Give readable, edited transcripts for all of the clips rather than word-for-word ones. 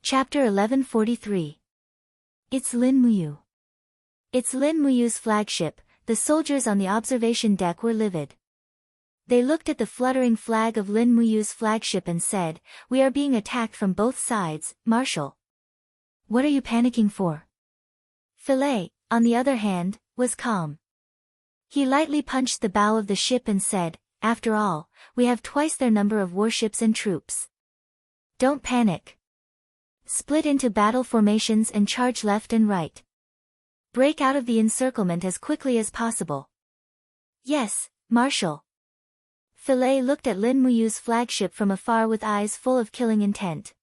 Chapter 1143. It's Lin Muyu. It's Lin Muyu's flagship. The soldiers on the observation deck were livid. They looked at the fluttering flag of Lin Muyu's flagship and said, "We are being attacked from both sides, Marshal. What are you panicking for?" Philae, on the other hand, was calm. He lightly punched the bow of the ship and said, "After all, we have twice their number of warships and troops. Don't panic. Split into battle formations and charge left and right. Break out of the encirclement as quickly as possible." "Yes, Marshal." Philae looked at Lin Muyu's flagship from afar with eyes full of killing intent.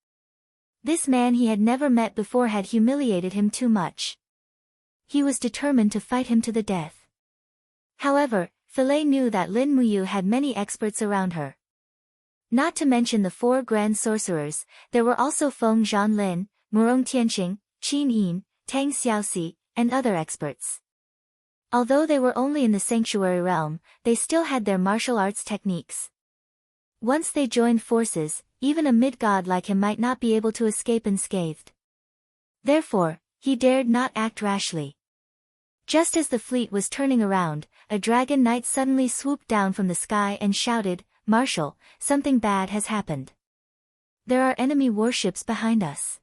This man he had never met before had humiliated him too much. He was determined to fight him to the death. However, Philae knew that Lin Muyu had many experts around her. Not to mention the four grand sorcerers, there were also Feng Zhanlin, Murong Tianqing, Qin Yin, Tang Xiaoxi, and other experts. Although they were only in the sanctuary realm, they still had their martial arts techniques. Once they joined forces, even a mid-god like him might not be able to escape unscathed. Therefore, he dared not act rashly. Just as the fleet was turning around, a dragon knight suddenly swooped down from the sky and shouted, "Marshal, something bad has happened. There are enemy warships behind us.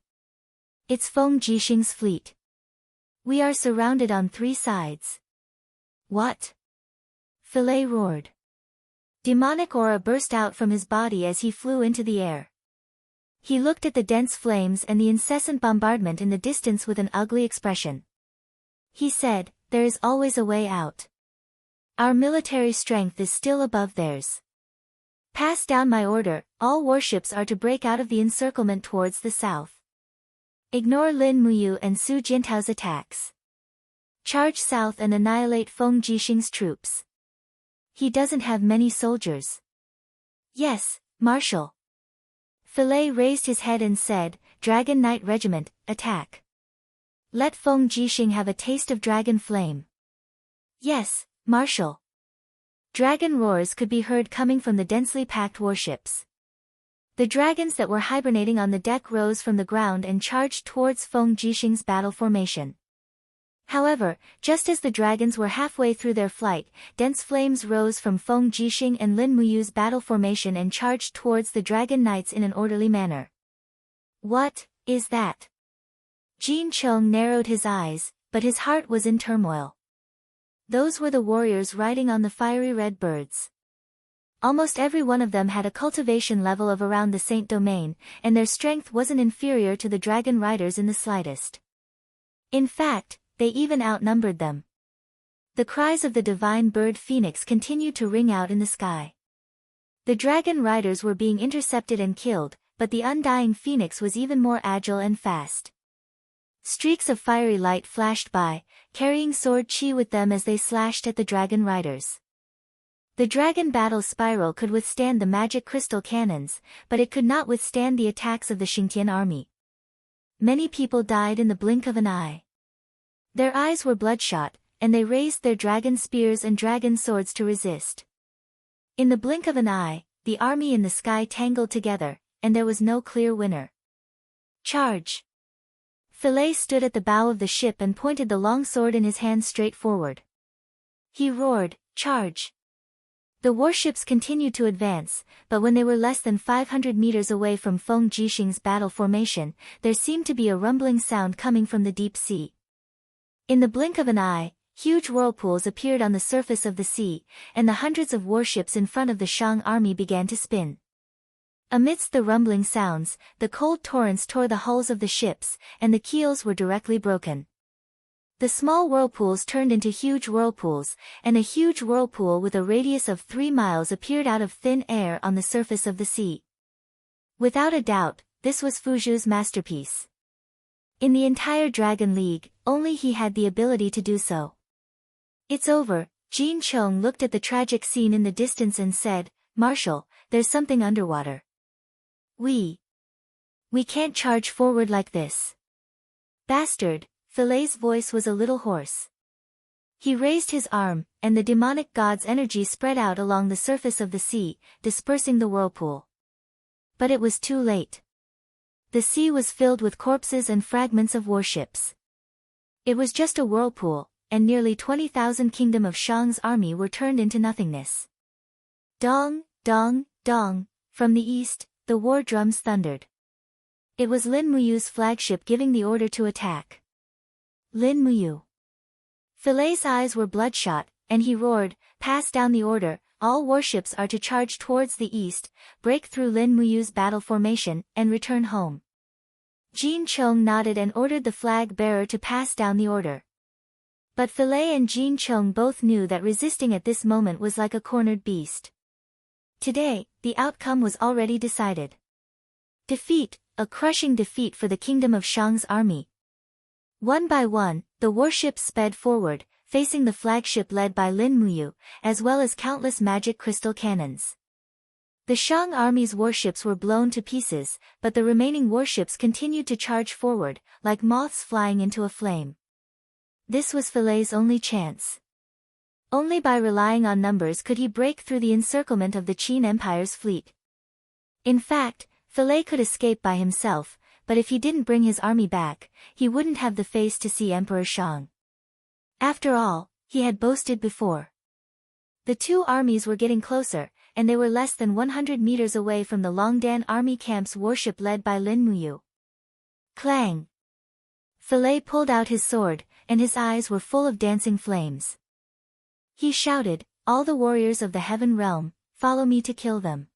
It's Feng Jixing's fleet. We are surrounded on three sides." "What?" Philae roared. Demonic aura burst out from his body as he flew into the air. He looked at the dense flames and the incessant bombardment in the distance with an ugly expression. He said, "There is always a way out. Our military strength is still above theirs. Pass down my order, all warships are to break out of the encirclement towards the south. Ignore Lin Muyu and Su Jintao's attacks. Charge south and annihilate Feng Jixing's troops. He doesn't have many soldiers." "Yes, Marshal." Philae raised his head and said, "Dragon Knight Regiment, attack. Let Feng Jixing have a taste of dragon flame." "Yes, Marshal." Dragon roars could be heard coming from the densely packed warships. The dragons that were hibernating on the deck rose from the ground and charged towards Feng Jixing's battle formation. However, just as the dragons were halfway through their flight, dense flames rose from Feng Jixing and Lin Muyu's battle formation and charged towards the dragon knights in an orderly manner. "What is that?" Jin Chong narrowed his eyes, but his heart was in turmoil. Those were the warriors riding on the fiery red birds. Almost every one of them had a cultivation level of around the Saint Domain, and their strength wasn't inferior to the dragon riders in the slightest. In fact, they even outnumbered them. The cries of the divine bird phoenix continued to ring out in the sky. The dragon riders were being intercepted and killed, but the undying phoenix was even more agile and fast. Streaks of fiery light flashed by, carrying sword chi with them as they slashed at the dragon riders. The dragon battle spiral could withstand the magic crystal cannons, but it could not withstand the attacks of the Xingtian army. Many people died in the blink of an eye. Their eyes were bloodshot, and they raised their dragon spears and dragon swords to resist. In the blink of an eye, the army in the sky tangled together, and there was no clear winner. "Charge!" Philae stood at the bow of the ship and pointed the long sword in his hand straight forward. He roared, "Charge!" The warships continued to advance, but when they were less than 500 meters away from Feng Jixing's battle formation, there seemed to be a rumbling sound coming from the deep sea. In the blink of an eye, huge whirlpools appeared on the surface of the sea, and the hundreds of warships in front of the Shang army began to spin. Amidst the rumbling sounds, the cold torrents tore the hulls of the ships, and the keels were directly broken. The small whirlpools turned into huge whirlpools, and a huge whirlpool with a radius of 3 miles appeared out of thin air on the surface of the sea. Without a doubt, this was Fuzhu's masterpiece. In the entire Dragon League, only he had the ability to do so. "It's over." Jin Chong looked at the tragic scene in the distance and said, "Marshal, there's something underwater. We can't charge forward like this." "Bastard!" Philae's voice was a little hoarse. He raised his arm, and the demonic god's energy spread out along the surface of the sea, dispersing the whirlpool. But it was too late. The sea was filled with corpses and fragments of warships. It was just a whirlpool, and nearly 20,000 Kingdom of Shang's army were turned into nothingness. Dong, dong, dong, from the east, the war drums thundered. It was Lin Muyu's flagship giving the order to attack. Lin Muyu. Philae's eyes were bloodshot, and he roared, "Pass down the order, all warships are to charge towards the east, break through Lin Muyu's battle formation, and return home." Jin Chong nodded and ordered the flag-bearer to pass down the order. But Philae and Jin Chong both knew that resisting at this moment was like a cornered beast. Today, the outcome was already decided. Defeat, a crushing defeat for the Kingdom of Shang's army. One by one, the warships sped forward, facing the flagship led by Lin Muyu, as well as countless magic crystal cannons. The Shang army's warships were blown to pieces, but the remaining warships continued to charge forward, like moths flying into a flame. This was Philae's only chance. Only by relying on numbers could he break through the encirclement of the Qin Empire's fleet. In fact, Philae could escape by himself, but if he didn't bring his army back, he wouldn't have the face to see Emperor Shang. After all, he had boasted before. The two armies were getting closer, and they were less than 100 meters away from the Longdan army camp's warship led by Lin Muyu. Clang! Philae pulled out his sword, and his eyes were full of dancing flames. He shouted, "All the warriors of the heaven realm, follow me to kill them.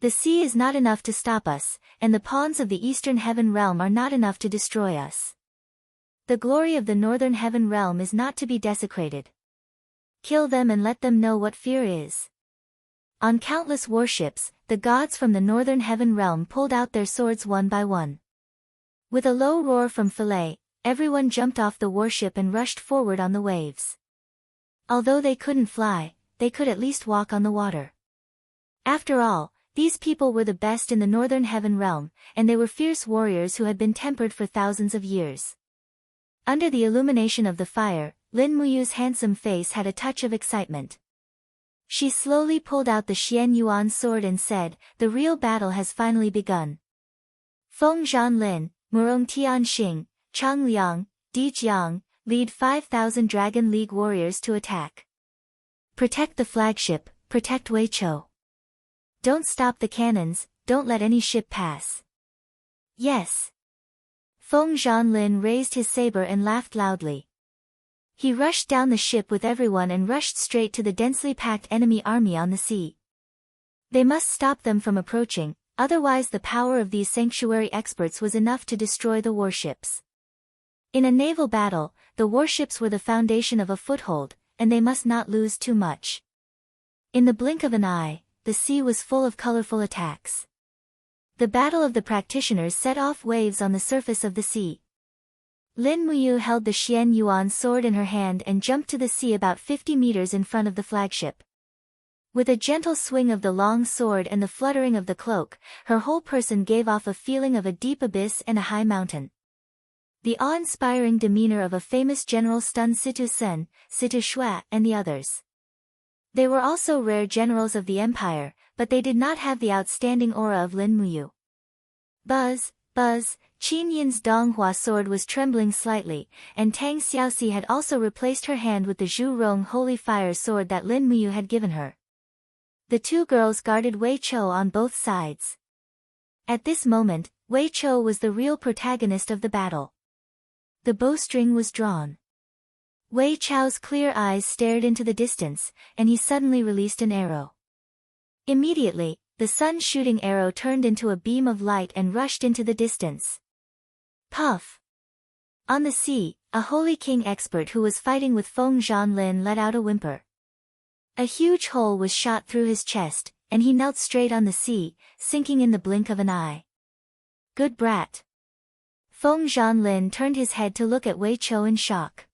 The sea is not enough to stop us, and the pawns of the eastern heaven realm are not enough to destroy us. The glory of the northern heaven realm is not to be desecrated. Kill them and let them know what fear is." On countless warships, the gods from the northern heaven realm pulled out their swords one by one. With a low roar from Philae, everyone jumped off the warship and rushed forward on the waves. Although they couldn't fly, they could at least walk on the water. After all, these people were the best in the northern heaven realm, and they were fierce warriors who had been tempered for thousands of years. Under the illumination of the fire, Lin Muyu's handsome face had a touch of excitement. She slowly pulled out the Xian Yuan sword and said, "The real battle has finally begun. Feng Zhanlin, Murong Tianxing, Chang Liang, Di Jiang, lead 5,000 Dragon League warriors to attack. Protect the flagship, protect Wei Chou. Don't stop the cannons, don't let any ship pass." "Yes." Feng Zhanlin raised his saber and laughed loudly. He rushed down the ship with everyone and rushed straight to the densely packed enemy army on the sea. They must stop them from approaching, otherwise the power of these sanctuary experts was enough to destroy the warships. In a naval battle, the warships were the foundation of a foothold, and they must not lose too much. In the blink of an eye, the sea was full of colorful attacks. The battle of the practitioners set off waves on the surface of the sea. Lin Muyu held the Xian Yuan sword in her hand and jumped to the sea about 50 meters in front of the flagship. With a gentle swing of the long sword and the fluttering of the cloak, her whole person gave off a feeling of a deep abyss and a high mountain. The awe-inspiring demeanor of a famous general stunned Situ Sen, Situ Shui, and the others. They were also rare generals of the empire, but they did not have the outstanding aura of Lin Muyu. Buzz, buzz, Qin Yin's Donghua sword was trembling slightly, and Tang Xiaoxi had also replaced her hand with the Zhu Rong holy fire sword that Lin Muyu had given her. The two girls guarded Wei Chou on both sides. At this moment, Wei Chou was the real protagonist of the battle. The bowstring was drawn. Wei Chou's clear eyes stared into the distance, and he suddenly released an arrow. Immediately, the sun-shooting arrow turned into a beam of light and rushed into the distance. Puff! On the sea, a holy king expert who was fighting with Feng Zhanlin let out a whimper. A huge hole was shot through his chest, and he knelt straight on the sea, sinking in the blink of an eye. Good brat! Feng Zhanlin turned his head to look at Wei Chou in shock.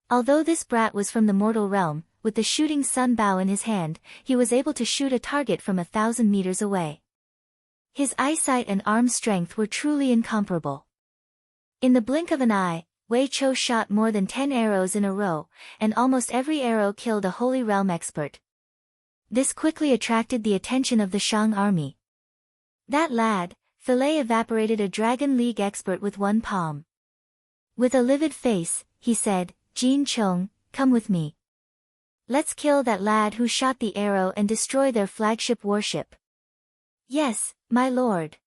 Although this brat was from the mortal realm, with the shooting sun bow in his hand, he was able to shoot a target from 1,000 meters away. His eyesight and arm strength were truly incomparable. In the blink of an eye, Wei Chou shot more than 10 arrows in a row, and almost every arrow killed a Holy Realm expert. This quickly attracted the attention of the Shang army. "That lad," Philae evaporated a Dragon League expert with one palm. With a livid face, he said, Jin Chong, come with me. Let's kill that lad who shot the arrow and destroy their flagship warship. Yes, my lord.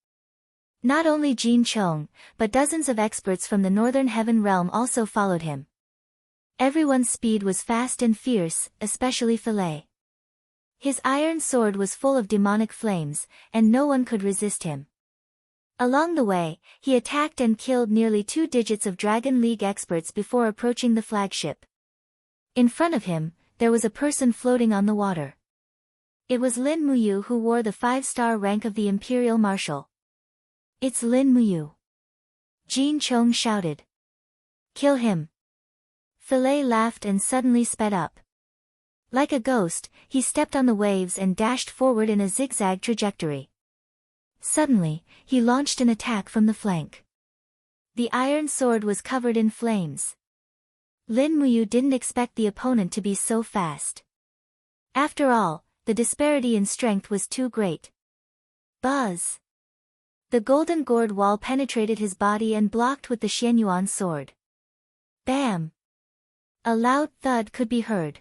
Not only Jin Chong, but dozens of experts from the Northern Heaven Realm also followed him. Everyone's speed was fast and fierce, especially Philae. His iron sword was full of demonic flames, and no one could resist him. Along the way, he attacked and killed nearly 2 digits of Dragon League experts before approaching the flagship. In front of him, there was a person floating on the water. It was Lin Muyu, who wore the 5-star rank of the Imperial Marshal. It's Lin Muyu. Jin Chong shouted. Kill him. Philae laughed and suddenly sped up. Like a ghost, he stepped on the waves and dashed forward in a zigzag trajectory. Suddenly, he launched an attack from the flank. The iron sword was covered in flames. Lin Muyu didn't expect the opponent to be so fast. After all, the disparity in strength was too great. Buzz! The golden gourd wall penetrated his body and blocked with the Xianyuan sword. Bam! A loud thud could be heard.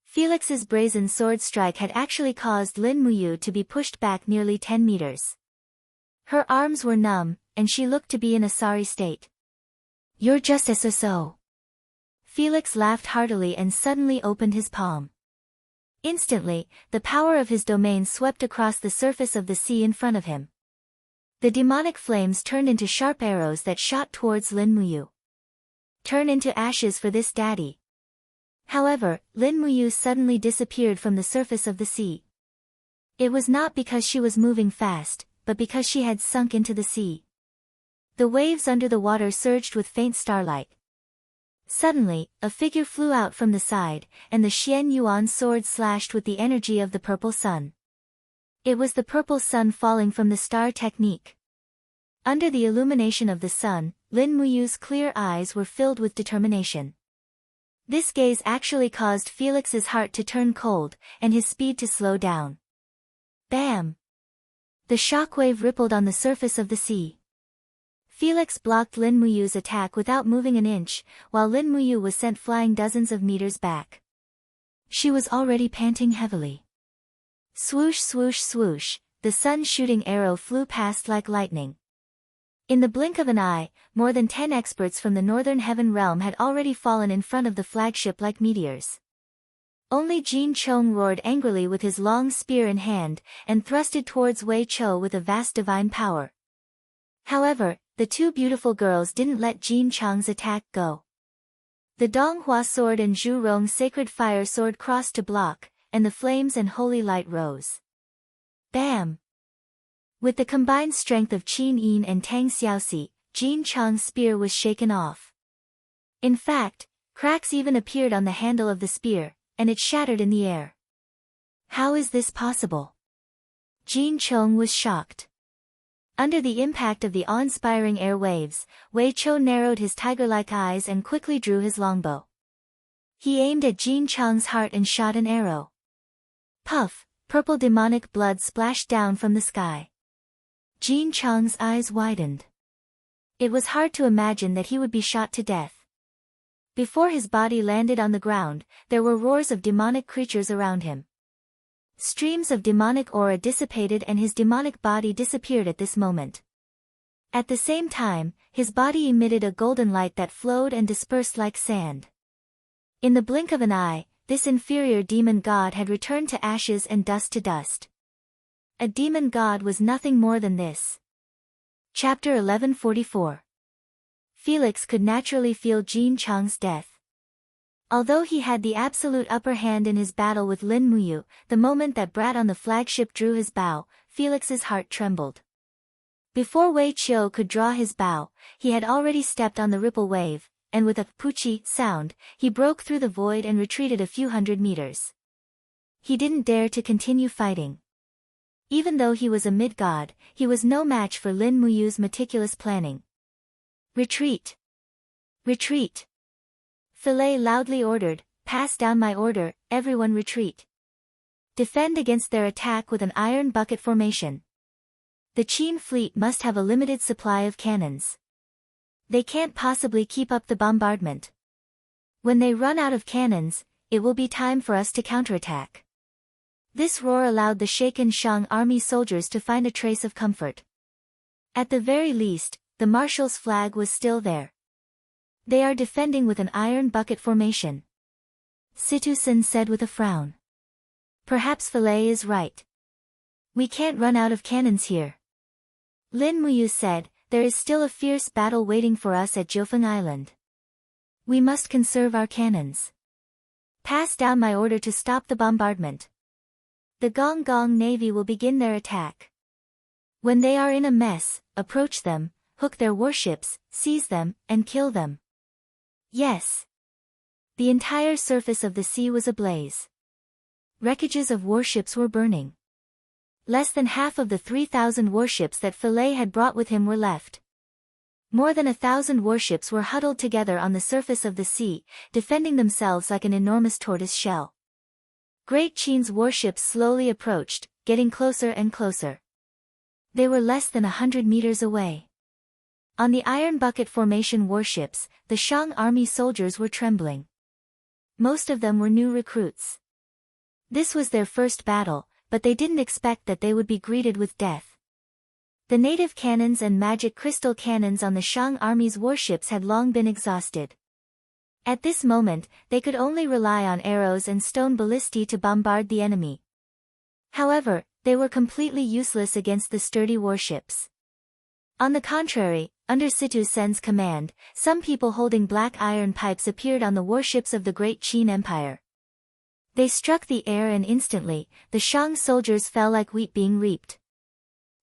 Felix's brazen sword strike had actually caused Lin Muyu to be pushed back nearly 10 meters. Her arms were numb, and she looked to be in a sorry state. You're just so. Felix laughed heartily and suddenly opened his palm. Instantly, the power of his domain swept across the surface of the sea in front of him. The demonic flames turned into sharp arrows that shot towards Lin Muyu. Turn into ashes for this daddy. However, Lin Muyu suddenly disappeared from the surface of the sea. It was not because she was moving fast, but because she had sunk into the sea. The waves under the water surged with faint starlight. Suddenly, a figure flew out from the side, and the Xianyuan sword slashed with the energy of the purple sun. It was the purple sun falling from the star technique. Under the illumination of the sun, Lin Muyu's clear eyes were filled with determination. This gaze actually caused Felix's heart to turn cold, and his speed to slow down. Bam! The shockwave rippled on the surface of the sea. Felix blocked Lin Muyu's attack without moving an inch, while Lin Muyu was sent flying dozens of meters back. She was already panting heavily. Swoosh swoosh swoosh, the sun-shooting arrow flew past like lightning. In the blink of an eye, more than 10 experts from the Northern Heaven Realm had already fallen in front of the flagship like meteors. Only Jin Chong roared angrily with his long spear in hand, and thrusted towards Wei Chou with a vast divine power. However, the 2 beautiful girls didn't let Jin Chong's attack go. The Donghua sword and Zhu Rong's sacred fire sword crossed to block, and the flames and holy light rose. Bam! With the combined strength of Qin Yin and Tang Xiaoxi, Jin Chong's spear was shaken off. In fact, cracks even appeared on the handle of the spear, and it shattered in the air. How is this possible? Jin Chong was shocked. Under the impact of the awe-inspiring air waves, Wei Chou narrowed his tiger-like eyes and quickly drew his longbow. He aimed at Jin Chong's heart and shot an arrow. Puff, purple demonic blood splashed down from the sky. Jin Chong's eyes widened. It was hard to imagine that he would be shot to death. Before his body landed on the ground, there were roars of demonic creatures around him. Streams of demonic aura dissipated and his demonic body disappeared at this moment. At the same time, his body emitted a golden light that flowed and dispersed like sand. In the blink of an eye, this inferior demon god had returned to ashes and dust to dust. A demon god was nothing more than this. Chapter 1144. Felix could naturally feel Jin Chong's death. Although he had the absolute upper hand in his battle with Lin Muyu, the moment that brat on the flagship drew his bow, Felix's heart trembled. Before Wei Chou could draw his bow, he had already stepped on the ripple wave, and with a poochie sound, he broke through the void and retreated a few hundred meters. He didn't dare to continue fighting. Even though he was a mid-god, he was no match for Lin Muyu's meticulous planning. Retreat! Retreat! Philae loudly ordered, pass down my order, everyone retreat. Defend against their attack with an iron bucket formation. The Qin fleet must have a limited supply of cannons. They can't possibly keep up the bombardment. When they run out of cannons, it will be time for us to counterattack. This roar allowed the shaken Shang army soldiers to find a trace of comfort. At the very least, the marshal's flag was still there. They are defending with an iron bucket formation. Situ-san said with a frown. Perhaps Fillet is right. We can't run out of cannons here. Lin Muyu said, there is still a fierce battle waiting for us at Jiufeng Island. We must conserve our cannons. Pass down my order to stop the bombardment. The Gong Gong Navy will begin their attack. When they are in a mess, approach them, hook their warships, seize them, and kill them. Yes. The entire surface of the sea was ablaze. Wreckages of warships were burning. Less than half of the 3,000 warships that Fillet had brought with him were left. More than 1,000 warships were huddled together on the surface of the sea, defending themselves like an enormous tortoise shell. Great Qin's warships slowly approached, getting closer and closer. They were less than 100 meters away. On the Iron Bucket Formation warships, the Shang army soldiers were trembling. Most of them were new recruits. This was their first battle, but they didn't expect that they would be greeted with death. The native cannons and magic crystal cannons on the Shang army's warships had long been exhausted. At this moment, they could only rely on arrows and stone ballistae to bombard the enemy. However, they were completely useless against the sturdy warships. On the contrary, under Situ-sen's command, some people holding black iron pipes appeared on the warships of the Great Qin Empire. They struck the air and instantly, the Shang soldiers fell like wheat being reaped.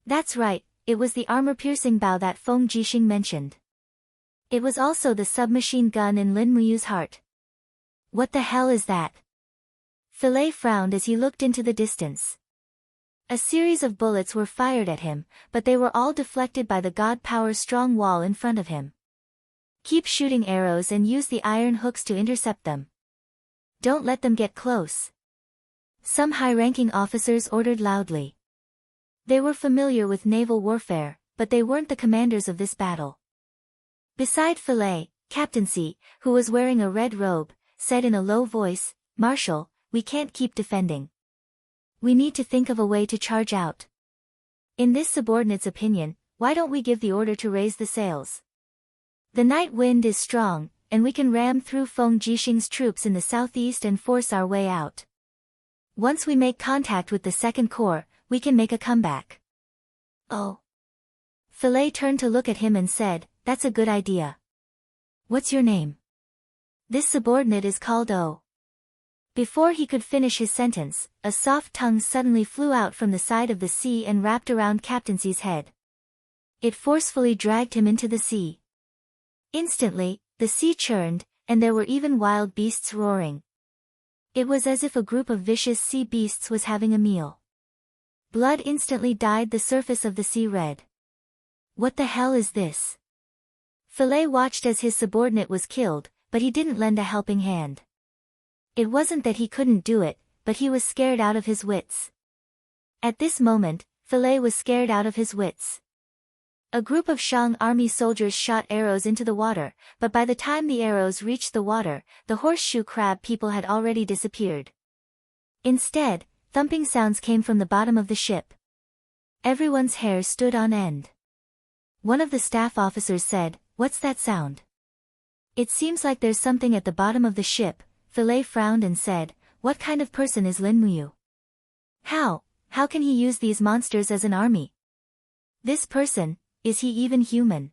That's right, it was the armor-piercing bow that Feng Jixing mentioned. It was also the submachine gun in Lin Muyu's heart. What the hell is that? Fillet frowned as he looked into the distance. A series of bullets were fired at him, but they were all deflected by the God Power's strong wall in front of him. Keep shooting arrows and use the iron hooks to intercept them. Don't let them get close. Some high-ranking officers ordered loudly. They were familiar with naval warfare, but they weren't the commanders of this battle. Beside Fillet, Captain C, who was wearing a red robe, said in a low voice, Marshal, we can't keep defending. We need to think of a way to charge out. In this subordinate's opinion, why don't we give the order to raise the sails? The night wind is strong, and we can ram through Feng Jixing's troops in the southeast and force our way out. Once we make contact with the Second Corps, we can make a comeback. Oh. Fillet turned to look at him and said, that's a good idea. What's your name? This subordinate is called O. Before he could finish his sentence, a soft tongue suddenly flew out from the side of the sea and wrapped around Captain C's head. It forcefully dragged him into the sea. Instantly, the sea churned, and there were even wild beasts roaring. It was as if a group of vicious sea beasts was having a meal. Blood instantly dyed the surface of the sea red. What the hell is this? Fillet watched as his subordinate was killed, but he didn't lend a helping hand. It wasn't that he couldn't do it, but he was scared out of his wits. At this moment, Fillet was scared out of his wits. A group of Shang army soldiers shot arrows into the water, but by the time the arrows reached the water, the horseshoe crab people had already disappeared. Instead, thumping sounds came from the bottom of the ship. Everyone's hair stood on end. One of the staff officers said, "What's that sound?" "It seems like there's something at the bottom of the ship." Fillet frowned and said, "What kind of person is Lin Muyu? How can he use these monsters as an army? This person, is he even human?"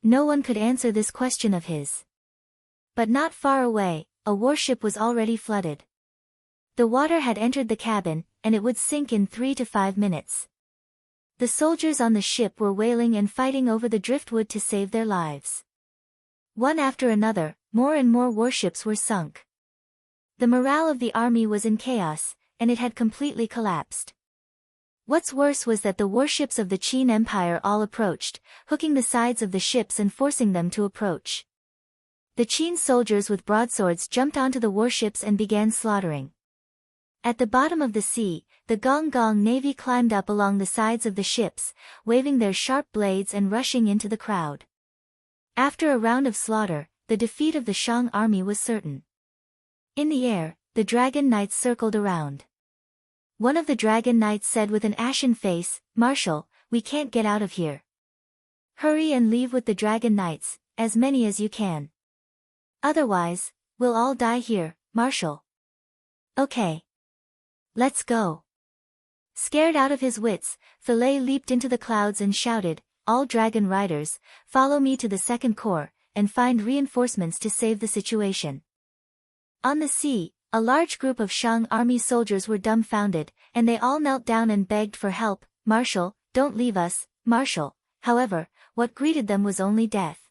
No one could answer this question of his. But not far away, a warship was already flooded. The water had entered the cabin, and it would sink in 3 to 5 minutes. The soldiers on the ship were wailing and fighting over the driftwood to save their lives. One after another, more and more warships were sunk. The morale of the army was in chaos, and it had completely collapsed. What's worse was that the warships of the Qin Empire all approached, hooking the sides of the ships and forcing them to approach. The Qin soldiers with broadswords jumped onto the warships and began slaughtering. At the bottom of the sea, the Gong Gong navy climbed up along the sides of the ships, waving their sharp blades and rushing into the crowd. After a round of slaughter, the defeat of the Shang army was certain. In the air, the dragon knights circled around. One of the dragon knights said with an ashen face, "Marshal, we can't get out of here. Hurry and leave with the dragon knights, as many as you can. Otherwise, we'll all die here, Marshal." "Okay. Let's go." Scared out of his wits, Philae leaped into the clouds and shouted, "All dragon riders, follow me to the second corps, and find reinforcements to save the situation." On the sea, a large group of Shang army soldiers were dumbfounded, and they all knelt down and begged for help. "Marshal, don't leave us, Marshal." However, what greeted them was only death.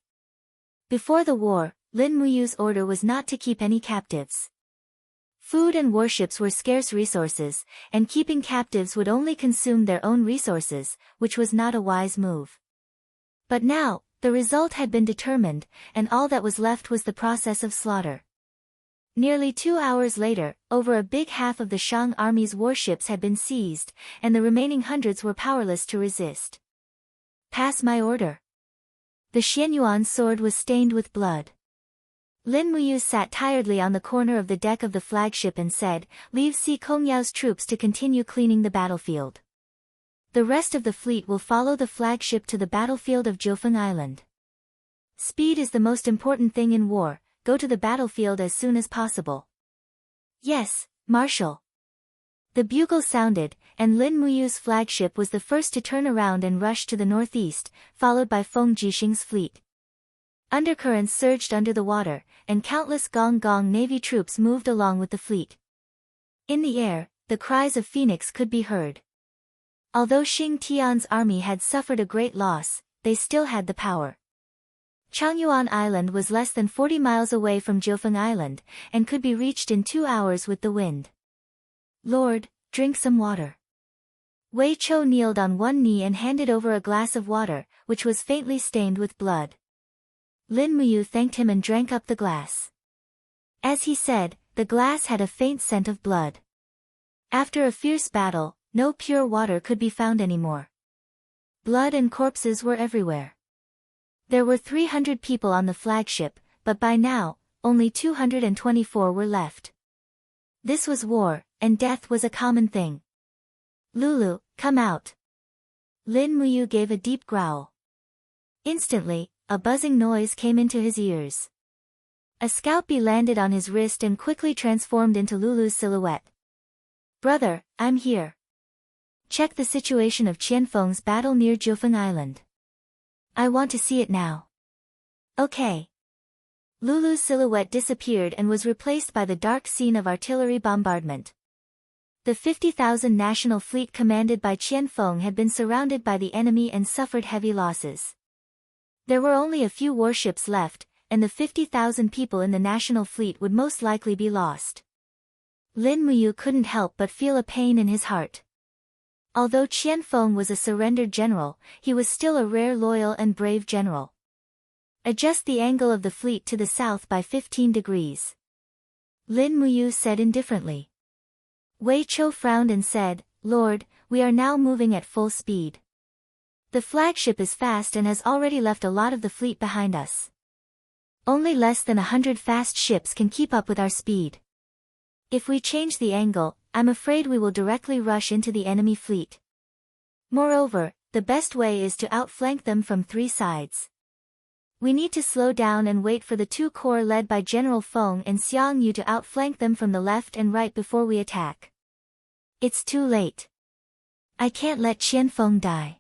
Before the war, Lin Muyu's order was not to keep any captives. Food and warships were scarce resources, and keeping captives would only consume their own resources, which was not a wise move. But now, the result had been determined, and all that was left was the process of slaughter. Nearly 2 hours later, over a big half of the Shang army's warships had been seized, and the remaining hundreds were powerless to resist. "Pass my order." The Xianyuan sword was stained with blood. Lin Muyu sat tiredly on the corner of the deck of the flagship and said, "Leave Si Kongyao's troops to continue cleaning the battlefield. The rest of the fleet will follow the flagship to the battlefield of Jiufeng Island. Speed is the most important thing in war, go to the battlefield as soon as possible." "Yes, Marshal." The bugle sounded, and Lin Muyu's flagship was the first to turn around and rush to the northeast, followed by Feng Jixing's fleet. Undercurrents surged under the water, and countless Gong Gong navy troops moved along with the fleet. In the air, the cries of Phoenix could be heard. Although Xing Tian's army had suffered a great loss, they still had the power. Changyuan Island was less than 40 miles away from Jiufeng Island, and could be reached in 2 hours with the wind. "Lord, drink some water." Wei Chou kneeled on one knee and handed over a glass of water, which was faintly stained with blood. Lin Muyu thanked him and drank up the glass. As he said, the glass had a faint scent of blood. After a fierce battle, no pure water could be found anymore. Blood and corpses were everywhere. There were 300 people on the flagship, but by now, only 224 were left. This was war, and death was a common thing. "Lulu, come out." Lin Muyu gave a deep growl. Instantly, a buzzing noise came into his ears. A scout bee landed on his wrist and quickly transformed into Lulu's silhouette. "Brother, I'm here. Check the situation of Qianfeng's battle near Jiufeng Island. I want to see it now." "Okay." Lulu's silhouette disappeared and was replaced by the dark scene of artillery bombardment. The 50,000 national fleet commanded by Qianfeng had been surrounded by the enemy and suffered heavy losses. There were only a few warships left, and the 50,000 people in the national fleet would most likely be lost. Lin Muyu couldn't help but feel a pain in his heart. Although Qianfeng was a surrendered general, he was still a rare loyal and brave general. "Adjust the angle of the fleet to the south by 15 degrees. Lin Muyu said indifferently. Wei Chou frowned and said, "Lord, we are now moving at full speed. The flagship is fast and has already left a lot of the fleet behind us. Only less than 100 fast ships can keep up with our speed. If we change the angle, I'm afraid we will directly rush into the enemy fleet. Moreover, the best way is to outflank them from 3 sides. We need to slow down and wait for the 2 corps led by General Feng and Xiang Yu to outflank them from the left and right before we attack. It's too late. I can't let Qianfeng die."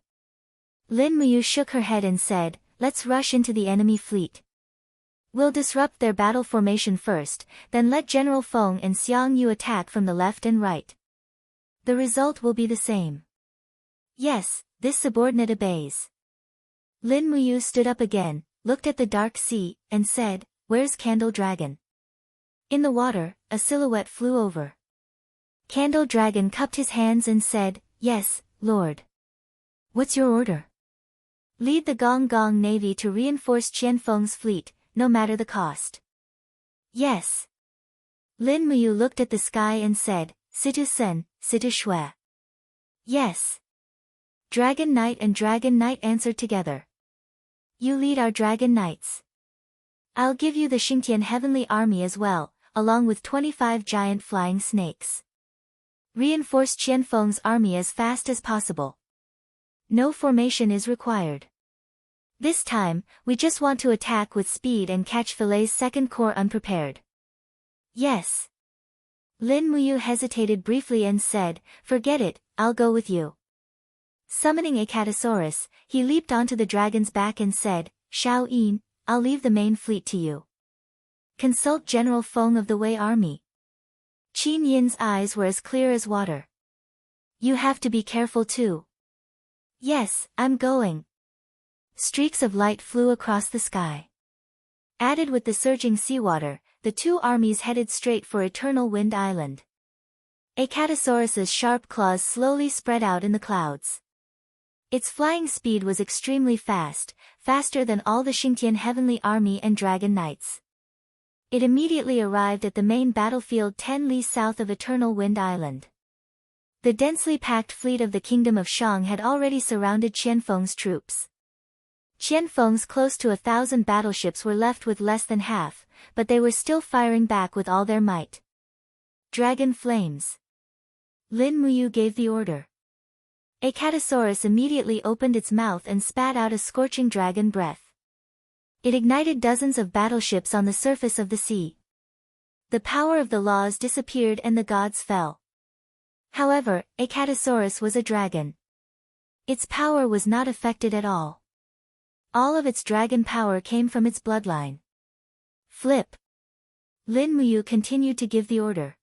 Lin Muyu shook her head and said, "Let's rush into the enemy fleet. We'll disrupt their battle formation first, then let General Feng and Xiang Yu attack from the left and right. The result will be the same." "Yes, this subordinate obeys." Lin Muyu stood up again, looked at the dark sea, and said, "Where's Candle Dragon?" In the water, a silhouette flew over. Candle Dragon cupped his hands and said, "Yes, Lord." "What's your order?" "Lead the Gong Gong Navy to reinforce Qianfeng's fleet, no matter the cost." "Yes." Lin Muyu looked at the sky and said, "Situ Sen, Situ Shui." Yes. Dragon Knight and Dragon Knight answered together. You lead our Dragon Knights. I'll give you the Xingtian Heavenly Army as well, along with 25 giant flying snakes. Reinforce Qianfeng's army as fast as possible. No formation is required. This time, we just want to attack with speed and catch Filet's second corps unprepared. Yes. Lin Muyu hesitated briefly and said, forget it, I'll go with you. Summoning a Catasaurus, he leaped onto the dragon's back and said, Xiao Yin, I'll leave the main fleet to you. Consult General Feng of the Wei Army. Qin Yin's eyes were as clear as water. You have to be careful too. Yes, I'm going. Streaks of light flew across the sky. Added with the surging seawater, the two armies headed straight for Eternal Wind Island. A Catasaurus's sharp claws slowly spread out in the clouds. Its flying speed was extremely fast, faster than all the Xingtian Heavenly Army and Dragon Knights. It immediately arrived at the main battlefield 10 li south of Eternal Wind Island. The densely packed fleet of the Kingdom of Shang had already surrounded Qianfeng's troops. Qianfeng's close to 1,000 battleships were left with less than half, but they were still firing back with all their might. Dragon Flames. Lin Muyu gave the order. A Catasaurus immediately opened its mouth and spat out a scorching dragon breath. It ignited dozens of battleships on the surface of the sea. The power of the laws disappeared and the gods fell. However, a Catasaurus was a dragon. Its power was not affected at all. All of its dragon power came from its bloodline. Flip. Lin Muyu continued to give the order.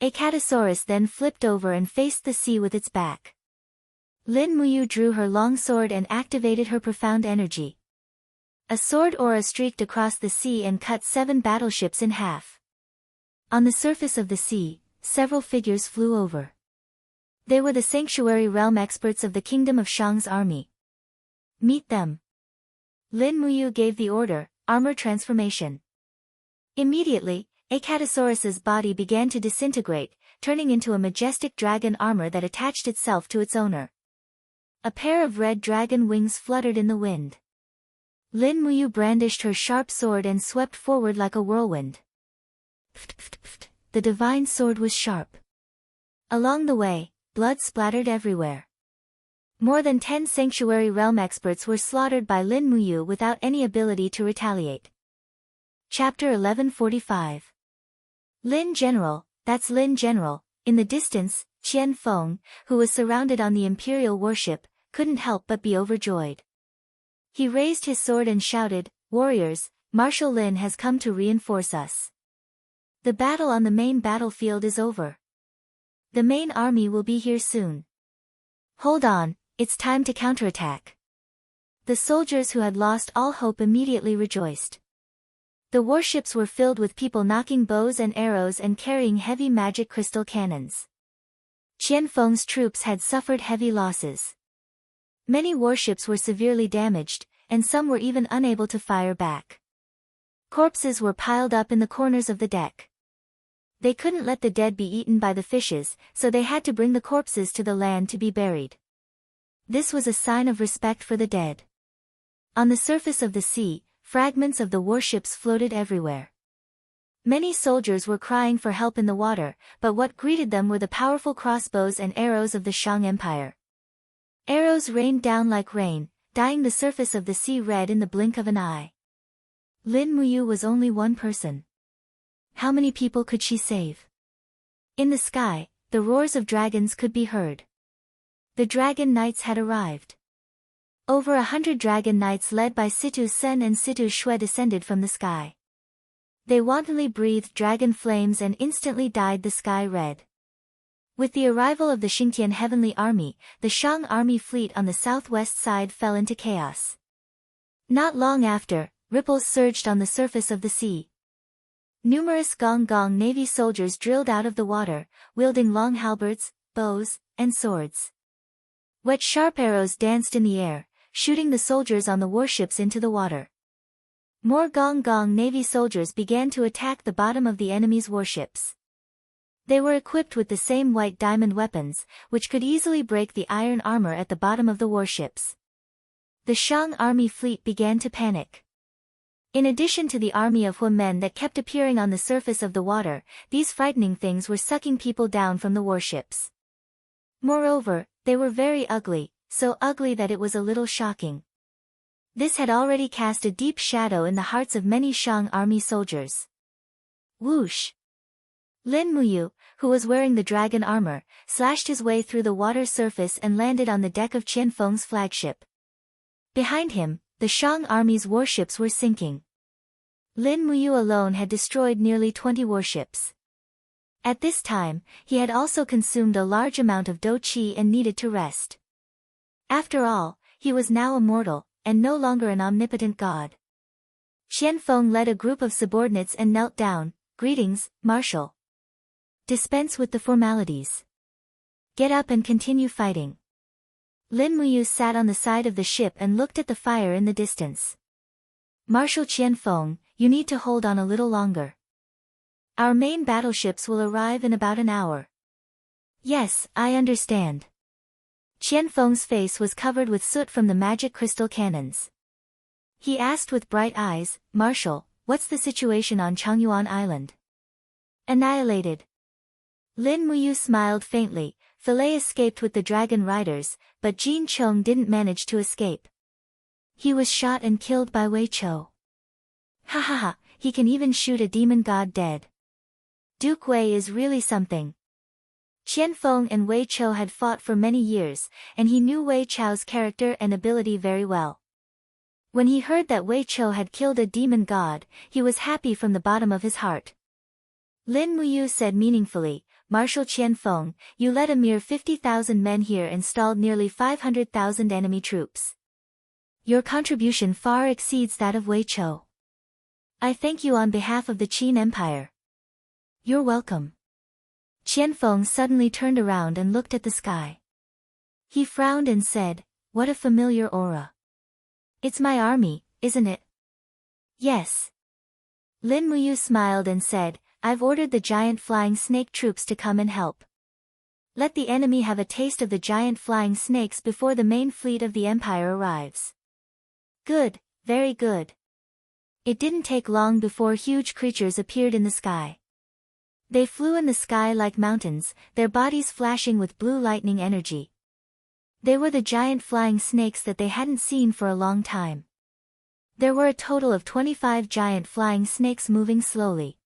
A Catasaurus then flipped over and faced the sea with its back. Lin Muyu drew her long sword and activated her profound energy. A sword aura streaked across the sea and cut 7 battleships in half. On the surface of the sea, several figures flew over. They were the sanctuary realm experts of the Kingdom of Shang's army. Meet them. Lin Muyu gave the order, armor transformation. Immediately, a Catasaurus's body began to disintegrate, turning into a majestic dragon armor that attached itself to its owner. A pair of red dragon wings fluttered in the wind. Lin Muyu brandished her sharp sword and swept forward like a whirlwind. The divine sword was sharp. Along the way, blood splattered everywhere. More than 10 sanctuary realm experts were slaughtered by Lin Muyu without any ability to retaliate. Chapter 1145. Lin General, that's Lin General. In the distance, Qian Feng, who was surrounded on the imperial warship, couldn't help but be overjoyed. He raised his sword and shouted, Warriors, Marshal Lin has come to reinforce us. The battle on the main battlefield is over. The main army will be here soon. Hold on, it's time to counterattack. The soldiers who had lost all hope immediately rejoiced. The warships were filled with people knocking bows and arrows and carrying heavy magic crystal cannons. Qian Feng's troops had suffered heavy losses. Many warships were severely damaged, and some were even unable to fire back. Corpses were piled up in the corners of the deck. They couldn't let the dead be eaten by the fishes, so they had to bring the corpses to the land to be buried. This was a sign of respect for the dead. On the surface of the sea, fragments of the warships floated everywhere. Many soldiers were crying for help in the water, but what greeted them were the powerful crossbows and arrows of the Shang Empire. Arrows rained down like rain, dyeing the surface of the sea red in the blink of an eye. Lin Muyu was only one person. How many people could she save? In the sky, the roars of dragons could be heard. The Dragon Knights had arrived. Over 100 Dragon Knights led by Situ Sen and Situ Shui descended from the sky. They wantonly breathed dragon flames and instantly dyed the sky red. With the arrival of the Xingtian Heavenly Army, the Shang army fleet on the southwest side fell into chaos. Not long after, ripples surged on the surface of the sea. Numerous Gong Gong Navy soldiers drilled out of the water, wielding long halberds, bows, and swords. Wet sharp arrows danced in the air, shooting the soldiers on the warships into the water. More Gong Gong Navy soldiers began to attack the bottom of the enemy's warships. They were equipped with the same white diamond weapons, which could easily break the iron armor at the bottom of the warships. The Shang army fleet began to panic. In addition to the army of Hua men that kept appearing on the surface of the water, these frightening things were sucking people down from the warships. Moreover, they were very ugly, so ugly that it was a little shocking. This had already cast a deep shadow in the hearts of many Shang army soldiers. Whoosh! Lin Muyu, who was wearing the dragon armor, slashed his way through the water surface and landed on the deck of Qian Feng's flagship. Behind him, the Shang army's warships were sinking. Lin Muyu alone had destroyed nearly 20 warships. At this time, he had also consumed a large amount of dou qi and needed to rest. After all, he was now immortal, and no longer an omnipotent god. Qian Feng led a group of subordinates and knelt down. Greetings, Marshal. Dispense with the formalities. Get up and continue fighting. Lin Muyu sat on the side of the ship and looked at the fire in the distance. Marshal Qian Feng, you need to hold on a little longer. Our main battleships will arrive in about an hour. Yes, I understand. Qian Feng's face was covered with soot from the magic crystal cannons. He asked with bright eyes, Marshal, what's the situation on Changyuan Island? Annihilated. Lin Muyu smiled faintly. Filet escaped with the dragon riders, but Jin Chong didn't manage to escape. He was shot and killed by Wei Chou. Ha ha ha, he can even shoot a demon god dead. Duke Wei is really something. Qian Feng and Wei Chou had fought for many years, and he knew Wei Chou's character and ability very well. When he heard that Wei Chou had killed a demon god, he was happy from the bottom of his heart. Lin Muyu said meaningfully, Marshal Qian Feng, you led a mere 50,000 men here and stalled nearly 500,000 enemy troops. Your contribution far exceeds that of Wei Chou. I thank you on behalf of the Qin Empire. You're welcome. Qian Feng suddenly turned around and looked at the sky. He frowned and said, what a familiar aura. It's my army, isn't it? Yes. Lin Muyu smiled and said, I've ordered the giant flying snake troops to come and help. Let the enemy have a taste of the giant flying snakes before the main fleet of the Empire arrives. Good, very good. It didn't take long before huge creatures appeared in the sky. They flew in the sky like mountains, their bodies flashing with blue lightning energy. They were the giant flying snakes that they hadn't seen for a long time. There were a total of 25 giant flying snakes moving slowly.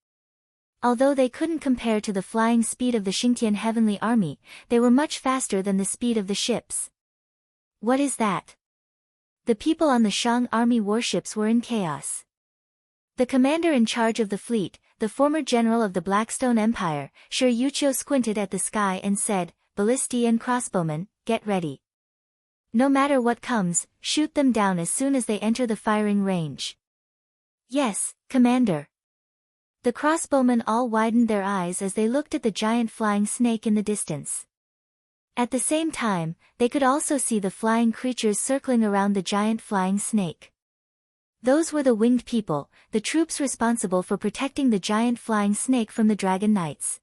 Although they couldn't compare to the flying speed of the Xingtian Heavenly Army, they were much faster than the speed of the ships. What is that? The people on the Shang army warships were in chaos. The commander in charge of the fleet, the former general of the Blackstone Empire, Shi Yuqiu squinted at the sky and said, Ballisti and crossbowmen, get ready. No matter what comes, shoot them down as soon as they enter the firing range. Yes, Commander. The crossbowmen all widened their eyes as they looked at the giant flying snake in the distance. At the same time, they could also see the flying creatures circling around the giant flying snake. Those were the winged people, the troops responsible for protecting the giant flying snake from the dragon knights.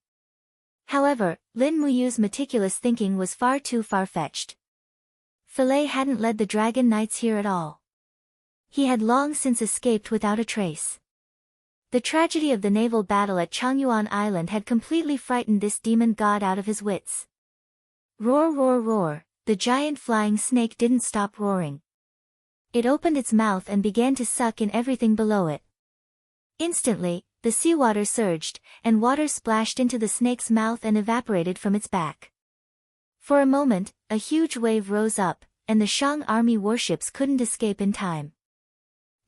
However, Lin Muyu's meticulous thinking was far too far-fetched. Filet hadn't led the dragon knights here at all. He had long since escaped without a trace. The tragedy of the naval battle at Changyuan Island had completely frightened this demon god out of his wits. Roar, roar, roar, the giant flying snake didn't stop roaring. It opened its mouth and began to suck in everything below it. Instantly, the seawater surged, and water splashed into the snake's mouth and evaporated from its back. For a moment, a huge wave rose up, and the Shang army warships couldn't escape in time.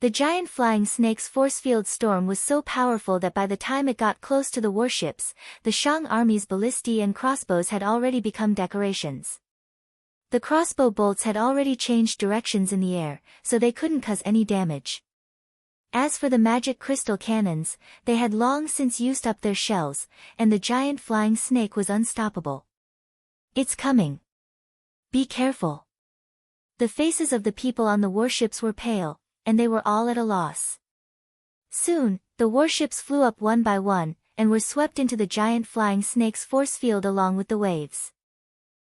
The giant flying snake's force field storm was so powerful that by the time it got close to the warships, the Shang army's ballistae and crossbows had already become decorations. The crossbow bolts had already changed directions in the air, so they couldn't cause any damage. As for the magic crystal cannons, they had long since used up their shells, and the giant flying snake was unstoppable. It's coming. Be careful. The faces of the people on the warships were pale, and they were all at a loss. Soon, the warships flew up one by one, and were swept into the giant flying snake's force field along with the waves.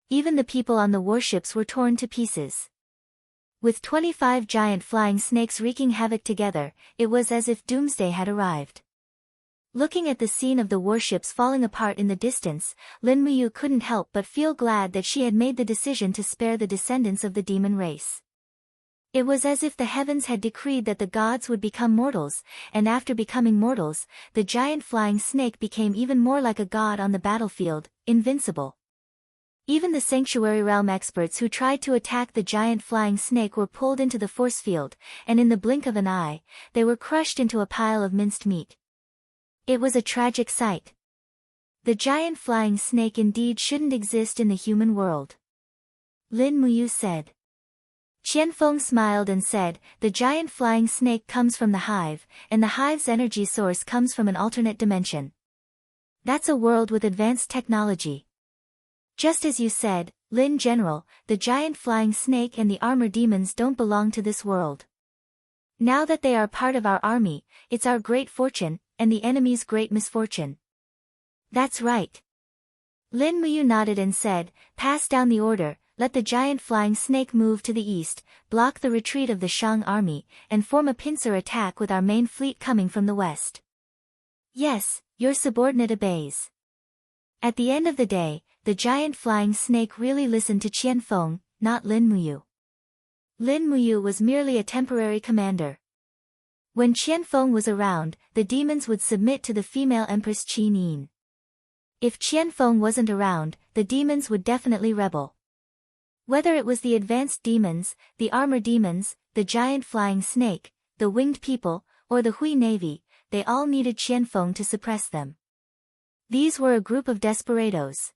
Even the people on the warships were torn to pieces. With 25 giant flying snakes wreaking havoc together, it was as if doomsday had arrived. Looking at the scene of the warships falling apart in the distance, Lin Muyu couldn't help but feel glad that she had made the decision to spare the descendants of the demon race. It was as if the heavens had decreed that the gods would become mortals, and after becoming mortals, the giant flying snake became even more like a god on the battlefield, invincible. Even the sanctuary realm experts who tried to attack the giant flying snake were pulled into the force field, and in the blink of an eye, they were crushed into a pile of minced meat. It was a tragic sight. The giant flying snake indeed shouldn't exist in the human world. Lin Muyu said. Qianfeng smiled and said, the giant flying snake comes from the hive, and the hive's energy source comes from an alternate dimension. That's a world with advanced technology. Just as you said, Lin General, the giant flying snake and the armor demons don't belong to this world. Now that they are part of our army, it's our great fortune, and the enemy's great misfortune. That's right. Lin Muyu nodded and said, pass down the order, let the giant flying snake move to the east, block the retreat of the Shang army, and form a pincer attack with our main fleet coming from the west. Yes, your subordinate obeys. At the end of the day, the giant flying snake really listened to Qianfeng, not Lin Muyu. Lin Muyu was merely a temporary commander. When Qianfeng was around, the demons would submit to the female empress Qin Yin. If Qianfeng wasn't around, the demons would definitely rebel. Whether it was the advanced demons, the armor demons, the giant flying snake, the winged people, or the Hui Navy, they all needed Qianfeng to suppress them. These were a group of desperados.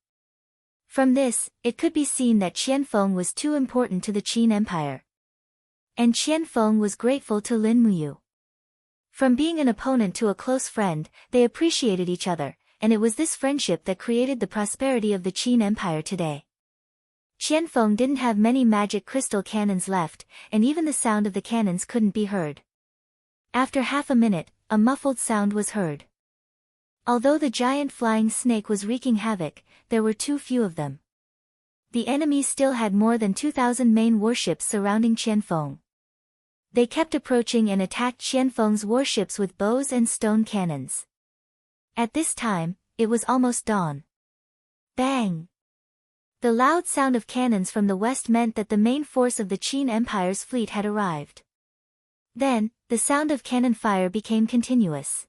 From this, it could be seen that Qianfeng was too important to the Qin Empire. And Qianfeng was grateful to Lin Muyu. From being an opponent to a close friend, they appreciated each other, and it was this friendship that created the prosperity of the Qin Empire today. Qianfeng didn't have many magic crystal cannons left, and even the sound of the cannons couldn't be heard. After half a minute, a muffled sound was heard. Although the giant flying snake was wreaking havoc, there were too few of them. The enemy still had more than 2,000 main warships surrounding Qianfeng. They kept approaching and attacked Qianfeng's warships with bows and stone cannons. At this time, it was almost dawn. Bang! The loud sound of cannons from the west meant that the main force of the Qin Empire's fleet had arrived. Then, the sound of cannon fire became continuous.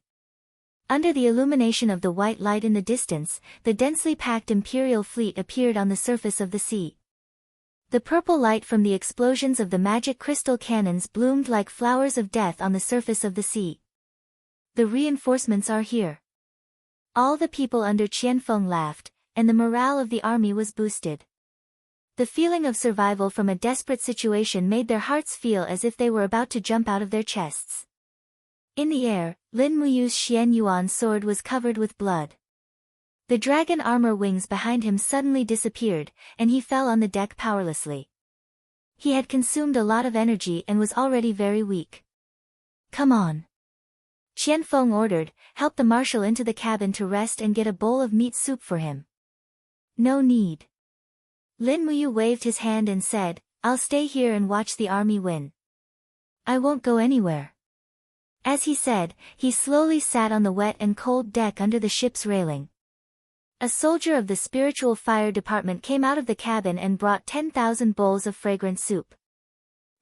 Under the illumination of the white light in the distance, the densely packed imperial fleet appeared on the surface of the sea. The purple light from the explosions of the magic crystal cannons bloomed like flowers of death on the surface of the sea. The reinforcements are here. All the people under Qianfeng laughed, and the morale of the army was boosted. The feeling of survival from a desperate situation made their hearts feel as if they were about to jump out of their chests. In the air, Lin Muyu's Xian Yuan sword was covered with blood. The dragon armor wings behind him suddenly disappeared, and he fell on the deck powerlessly. He had consumed a lot of energy and was already very weak. Come on. Qianfeng ordered, help the marshal into the cabin to rest and get a bowl of meat soup for him. No need. Lin Muyu waved his hand and said, I'll stay here and watch the army win. I won't go anywhere. As he said, he slowly sat on the wet and cold deck under the ship's railing. A soldier of the spiritual fire department came out of the cabin and brought 10,000 bowls of fragrant soup.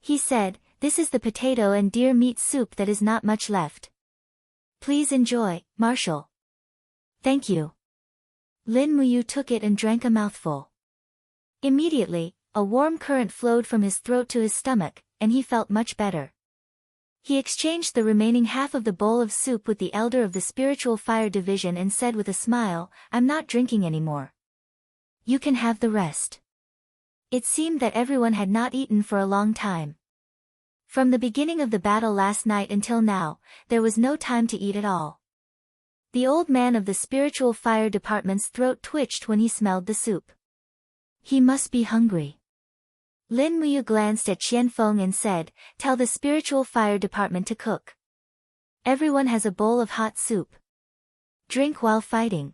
He said, this is the potato and deer meat soup that is not much left. Please enjoy, Marshal. Thank you. Lin Muyu took it and drank a mouthful. Immediately, a warm current flowed from his throat to his stomach, and he felt much better. He exchanged the remaining half of the bowl of soup with the elder of the spiritual fire division and said with a smile, I'm not drinking anymore. You can have the rest. It seemed that everyone had not eaten for a long time. From the beginning of the battle last night until now, there was no time to eat at all. The old man of the spiritual fire department's throat twitched when he smelled the soup. He must be hungry. Lin Muyu glanced at Qianfeng and said, tell the spiritual fire department to cook. Everyone has a bowl of hot soup. Drink while fighting.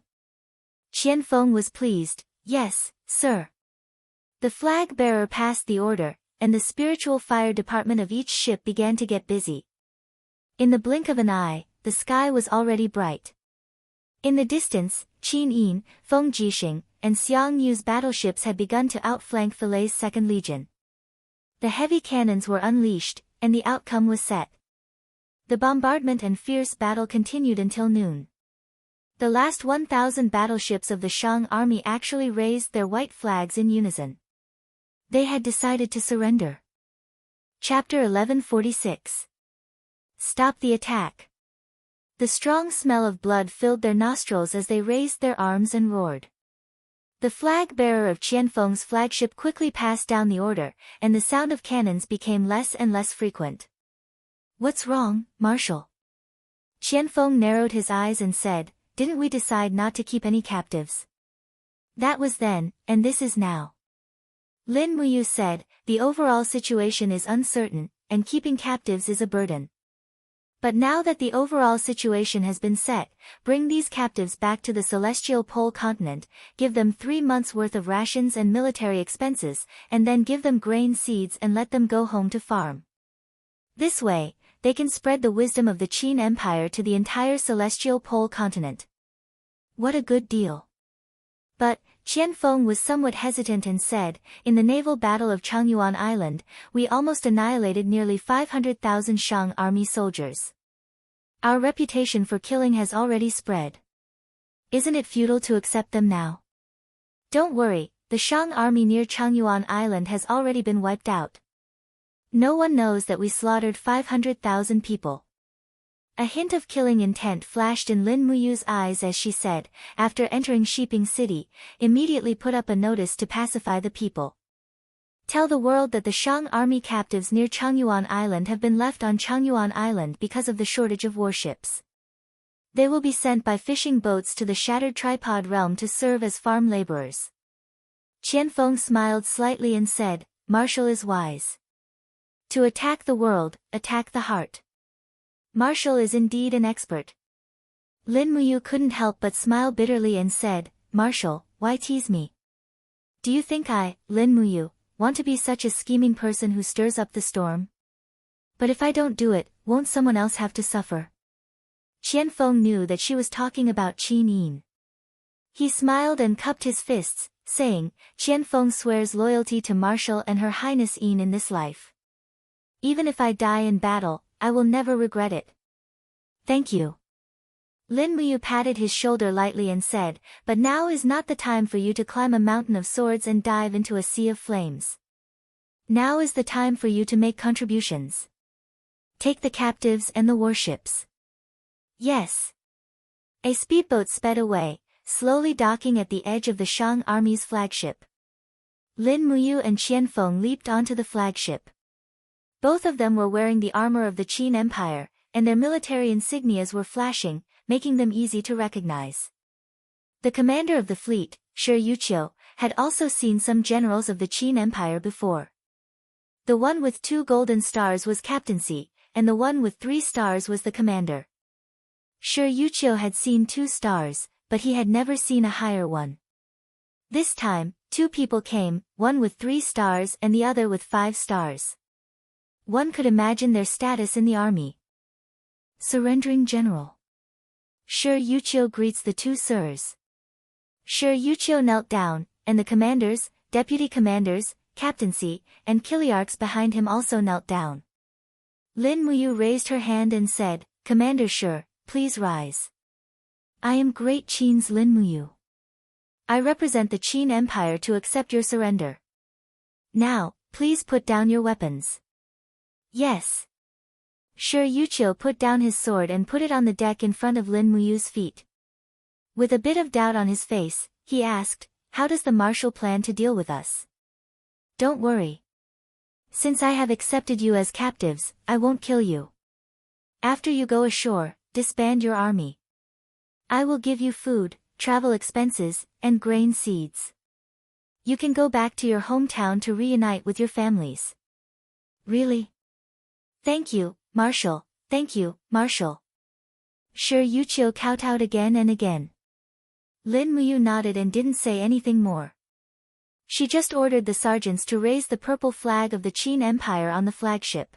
Qianfeng was pleased. Yes, sir. The flag bearer passed the order, and the spiritual fire department of each ship began to get busy. In the blink of an eye, the sky was already bright. In the distance, Qin Yin, Feng Jixing, and Xiang Yu's battleships had begun to outflank Filet's Second Legion. The heavy cannons were unleashed, and the outcome was set. The bombardment and fierce battle continued until noon. The last 1,000 battleships of the Shang army actually raised their white flags in unison. They had decided to surrender. Chapter 1146. Stop the attack. The strong smell of blood filled their nostrils as they raised their arms and roared. The flag bearer of Qianfeng's flagship quickly passed down the order, and the sound of cannons became less and less frequent. What's wrong, Marshal? Qianfeng narrowed his eyes and said, Didn't we decide not to keep any captives? That was then, and this is now. Lin Muyu said, The overall situation is uncertain, and keeping captives is a burden. But now that the overall situation has been set, bring these captives back to the celestial pole continent, give them 3 months' worth of rations and military expenses, and then give them grain seeds and let them go home to farm. This way, they can spread the wisdom of the Qin Empire to the entire celestial pole continent. What a good deal. But, Qianfeng was somewhat hesitant and said, In the naval battle of Changyuan Island, we almost annihilated nearly 500,000 Shang army soldiers. Our reputation for killing has already spread. Isn't it futile to accept them now? Don't worry, the Shang army near Changyuan Island has already been wiped out. No one knows that we slaughtered 500,000 people. A hint of killing intent flashed in Lin Muyu's eyes as she said, after entering Shiping City, immediately put up a notice to pacify the people. Tell the world that the Shang army captives near Changyuan Island have been left on Changyuan Island because of the shortage of warships. They will be sent by fishing boats to the Shattered Tripod Realm to serve as farm laborers. Qianfeng smiled slightly and said, Marshal is wise. To attack the world, attack the heart. Marshal is indeed an expert. Lin Muyu couldn't help but smile bitterly and said, Marshal, why tease me? Do you think I, Lin Muyu, want to be such a scheming person who stirs up the storm? But if I don't do it, won't someone else have to suffer? Qianfeng knew that she was talking about Qin Yin. He smiled and cupped his fists, saying, Qianfeng swears loyalty to Marshal and Her Highness Yin in this life. Even if I die in battle, I will never regret it. Thank you. Lin Muyu patted his shoulder lightly and said, But now is not the time for you to climb a mountain of swords and dive into a sea of flames. Now is the time for you to make contributions. Take the captives and the warships. Yes. A speedboat sped away, slowly docking at the edge of the Shang army's flagship. Lin Muyu and Qianfeng leaped onto the flagship. Both of them were wearing the armor of the Qin Empire, and their military insignias were flashing, making them easy to recognize. The commander of the fleet, Shi Yuqiu, had also seen some generals of the Qin Empire before. The one with 2 golden stars was captaincy, and the one with 3 stars was the commander. Shi Yuqiu had seen 2 stars, but he had never seen a higher one. This time, 2 people came, one with 3 stars and the other with 5 stars. One could imagine their status in the army. Surrendering general. Shi Yuqiu greets the 2 sirs. Shi Yuqiu knelt down, and the commanders, deputy commanders, captaincy, and kiliarchs behind him also knelt down. Lin Muyu raised her hand and said, Commander Shi, please rise. I am Great Qin's Lin Muyu. I represent the Qin Empire to accept your surrender. Now, please put down your weapons. Yes. Shi Yuqiu put down his sword and put it on the deck in front of Lin Muyu's feet. With a bit of doubt on his face, he asked, How does the marshal plan to deal with us? Don't worry. Since I have accepted you as captives, I won't kill you. After you go ashore, disband your army. I will give you food, travel expenses, and grain seeds. You can go back to your hometown to reunite with your families. Really? Thank you, Marshal. Thank you, Marshal. Sure, Yuchio kowtowed again and again. Lin Muyu nodded and didn't say anything more. She just ordered the sergeants to raise the purple flag of the Qin Empire on the flagship.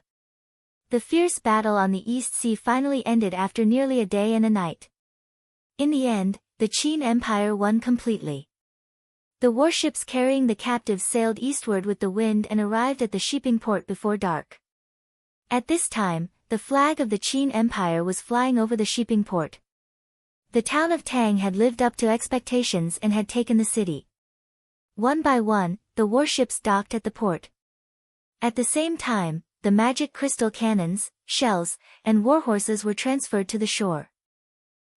The fierce battle on the East Sea finally ended after nearly a day and a night. In the end, the Qin Empire won completely. The warships carrying the captives sailed eastward with the wind and arrived at the shipping port before dark. At this time, the flag of the Qin Empire was flying over the shipping port. The town of Tang had lived up to expectations and had taken the city. One by one, the warships docked at the port. At the same time, the magic crystal cannons, shells, and warhorses were transferred to the shore.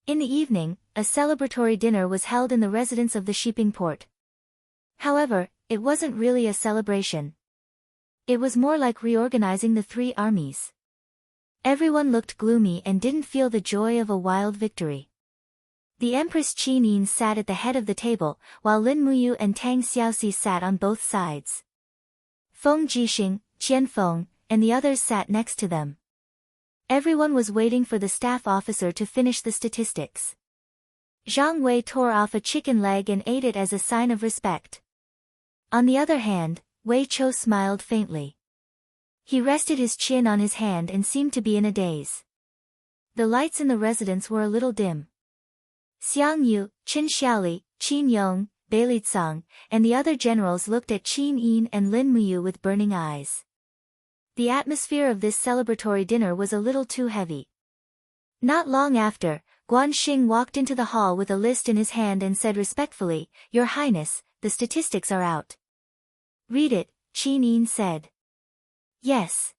In the evening, a celebratory dinner was held in the residence of the shipping port. However, it wasn't really a celebration. It was more like reorganizing the three armies. Everyone looked gloomy and didn't feel the joy of a wild victory. The Empress Qin Yin sat at the head of the table, while Lin Muyu and Tang Xiaoxi sat on both sides. Feng Jixing, Qian Feng, and the others sat next to them. Everyone was waiting for the staff officer to finish the statistics. Zhang Wei tore off a chicken leg and ate it as a sign of respect. On the other hand, Wei Chou smiled faintly. He rested his chin on his hand and seemed to be in a daze. The lights in the residence were a little dim. Xiang Yu, Qin Xiaoli, Qin Yong, Beili Tsang, and the other generals looked at Qin Yin and Lin Muyu with burning eyes. The atmosphere of this celebratory dinner was a little too heavy. Not long after, Guan Xing walked into the hall with a list in his hand and said respectfully, "Your Highness, the statistics are out." "Read it," Qin Yin said. "Yes."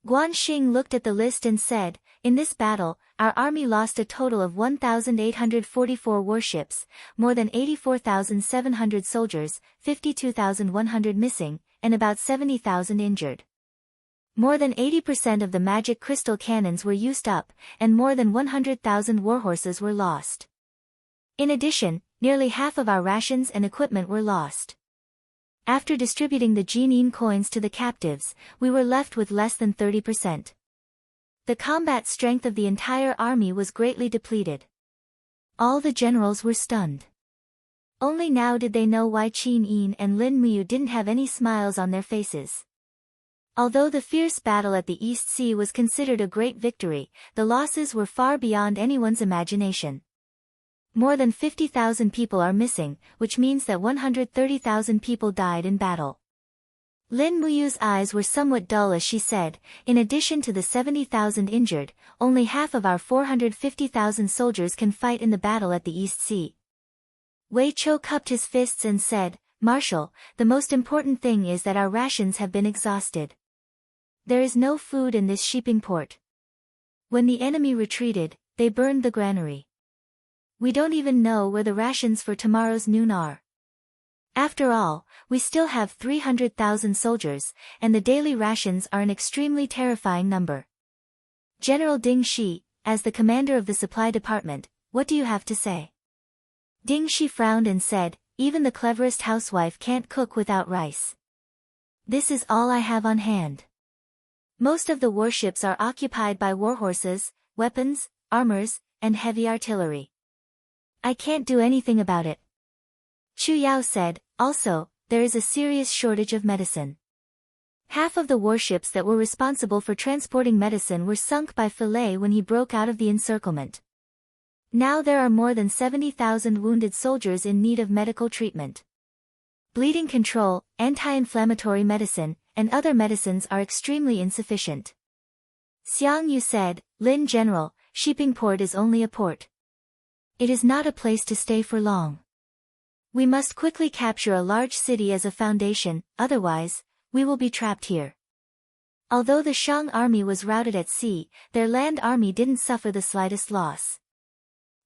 Guan Xing looked at the list and said, "In this battle, our army lost a total of 1,844 warships, more than 84,700 soldiers, 52,100 missing, and about 70,000 injured. More than 80% of the magic crystal cannons were used up, and more than 100,000 warhorses were lost. In addition, nearly half of our rations and equipment were lost. After distributing the Jinin coins to the captives, we were left with less than 30%. The combat strength of the entire army was greatly depleted." All the generals were stunned. Only now did they know why Qin Yin and Lin Muyu didn't have any smiles on their faces. Although the fierce battle at the East Sea was considered a great victory, the losses were far beyond anyone's imagination. More than 50,000 people are missing, which means that 130,000 people died in battle. Lin Muyu's eyes were somewhat dull as she said, "In addition to the 70,000 injured, only half of our 450,000 soldiers can fight in the battle at the East Sea." Wei Chou cupped his fists and said, "Marshal, the most important thing is that our rations have been exhausted. There is no food in this shipping port. When the enemy retreated, they burned the granary. We don't even know where the rations for tomorrow's noon are. After all, we still have 300,000 soldiers, and the daily rations are an extremely terrifying number. General Ding Shi, as the commander of the supply department, what do you have to say?" Ding Shi frowned and said, "Even the cleverest housewife can't cook without rice. This is all I have on hand. Most of the warships are occupied by warhorses, weapons, armors, and heavy artillery. I can't do anything about it." Chu Yao said, "Also, there is a serious shortage of medicine. Half of the warships that were responsible for transporting medicine were sunk by Fillet when he broke out of the encirclement. Now there are more than 70,000 wounded soldiers in need of medical treatment. Bleeding control, anti-inflammatory medicine, and other medicines are extremely insufficient." Xiang Yu said, "Lin General, shipping port is only a port. It is not a place to stay for long. We must quickly capture a large city as a foundation, otherwise, we will be trapped here." Although the Shang army was routed at sea, their land army didn't suffer the slightest loss.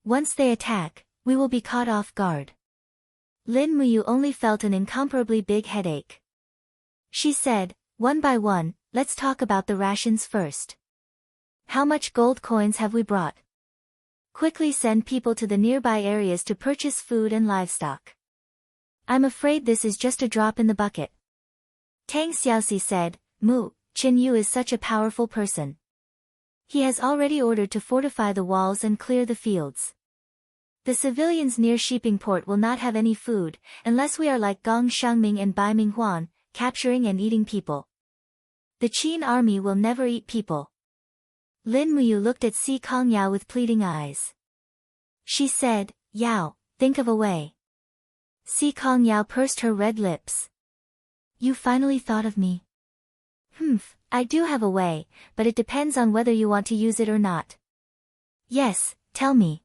"Once they attack, we will be caught off guard." Lin Muyu only felt an incomparably big headache. She said, "One by one, let's talk about the rations first. How much gold coins have we brought? Quickly send people to the nearby areas to purchase food and livestock. I'm afraid this is just a drop in the bucket." Tang Xiaoxi said, "Qin Yu is such a powerful person. He has already ordered to fortify the walls and clear the fields. The civilians near shipping port will not have any food, unless we are like Gong Xiangming and Bai Minghuan, capturing and eating people. The Qin army will never eat people. Lin Muyu looked at Si Kong Yao with pleading eyes. She said, Yao, think of a way. Si Kong Yao pursed her red lips. You finally thought of me. I do have a way, but it depends on whether you want to use it or not. Yes, tell me.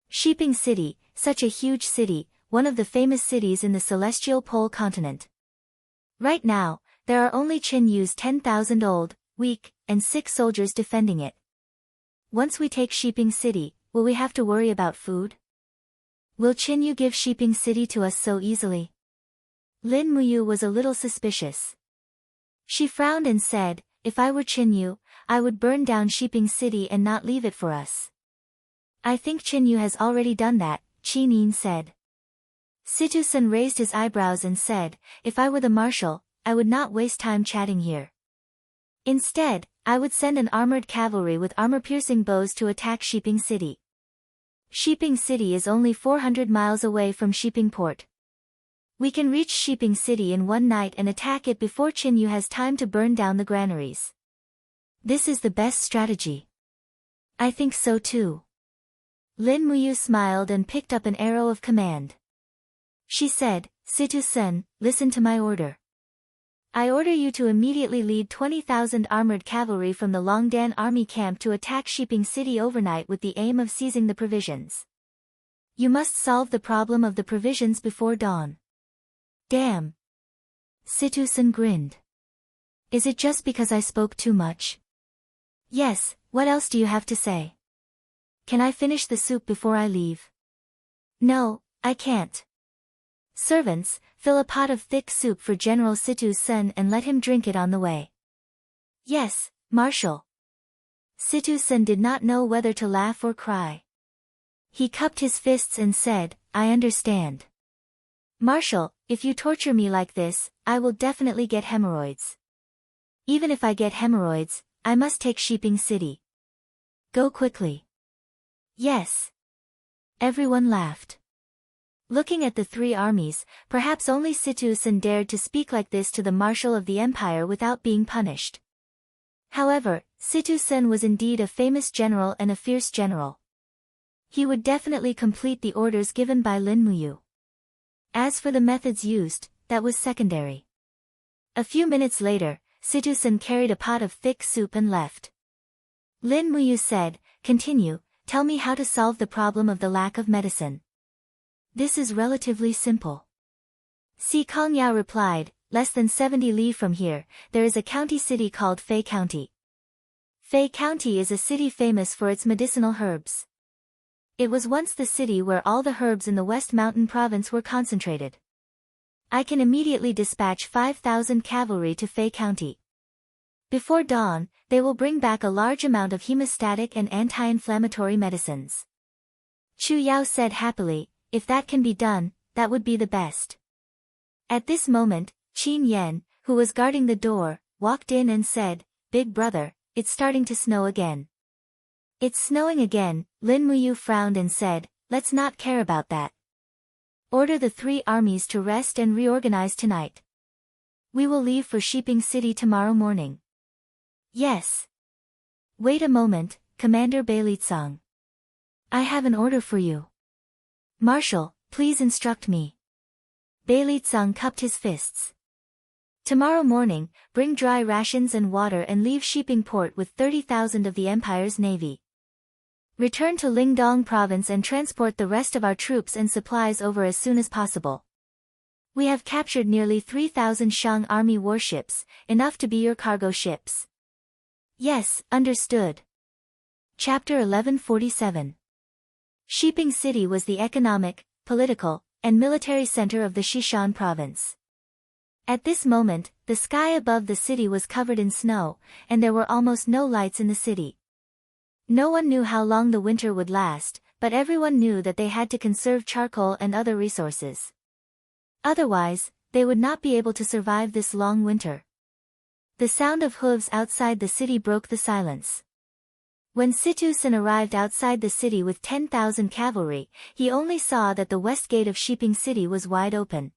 Shiping City, such a huge city, one of the famous cities in the celestial pole continent. Right now, there are only Qin Yu's 10,000 old, weak, and sick soldiers defending it. Once we take Shiping City, will we have to worry about food? Will Qin Yu give Shiping City to us so easily? Lin Muyu was a little suspicious. She frowned and said, if I were Qin Yu, I would burn down Shiping City and not leave it for us. I think Qin Yu has already done that, Qin Yin said. Situ-san raised his eyebrows and said, if I were the marshal, I would not waste time chatting here. Instead, I would send an armored cavalry with armor-piercing bows to attack Shiping City. Shiping City is only 400 miles away from Shiping Port. We can reach Shiping City in one night and attack it before Qin Yu has time to burn down the granaries. This is the best strategy. I think so too. Lin Muyu smiled and picked up an arrow of command. She said, Situ-san, listen to my order. I order you to immediately lead 20,000 armored cavalry from the Longdan army camp to attack Shiping City overnight with the aim of seizing the provisions. You must solve the problem of the provisions before dawn. Damn. Situ-san grinned. Is it just because I spoke too much? Yes, what else do you have to say? Can I finish the soup before I leave? No, I can't. Servants, fill a pot of thick soup for General Situ-san and let him drink it on the way. Yes, Marshal. Situ-san did not know whether to laugh or cry. He cupped his fists and said, I understand. Marshal, if you torture me like this, I will definitely get hemorrhoids. Even if I get hemorrhoids, I must take Shiping City. Go quickly. Yes. Everyone laughed. Looking at the three armies, perhaps only Situ-san dared to speak like this to the Marshal of the Empire without being punished. However, Situ-san was indeed a famous general and a fierce general. He would definitely complete the orders given by Lin Muyu. As for the methods used, that was secondary. A few minutes later, Situ-san carried a pot of thick soup and left. Lin Muyu said, continue, tell me how to solve the problem of the lack of medicine. This is relatively simple. Si Kong Yao replied, less than 70 li from here, there is a county city called Fei County. Fei County is a city famous for its medicinal herbs. It was once the city where all the herbs in the West Mountain province were concentrated. I can immediately dispatch 5,000 cavalry to Fei County. Before dawn, they will bring back a large amount of hemostatic and anti-inflammatory medicines. Chu Yao said happily, if that can be done, that would be the best. At this moment, Qin Yan, who was guarding the door, walked in and said, Big brother, it's starting to snow again. It's snowing again, Lin Muyu frowned and said, let's not care about that. Order the three armies to rest and reorganize tonight. We will leave for Shiping City tomorrow morning. Yes. Wait a moment, Commander Beilitsang. I have an order for you. Marshal, please instruct me. Beilitsang cupped his fists. Tomorrow morning, bring dry rations and water and leave Shiping Port with 30,000 of the Empire's navy. Return to Lingdong province and transport the rest of our troops and supplies over as soon as possible. We have captured nearly 3,000 Shang army warships, enough to be your cargo ships. Yes, understood. Chapter 1147. Shiping City was the economic, political, and military center of the Xishan province. At this moment, the sky above the city was covered in snow, and there were almost no lights in the city. No one knew how long the winter would last, but everyone knew that they had to conserve charcoal and other resources. Otherwise, they would not be able to survive this long winter. The sound of hooves outside the city broke the silence. When Situsen arrived outside the city with 10,000 cavalry, he only saw that the west gate of Shiping City was wide open.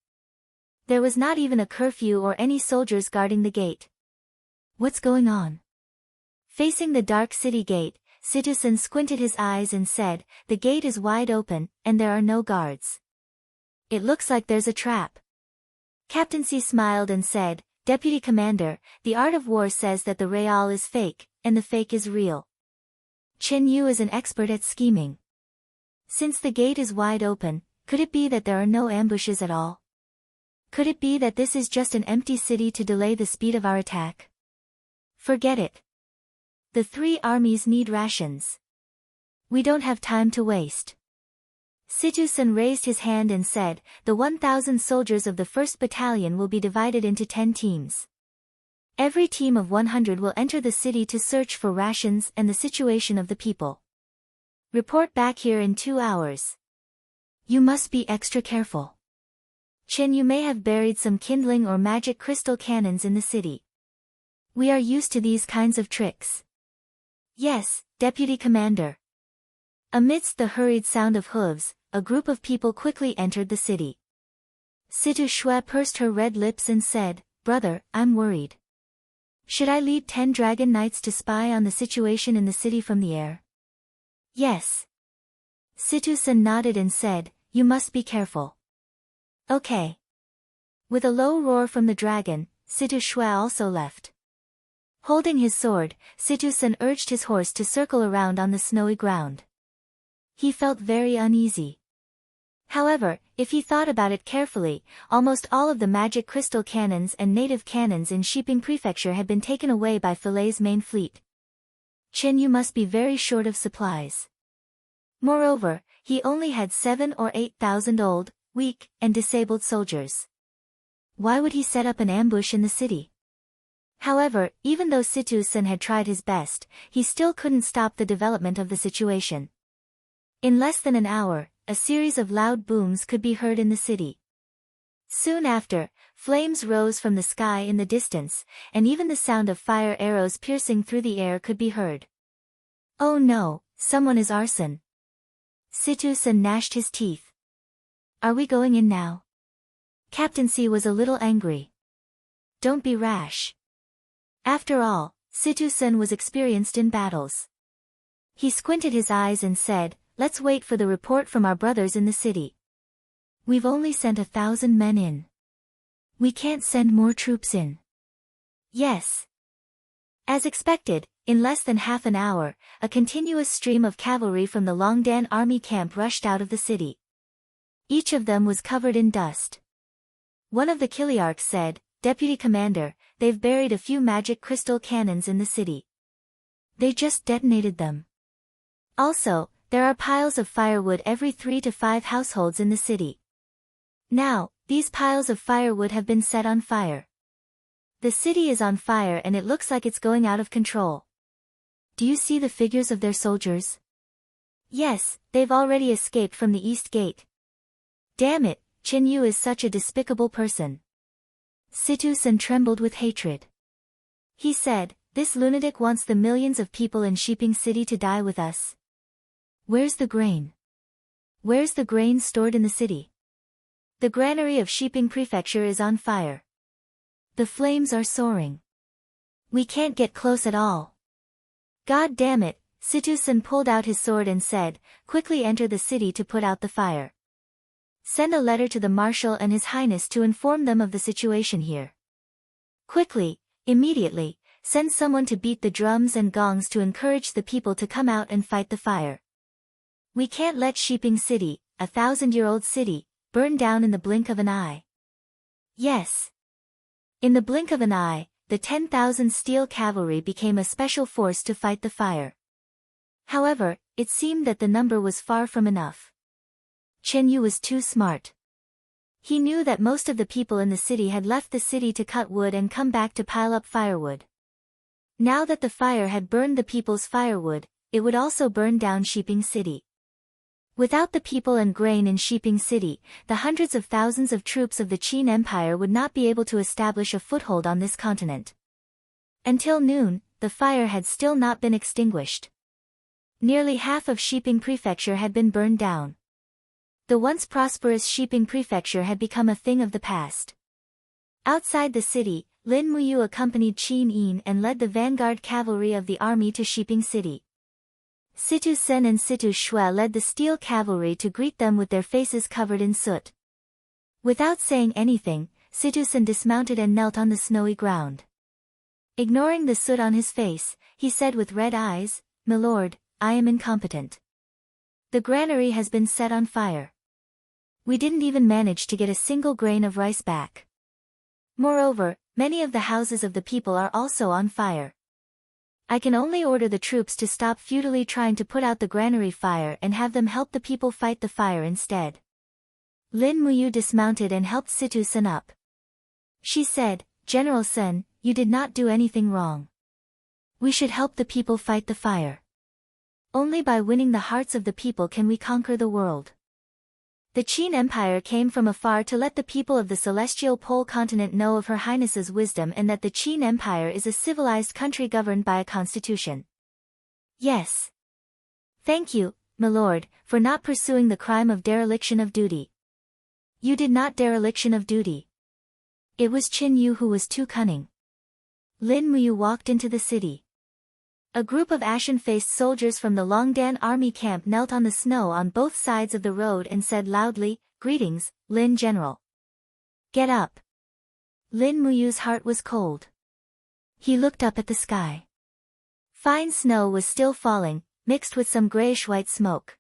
There was not even a curfew or any soldiers guarding the gate. What's going on? Facing the dark city gate, Situsen squinted his eyes and said, "The gate is wide open, and there are no guards. It looks like there's a trap." Captain C smiled and said, "Deputy Commander, the art of war says that the real is fake, and the fake is real. Chen Yu is an expert at scheming. Since the gate is wide open, could it be that there are no ambushes at all? Could it be that this is just an empty city to delay the speed of our attack? Forget it. The three armies need rations. We don't have time to waste." Situsen raised his hand and said, "The 1,000 soldiers of the 1st Battalion will be divided into 10 teams. Every team of 100 will enter the city to search for rations and the situation of the people. Report back here in 2 hours. You must be extra careful. Chen Yu may have buried some kindling or magic crystal cannons in the city. We are used to these kinds of tricks." "Yes, Deputy Commander." Amidst the hurried sound of hooves, a group of people quickly entered the city. Situ Shui pursed her red lips and said, "Brother, I'm worried. Should I lead 10 dragon knights to spy on the situation in the city from the air?" "Yes." Situsen nodded and said, "You must be careful." "Okay." With a low roar from the dragon, Situ Shui also left. Holding his sword, Situsen urged his horse to circle around on the snowy ground. He felt very uneasy. However, if he thought about it carefully, almost all of the magic crystal cannons and native cannons in Shiping Prefecture had been taken away by Philae's main fleet. Chen Yu must be very short of supplies. Moreover, he only had 7 or 8,000 old, weak, and disabled soldiers. Why would he set up an ambush in the city? However, even though Situsen had tried his best, he still couldn't stop the development of the situation. In less than an hour, a series of loud booms could be heard in the city. Soon after, flames rose from the sky in the distance, and even the sound of fire arrows piercing through the air could be heard. "Oh no, someone is arson." Situsen gnashed his teeth. "Are we going in now?" Captain C was a little angry. "Don't be rash. After all, Situsen was experienced in battles." He squinted his eyes and said, "Let's wait for the report from our brothers in the city. We've only sent 1,000 men in. We can't send more troops in." "Yes." As expected, in less than half an hour, a continuous stream of cavalry from the Longdan army camp rushed out of the city. Each of them was covered in dust. One of the Kiliarchs said, "Deputy Commander, they've buried a few magic crystal cannons in the city. They just detonated them. Also, there are piles of firewood every 3 to 5 households in the city. Now, these piles of firewood have been set on fire. The city is on fire and it looks like it's going out of control. Do you see the figures of their soldiers? Yes, they've already escaped from the east gate. Damn it, Chen Yu is such a despicable person." Situsen trembled with hatred. He said, "This lunatic wants the millions of people in Shiping City to die with us. Where's the grain? Where's the grain stored in the city? The granary of Shiping Prefecture is on fire. The flames are soaring. We can't get close at all. God damn it." Situsen pulled out his sword and said, "Quickly enter the city to put out the fire. Send a letter to the Marshal and His Highness to inform them of the situation here. Quickly, immediately, send someone to beat the drums and gongs to encourage the people to come out and fight the fire. We can't let Shiping City, a 1,000-year-old city, burn down in the blink of an eye." Yes. In the blink of an eye, the 10,000 steel cavalry became a special force to fight the fire. However, it seemed that the number was far from enough. Chen Yu was too smart. He knew that most of the people in the city had left the city to cut wood and come back to pile up firewood. Now that the fire had burned the people's firewood, it would also burn down Shiping City. Without the people and grain in Shiping City, the hundreds of thousands of troops of the Qin Empire would not be able to establish a foothold on this continent. Until noon, the fire had still not been extinguished. Nearly half of Shiping Prefecture had been burned down. The once prosperous Shiping Prefecture had become a thing of the past. Outside the city, Lin Muyu accompanied Qin Yin and led the vanguard cavalry of the army to Shiping City. Situ Sen and Situ Shui led the steel cavalry to greet them with their faces covered in soot. Without saying anything, Situ Sen dismounted and knelt on the snowy ground. Ignoring the soot on his face, he said with red eyes, "My lord, I am incompetent. The granary has been set on fire. We didn't even manage to get a single grain of rice back. Moreover, many of the houses of the people are also on fire. I can only order the troops to stop futilely trying to put out the granary fire and have them help the people fight the fire instead." Lin Muyu dismounted and helped Situ Sen up. She said, "General Sen, you did not do anything wrong. We should help the people fight the fire. Only by winning the hearts of the people can we conquer the world." The Qin Empire came from afar to let the people of the celestial pole continent know of Her Highness's wisdom and that the Qin Empire is a civilized country governed by a constitution. "Yes. Thank you, my lord, for not pursuing the crime of dereliction of duty." "You did not dereliction of duty. It was Qin Yu who was too cunning." Lin Muyu walked into the city. A group of ashen-faced soldiers from the Longdan army camp knelt on the snow on both sides of the road and said loudly, "Greetings, Lin General." "Get up." Lin Muyu's heart was cold. He looked up at the sky. Fine snow was still falling, mixed with some grayish-white smoke.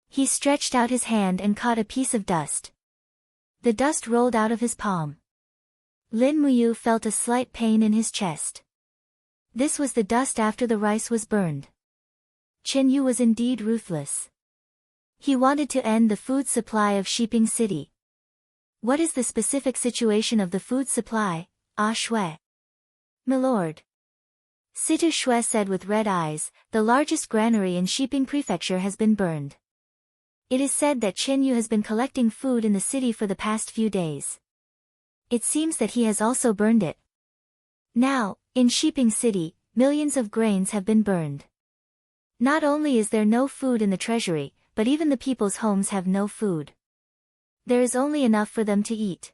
He stretched out his hand and caught a piece of dust. The dust rolled out of his palm. Lin Muyu felt a slight pain in his chest. This was the dust after the rice was burned. Qin Yu was indeed ruthless. He wanted to end the food supply of Shiping City. "What is the specific situation of the food supply, Ah Shui?" "My lord." Situ Shui said with red eyes, "The largest granary in Shiping Prefecture has been burned. It is said that Qin Yu has been collecting food in the city for the past few days. It seems that he has also burned it. Now, in Shiping City, millions of grains have been burned. Not only is there no food in the treasury, but even the people's homes have no food. There is only enough for them to eat.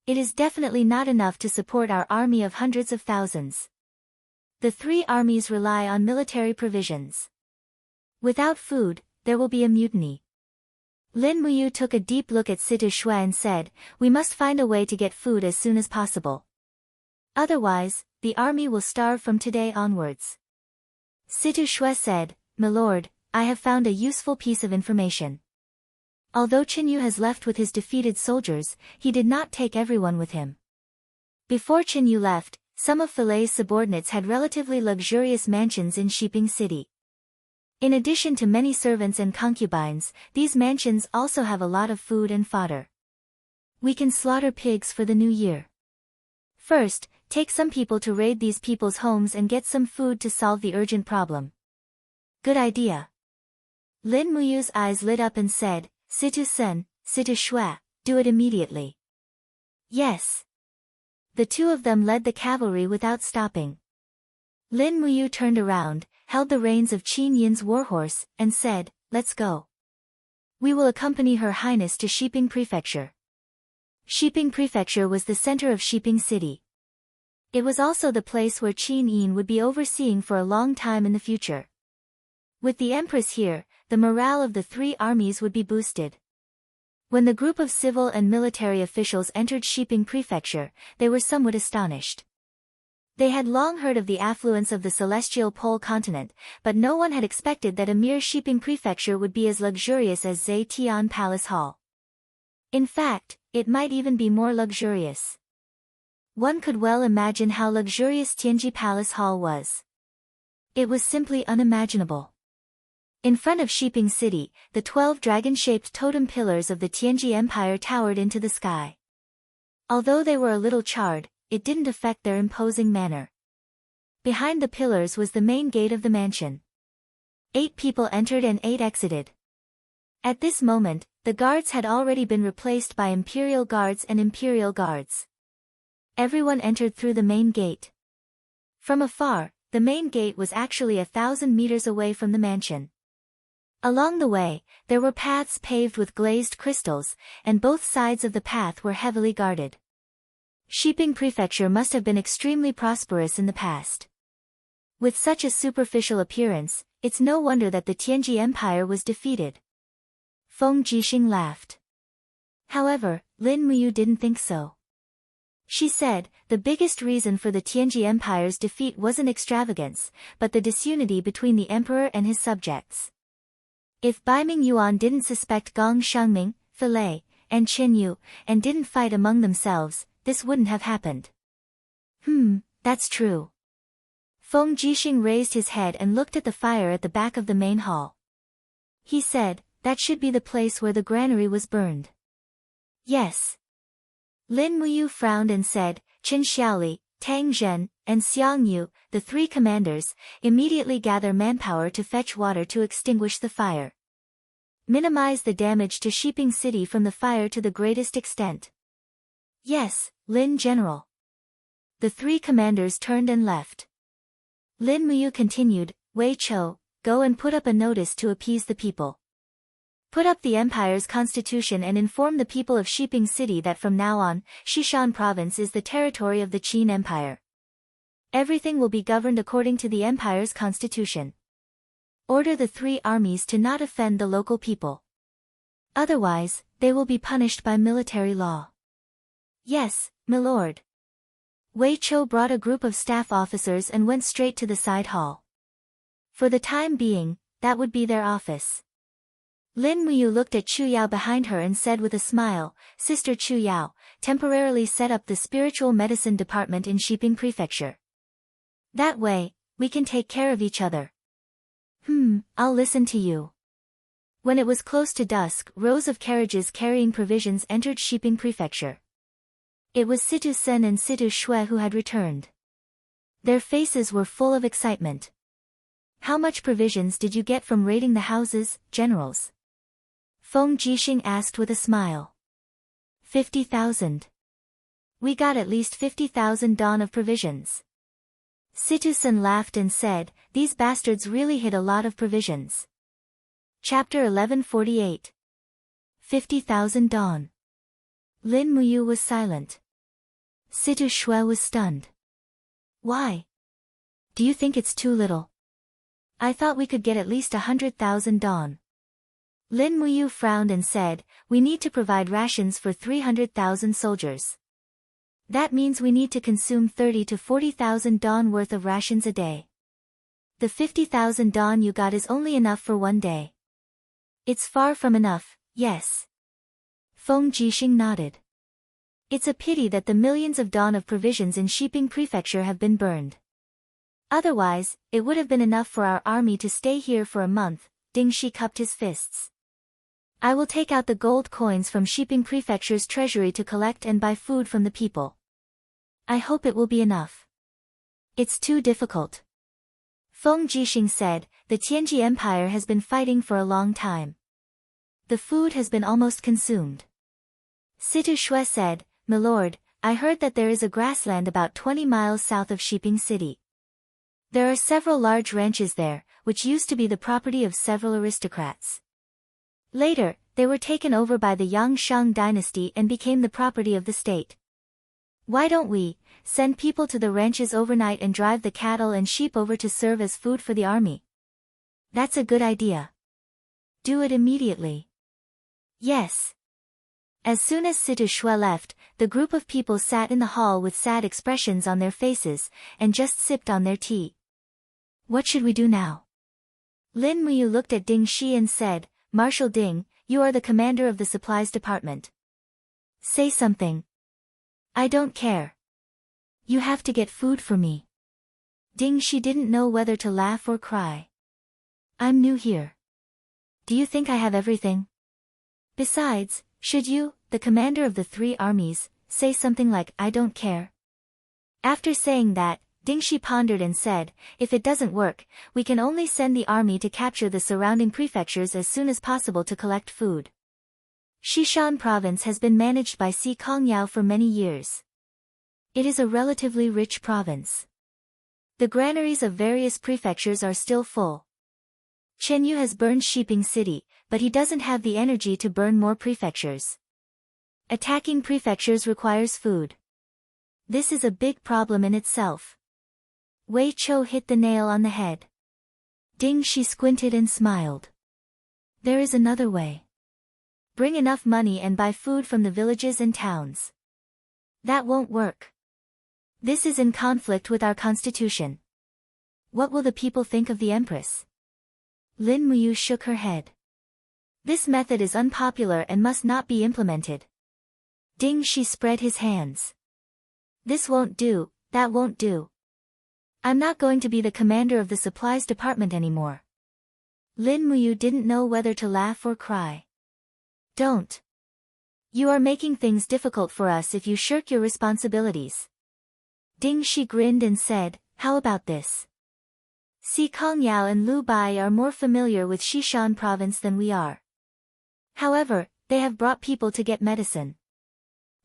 It is definitely not enough to support our army of hundreds of thousands. The three armies rely on military provisions. Without food, there will be a mutiny." Lin Muyu took a deep look at Situ Shui and said, "We must find a way to get food as soon as possible. Otherwise, the army will starve from today onwards." Situ Shui said, "My lord, I have found a useful piece of information. Although Qin Yu has left with his defeated soldiers, he did not take everyone with him. Before Qin Yu left, some of Filet's subordinates had relatively luxurious mansions in Shiping City. In addition to many servants and concubines, these mansions also have a lot of food and fodder. We can slaughter pigs for the new year. First, take some people to raid these people's homes and get some food to solve the urgent problem." "Good idea." Lin Muyu's eyes lit up and said, "Situ Sen, Situ Shui, do it immediately." "Yes." The two of them led the cavalry without stopping. Lin Muyu turned around, held the reins of Qin Yin's warhorse, and said, "Let's go. We will accompany Her Highness to Shiping Prefecture." Shiping Prefecture was the center of Shiping City. It was also the place where Qin Yin would be overseeing for a long time in the future. With the Empress here, the morale of the three armies would be boosted. When the group of civil and military officials entered Shiping Prefecture, they were somewhat astonished. They had long heard of the affluence of the celestial pole continent, but no one had expected that a mere Shiping Prefecture would be as luxurious as Zetian Palace Hall. In fact, it might even be more luxurious. One could well imagine how luxurious Tianji Palace Hall was. It was simply unimaginable. In front of Shiping City, the 12 dragon-shaped totem pillars of the Tianji Empire towered into the sky. Although they were a little charred, it didn't affect their imposing manner. Behind the pillars was the main gate of the mansion. 8 people entered and 8 exited. At this moment, the guards had already been replaced by imperial guards and imperial guards. Everyone entered through the main gate. From afar, the main gate was actually 1,000 meters away from the mansion. Along the way, there were paths paved with glazed crystals, and both sides of the path were heavily guarded. Shiping Prefecture must have been extremely prosperous in the past. With such a superficial appearance, it's no wonder that the Tianji Empire was defeated. Feng Jixing laughed. However, Lin Muyu didn't think so. She said, the biggest reason for the Tianji Empire's defeat wasn't extravagance, but the disunity between the emperor and his subjects. If Baiming Yuan didn't suspect Gong Shengming, Filei, and Qin Yu, and didn't fight among themselves, this wouldn't have happened. That's true. Feng Jixing raised his head and looked at the fire at the back of the main hall. He said, that should be the place where the granary was burned. Yes. Lin Muyu frowned and said, Qin Xiaoli, Tang Zhen, and Xiang Yu, the three commanders, immediately gather manpower to fetch water to extinguish the fire. Minimize the damage to Shiping City from the fire to the greatest extent. Yes, Lin General. The three commanders turned and left. Lin Muyu continued, Wei Chou, go and put up a notice to appease the people. Put up the empire's constitution and inform the people of Shiping City that from now on, Xishan province is the territory of the Qin Empire. Everything will be governed according to the empire's constitution. Order the three armies to not offend the local people. Otherwise, they will be punished by military law. Yes, my lord. Wei Chou brought a group of staff officers and went straight to the side hall. For the time being, that would be their office. Lin Muyu looked at Chu Yao behind her and said with a smile, Sister Chu Yao, temporarily set up the spiritual medicine department in Shiping Prefecture. That way, we can take care of each other. I'll listen to you. When it was close to dusk, rows of carriages carrying provisions entered Shiping Prefecture. It was Situ Sen and Situ Shui who had returned. Their faces were full of excitement. How much provisions did you get from raiding the houses, generals? Feng Jixing asked with a smile. 50,000. We got at least 50,000 dawn of provisions. Situ Sen laughed and said, these bastards really hid a lot of provisions. Chapter 1148. 50,000 dawn. Lin Muyu was silent. Situ Shui was stunned. Why? Do you think it's too little? I thought we could get at least 100,000 dawn. Lin Muyu frowned and said, we need to provide rations for 300,000 soldiers. That means we need to consume 30 to 40,000 dawn worth of rations a day. The 50,000 dawn you got is only enough for one day. It's far from enough, yes. Feng Jixing nodded. It's a pity that the millions of dawn of provisions in Shiping Prefecture have been burned. Otherwise, it would have been enough for our army to stay here for a month. Ding Shi cupped his fists. I will take out the gold coins from Shiping Prefecture's treasury to collect and buy food from the people. I hope it will be enough. It's too difficult. Feng Jixing said, the Tianji Empire has been fighting for a long time. The food has been almost consumed. Situ Shui said, my lord, I heard that there is a grassland about 20 miles south of Shiping City. There are several large ranches there, which used to be the property of several aristocrats. Later, they were taken over by the Yangshang dynasty and became the property of the state. Why don't we send people to the ranches overnight and drive the cattle and sheep over to serve as food for the army? That's a good idea. Do it immediately. Yes. As soon as Situ Shui left, the group of people sat in the hall with sad expressions on their faces, and just sipped on their tea. What should we do now? Lin Muyu looked at Ding Shi and said, Marshal Ding, you are the commander of the supplies department. Say something. I don't care. You have to get food for me. Ding Shi didn't know whether to laugh or cry. I'm new here. Do you think I have everything? Besides, should you, the commander of the three armies, say something like, I don't care? After saying that, Ding Shi pondered and said, if it doesn't work, we can only send the army to capture the surrounding prefectures as soon as possible to collect food. Xishan province has been managed by Si Kongyao for many years. It is a relatively rich province. The granaries of various prefectures are still full. Chen Yu has burned Shiping City, but he doesn't have the energy to burn more prefectures. Attacking prefectures requires food. This is a big problem in itself. Wei Chou hit the nail on the head. Ding Shi squinted and smiled. There is another way. Bring enough money and buy food from the villages and towns. That won't work. This is in conflict with our constitution. What will the people think of the Empress? Lin Muyu shook her head. This method is unpopular and must not be implemented. Ding Shi spread his hands. This won't do, that won't do. I'm not going to be the commander of the supplies department anymore. Lin Muyu didn't know whether to laugh or cry. Don't. You are making things difficult for us if you shirk your responsibilities. Ding Shi grinned and said, how about this? Si Kongyao and Lu Bai are more familiar with Xishan province than we are. However, they have brought people to get medicine.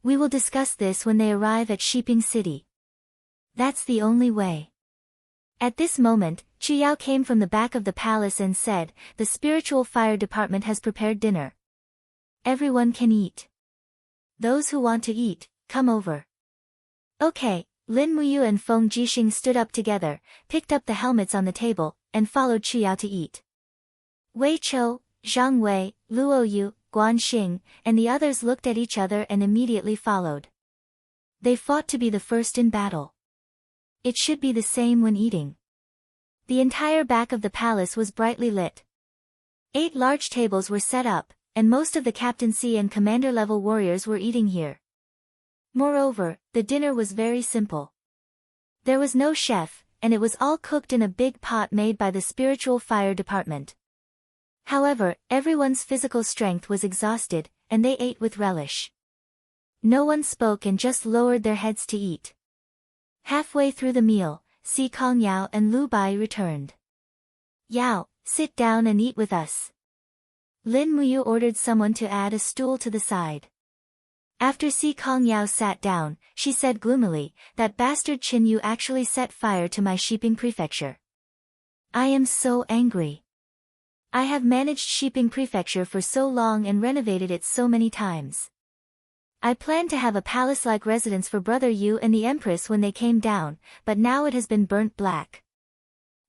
We will discuss this when they arrive at Shiping City. That's the only way. At this moment, Chu Yao came from the back of the palace and said, the spiritual fire department has prepared dinner. Everyone can eat. Those who want to eat, come over. Okay, Lin Muyu and Feng Jixing stood up together, picked up the helmets on the table, and followed Chu Yao to eat. Wei Chou, Zhang Wei, Luo Yu, Guan Xing, and the others looked at each other and immediately followed. They fought to be the first in battle. It should be the same when eating. The entire back of the palace was brightly lit. 8 large tables were set up, and most of the captaincy and commander-level warriors were eating here. Moreover, the dinner was very simple. There was no chef, and it was all cooked in a big pot made by the spiritual fire department. However, everyone's physical strength was exhausted, and they ate with relish. No one spoke and just lowered their heads to eat. Halfway through the meal, Si Kongyao and Lu Bai returned. Yao, sit down and eat with us. Lin Muyu ordered someone to add a stool to the side. After Si Kongyao sat down, she said gloomily, that bastard Qin Yu actually set fire to my Shiping prefecture. I am so angry. I have managed Shiping prefecture for so long and renovated it so many times. I planned to have a palace-like residence for Brother Yu and the Empress when they came down, but now it has been burnt black.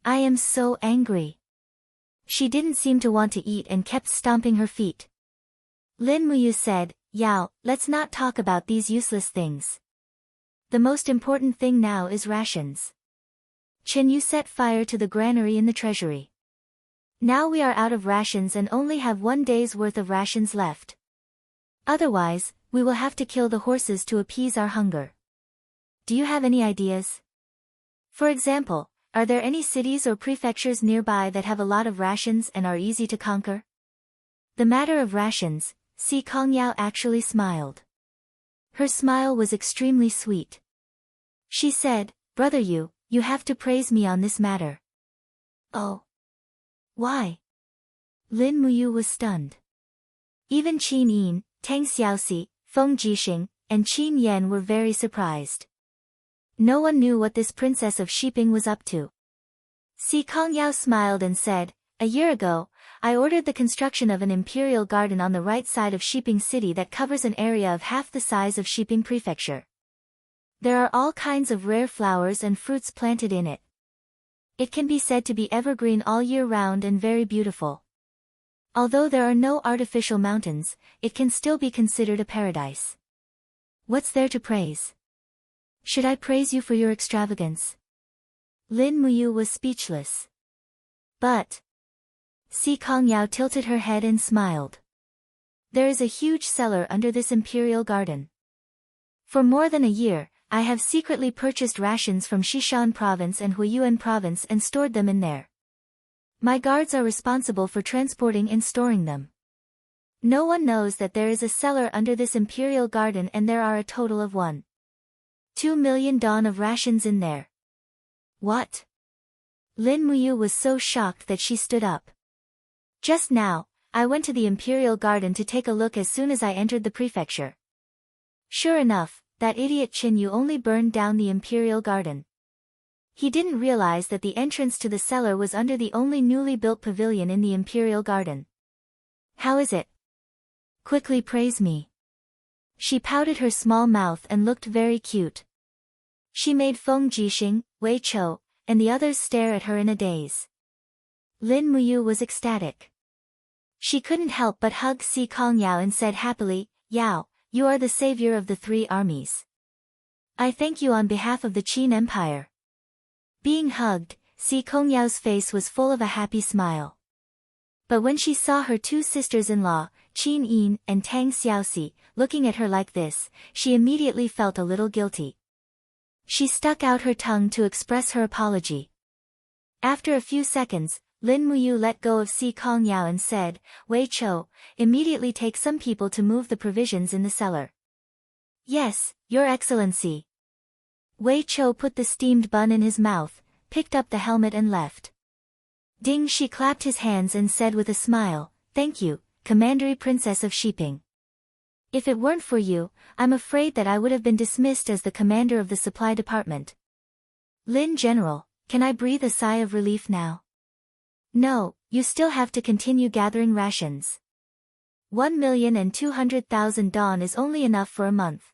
I am so angry. She didn't seem to want to eat and kept stomping her feet. Lin Muyu said, Yao, let's not talk about these useless things. The most important thing now is rations. Chen Yu set fire to the granary in the treasury. Now we are out of rations and only have 1 day's worth of rations left. Otherwise, we will have to kill the horses to appease our hunger. Do you have any ideas? For example, are there any cities or prefectures nearby that have a lot of rations and are easy to conquer? The matter of rations, Si Kongyao actually smiled. Her smile was extremely sweet. She said, Brother Yu, you have to praise me on this matter. Oh. Why? Lin Muyu was stunned. Even Qin Yin, Tang Xiaoxi, Feng Jixing, and Qin Yan were very surprised. No one knew what this princess of Shiping was up to. Si Kongyao smiled and said, a year ago, I ordered the construction of an imperial garden on the right side of Shiping City that covers an area of half the size of Shiping Prefecture. There are all kinds of rare flowers and fruits planted in it. It can be said to be evergreen all year round and very beautiful. Although there are no artificial mountains, it can still be considered a paradise. What's there to praise? Should I praise you for your extravagance? Lin Muyu was speechless. But Si Kongyao tilted her head and smiled. There is a huge cellar under this imperial garden. For more than a year, I have secretly purchased rations from Xishan province and Huiyuan province and stored them in there. My guards are responsible for transporting and storing them. No one knows that there is a cellar under this imperial garden and there are a total of 1.2 million don of rations in there. What? Lin Muyu was so shocked that she stood up. Just now, I went to the imperial garden to take a look as soon as I entered the prefecture. Sure enough, that idiot Qin Yu only burned down the imperial garden. He didn't realize that the entrance to the cellar was under the only newly built pavilion in the imperial garden. How is it? Quickly praise me. She pouted her small mouth and looked very cute. She made Feng Jixing, Wei Chou, and the others stare at her in a daze. Lin Muyu was ecstatic. She couldn't help but hug Si Kongyao and said happily, Yao, you are the savior of the three armies. I thank you on behalf of the Qin Empire. Being hugged, Si Kongyao's face was full of a happy smile. But when she saw her two sisters-in-law, Qin Yin and Tang Xiaoxi, looking at her like this, she immediately felt a little guilty. She stuck out her tongue to express her apology. After a few seconds, Lin Muyu let go of Si Kongyao and said, Wei Chou, immediately take some people to move the provisions in the cellar. Yes, Your Excellency. Wei Chou put the steamed bun in his mouth, picked up the helmet and left. Ding Shi clapped his hands and said with a smile, Thank you, Commandery Princess of Shiping. If it weren't for you, I'm afraid that I would have been dismissed as the commander of the supply department. Lin General, can I breathe a sigh of relief now? No, you still have to continue gathering rations. 1,200,000 dawn is only enough for a month.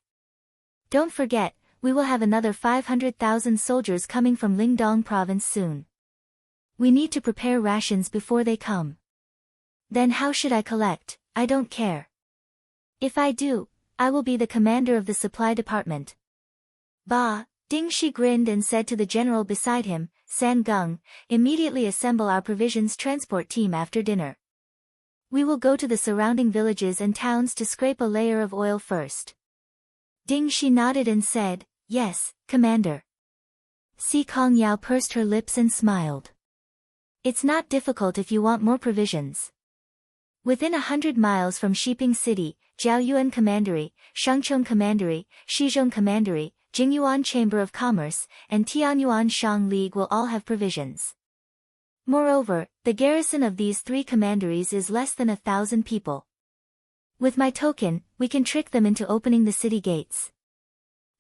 Don't forget, we will have another 500,000 soldiers coming from Lingdong province soon. We need to prepare rations before they come. Then how should I collect? I don't care. If I do, I will be the commander of the supply department. Bah, Ding Shi grinned and said to the general beside him, San Gung, immediately assemble our provisions transport team after dinner. We will go to the surrounding villages and towns to scrape a layer of oil first. Ding Shi nodded and said, Yes, Commander. Si Kongyao pursed her lips and smiled. It's not difficult if you want more provisions. Within 100 miles from Shiping City, Jiaoyuan Commandery, Shengchong Commandery, Shizhong Commandery, Jingyuan Chamber of Commerce, and Tianyuan Shang League will all have provisions. Moreover, the garrison of these three commanderies is less than 1,000 people. With my token, we can trick them into opening the city gates.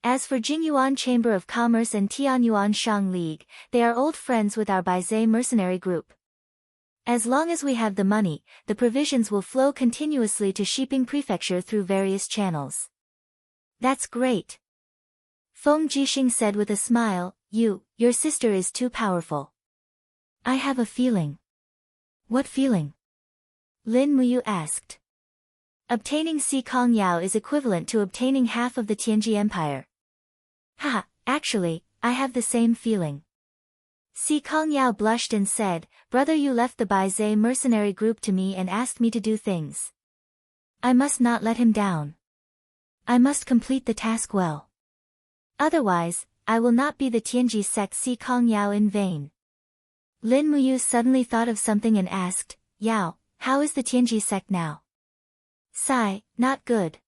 As for Jingyuan Chamber of Commerce and Tianyuan Shang League, they are old friends with our Baizé mercenary group. As long as we have the money, the provisions will flow continuously to Shiping Prefecture through various channels. That's great. Feng Jixing said with a smile, your sister is too powerful. I have a feeling. What feeling? Lin Muyu asked. Obtaining Si Kongyao is equivalent to obtaining half of the Tianji Empire. Haha, actually, I have the same feeling. Si Kongyao blushed and said, Brother, you left the Baizé mercenary group to me and asked me to do things. I must not let him down. I must complete the task well. Otherwise, I will not be the Tianji sect Si Kongyao in vain. Lin Muyu suddenly thought of something and asked, Yao, how is the Tianji sect now? Sigh, not good.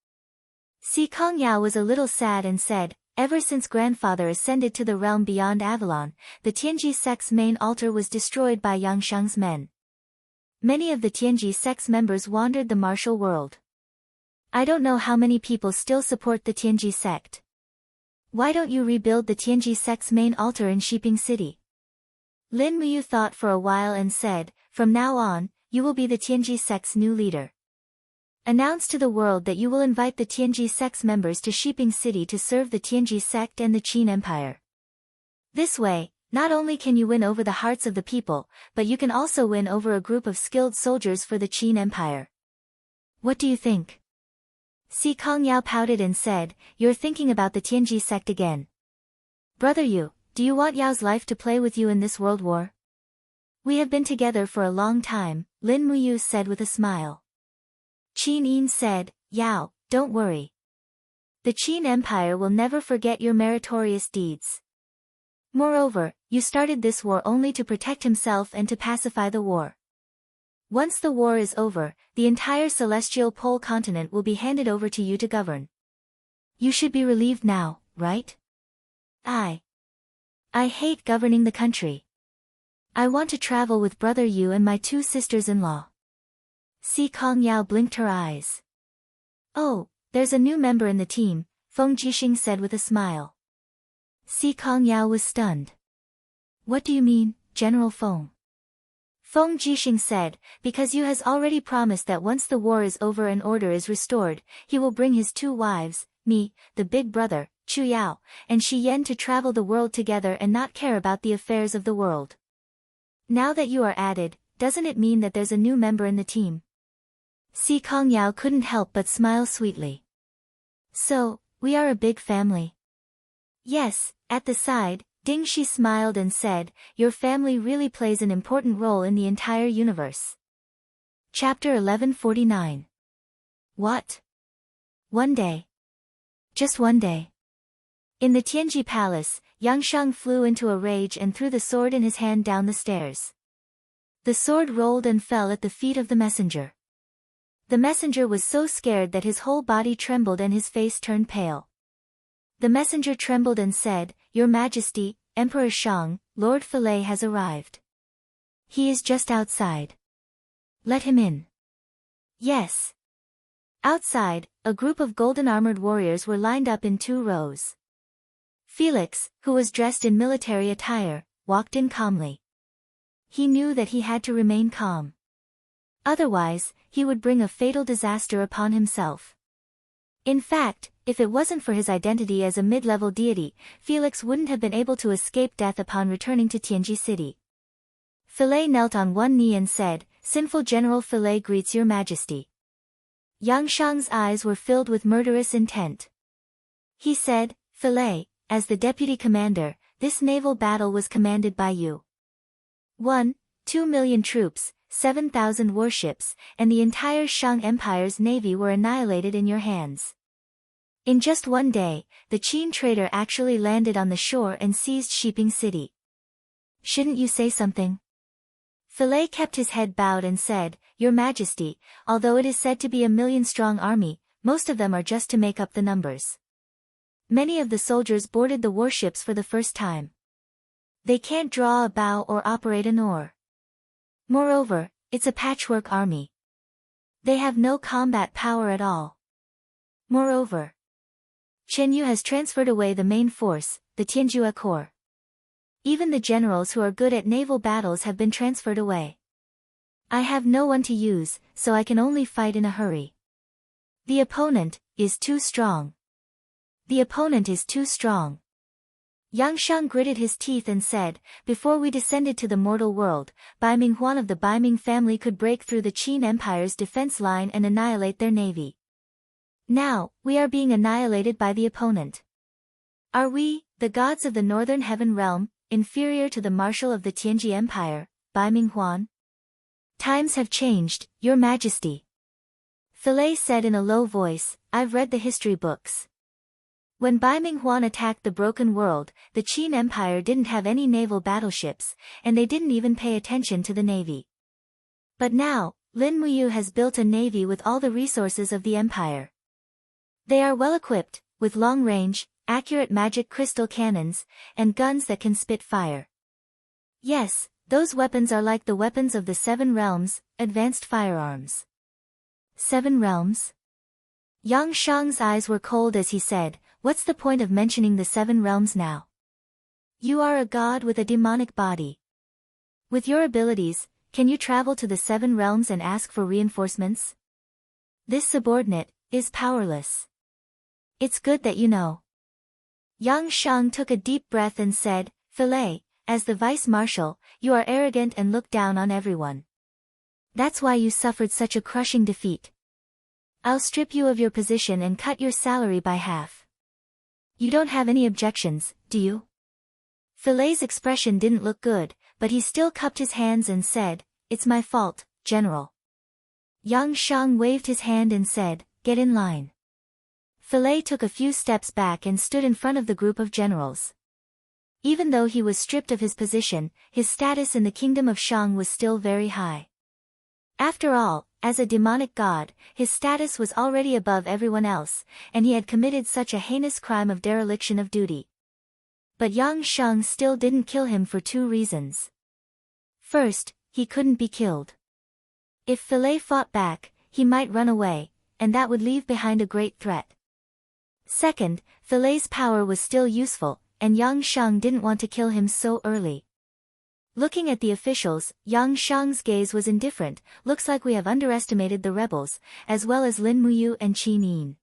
Si Kongyao was a little sad and said, Ever since grandfather ascended to the realm beyond Avalon, the Tianji sect's main altar was destroyed by Yangshang's men. Many of the Tianji sect's members wandered the martial world. I don't know how many people still support the Tianji sect. Why don't you rebuild the Tianji sect's main altar in Shiping City? Lin Muyu thought for a while and said, From now on, you will be the Tianji sect's new leader. Announce to the world that you will invite the Tianji sect's members to Shiping City to serve the Tianji sect and the Qin Empire. This way, not only can you win over the hearts of the people, but you can also win over a group of skilled soldiers for the Qin Empire. What do you think? Si Kongyao pouted and said, You're thinking about the Tianji sect again. Brother Yu, do you want Yao's life to play with you in this world war? We have been together for a long time, Lin Muyu said with a smile. Qin Yin said, Yao, don't worry. The Qin Empire will never forget your meritorious deeds. Moreover, you started this war only to protect himself and to pacify the war. Once the war is over, the entire celestial pole continent will be handed over to you to govern. You should be relieved now, right? I hate governing the country. I want to travel with Brother Yu and my two sisters-in-law. Si Kongyao blinked her eyes. Oh, there's a new member in the team, Feng Jixing said with a smile. Si Kongyao was stunned. What do you mean, General Feng? Feng Jixing said, because Yu has already promised that once the war is over and order is restored, he will bring his 2 wives, me, the big brother, Chu Yao, and Shi Yan to travel the world together and not care about the affairs of the world. Now that you are added, doesn't it mean that there's a new member in the team? Si Kong Yao couldn't help but smile sweetly. So, we are a big family. Yes, at the side, Ding Shi smiled and said, your family really plays an important role in the entire universe. Chapter 1149. What? One day. Just one day. In the Tianji Palace, Yang Shang flew into a rage and threw the sword in his hand down the stairs. The sword rolled and fell at the feet of the messenger. The messenger was so scared that his whole body trembled and his face turned pale. The messenger trembled and said, Your Majesty, Emperor Shang, Lord Fillet has arrived. He is just outside. Let him in. Yes. Outside, a group of golden-armored warriors were lined up in 2 rows. Felix, who was dressed in military attire, walked in calmly. He knew that he had to remain calm. Otherwise, he would bring a fatal disaster upon himself. In fact, if it wasn't for his identity as a mid-level deity, Felix wouldn't have been able to escape death upon returning to Tianji City. Fillet knelt on one knee and said, Sinful General Fillet greets your Majesty. Yang Shang's eyes were filled with murderous intent. He said, Fillet, as the deputy commander, this naval battle was commanded by you. 2 million troops, 7,000 warships, and the entire Shang Empire's navy were annihilated in your hands. In just one day, the Qin trader actually landed on the shore and seized Shiping City. Shouldn't you say something? Fillet kept his head bowed and said, Your Majesty, although it is said to be a 1,000,000-strong army, most of them are just to make up the numbers. Many of the soldiers boarded the warships for the first time. They can't draw a bow or operate an oar. Moreover, it's a patchwork army. They have no combat power at all. Moreover, Chen Yu has transferred away the main force, the Tianjua Corps. Even the generals who are good at naval battles have been transferred away. I have no one to use, so I can only fight in a hurry. The opponent is too strong. The opponent is too strong. Yang Shang gritted his teeth and said, Before we descended to the mortal world, Bai Minghuan of the Bai Ming family could break through the Qin Empire's defense line and annihilate their navy. Now, we are being annihilated by the opponent. Are we, the gods of the Northern Heaven Realm, inferior to the marshal of the Tianji Empire, Bai Minghuan? Times have changed, Your Majesty. Fillet said in a low voice, I've read the history books. When Bai Minghuan attacked the Broken World, the Qin Empire didn't have any naval battleships, and they didn't even pay attention to the navy. But now, Lin Muyu has built a navy with all the resources of the empire. They are well equipped, with long-range, accurate magic crystal cannons, and guns that can spit fire. Yes, those weapons are like the weapons of the 7 realms, advanced firearms. 7 realms? Yang Shang's eyes were cold as he said, What's the point of mentioning the 7 realms now? You are a god with a demonic body. With your abilities, can you travel to the 7 realms and ask for reinforcements? This subordinate is powerless. It's good that you know. Yang Shang took a deep breath and said, Fillet, as the vice-marshal, you are arrogant and look down on everyone. That's why you suffered such a crushing defeat. I'll strip you of your position and cut your salary by half. You don't have any objections, do you? Fillet's expression didn't look good, but he still cupped his hands and said, It's my fault, General. Yang Shang waved his hand and said, Get in line. Fillet took a few steps back and stood in front of the group of generals. Even though he was stripped of his position, his status in the kingdom of Shang was still very high. After all, as a demonic god, his status was already above everyone else, and he had committed such a heinous crime of dereliction of duty. But Yang Shang still didn't kill him for 2 reasons. First, he couldn't be killed. If Fillet fought back, he might run away, and that would leave behind a great threat. Second, Fillet's power was still useful, and Yang Shang didn't want to kill him so early. Looking at the officials, Yang Shang's gaze was indifferent. Looks like we have underestimated the rebels, as well as Lin Muyu and Qin Yin.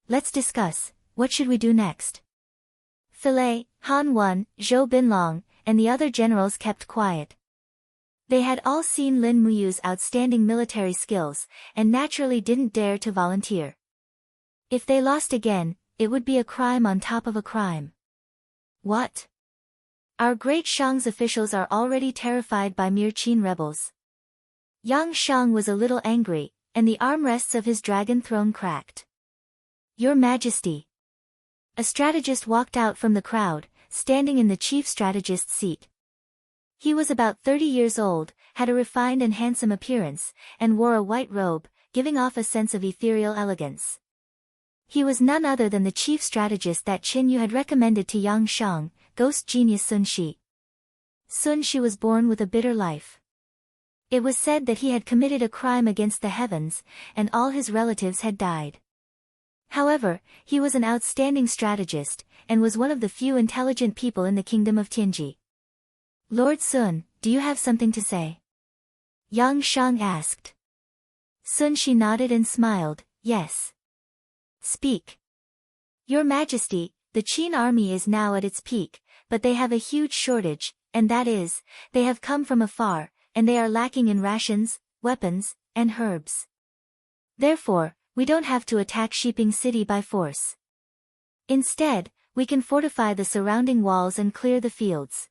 Let's discuss, what should we do next? Filei, Han Wen, Zhou Binlong, and the other generals kept quiet. They had all seen Lin Muyu's outstanding military skills, and naturally didn't dare to volunteer. If they lost again, it would be a crime on top of a crime. What? Our great Shang's officials are already terrified by mere Qin rebels. Yang Shang was a little angry, and the armrests of his dragon throne cracked. Your Majesty. A strategist walked out from the crowd, standing in the chief strategist's seat. He was about 30 years old, had a refined and handsome appearance, and wore a white robe, giving off a sense of ethereal elegance. He was none other than the chief strategist that Qin Yu had recommended to Yang Shang, ghost genius Sun Shi. Sun Shi was born with a bitter life. It was said that he had committed a crime against the heavens, and all his relatives had died. However, he was an outstanding strategist, and was one of the few intelligent people in the kingdom of Tianji. Lord Sun, do you have something to say? Yang Shang asked. Sun Shi nodded and smiled, yes. Speak. Your Majesty, the Qin army is now at its peak, but they have a huge shortage, and that is, they have come from afar, and they are lacking in rations, weapons, and herbs. Therefore, we don't have to attack Shiping City by force. Instead, we can fortify the surrounding walls and clear the fields.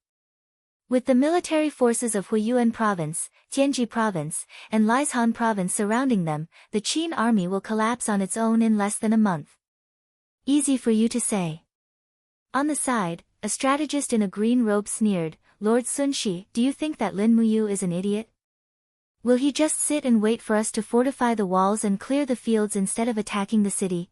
With the military forces of Huiyuan Province, Tianji Province, and Liaishan Province surrounding them, the Qin army will collapse on its own in less than a month. Easy for you to say. On the side, a strategist in a green robe sneered, Lord Sun Shi, do you think that Lin Muyu is an idiot? Will he just sit and wait for us to fortify the walls and clear the fields instead of attacking the city?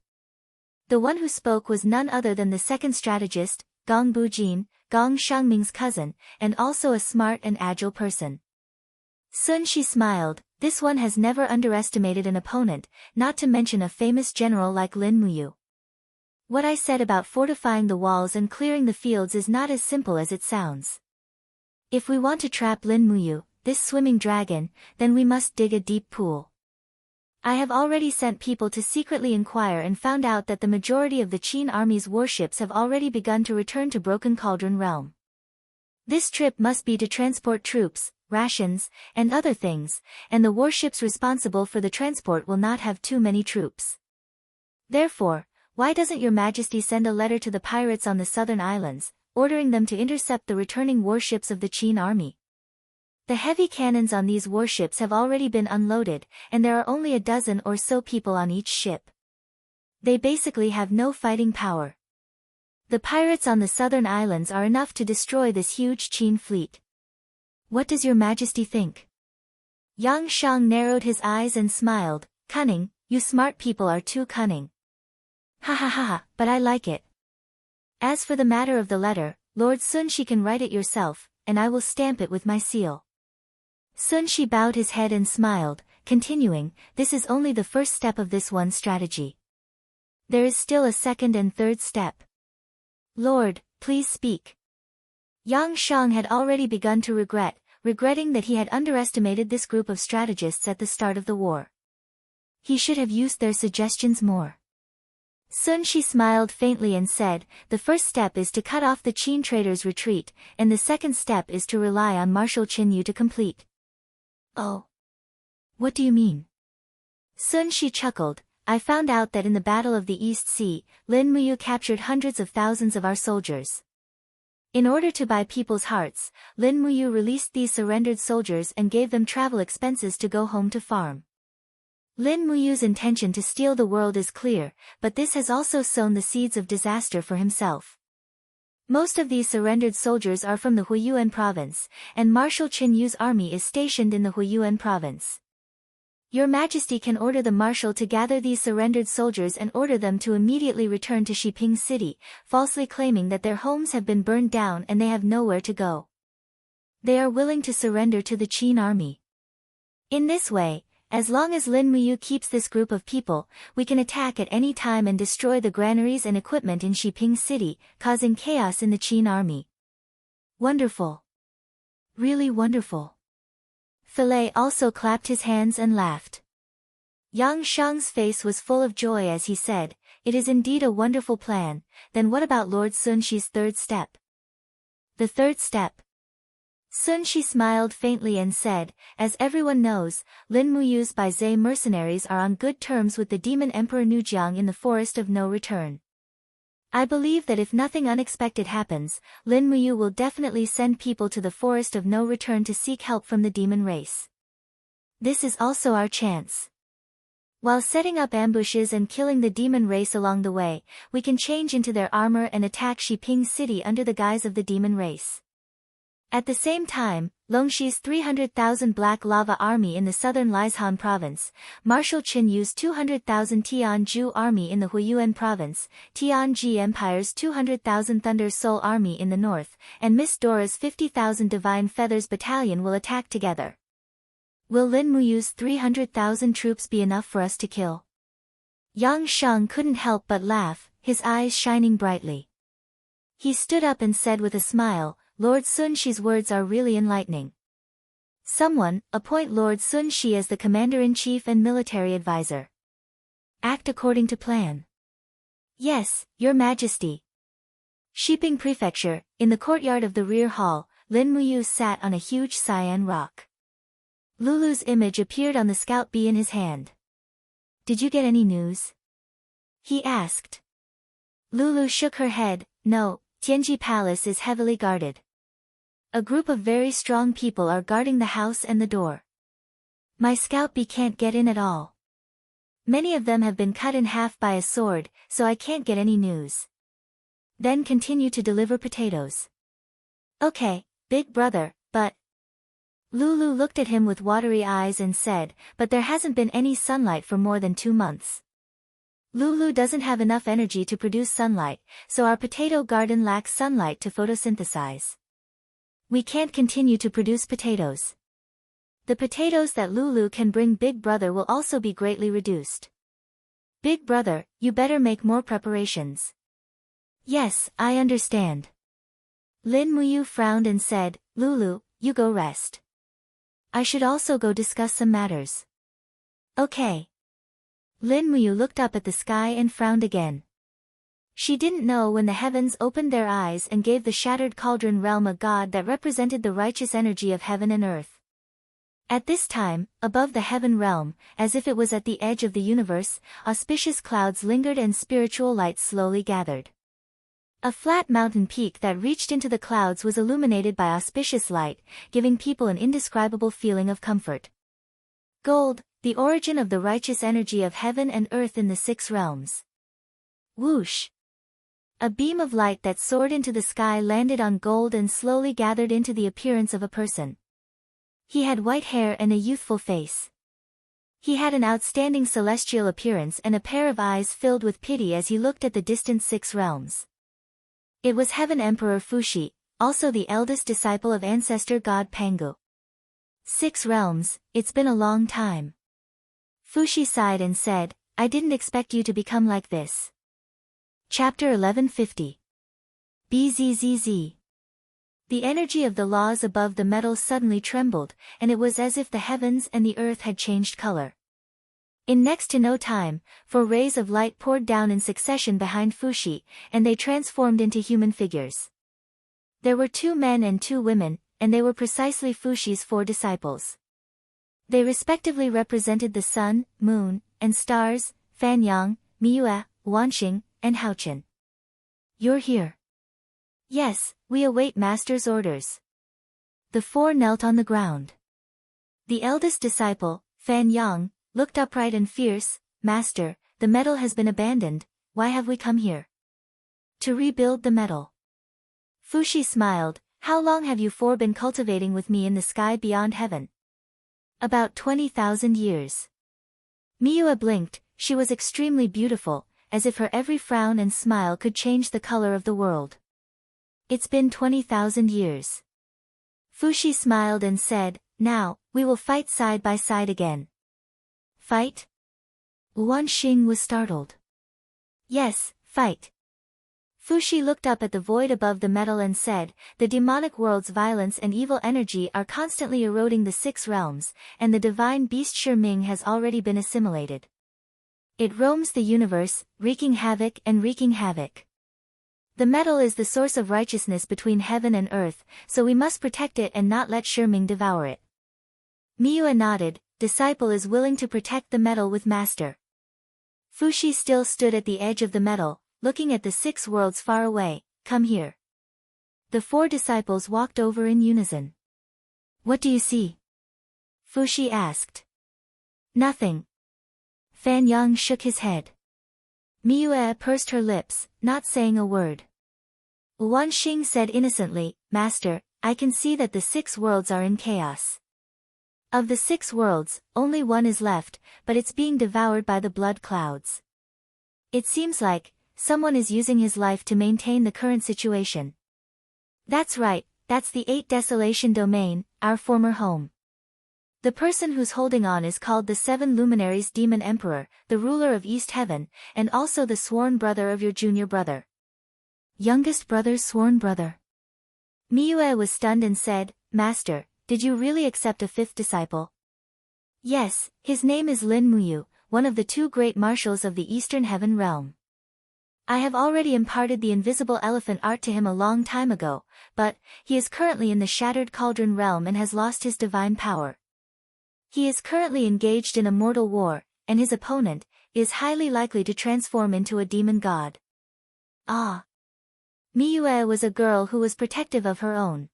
The one who spoke was none other than the second strategist, Gong Bujin, Gong Shangming's cousin, and also a smart and agile person. Sun Shi smiled, this one has never underestimated an opponent, not to mention a famous general like Lin Muyu. What I said about fortifying the walls and clearing the fields is not as simple as it sounds. If we want to trap Lin Muyu, this swimming dragon, then we must dig a deep pool. I have already sent people to secretly inquire and found out that the majority of the Qin army's warships have already begun to return to Broken Cauldron Realm. This trip must be to transport troops, rations, and other things, and the warships responsible for the transport will not have too many troops. Therefore, why doesn't Your Majesty send a letter to the pirates on the southern islands, ordering them to intercept the returning warships of the Qin army? The heavy cannons on these warships have already been unloaded, and there are only a dozen or so people on each ship. They basically have no fighting power. The pirates on the southern islands are enough to destroy this huge Qin fleet. What does Your Majesty think? Yang Shang narrowed his eyes and smiled, cunning, you smart people are too cunning. Ha ha ha ha, but I like it. As for the matter of the letter, Lord Sun Shi can write it yourself, and I will stamp it with my seal. Sun Shi bowed his head and smiled, continuing, this is only the first step of this one strategy. There is still a second and third step. Lord, please speak. Yang Shang had already begun to regretting that he had underestimated this group of strategists at the start of the war. He should have used their suggestions more. Sun Shi smiled faintly and said, the first step is to cut off the Qin traders' retreat, and the second step is to rely on Marshal Qin Yu to complete. Oh. What do you mean? Sun Shi chuckled, I found out that in the Battle of the East Sea, Lin Muyu captured hundreds of thousands of our soldiers. In order to buy people's hearts, Lin Muyu released these surrendered soldiers and gave them travel expenses to go home to farm. Lin Muyu's intention to steal the world is clear, but this has also sown the seeds of disaster for himself. Most of these surrendered soldiers are from the Huiyuan province, and Marshal Qin Yu's army is stationed in the Huiyuan province. Your Majesty can order the marshal to gather these surrendered soldiers and order them to immediately return to Shiping City, falsely claiming that their homes have been burned down and they have nowhere to go. They are willing to surrender to the Qin army. In this way, as long as Lin Muyu keeps this group of people, we can attack at any time and destroy the granaries and equipment in Shiping City, causing chaos in the Qin army. Wonderful. Really wonderful. Philae also clapped his hands and laughed. Yang Shang's face was full of joy as he said, "It is indeed a wonderful plan. Then what about Lord Sun Shi's third step?" "The third step?" Sun Shi smiled faintly and said, "As everyone knows, Lin Muyu's Bai Zhe mercenaries are on good terms with the demon Emperor Nujiang in the Forest of No Return. I believe that if nothing unexpected happens, Lin Muyu will definitely send people to the Forest of No Return to seek help from the demon race. This is also our chance. While setting up ambushes and killing the demon race along the way, we can change into their armor and attack Shiping City under the guise of the demon race. At the same time, Longshi's 300,000 Black Lava Army in the southern Liaishan province, Marshal Qin Yu's 200,000 Tianju Army in the Huiyuan province, Tianji Empire's 200,000 Thunder Soul Army in the north, and Miss Dora's 50,000 Divine Feathers Battalion will attack together. Will Lin Muyu's 300,000 troops be enough for us to kill?" Yang Shang couldn't help but laugh, his eyes shining brightly. He stood up and said with a smile, "Lord Sun Shi's words are really enlightening. Someone, appoint Lord Sun Shi as the Commander-in-Chief and military advisor. Act according to plan." "Yes, Your Majesty." Shiping Prefecture, in the courtyard of the rear hall, Lin Muyu sat on a huge cyan rock. Lulu's image appeared on the scout bee in his hand. "Did you get any news?" he asked. Lulu shook her head, "No, Tianji Palace is heavily guarded. A group of very strong people are guarding the house and the door. My scout bee can't get in at all. Many of them have been cut in half by a sword, so I can't get any news. Then continue to deliver potatoes." "Okay, big brother, but..." Lulu looked at him with watery eyes and said, "But there hasn't been any sunlight for more than 2 months. Lulu doesn't have enough energy to produce sunlight, so our potato garden lacks sunlight to photosynthesize. We can't continue to produce potatoes. The potatoes that Lulu can bring Big Brother will also be greatly reduced. Big Brother, you better make more preparations." "Yes, I understand." Lin Muyu frowned and said, "Lulu, you go rest. I should also go discuss some matters." "Okay." Lin Muyu looked up at the sky and frowned again. She didn't know when the heavens opened their eyes and gave the shattered cauldron realm a god that represented the righteous energy of heaven and earth. At this time, above the heaven realm, as if it was at the edge of the universe, auspicious clouds lingered and spiritual light slowly gathered. A flat mountain peak that reached into the clouds was illuminated by auspicious light, giving people an indescribable feeling of comfort. Gold, the origin of the righteous energy of heaven and earth in the 6 realms. Whoosh! A beam of light that soared into the sky landed on gold and slowly gathered into the appearance of a person. He had white hair and a youthful face. He had an outstanding celestial appearance and a pair of eyes filled with pity as he looked at the distant 6 realms. It was Heaven Emperor Fuxi, also the eldest disciple of ancestor god Pangu. 6 realms, it's been a long time. Fuxi sighed and said, "I didn't expect you to become like this." Chapter 1150. BZZZ. The energy of the laws above the metal suddenly trembled, and it was as if the heavens and the earth had changed color. In next to no time, 4 rays of light poured down in succession behind Fuxi, and they transformed into human figures. There were 2 men and 2 women, and they were precisely Fuxi's 4 disciples. They respectively represented the sun, moon, and stars, Fanyang, Miue, Wanxing, and Haochen. "You're here." "Yes, we await Master's orders." The 4 knelt on the ground. The eldest disciple, Fanyang, looked upright and fierce. "Master, the metal has been abandoned, why have we come here?" "To rebuild the metal." Fuxi smiled, "How long have you 4 been cultivating with me in the sky beyond heaven?" "About 20,000 years." Miue blinked, she was extremely beautiful, as if her every frown and smile could change the color of the world. "It's been 20,000 years." Fuxi smiled and said, "Now, we will fight side by side again." "Fight?" Wanxing was startled. "Yes, fight." Fuxi looked up at the void above the metal and said, "The demonic world's violence and evil energy are constantly eroding the 6 realms, and the divine beast Shiming has already been assimilated. It roams the universe, wreaking havoc and wreaking havoc. The metal is the source of righteousness between heaven and earth, so we must protect it and not let Shiming devour it." Miyu nodded. Disciple is willing to protect the metal with master. Fuxi still stood at the edge of the metal, looking at the 6 worlds far away. "Come here." The 4 disciples walked over in unison. "What do you see?" Fuxi asked. "Nothing." Fan Yang shook his head. Miyu pursed her lips, not saying a word. Wan Xing said innocently, "Master, I can see that the 6 worlds are in chaos. Of the 6 worlds, only one is left, but it's being devoured by the blood clouds. It seems like someone is using his life to maintain the current situation." "That's right, that's the 8 Desolation Domain, our former home. The person who's holding on is called the 7 Luminaries Demon Emperor, the ruler of East Heaven, and also the sworn brother of your junior brother." Youngest brother's sworn brother. Miyu was stunned and said, "Master, did you really accept a 5th disciple?" "Yes, his name is Lin Muyu, one of the 2 great marshals of the Eastern Heaven realm. I have already imparted the invisible elephant art to him a long time ago, but he is currently in the Shattered Cauldron realm and has lost his divine power. He is currently engaged in a mortal war, and his opponent is highly likely to transform into a demon god." Ah! Miyu was a girl who was protective of her own.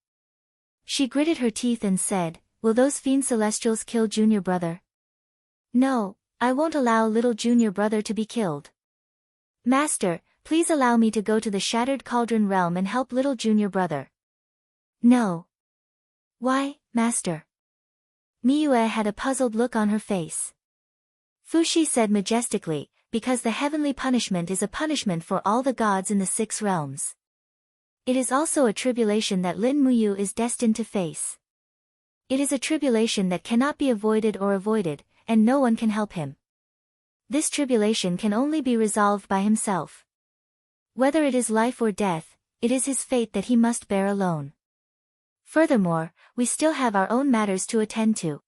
She gritted her teeth and said, "Will those fiend celestials kill junior brother?" "No, I won't allow little junior brother to be killed. Master, please allow me to go to the Shattered Cauldron realm and help little junior brother." "No." "Why, Master?" Miyu had a puzzled look on her face. Fuxi said majestically, "Because the heavenly punishment is a punishment for all the gods in the 6 realms. It is also a tribulation that Lin Muyu is destined to face. It is a tribulation that cannot be avoided, and no one can help him. This tribulation can only be resolved by himself. Whether it is life or death, it is his fate that he must bear alone. Furthermore, we still have our own matters to attend to."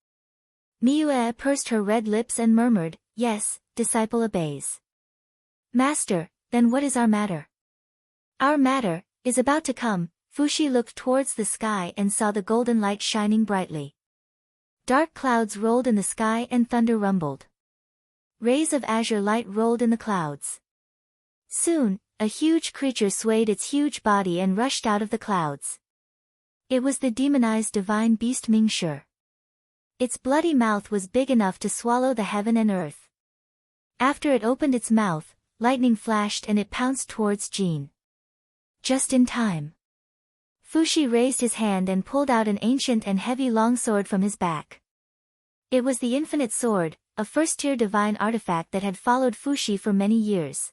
Miyu pursed her red lips and murmured, "Yes, disciple obeys." "Master, then what is our matter?" "Our matter is about to come." Fuxi looked towards the sky and saw the golden light shining brightly. Dark clouds rolled in the sky and thunder rumbled. Rays of azure light rolled in the clouds. Soon, a huge creature swayed its huge body and rushed out of the clouds. It was the demonized divine beast Mingshi. Its bloody mouth was big enough to swallow the heaven and earth. After it opened its mouth, lightning flashed and it pounced towards Jean. Just in time. Fuxi raised his hand and pulled out an ancient and heavy longsword from his back. It was the Infinite Sword, a first-tier divine artifact that had followed Fuxi for many years.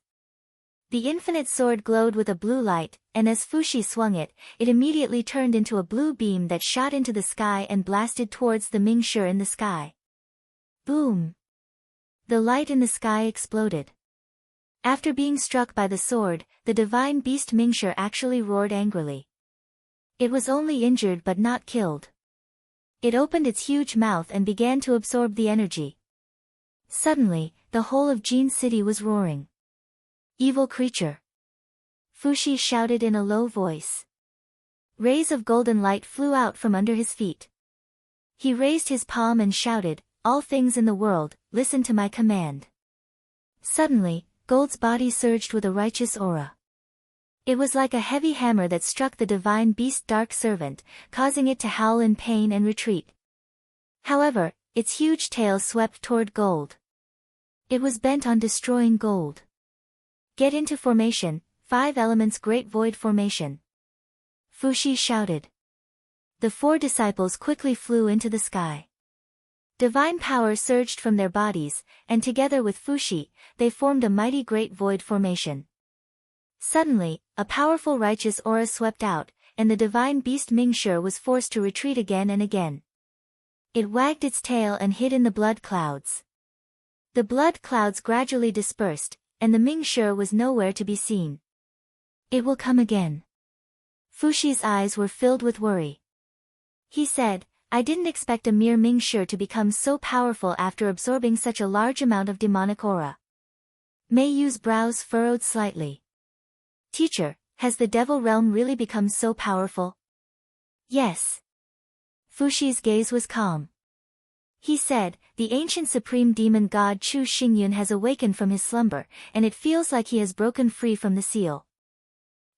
The Infinite Sword glowed with a blue light, and as Fuxi swung it, it immediately turned into a blue beam that shot into the sky and blasted towards the Mingshi in the sky. Boom! The light in the sky exploded. After being struck by the sword, the divine beast Mingshi actually roared angrily. It was only injured but not killed. It opened its huge mouth and began to absorb the energy. Suddenly, the whole of Jean City was roaring. "Evil creature!" Fuxi shouted in a low voice. Rays of golden light flew out from under his feet. He raised his palm and shouted, "All things in the world, listen to my command." Suddenly, Gold's body surged with a righteous aura. It was like a heavy hammer that struck the divine beast Dark Servant, causing it to howl in pain and retreat. However, its huge tail swept toward Gold. It was bent on destroying Gold. "Get into formation, 5 elements Great Void Formation." Fuxi shouted. The 4 disciples quickly flew into the sky. Divine power surged from their bodies, and together with Fuxi, they formed a mighty Great Void Formation. Suddenly, a powerful righteous aura swept out, and the divine beast Mingshi was forced to retreat again and again. It wagged its tail and hid in the blood clouds. The blood clouds gradually dispersed, and the Mingshi was nowhere to be seen. It will come again. Fuxi's eyes were filled with worry. He said, I didn't expect a mere Mingshi to become so powerful after absorbing such a large amount of demonic aura. Mei Yu's brows furrowed slightly. Teacher, has the devil realm really become so powerful? Yes. Fuxi's gaze was calm. He said, the ancient supreme demon god Chu Xingyun has awakened from his slumber, and it feels like he has broken free from the seal.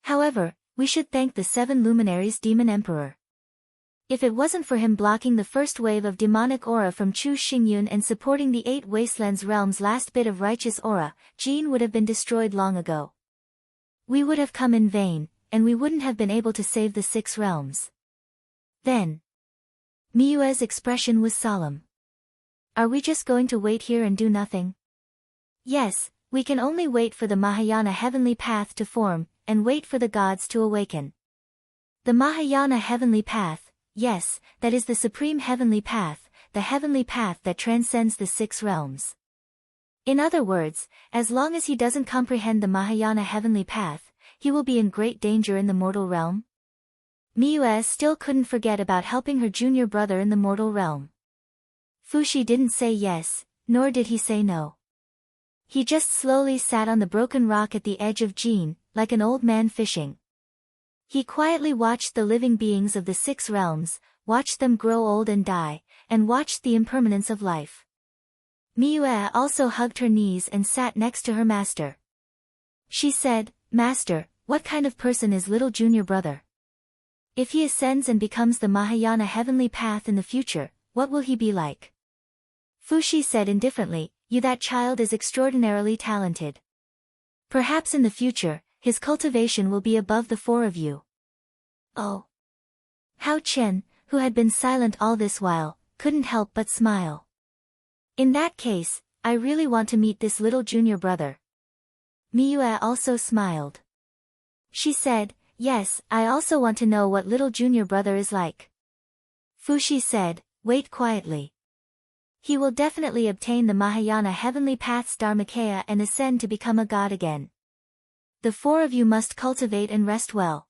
However, we should thank the 7 luminaries demon emperor. If it wasn't for him blocking the first wave of demonic aura from Chu Xingyun and supporting the 8 Wastelands realm's last bit of righteous aura, Jin would have been destroyed long ago. We would have come in vain, and we wouldn't have been able to save the 6 realms. Then, Miyue's expression was solemn. Are we just going to wait here and do nothing? Yes, we can only wait for the Mahayana heavenly path to form, and wait for the gods to awaken. The Mahayana heavenly path, yes, that is the supreme heavenly path, the heavenly path that transcends the 6 realms. In other words, as long as he doesn't comprehend the Mahayana heavenly path, he will be in great danger in the mortal realm. Miyue still couldn't forget about helping her junior brother in the mortal realm. Fuxi didn't say yes, nor did he say no. He just slowly sat on the broken rock at the edge of Jin, like an old man fishing. He quietly watched the living beings of the 6 realms, watched them grow old and die, and watched the impermanence of life. Miyue also hugged her knees and sat next to her master. She said, Master, what kind of person is little junior brother? If he ascends and becomes the Mahayana heavenly path in the future, what will he be like? Fuxi said indifferently, that child is extraordinarily talented. Perhaps in the future, his cultivation will be above the 4 of you. Oh. Hao Qian, who had been silent all this while, couldn't help but smile. In that case, I really want to meet this little junior brother. Miyue also smiled. She said, yes, I also want to know what little junior brother is like. Fuxi said, wait quietly. He will definitely obtain the Mahayana heavenly path's Dharmakaya and ascend to become a god again. The 4 of you must cultivate and rest well.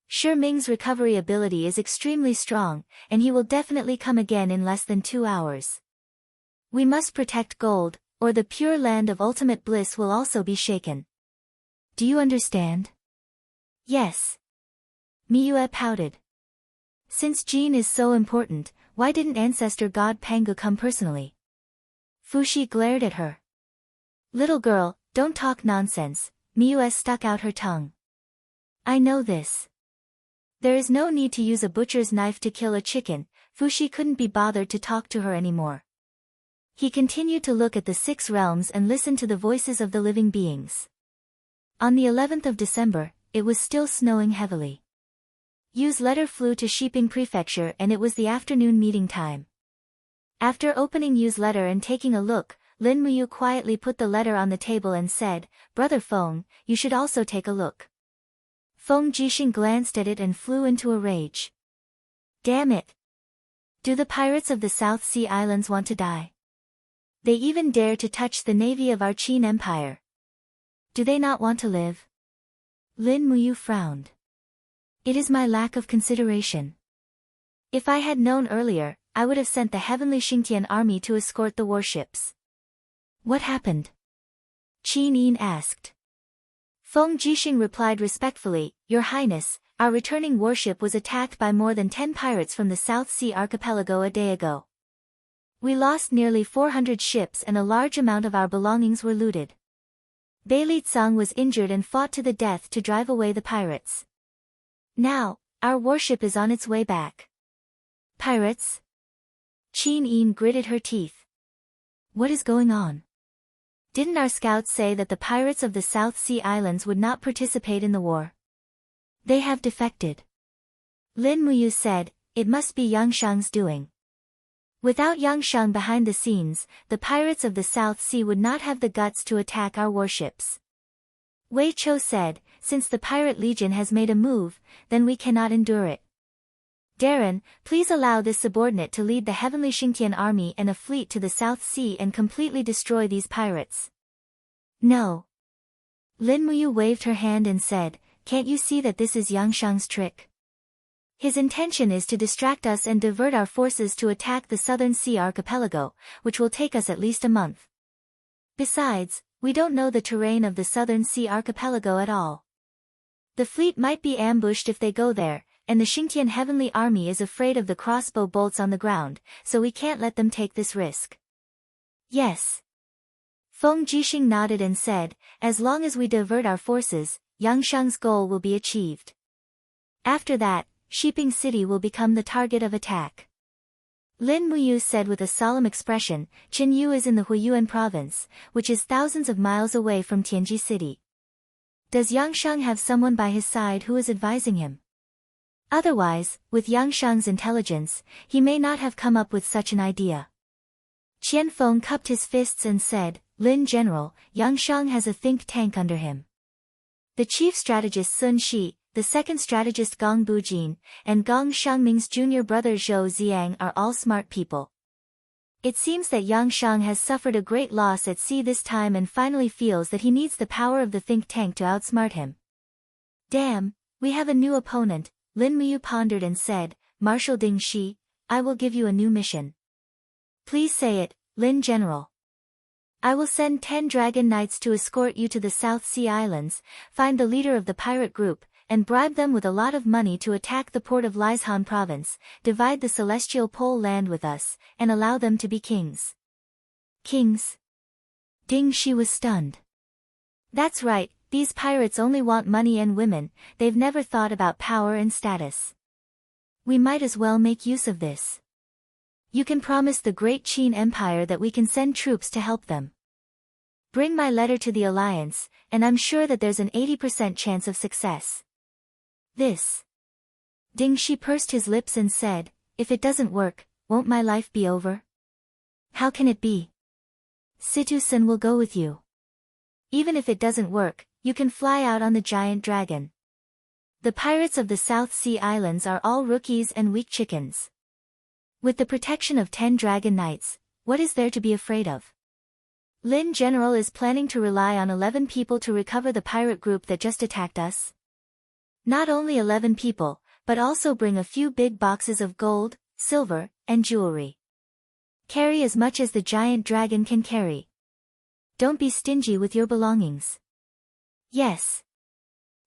Shi Ming's recovery ability is extremely strong, and he will definitely come again in less than 2 hours. We must protect gold, or the pure land of ultimate bliss will also be shaken. Do you understand? Yes. Miyue pouted. Since Jin is so important, why didn't ancestor god Pangu come personally? Fuxi glared at her. Little girl, don't talk nonsense, Miyue stuck out her tongue. I know this. There is no need to use a butcher's knife to kill a chicken. Fuxi couldn't be bothered to talk to her anymore. He continued to look at the 6 realms and listen to the voices of the living beings. On the 11th of December, it was still snowing heavily. Yu's letter flew to Shiping Prefecture and it was the afternoon meeting time. After opening Yu's letter and taking a look, Lin Muyu quietly put the letter on the table and said, Brother Feng, you should also take a look. Feng Jixing glanced at it and flew into a rage. Damn it! Do the pirates of the South Sea Islands want to die? They even dare to touch the navy of our Qin Empire. Do they not want to live? Lin Muyu frowned. It is my lack of consideration. If I had known earlier, I would have sent the heavenly Xingtian army to escort the warships. What happened? Qin Yin asked. Feng Jixing replied respectfully, Your Highness, our returning warship was attacked by more than 10 pirates from the South Sea archipelago a day ago. We lost nearly 400 ships and a large amount of our belongings were looted. Beili Tsang was injured and fought to the death to drive away the pirates. Now, our warship is on its way back. Pirates? Qin Yin gritted her teeth. What is going on? Didn't our scouts say that the pirates of the South Sea Islands would not participate in the war? They have defected. Lin Muyu said, it must be Yangshang's doing. Without Yangshang behind the scenes, the pirates of the South Sea would not have the guts to attack our warships. Wei Chou said, since the pirate legion has made a move, then we cannot endure it. Darren, please allow this subordinate to lead the heavenly Xingtian army and a fleet to the South Sea and completely destroy these pirates. No. Lin Muyu waved her hand and said, can't you see that this is Yang Shang's trick? His intention is to distract us and divert our forces to attack the Southern Sea archipelago, which will take us at least a month. Besides, we don't know the terrain of the Southern Sea archipelago at all. The fleet might be ambushed if they go there, and the Xingtian Heavenly Army is afraid of the crossbow bolts on the ground, so we can't let them take this risk. Yes. Feng Jixing nodded and said, as long as we divert our forces, Yang Shang's goal will be achieved. After that, Shiping City will become the target of attack. Lin Muyu said with a solemn expression, Qinyu is in the Huiyuan province, which is thousands of miles away from Tianji City. Does Yang Shang have someone by his side who is advising him? Otherwise, with Yang Shang's intelligence, he may not have come up with such an idea. Qian Feng cupped his fists and said, Lin General, Yang Shang has a think tank under him. The chief strategist Sun Shi, the second strategist Gong Bujin, and Gong Shangming's junior brother Zhou Ziang are all smart people. It seems that Yang Shang has suffered a great loss at sea this time and finally feels that he needs the power of the think tank to outsmart him. Damn, we have a new opponent, Lin Muyu pondered and said, Marshal Ding Shi, I will give you a new mission. Please say it, Lin General. I will send 10 Dragon Knights to escort you to the South Sea Islands, find the leader of the pirate group, and bribe them with a lot of money to attack the port of Liaishan province, divide the celestial pole land with us, and allow them to be kings. Kings? Ding Shi was stunned. That's right, these pirates only want money and women, they've never thought about power and status. We might as well make use of this. You can promise the great Qin Empire that we can send troops to help them. Bring my letter to the alliance, and I'm sure that there's an 80% chance of success. This. Ding Shi pursed his lips and said, if it doesn't work, won't my life be over? How can it be? Situ-san will go with you. Even if it doesn't work, you can fly out on the giant dragon. The pirates of the South Sea Islands are all rookies and weak chickens. With the protection of 10 Dragon Knights, what is there to be afraid of? Lin General is planning to rely on 11 people to recover the pirate group that just attacked us. Not only 11 people, but also bring a few big boxes of gold, silver, and jewelry. Carry as much as the giant dragon can carry. Don't be stingy with your belongings. Yes.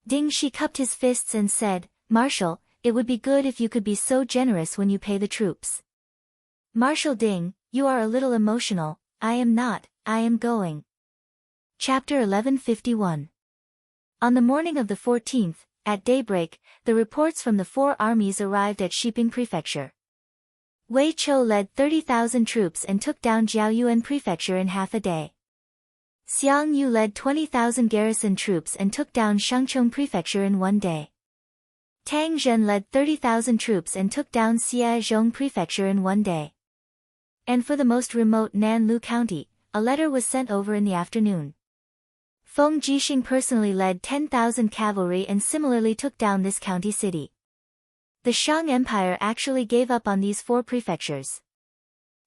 Ding Shi cupped his fists and said, Marshal, it would be good if you could be so generous when you pay the troops. Marshal Ding, you are a little emotional, I am not, I am going. Chapter 1151. On the morning of the 14th, at daybreak, the reports from the 4 armies arrived at Shiping Prefecture. Wei Chou led 30,000 troops and took down Jiaoyuan Prefecture in half a day. Xiang Yu led 20,000 garrison troops and took down Shangchong Prefecture in 1 day. Tang Zhen led 30,000 troops and took down Xiazhong Prefecture in 1 day. And for the most remote Nanlu County, a letter was sent over in the afternoon. Feng Jixing personally led 10,000 cavalry and similarly took down this county city. The Shang Empire actually gave up on these 4 prefectures.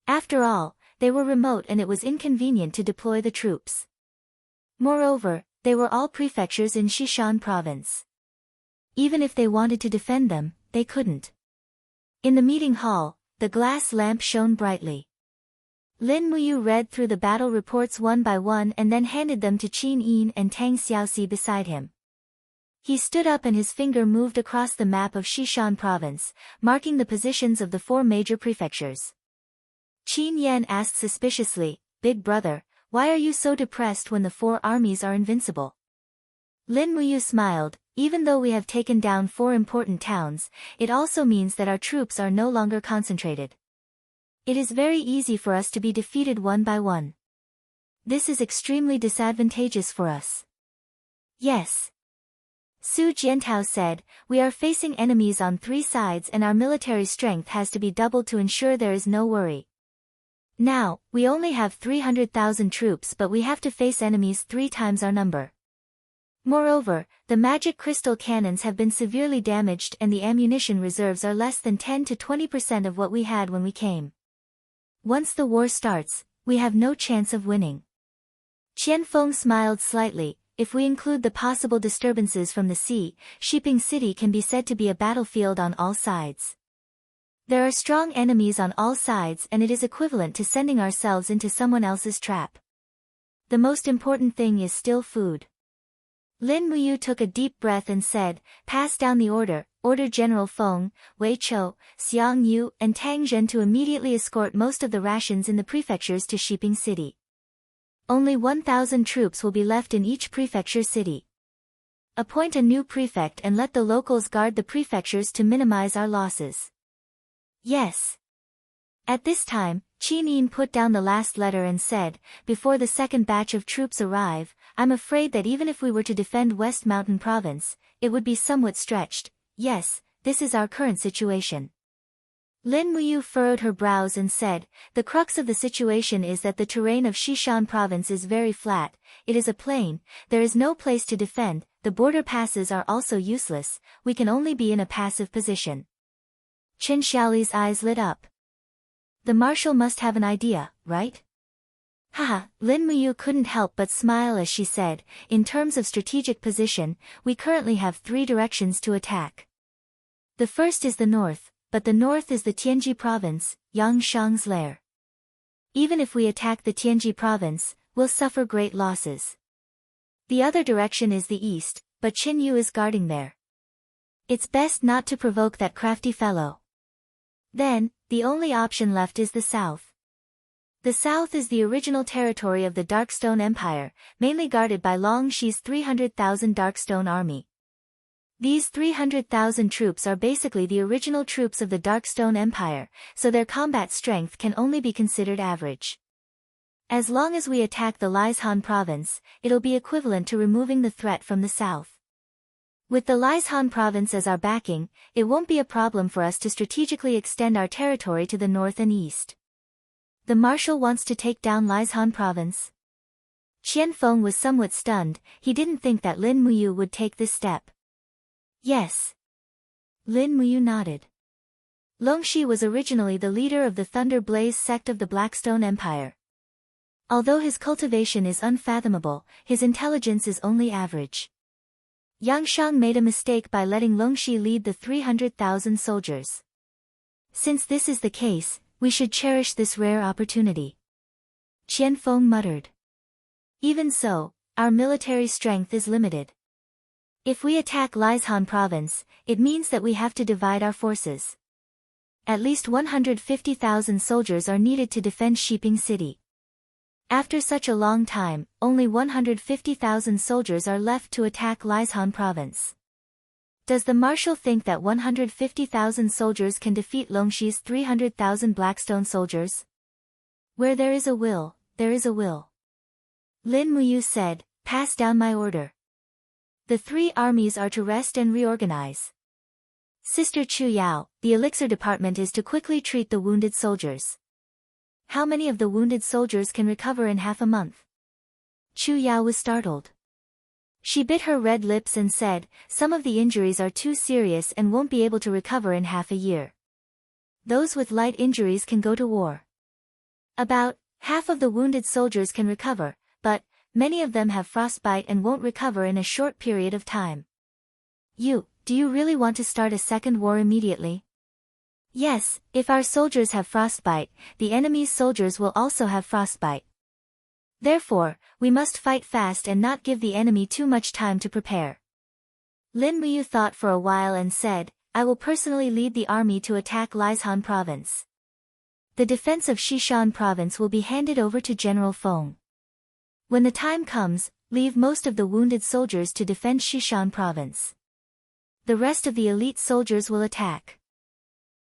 After all, they were remote and it was inconvenient to deploy the troops. Moreover, they were all prefectures in Xishan province. Even if they wanted to defend them, they couldn't. In the meeting hall, the glass lamp shone brightly. Lin Muyu read through the battle reports one by one and then handed them to Qin Yin and Tang Xiaoxi beside him. He stood up and his finger moved across the map of Xishan province, marking the positions of the 4 major prefectures. Qin Yan asked suspiciously, Big brother, why are you so depressed when the 4 armies are invincible? Lin Muyu smiled, even though we have taken down 4 important towns, it also means that our troops are no longer concentrated. It is very easy for us to be defeated one by one. This is extremely disadvantageous for us. Yes. Su Jiantao said, we are facing enemies on 3 sides and our military strength has to be doubled to ensure there is no worry. Now, we only have 300,000 troops but we have to face enemies 3 times our number. Moreover, the magic crystal cannons have been severely damaged and the ammunition reserves are less than 10 to 20% of what we had when we came. Once the war starts, we have no chance of winning. Qian Feng smiled slightly, if we include the possible disturbances from the sea, Shiping City can be said to be a battlefield on all sides. There are strong enemies on all sides and it is equivalent to sending ourselves into someone else's trap. The most important thing is still food. Lin Muyu took a deep breath and said, "Pass down the order, order General Feng, Wei Chou, Xiang Yu, and Tang Zhen to immediately escort most of the rations in the prefectures to Shiping City. Only 1,000 troops will be left in each prefecture city. Appoint a new prefect and let the locals guard the prefectures to minimize our losses." "Yes." At this time, Qin Yin put down the last letter and said, "Before the second batch of troops arrive, I'm afraid that even if we were to defend West Mountain Province, it would be somewhat stretched. Yes, this is our current situation." Lin Muyu furrowed her brows and said, "The crux of the situation is that the terrain of Xishan Province is very flat, it is a plain, there is no place to defend, the border passes are also useless, we can only be in a passive position." Chen Xiaoli's eyes lit up. "The marshal must have an idea, right?" Haha, Lin Muyu couldn't help but smile as she said, "In terms of strategic position, we currently have 3 directions to attack. The first is the north, but the north is the Tianji province, Yang Shang's lair. Even if we attack the Tianji province, we'll suffer great losses. The other direction is the east, but Qin Yu is guarding there. It's best not to provoke that crafty fellow. Then, the only option left is the south. The south is the original territory of the Darkstone Empire, mainly guarded by Long Shi's 300,000 Darkstone army. These 300,000 troops are basically the original troops of the Darkstone Empire, so their combat strength can only be considered average. As long as we attack the Lieshan province, it'll be equivalent to removing the threat from the south. With the Lieshan province as our backing, it won't be a problem for us to strategically extend our territory to the north and east." "The marshal wants to take down Lieshan province?" Qian Feng was somewhat stunned, he didn't think that Lin Muyu would take this step. "Yes." Lin Muyu nodded. Longxi was originally the leader of the Thunder Blaze sect of the Blackstone Empire. Although his cultivation is unfathomable, his intelligence is only average. Yang Shang made a mistake by letting Longxi lead the 300,000 soldiers. Since this is the case, we should cherish this rare opportunity. Qian Feng muttered. Even so, our military strength is limited. If we attack Lieshan province, it means that we have to divide our forces. At least 150,000 soldiers are needed to defend Shiping City. After such a long time, only 150,000 soldiers are left to attack Lieshan province. Does the marshal think that 150,000 soldiers can defeat Longxi's 300,000 Blackstone soldiers? Where there is a will, there is a will. Lin Muyu said, "Pass down my order. The 3 armies are to rest and reorganize. Sister Chu Yao, the elixir department is to quickly treat the wounded soldiers. How many of the wounded soldiers can recover in half a month?" Chu Yao was startled. She bit her red lips and said, "Some of the injuries are too serious and won't be able to recover in half a year. Those with light injuries can go to war. About half of the wounded soldiers can recover, but many of them have frostbite and won't recover in a short period of time. Do you really want to start a second war immediately?" "Yes, if our soldiers have frostbite, the enemy's soldiers will also have frostbite. Therefore, we must fight fast and not give the enemy too much time to prepare." Lin Muyu thought for a while and said, "I will personally lead the army to attack Lieshan province. The defense of Xishan province will be handed over to General Feng. When the time comes, leave most of the wounded soldiers to defend Xishan province. The rest of the elite soldiers will attack.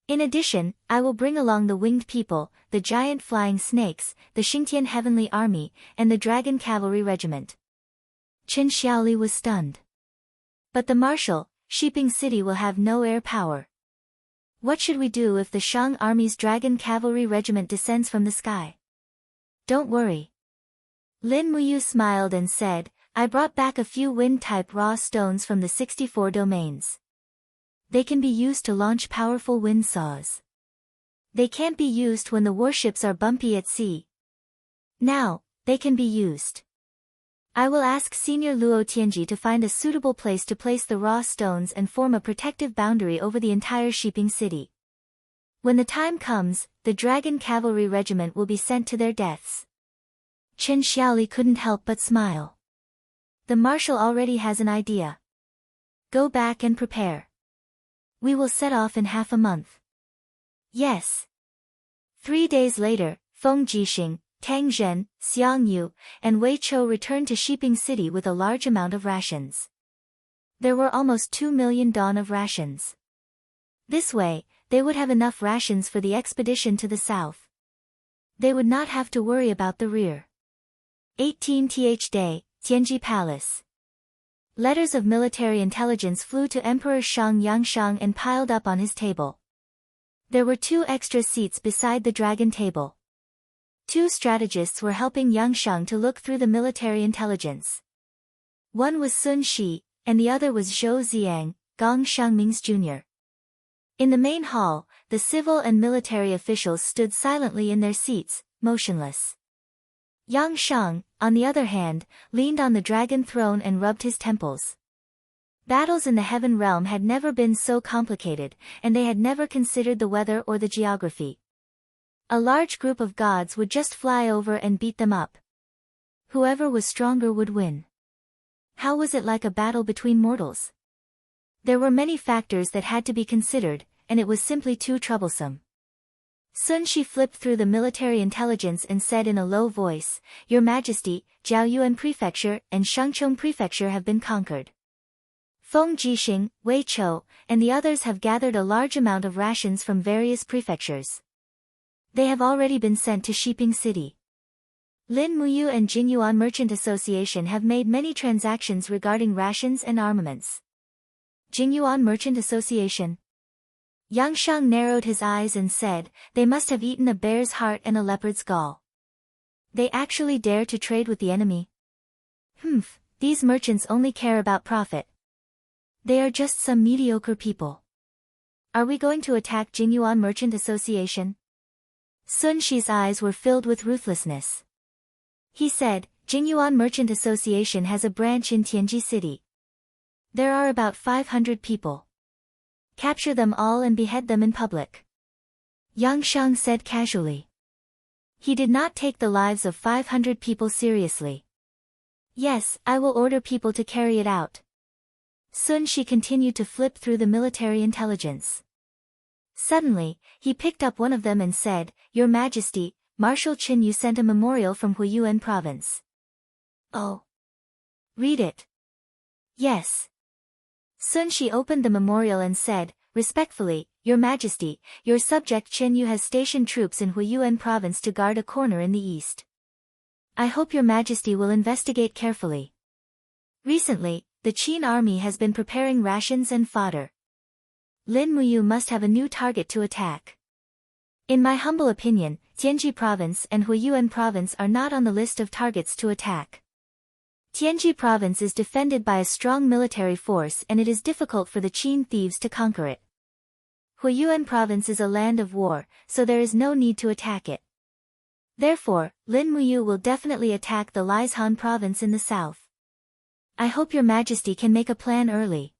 In addition, I will bring along the winged people, the giant flying snakes, the Xingtian Heavenly Army, and the Dragon Cavalry Regiment." Chen Xiaoli was stunned. "But the marshal, Shiping City will have no air power. What should we do if the Shang Army's Dragon Cavalry Regiment descends from the sky?" "Don't worry." Lin Muyu smiled and said, "I brought back a few wind-type raw stones from the 64 domains. They can be used to launch powerful wind saws. They can't be used when the warships are bumpy at sea. Now, they can be used." I will ask Senior Luo Tianji to find a suitable place to place the raw stones and form a protective boundary over the entire Shiping City. When the time comes, the Dragon Cavalry Regiment will be sent to their deaths. Chen Xiaoli couldn't help but smile. The marshal already has an idea. Go back and prepare. We will set off in half a month. Yes. 3 days later, Feng Jixing, Tang Zhen, Xiang Yu, and Wei Chou returned to Shiping City with a large amount of rations. There were almost 2 million dawn of rations. This way, they would have enough rations for the expedition to the south. They would not have to worry about the rear. 18th day, Tianji Palace. Letters of military intelligence flew to Emperor Shang Yangshang and piled up on his table. There were 2 extra seats beside the dragon table. 2 strategists were helping Yangshang to look through the military intelligence. One was Sun Shi, and the other was Zhou Ziang, Gong Xiangming's junior. In the main hall, the civil and military officials stood silently in their seats, motionless. Yangshang, on the other hand, leaned on the dragon throne and rubbed his temples. Battles in the heaven realm had never been so complicated, and they had never considered the weather or the geography. A large group of gods would just fly over and beat them up. Whoever was stronger would win. How was it like a battle between mortals? There were many factors that had to be considered, and it was simply too troublesome. Sun Shi flipped through the military intelligence and said in a low voice, "Your Majesty, Jiaoyuan Prefecture and Shangchong Prefecture have been conquered. Feng Jixing, Wei Chou, and the others have gathered a large amount of rations from various prefectures. They have already been sent to Shiping City. Lin Muyu and Jingyuan Merchant Association have made many transactions regarding rations and armaments." Jingyuan Merchant Association? Yangshang narrowed his eyes and said, "They must have eaten a bear's heart and a leopard's gall. They actually dare to trade with the enemy? These merchants only care about profit. They are just some mediocre people. Are we going to attack Jingyuan Merchant Association?" Sun Shi's eyes were filled with ruthlessness. He said, "Jingyuan Merchant Association has a branch in Tianji City. There are about 500 people. Capture them all and behead them in public." Yangshang said casually. He did not take the lives of 500 people seriously. "Yes, I will order people to carry it out." Sun Shi continued to flip through the military intelligence. Suddenly, he picked up one of them and said, "Your Majesty, Marshal Qin Yu sent a memorial from Huiyuan province." "Oh. Read it." "Yes." Sun Shi opened the memorial and said, "Respectfully, Your Majesty, your subject Qin Yu has stationed troops in Huiyuan province to guard a corner in the east. I hope Your Majesty will investigate carefully. Recently, the Qin army has been preparing rations and fodder. Lin Muyu must have a new target to attack. In my humble opinion, Tianji province and Huiyuan province are not on the list of targets to attack. Tianji province is defended by a strong military force and it is difficult for the Qin thieves to conquer it. Huiyuan province is a land of war, so there is no need to attack it. Therefore, Lin Muyu will definitely attack the Liaishan province in the south. I hope Your Majesty can make a plan early."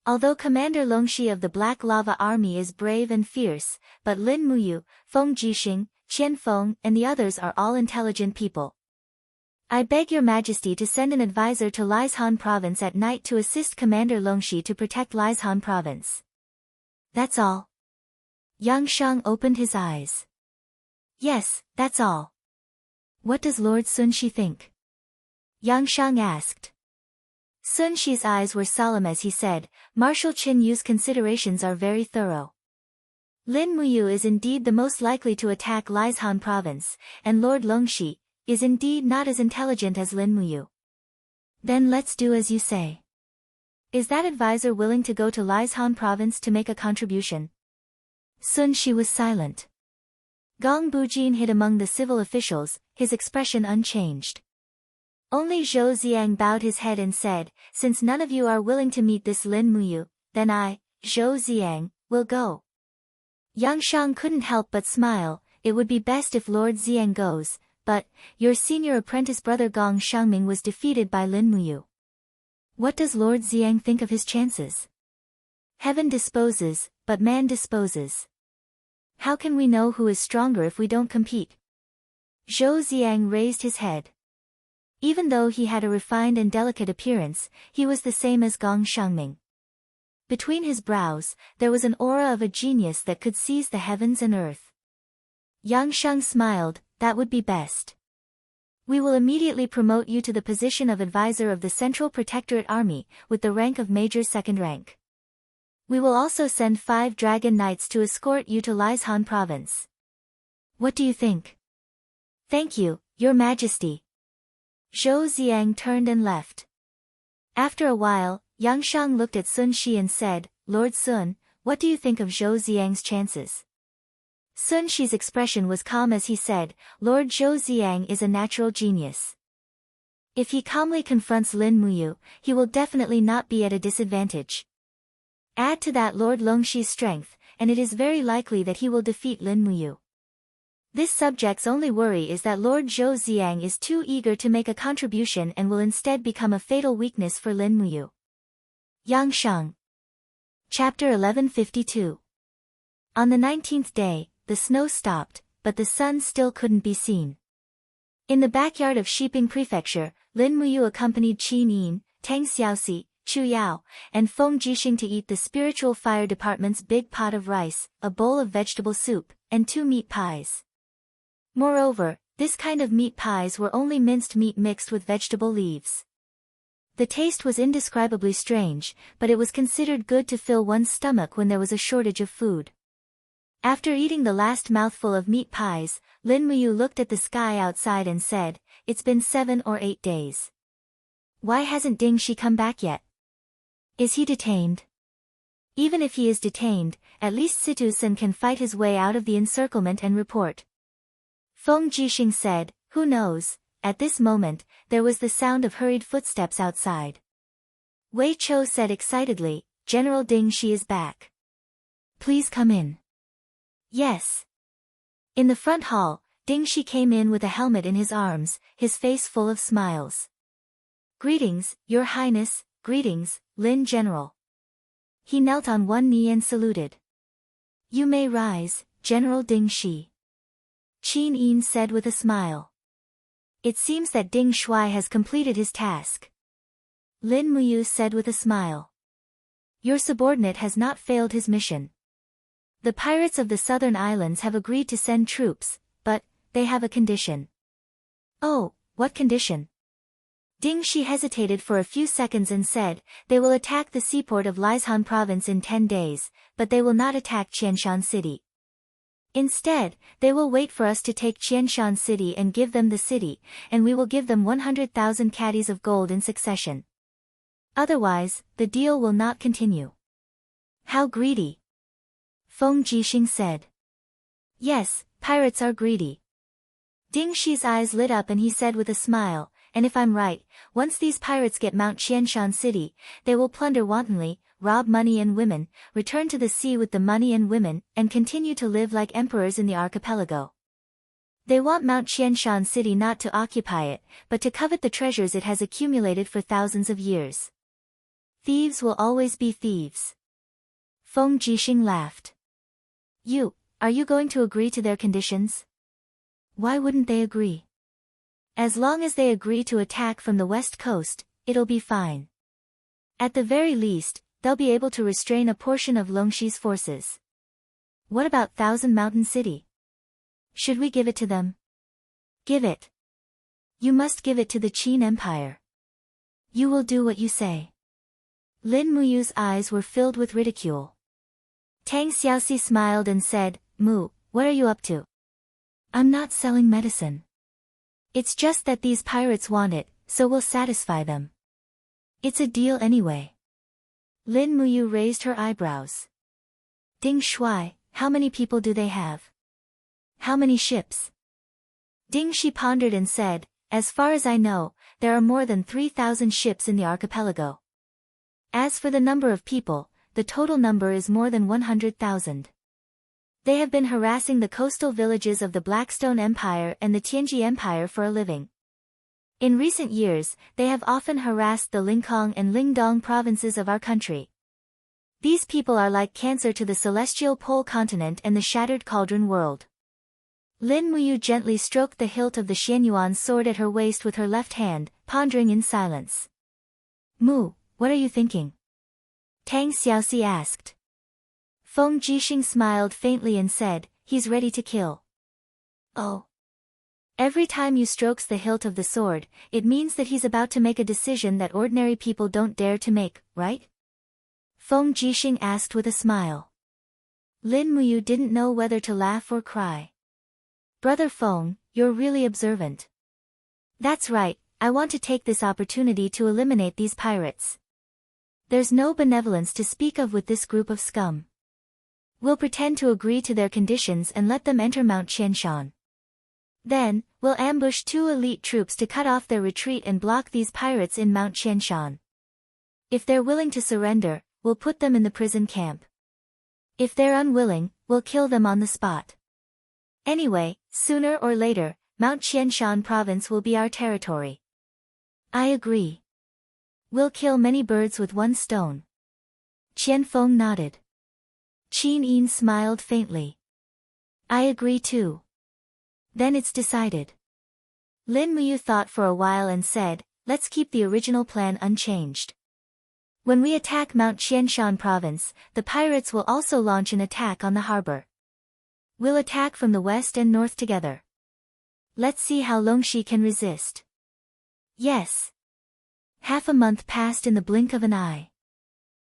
Although Commander Longxi of the Black Lava Army is brave and fierce, but Lin Muyu, Feng Jixing, Qian Feng and the others are all intelligent people. I beg Your Majesty to send an advisor to Liaishan province at night to assist Commander Longxi to protect Liaishan province. That's all. Yangshang opened his eyes. Yes, that's all. What does Lord Sun Shi think? Yangshang asked. Sun Shi's eyes were solemn as he said, "Marshal Qin Yu's considerations are very thorough. Lin Muyu is indeed the most likely to attack Liaishan province, and Lord Longxi is indeed not as intelligent as Lin Muyu. Then let's do as you say. Is that advisor willing to go to Liaishan province to make a contribution?" Sun Shi was silent. Gong Bujin hid among the civil officials, his expression unchanged. Only Zhou Ziang bowed his head and said, "Since none of you are willing to meet this Lin Muyu, then I, Zhou Ziang, will go." Yangshang couldn't help but smile. It would be best if Lord Ziang goes, but your senior apprentice brother Gong Shangming was defeated by Lin Muyu. What does Lord Xiang think of his chances? Heaven disposes, but man disposes. How can we know who is stronger if we don't compete? Zhou Xiang raised his head. Even though he had a refined and delicate appearance, he was the same as Gong Shangming. Between his brows, there was an aura of a genius that could seize the heavens and earth. Yang Sheng smiled, that would be best. We will immediately promote you to the position of advisor of the Central Protectorate Army, with the rank of Major Second Rank. We will also send 5 Dragon Knights to escort you to Liaishan Province. What do you think? Thank you, Your Majesty. Zhou Xiang turned and left. After a while, Yang Shang looked at Sun Shi and said, Lord Sun, what do you think of Zhou Xiang's chances? Sun Shi's expression was calm as he said, Lord Zhou Xiang is a natural genius. If he calmly confronts Lin Muyu, he will definitely not be at a disadvantage. Add to that Lord Longshi's strength, and it is very likely that he will defeat Lin Muyu. This subject's only worry is that Lord Zhou Xiang is too eager to make a contribution and will instead become a fatal weakness for Lin Muyu. Yang Sheng. Chapter 1152. On the 19th day, the snow stopped, but the sun still couldn't be seen. In the backyard of Shiping Prefecture, Lin Muyu accompanied Qin Yin, Tang Xiaoxi, Chu Yao, and Feng Jixing to eat the spiritual fire department's big pot of rice, a bowl of vegetable soup, and 2 meat pies. Moreover, this kind of meat pies were only minced meat mixed with vegetable leaves. The taste was indescribably strange, but it was considered good to fill one's stomach when there was a shortage of food. After eating the last mouthful of meat pies, Lin Muyu looked at the sky outside and said, It's been 7 or 8 days. Why hasn't Ding Shi come back yet? Is he detained? Even if he is detained, at least Situ Sun can fight his way out of the encirclement and report. Feng Jixing said, Who knows? At this moment, there was the sound of hurried footsteps outside. Wei Chou said excitedly, General Ding Shi is back. Please come in. Yes. In the front hall, Ding Shi came in with a helmet in his arms, his face full of smiles. Greetings, Your Highness, greetings, Lin General. He knelt on one knee and saluted. You may rise, General Ding Shi. Qin Yin said with a smile. It seems that Ding Shuai has completed his task. Lin Muyu said with a smile. Your subordinate has not failed his mission. The pirates of the southern islands have agreed to send troops, but they have a condition. Oh, what condition? Ding Shi hesitated for a few seconds and said, They will attack the seaport of Liaishan Province in 10 days, but they will not attack Qianshan City. Instead, they will wait for us to take Qianshan City and give them the city, and we will give them 100,000 caddies of gold in succession. Otherwise, the deal will not continue. How greedy! Feng Jixing said. Yes, pirates are greedy. Ding Shi's eyes lit up and he said with a smile, And if I'm right, once these pirates get Mount Qianshan City, they will plunder wantonly, rob money and women, return to the sea with the money and women, and continue to live like emperors in the archipelago. They want Mount Qianshan City not to occupy it, but to covet the treasures it has accumulated for thousands of years. Thieves will always be thieves. Feng Jixing laughed. Are you going to agree to their conditions? Why wouldn't they agree? As long as they agree to attack from the west coast, it'll be fine. At the very least, they'll be able to restrain a portion of Longshi's forces. What about Thousand Mountain City? Should we give it to them? Give it. You must give it to the Qin Empire. You will do what you say. Lin Muyu's eyes were filled with ridicule. Tang Xiaoxi smiled and said, Mu, what are you up to? I'm not selling medicine. It's just that these pirates want it, so we'll satisfy them. It's a deal anyway. Lin Muyu raised her eyebrows. Ding Shuai, how many people do they have? How many ships? Ding Shi pondered and said, As far as I know, there are more than 3,000 ships in the archipelago. As for the number of people, the total number is more than 100,000. They have been harassing the coastal villages of the Blackstone Empire and the Tianji Empire for a living. In recent years, they have often harassed the Lincoln and Lingdong provinces of our country. These people are like cancer to the celestial pole continent and the shattered cauldron world. Lin Muyu gently stroked the hilt of the Xianyuan sword at her waist with her left hand, pondering in silence. Mu, what are you thinking? Tang Xiaoxi asked. Feng Jixing smiled faintly and said, he's ready to kill. Oh. Every time you strokes the hilt of the sword, it means that he's about to make a decision that ordinary people don't dare to make, right? Feng Jixing asked with a smile. Lin Muyu didn't know whether to laugh or cry. Brother Feng, you're really observant. That's right, I want to take this opportunity to eliminate these pirates. There's no benevolence to speak of with this group of scum. We'll pretend to agree to their conditions and let them enter Mount Qianshan. Then, we'll ambush 2 elite troops to cut off their retreat and block these pirates in Mount Qianshan. If they're willing to surrender, we'll put them in the prison camp. If they're unwilling, we'll kill them on the spot. Anyway, sooner or later, Mount Qianshan province will be our territory. I agree. We'll kill many birds with one stone. Qian Feng nodded. Qin Yin smiled faintly. I agree too. Then it's decided. Lin Muyu thought for a while and said, let's keep the original plan unchanged. When we attack Mount Qianshan province, the pirates will also launch an attack on the harbor. We'll attack from the west and north together. Let's see how Longxi can resist. Yes. Half a month passed in the blink of an eye.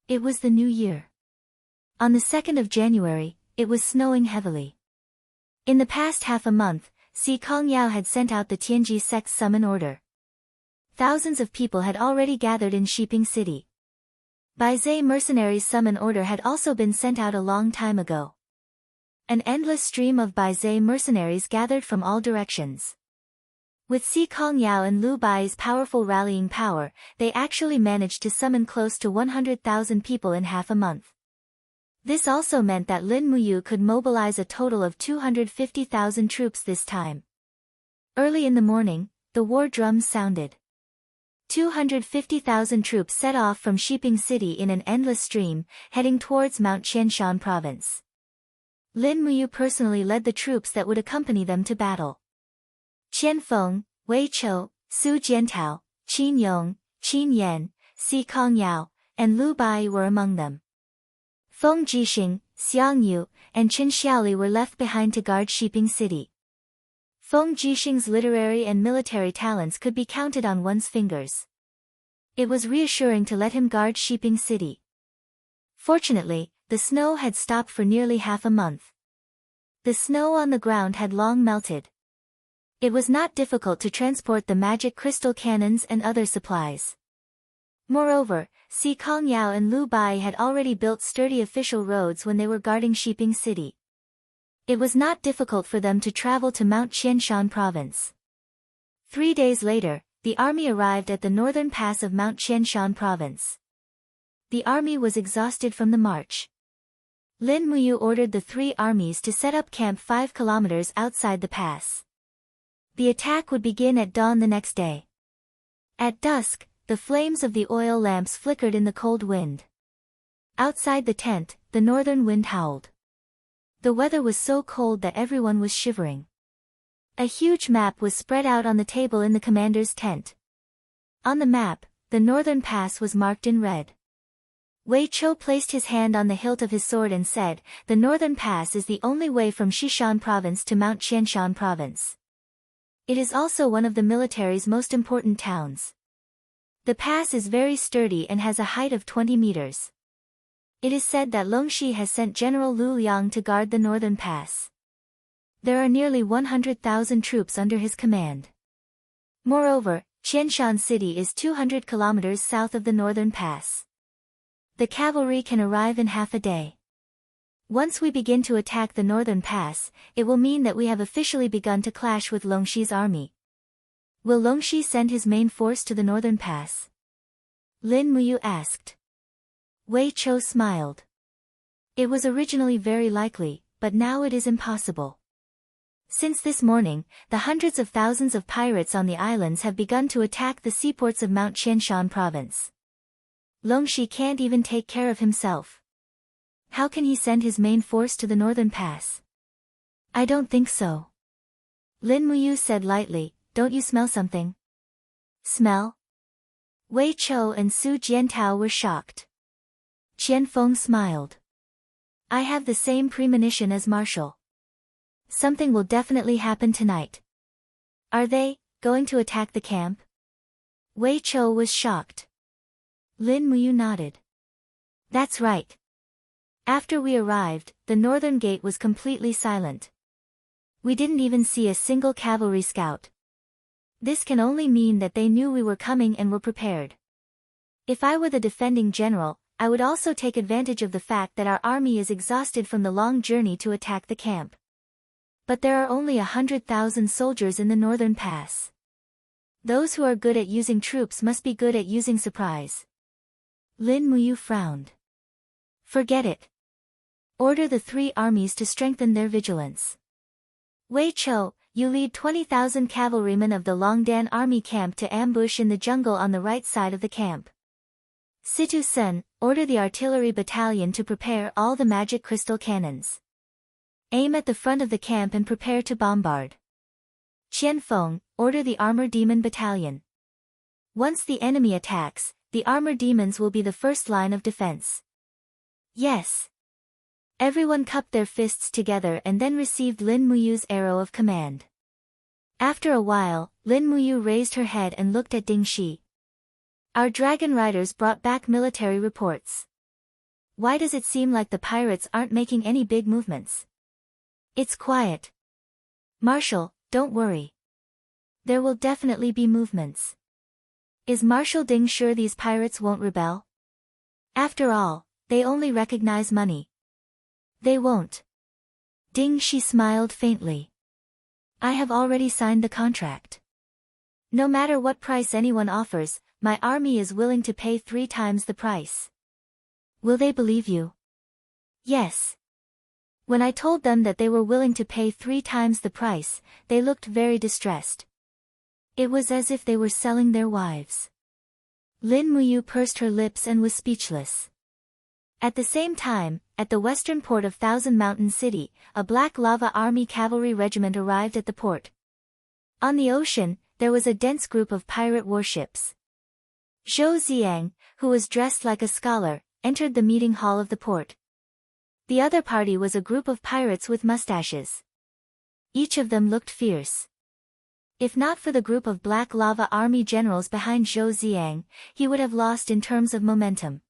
It was the new year. On the 2nd of January, it was snowing heavily. In the past half a month, Si Kongyao had sent out the Tianji sect's summon order. Thousands of people had already gathered in Shiping City. Baizhe mercenaries' summon order had also been sent out a long time ago. An endless stream of Baizhe mercenaries gathered from all directions. With Si Kongyao and Lu Bai's powerful rallying power, they actually managed to summon close to 100,000 people in half a month. This also meant that Lin Muyu could mobilize a total of 250,000 troops this time. Early in the morning, the war drums sounded. 250,000 troops set off from Shiping City in an endless stream, heading towards Mount Qianshan province. Lin Muyu personally led the troops that would accompany them to battle. Qian Feng, Wei Chou, Su Jiantao, Qin Yong, Qin Yan, Si Kongyao, and Lu Bai were among them. Feng Jixing, Xiang Yu, and Qin Xiaoli were left behind to guard Shiping City. Feng Jixing's literary and military talents could be counted on one's fingers. It was reassuring to let him guard Shiping City. Fortunately, the snow had stopped for nearly half a month. The snow on the ground had long melted. It was not difficult to transport the magic crystal cannons and other supplies. Moreover, Si Kongyao and Lu Bai had already built sturdy official roads when they were guarding Shiping City. It was not difficult for them to travel to Mount Qianshan province. 3 days later, the army arrived at the northern pass of Mount Qianshan province. The army was exhausted from the march. Lin Muyu ordered the 3 armies to set up camp 5 kilometers outside the pass. The attack would begin at dawn the next day. At dusk, the flames of the oil lamps flickered in the cold wind. Outside the tent, the northern wind howled. The weather was so cold that everyone was shivering. A huge map was spread out on the table in the commander's tent. On the map, the northern pass was marked in red. Wei Chou placed his hand on the hilt of his sword and said, "The northern pass is the only way from Xishan province to Mount Qianshan province. It is also one of the military's most important towns. The pass is very sturdy and has a height of 20 meters. It is said that Longxi has sent General Lu Liang to guard the northern pass. There are nearly 100,000 troops under his command. Moreover, Qianshan City is 200 kilometers south of the northern pass. The cavalry can arrive in half a day. Once we begin to attack the northern pass, it will mean that we have officially begun to clash with Longxi's army." "Will Longxi send his main force to the northern pass?" Lin Muyu asked. Wei Chou smiled. It was originally very likely, but now it is impossible. Since this morning, the hundreds of thousands of pirates on the islands have begun to attack the seaports of Mount Qianshan province. Longxi can't even take care of himself. How can he send his main force to the northern pass? I don't think so. Lin Muyu said lightly, don't you smell something? Smell? Wei Chou and Su Jiantao were shocked. Qian Feng smiled. I have the same premonition as Marshall. Something will definitely happen tonight. Are they going to attack the camp? Wei Chou was shocked. Lin Muyu nodded. That's right. After we arrived, the northern gate was completely silent. We didn't even see a single cavalry scout. This can only mean that they knew we were coming and were prepared. If I were the defending general, I would also take advantage of the fact that our army is exhausted from the long journey to attack the camp. But there are only 100,000 soldiers in the northern pass. Those who are good at using troops must be good at using surprise. Lin Muyu frowned. Forget it. Order the three armies to strengthen their vigilance. Wei Chou, you lead 20,000 cavalrymen of the Longdan army camp to ambush in the jungle on the right side of the camp. Situ Sen, order the artillery battalion to prepare all the magic crystal cannons. Aim at the front of the camp and prepare to bombard. Qian Feng, order the armor demon battalion. Once the enemy attacks, the armor demons will be the first line of defense. Yes. Everyone cupped their fists together and then received Lin Muyu's arrow of command. After a while, Lin Muyu raised her head and looked at Ding Shi. Our dragon riders brought back military reports. Why does it seem like the pirates aren't making any big movements? It's quiet. Marshal, don't worry. There will definitely be movements. Is Marshal Ding sure these pirates won't rebel? After all, they only recognize money. They won't. Ding Shi smiled faintly. I have already signed the contract. No matter what price anyone offers, my army is willing to pay 3 times the price. Will they believe you? Yes. When I told them that they were willing to pay 3 times the price, they looked very distressed. It was as if they were selling their wives. Lin Muyu pursed her lips and was speechless. At the same time, at the western port of Thousand Mountain City, a Black Lava Army cavalry regiment arrived at the port. On the ocean, there was a dense group of pirate warships. Zhou Ziang, who was dressed like a scholar, entered the meeting hall of the port. The other party was a group of pirates with mustaches. Each of them looked fierce. If not for the group of Black Lava Army generals behind Zhou Ziang, he would have lost in terms of momentum.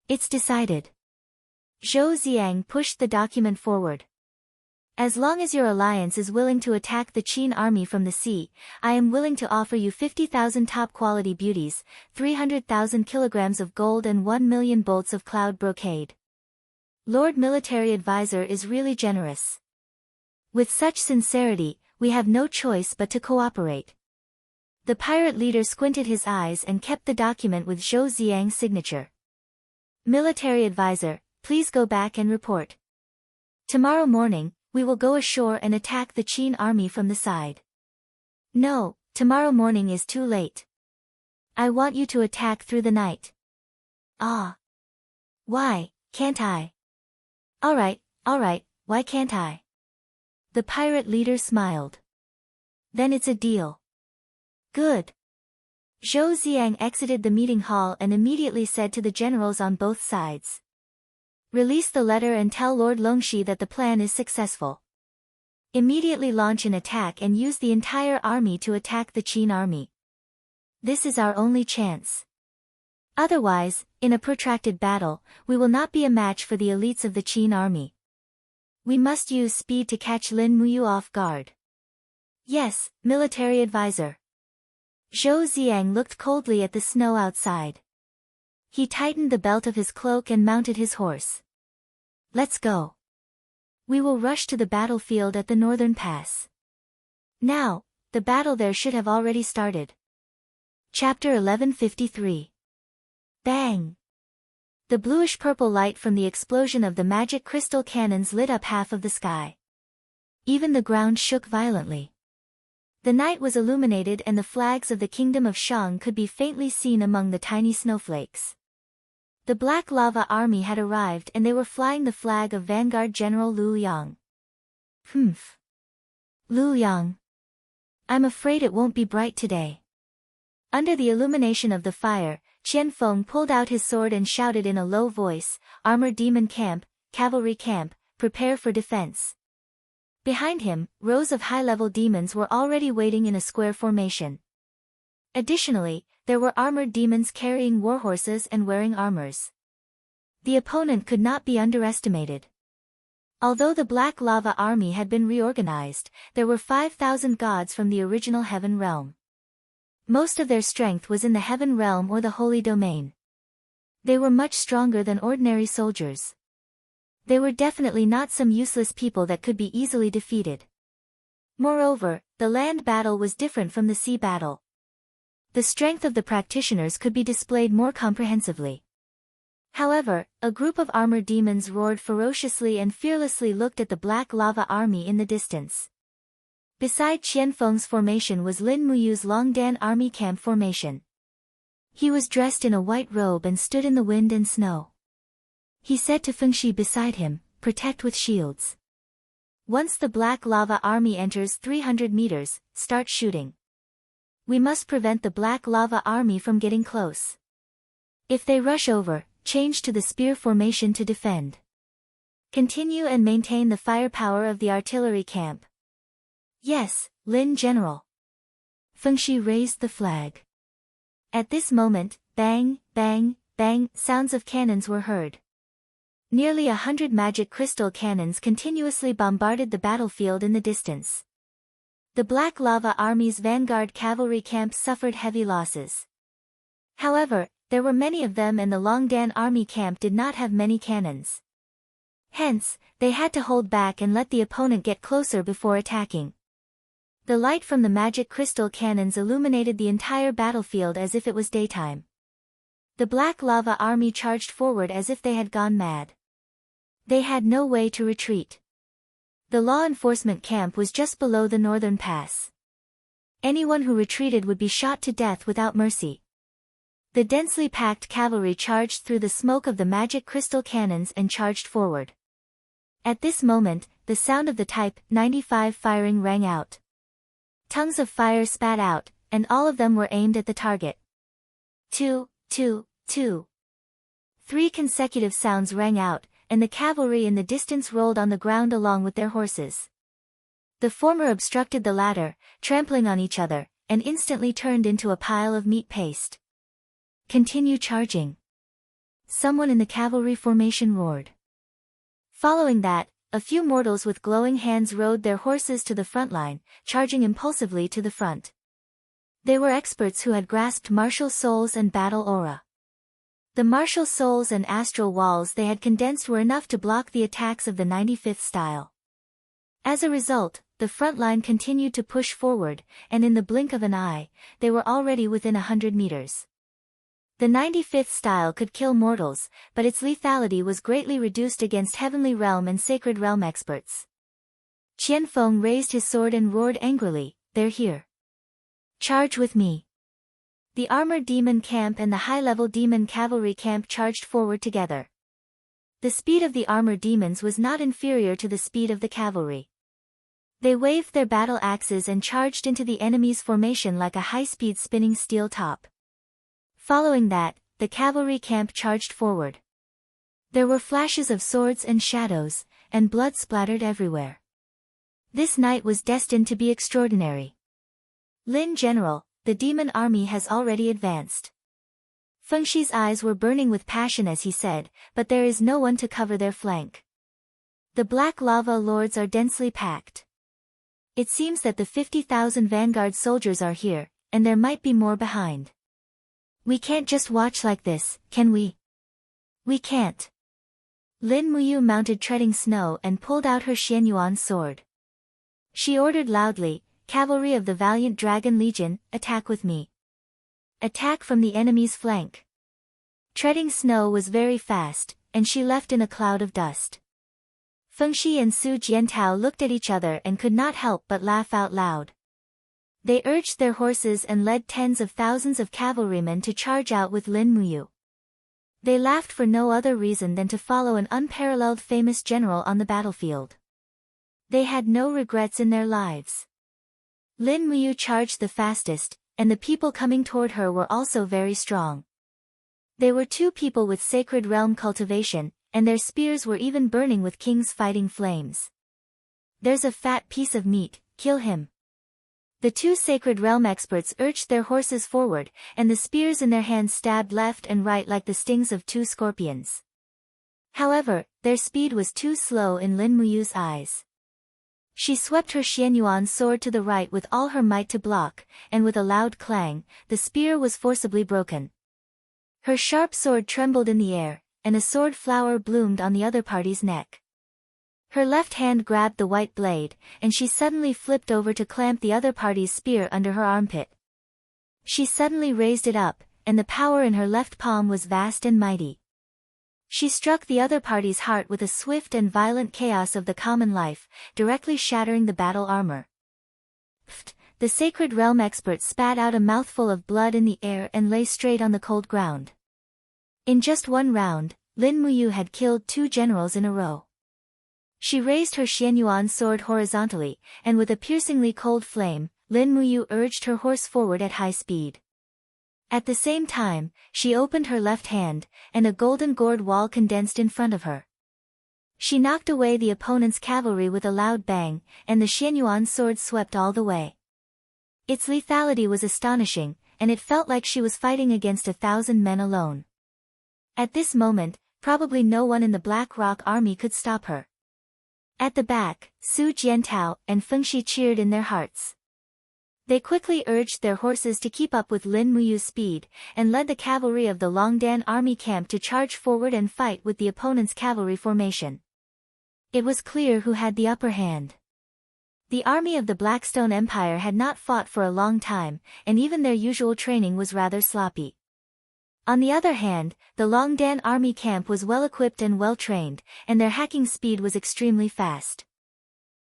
It's decided. Zhou Ziang pushed the document forward. As long as your alliance is willing to attack the Qin army from the sea, I am willing to offer you 50,000 top-quality beauties, 300,000 kilograms of gold and 1 million bolts of cloud brocade. Lord Military Advisor is really generous. With such sincerity, we have no choice but to cooperate. The pirate leader squinted his eyes and kept the document with Zhou Ziang's signature. Military Advisor, please go back and report. Tomorrow morning, we will go ashore and attack the Qin army from the side. No, tomorrow morning is too late. I want you to attack through the night. Ah. Why, can't I? Alright, why can't I? The pirate leader smiled. Then it's a deal. Good. Zhou Ziang exited the meeting hall and immediately said to the generals on both sides. Release the letter and tell Lord Longxi that the plan is successful. Immediately launch an attack and use the entire army to attack the Qin army. This is our only chance. Otherwise, in a protracted battle, we will not be a match for the elites of the Qin army. We must use speed to catch Lin Muyu off guard. Yes, Military Advisor. Zhou Ziang looked coldly at the snow outside. He tightened the belt of his cloak and mounted his horse. Let's go. We will rush to the battlefield at the northern pass. Now, the battle there should have already started. Chapter 1153. Bang! The bluish-purple light from the explosion of the magic crystal cannons lit up half of the sky. Even the ground shook violently. The night was illuminated and the flags of the kingdom of Shang could be faintly seen among the tiny snowflakes. The Black Lava Army had arrived and they were flying the flag of Vanguard General Liu Yang. Humph. Liu Yang. I'm afraid it won't be bright today. Under the illumination of the fire, Qian Feng pulled out his sword and shouted in a low voice, "Armored demon camp, cavalry camp, prepare for defense." Behind him, rows of high-level demons were already waiting in a square formation. Additionally, there were armored demons carrying warhorses and wearing armors. The opponent could not be underestimated. Although the Black Lava Army had been reorganized, there were 5,000 gods from the original Heaven Realm. Most of their strength was in the Heaven Realm or the Holy Domain. They were much stronger than ordinary soldiers. They were definitely not some useless people that could be easily defeated. Moreover, the land battle was different from the sea battle. The strength of the practitioners could be displayed more comprehensively. However, a group of armored demons roared ferociously and fearlessly looked at the Black Lava Army in the distance. Beside Qian Feng's formation was Lin Muyu's Longdan Army Camp formation. He was dressed in a white robe and stood in the wind and snow. He said to Fengxi beside him, "Protect with shields. Once the Black Lava Army enters 300 meters, start shooting. We must prevent the Black Lava Army from getting close. If they rush over, change to the spear formation to defend. Continue and maintain the firepower of the artillery camp." "Yes, Lin General." Fengxi raised the flag. At this moment, bang, bang, bang, sounds of cannons were heard. Nearly 100 magic crystal cannons continuously bombarded the battlefield in the distance. The Black Lava Army's vanguard cavalry camp suffered heavy losses. However, there were many of them and the Longdan Army camp did not have many cannons. Hence, they had to hold back and let the opponent get closer before attacking. The light from the magic crystal cannons illuminated the entire battlefield as if it was daytime. The Black Lava Army charged forward as if they had gone mad. They had no way to retreat. The law enforcement camp was just below the northern pass. Anyone who retreated would be shot to death without mercy. The densely packed cavalry charged through the smoke of the magic crystal cannons and charged forward. At this moment, the sound of the Type 95 firing rang out. Tongues of fire spat out, and all of them were aimed at the target. 2, 2, 2. 3 consecutive sounds rang out, and the cavalry in the distance rolled on the ground along with their horses. The former obstructed the latter, trampling on each other, and instantly turned into a pile of meat paste. "Continue charging." Someone in the cavalry formation roared. Following that, a few mortals with glowing hands rode their horses to the front line, charging impulsively to the front. They were experts who had grasped martial souls and battle aura. The martial souls and astral walls they had condensed were enough to block the attacks of the 95th style. As a result, the front line continued to push forward, and in the blink of an eye, they were already within 100 meters. The 95th style could kill mortals, but its lethality was greatly reduced against Heavenly Realm and Sacred Realm experts. Qian Feng raised his sword and roared angrily, "They're here. Charge with me." The armored demon camp and the high-level demon cavalry camp charged forward together. The speed of the armored demons was not inferior to the speed of the cavalry. They waved their battle axes and charged into the enemy's formation like a high-speed spinning steel top. Following that, the cavalry camp charged forward. There were flashes of swords and shadows, and blood splattered everywhere. This night was destined to be extraordinary. "Lin General, the demon army has already advanced." Fengxi's eyes were burning with passion as he said, "But there is no one to cover their flank. The Black Lava Lords are densely packed. It seems that the 50,000 vanguard soldiers are here, and there might be more behind. We can't just watch like this, can we? We can't." Lin Muyu mounted treading snow and pulled out her Xianyuan sword. She ordered loudly, "Cavalry of the Valiant Dragon Legion, attack with me. Attack from the enemy's flank. Treading snow was very fast, and she left in a cloud of dust. Fengxi and Su Jiantao looked at each other and could not help but laugh out loud. They urged their horses and led tens of thousands of cavalrymen to charge out with Lin Muyu. They laughed for no other reason than to follow an unparalleled famous general on the battlefield. They had no regrets in their lives. Lin Muyu charged the fastest, and the people coming toward her were also very strong. They were two people with sacred realm cultivation, and their spears were even burning with king's fighting flames. "There's a fat piece of meat, kill him." The two sacred realm experts urged their horses forward, and the spears in their hands stabbed left and right like the stings of two scorpions. However, their speed was too slow in Lin Muyu's eyes. She swept her Xianyuan sword to the right with all her might to block, and with a loud clang, the spear was forcibly broken. Her sharp sword trembled in the air, and a sword flower bloomed on the other party's neck. Her left hand grabbed the white blade, and she suddenly flipped over to clamp the other party's spear under her armpit. She suddenly raised it up, and the power in her left palm was vast and mighty. She struck the other party's heart with a swift and violent chaos of the common life, directly shattering the battle armor. Pfft! The sacred realm expert spat out a mouthful of blood in the air and lay straight on the cold ground. In just one round, Lin Muyu had killed two generals in a row. She raised her Xianyuan sword horizontally, and with a piercingly cold flame, Lin Muyu urged her horse forward at high speed. At the same time, she opened her left hand, and a golden gourd wall condensed in front of her. She knocked away the opponent's cavalry with a loud bang, and the Xianyuan sword swept all the way. Its lethality was astonishing, and it felt like she was fighting against 1,000 men alone. At this moment, probably no one in the Black Rock army could stop her. At the back, Su Jiantao and Fengxi cheered in their hearts. They quickly urged their horses to keep up with Lin Muyu's speed, and led the cavalry of the Longdan army camp to charge forward and fight with the opponent's cavalry formation. It was clear who had the upper hand. The army of the Blackstone Empire had not fought for a long time, and even their usual training was rather sloppy. On the other hand, the Longdan army camp was well-equipped and well-trained, and their hacking speed was extremely fast.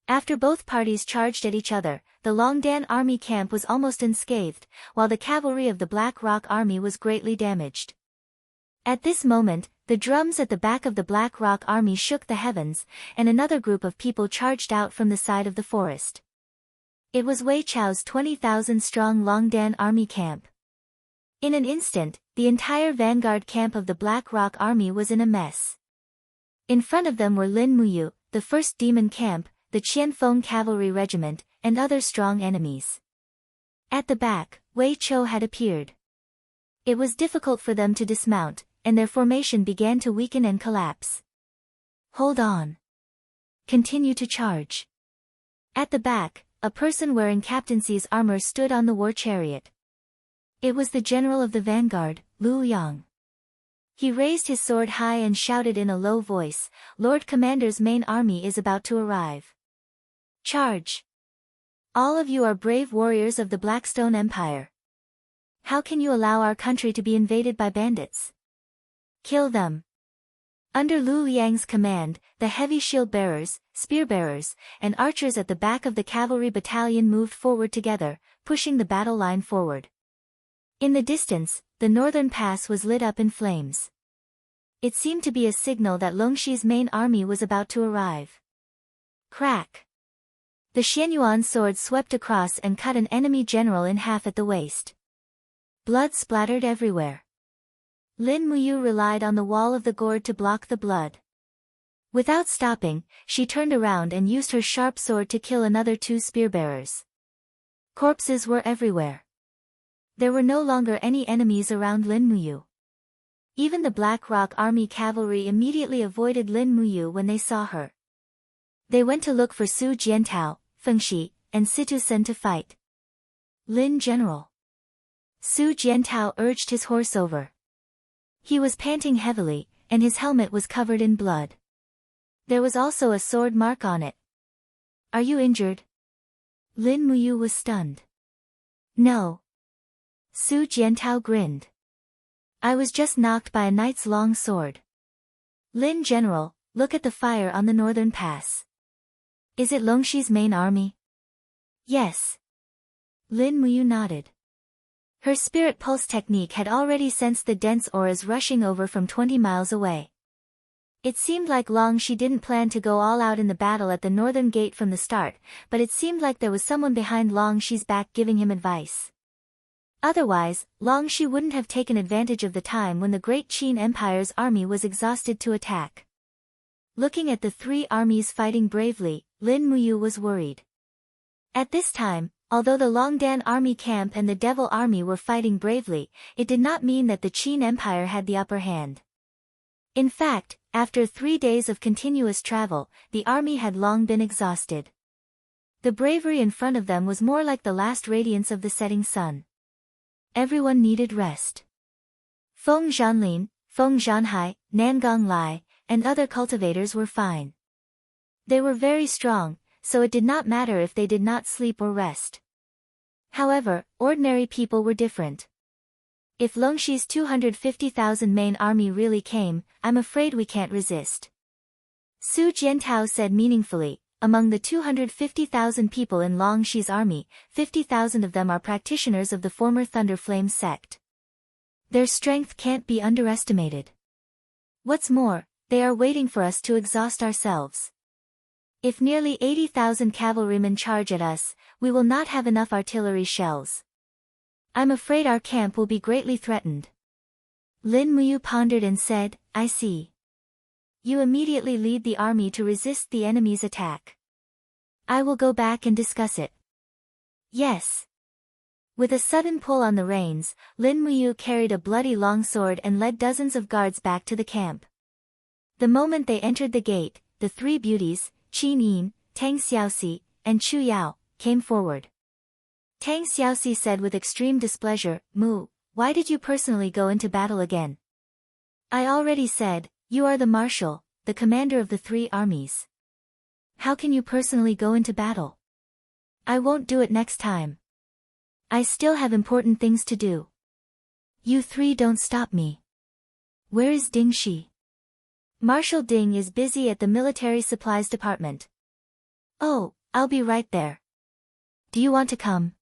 After both parties charged at each other, the Longdan army camp was almost unscathed, while the cavalry of the Black Rock army was greatly damaged. At this moment, the drums at the back of the Black Rock army shook the heavens, and another group of people charged out from the side of the forest. It was Wei Chao's 20,000-strong Longdan army camp. In an instant, the entire vanguard camp of the Black Rock army was in a mess. In front of them were Lin Muyu, the first demon camp, the Qianfeng cavalry regiment, and other strong enemies. At the back, Wei Chou had appeared. It was difficult for them to dismount, and their formation began to weaken and collapse. "Hold on. Continue to charge." At the back, a person wearing captaincy's armor stood on the war chariot. It was the general of the vanguard, Lu Yang. He raised his sword high and shouted in a low voice, "Lord Commander's main army is about to arrive. Charge! All of you are brave warriors of the Blackstone Empire. How can you allow our country to be invaded by bandits? Kill them." Under Lu Yang's command, the heavy shield bearers, spear bearers, and archers at the back of the cavalry battalion moved forward together, pushing the battle line forward. In the distance, the northern pass was lit up in flames. It seemed to be a signal that Longxi's main army was about to arrive. Crack! The Xianyuan sword swept across and cut an enemy general in half at the waist. Blood splattered everywhere. Lin Muyu relied on the wall of the gourd to block the blood. Without stopping, she turned around and used her sharp sword to kill another two spearbearers. Corpses were everywhere. There were no longer any enemies around Lin Muyu. Even the Black Rock army cavalry immediately avoided Lin Muyu when they saw her. They went to look for Su Jiantao, Fengxi, and Situ Sen to fight. "Lin General." Su Jiantao urged his horse over. He was panting heavily, and his helmet was covered in blood. There was also a sword mark on it. "Are you injured?" Lin Muyu was stunned. "No." Su Jiantao grinned. I was just knocked by a knight's long sword. Lin General, look at the fire on the northern pass. Is it Longxi's main army? Yes. Lin Muyu nodded. Her spirit pulse technique had already sensed the dense auras rushing over from 20 miles away. It seemed like Longxi didn't plan to go all out in the battle at the northern gate from the start, but it seemed like there was someone behind Longxi's back giving him advice. Otherwise, Longxi wouldn't have taken advantage of the time when the Great Qin Empire's army was exhausted to attack. Looking at the three armies fighting bravely, Lin Muyu was worried. At this time, although the Longdan army camp and the Devil army were fighting bravely, it did not mean that the Qin Empire had the upper hand. In fact, after 3 days of continuous travel, the army had long been exhausted. The bravery in front of them was more like the last radiance of the setting sun. Everyone needed rest. Feng Zhanlin, Feng Zhanhai, Nangang Lai, and other cultivators were fine. They were very strong, so it did not matter if they did not sleep or rest. However, ordinary people were different. If Longxi's 250,000 main army really came, I'm afraid we can't resist. Su Jiantao said meaningfully, among the 250,000 people in Longxi's army, 50,000 of them are practitioners of the former Thunder Flame sect. Their strength can't be underestimated. What's more, they are waiting for us to exhaust ourselves. If nearly 80,000 cavalrymen charge at us, we will not have enough artillery shells. I'm afraid our camp will be greatly threatened. Lin Muyu pondered and said, I see. You immediately lead the army to resist the enemy's attack. I will go back and discuss it. Yes. With a sudden pull on the reins, Lin Muyu carried a bloody longsword and led dozens of guards back to the camp. The moment they entered the gate, the three beauties, Qin Yin, Tang Xiaoxi, and Chu Yao, came forward. Tang Xiaoxi said with extreme displeasure, Mu, why did you personally go into battle again? I already said, you are the marshal, the commander of the three armies. How can you personally go into battle? I won't do it next time. I still have important things to do. You three don't stop me. Where is Ding Shi? Marshal Ding is busy at the military supplies department. Oh, I'll be right there. Do you want to come?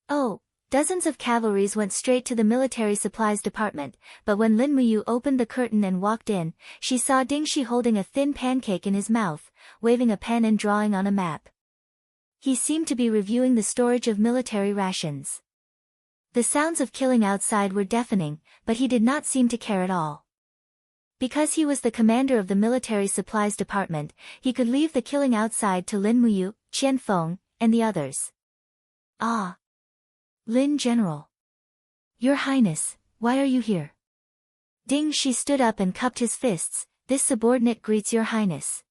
Oh, dozens of cavalries went straight to the military supplies department, but when Lin Muyu opened the curtain and walked in, she saw Ding Shi holding a thin pancake in his mouth, waving a pen and drawing on a map. He seemed to be reviewing the storage of military rations. The sounds of killing outside were deafening, but he did not seem to care at all. Because he was the commander of the military supplies department, he could leave the killing outside to Lin Muyu, Qian Feng, and the others. Ah! Lin General. Your Highness, why are you here? Ding Shi stood up and cupped his fists, this subordinate greets your Highness.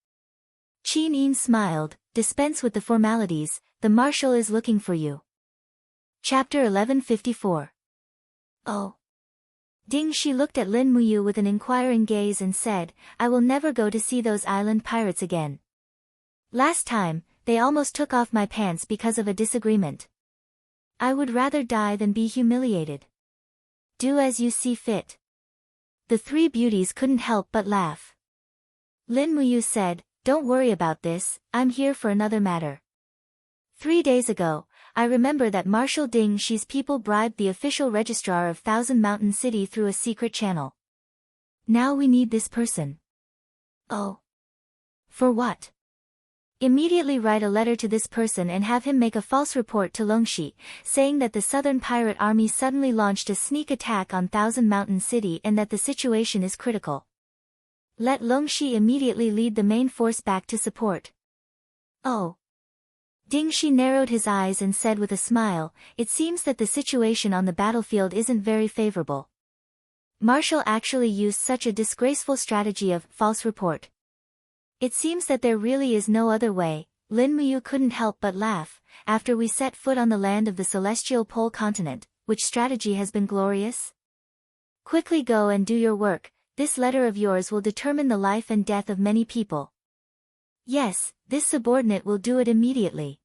Qin Yin smiled, dispense with the formalities, the marshal is looking for you. Chapter 1154. Oh. Ding Shi looked at Lin Muyu with an inquiring gaze and said, I will never go to see those island pirates again. Last time, they almost took off my pants because of a disagreement. I would rather die than be humiliated. Do as you see fit. The three beauties couldn't help but laugh. Lin Muyu said, don't worry about this, I'm here for another matter. 3 days ago, I remember that Marshal Ding Shi's people bribed the official registrar of Thousand Mountain City through a secret channel. Now we need this person. Oh. For what? Immediately write a letter to this person and have him make a false report to Longxi, saying that the Southern Pirate Army suddenly launched a sneak attack on Thousand Mountain City and that the situation is critical. Let Longxi immediately lead the main force back to support. Oh. Ding Shi narrowed his eyes and said with a smile, it seems that the situation on the battlefield isn't very favorable. Marshal actually used such a disgraceful strategy of false report. It seems that there really is no other way. Lin Muyu couldn't help but laugh. After we set foot on the land of the celestial pole continent, which strategy has been glorious? Quickly go and do your work, this letter of yours will determine the life and death of many people. Yes, this subordinate will do it immediately.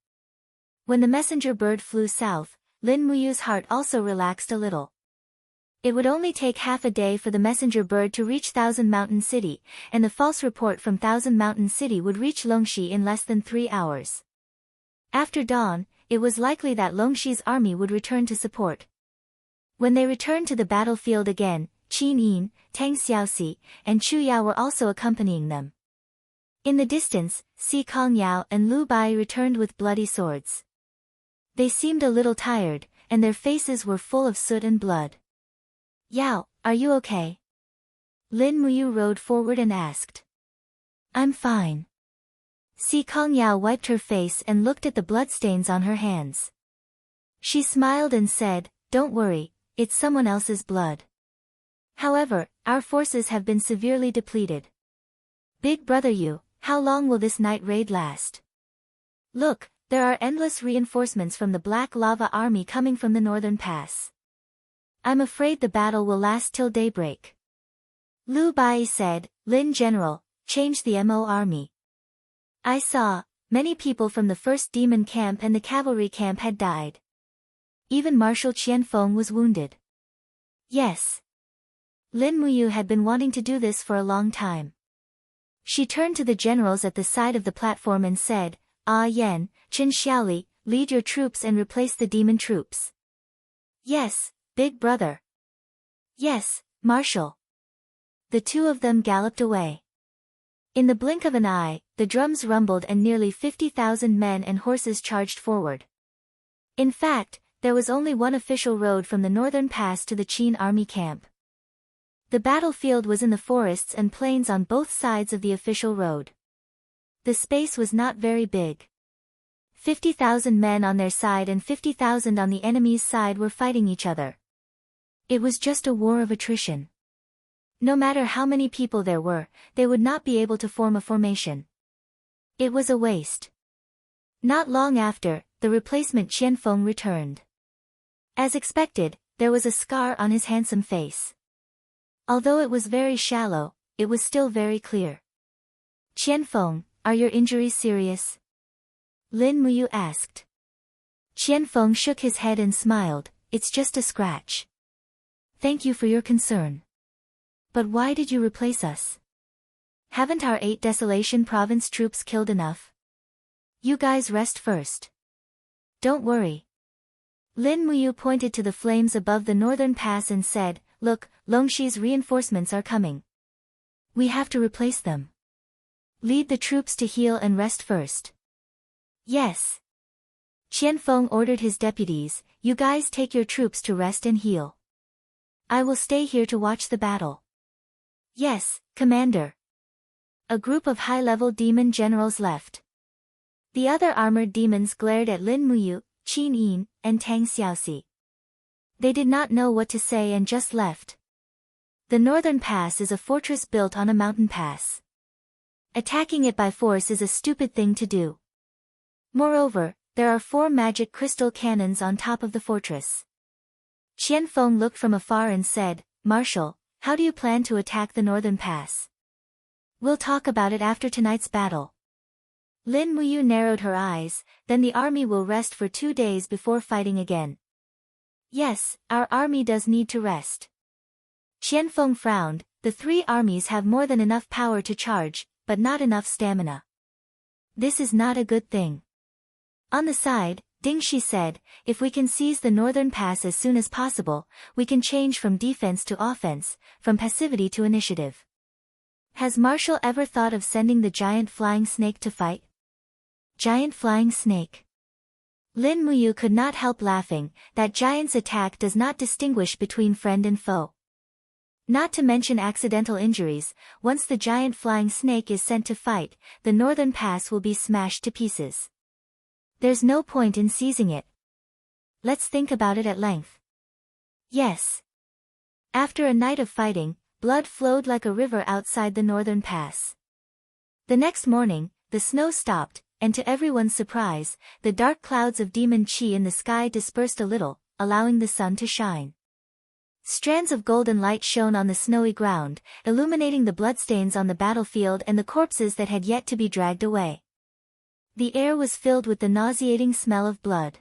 When the messenger bird flew south, Lin Muyu's heart also relaxed a little. It would only take half a day for the messenger bird to reach Thousand Mountain City, and the false report from Thousand Mountain City would reach Longxi in less than 3 hours. After dawn, it was likely that Longxi's army would return to support. When they returned to the battlefield again, Qin Yin, Tang Xiaoxi, and Chu Yao were also accompanying them. In the distance, Si Kongyao and Lu Bai returned with bloody swords. They seemed a little tired, and their faces were full of soot and blood. "Yao, are you okay?" Lin Muyu rode forward and asked. "I'm fine." Si Kongyao wiped her face and looked at the bloodstains on her hands. She smiled and said, "Don't worry, it's someone else's blood. However, our forces have been severely depleted. Big brother Yu, how long will this night raid last? Look, there are endless reinforcements from the Black Lava Army coming from the northern pass. I'm afraid the battle will last till daybreak." Lu Bai said, "Lin General, change the Mo army. I saw, many people from the first demon camp and the cavalry camp had died. Even Marshal Qianfeng was wounded." "Yes." Lin Muyu had been wanting to do this for a long time. She turned to the generals at the side of the platform and said, "Ah Yan, Chen Xiaoli, lead your troops and replace the demon troops." "Yes, big brother." "Yes, Marshal." The two of them galloped away. In the blink of an eye, the drums rumbled and nearly 50,000 men and horses charged forward. In fact, there was only one official road from the northern pass to the Qin army camp. The battlefield was in the forests and plains on both sides of the official road. The space was not very big. 50,000 men on their side and 50,000 on the enemy's side were fighting each other. It was just a war of attrition. No matter how many people there were, they would not be able to form a formation. It was a waste. Not long after, the replacement Qianfeng returned. As expected, there was a scar on his handsome face. Although it was very shallow, it was still very clear. "Qianfeng, are your injuries serious?" Lin Muyu asked. Qianfeng shook his head and smiled, "It's just a scratch." "Thank you for your concern. But why did you replace us? Haven't our 8 Desolation Province troops killed enough? You guys rest first. Don't worry." Lin Muyu pointed to the flames above the northern pass and said, "Look, Longxi's reinforcements are coming. We have to replace them. Lead the troops to heal and rest first." "Yes." Qianfeng ordered his deputies, "You guys take your troops to rest and heal. I will stay here to watch the battle." "Yes, Commander." A group of high-level demon generals left. The other armored demons glared at Lin Muyu, Qin Yin, and Tang Xiaoxi. They did not know what to say and just left. The northern pass is a fortress built on a mountain pass. Attacking it by force is a stupid thing to do. Moreover, there are 4 magic crystal cannons on top of the fortress. Qianfeng looked from afar and said, "Marshal, how do you plan to attack the northern pass?" "We'll talk about it after tonight's battle." Lin Muyu narrowed her eyes, "Then the army will rest for 2 days before fighting again." "Yes, our army does need to rest." Qianfeng frowned, "The 3 armies have more than enough power to charge, but not enough stamina. This is not a good thing." On the side, Ding Shi said, "If we can seize the northern pass as soon as possible, we can change from defense to offense, from passivity to initiative." Has Marshal ever thought of sending the giant flying snake to fight? Giant flying snake. Lin Muyu could not help laughing. That giant's attack does not distinguish between friend and foe. Not to mention accidental injuries, once the giant flying snake is sent to fight, the northern pass will be smashed to pieces. There's no point in seizing it. Let's think about it at length. Yes. After a night of fighting, blood flowed like a river outside the northern pass. The next morning, the snow stopped, and to everyone's surprise, the dark clouds of demon qi in the sky dispersed a little, allowing the sun to shine. Strands of golden light shone on the snowy ground, illuminating the bloodstains on the battlefield and the corpses that had yet to be dragged away. The air was filled with the nauseating smell of blood.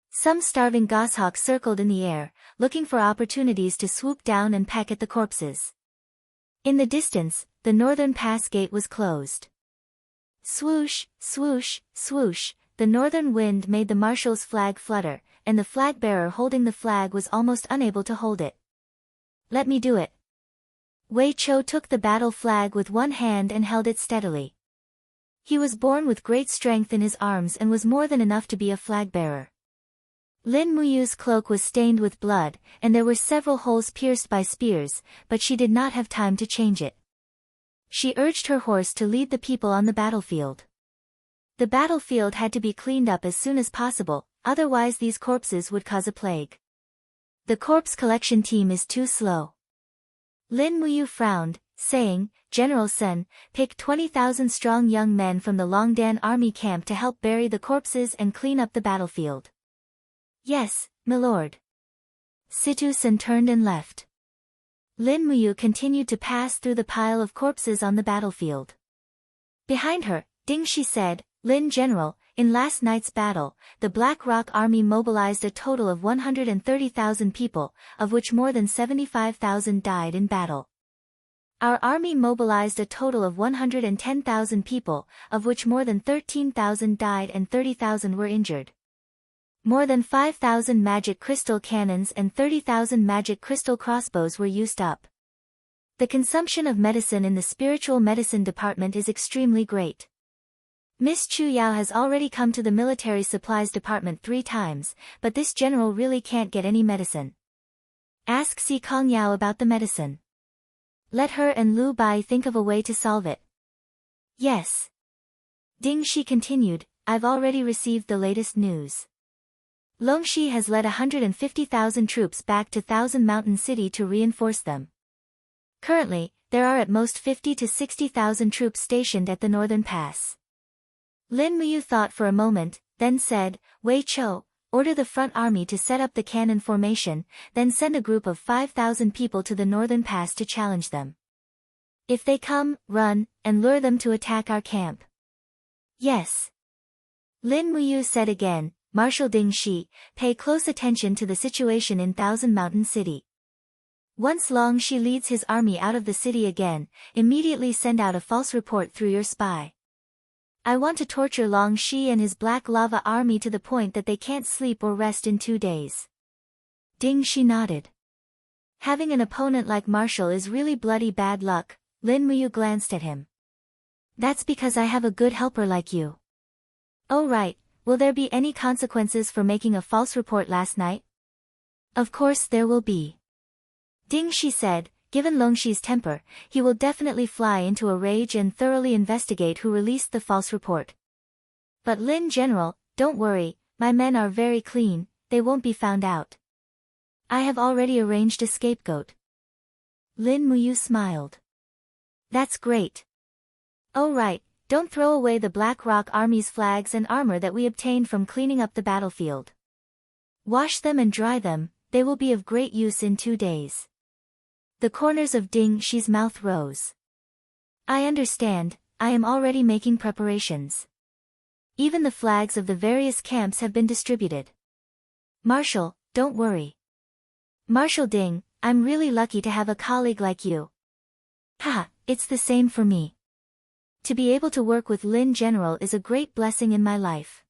Some starving goshawk circled in the air, looking for opportunities to swoop down and peck at the corpses. In the distance, the northern pass gate was closed. Swoosh, swoosh, swoosh, the northern wind made the marshal's flag flutter, and the flag-bearer holding the flag was almost unable to hold it. "Let me do it." Wei Chou took the battle flag with one hand and held it steadily. He was born with great strength in his arms and was more than enough to be a flag-bearer. Lin Muyu's cloak was stained with blood, and there were several holes pierced by spears, but she did not have time to change it. She urged her horse to lead the people on the battlefield. The battlefield had to be cleaned up as soon as possible, otherwise these corpses would cause a plague. "The corpse collection team is too slow." Lin Muyu frowned, saying, "General Sun, pick 20,000 strong young men from the Longdan army camp to help bury the corpses and clean up the battlefield." "Yes, milord." Situ Sun turned and left. Lin Muyu continued to pass through the pile of corpses on the battlefield. Behind her, Ding Shi said, "Lin General, in last night's battle, the Black Rock Army mobilized a total of 130,000 people, of which more than 75,000 died in battle. Our army mobilized a total of 110,000 people, of which more than 13,000 died and 30,000 were injured. More than 5,000 magic crystal cannons and 30,000 magic crystal crossbows were used up. The consumption of medicine in the spiritual medicine department is extremely great. Miss Chu Yao has already come to the military supplies department 3 times, but this general really can't get any medicine. Ask Si Kong Yao about the medicine. Let her and Lu Bai think of a way to solve it." "Yes." Ding Shi continued, "I've already received the latest news. Longxi has led 150,000 troops back to Thousand Mountain City to reinforce them. Currently, there are at most 50 to 60,000 troops stationed at the northern pass." Lin Muyu thought for a moment, then said, "Wei Chou, order the front army to set up the cannon formation, then send a group of 5,000 people to the northern pass to challenge them. If they come, run, and lure them to attack our camp." "Yes." Lin Muyu said again, "Marshal Ding Shi, pay close attention to the situation in Thousand Mountain City. Once Long Shi leads his army out of the city again, immediately send out a false report through your spy. I want to torture Long Shi and his Black Lava army to the point that they can't sleep or rest in 2 days." Ding Shi nodded. Having an opponent like Marshal is really bloody bad luck. Lin Muyu glanced at him. "That's because I have a good helper like you." "Oh right. Will there be any consequences for making a false report last night?" "Of course there will be." Ding Shi said, "Given Longshi's temper, he will definitely fly into a rage and thoroughly investigate who released the false report. But Lin General, don't worry, my men are very clean, they won't be found out. I have already arranged a scapegoat." Lin Muyu smiled. "That's great. Oh right. Don't throw away the Black Rock Army's flags and armor that we obtained from cleaning up the battlefield. Wash them and dry them, they will be of great use in 2 days." The corners of Ding Shi's mouth rose. "I understand, I am already making preparations. Even the flags of the various camps have been distributed. Marshal, don't worry. Marshal Ding, I'm really lucky to have a colleague like you." "Ha, it's the same for me. To be able to work with Lin General is a great blessing in my life."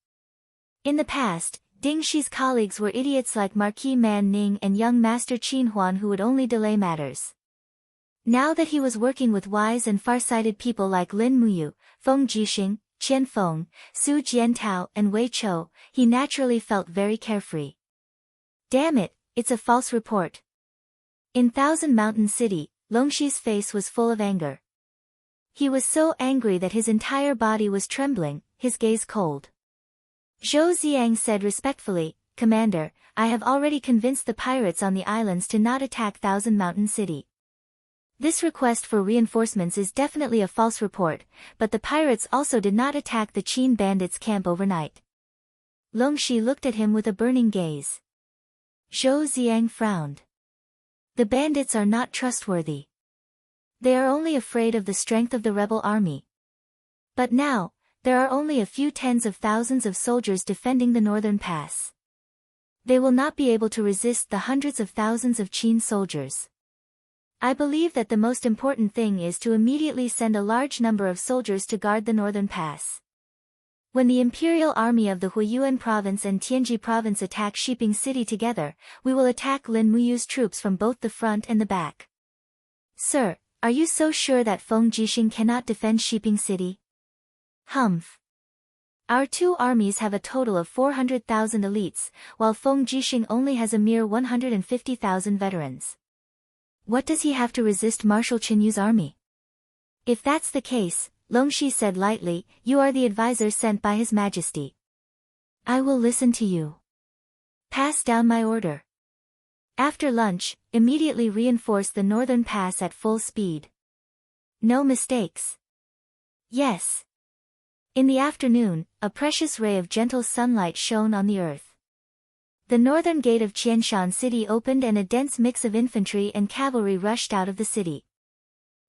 In the past, Ding Shi's colleagues were idiots like Marquis Man Ning and young Master Qin Huan who would only delay matters. Now that he was working with wise and far-sighted people like Lin Muyu, Feng Jixing, Qian Feng, Su Jiantao and Wei Chou, he naturally felt very carefree. Damn it, it's a false report. In Thousand Mountain City, Longshi's face was full of anger. He was so angry that his entire body was trembling, his gaze cold. Zhou Ziang said respectfully, "Commander, I have already convinced the pirates on the islands to not attack Thousand Mountain City. This request for reinforcements is definitely a false report, but the pirates also did not attack the Qin bandits' camp overnight." Longshi looked at him with a burning gaze. Zhou Ziang frowned. "The bandits are not trustworthy. They are only afraid of the strength of the rebel army. But now, there are only a few tens of thousands of soldiers defending the northern pass. They will not be able to resist the hundreds of thousands of Qin soldiers. I believe that the most important thing is to immediately send a large number of soldiers to guard the northern pass. When the imperial army of the Huiyuan province and Tianji province attack Shiping City together, we will attack Lin Muyu's troops from both the front and the back. Sir, are you so sure that Feng Jixing cannot defend Shiping City? Humph. Our two armies have a total of 400,000 elites, while Feng Jixing only has a mere 150,000 veterans. What does he have to resist Marshal Qinyu's army? If that's the case, Longxi said lightly, you are the advisor sent by His Majesty. I will listen to you. Pass down my order. After lunch, immediately reinforce the northern pass at full speed. No mistakes. Yes. In the afternoon, a precious ray of gentle sunlight shone on the earth. The northern gate of Qianshan City opened and a dense mix of infantry and cavalry rushed out of the city.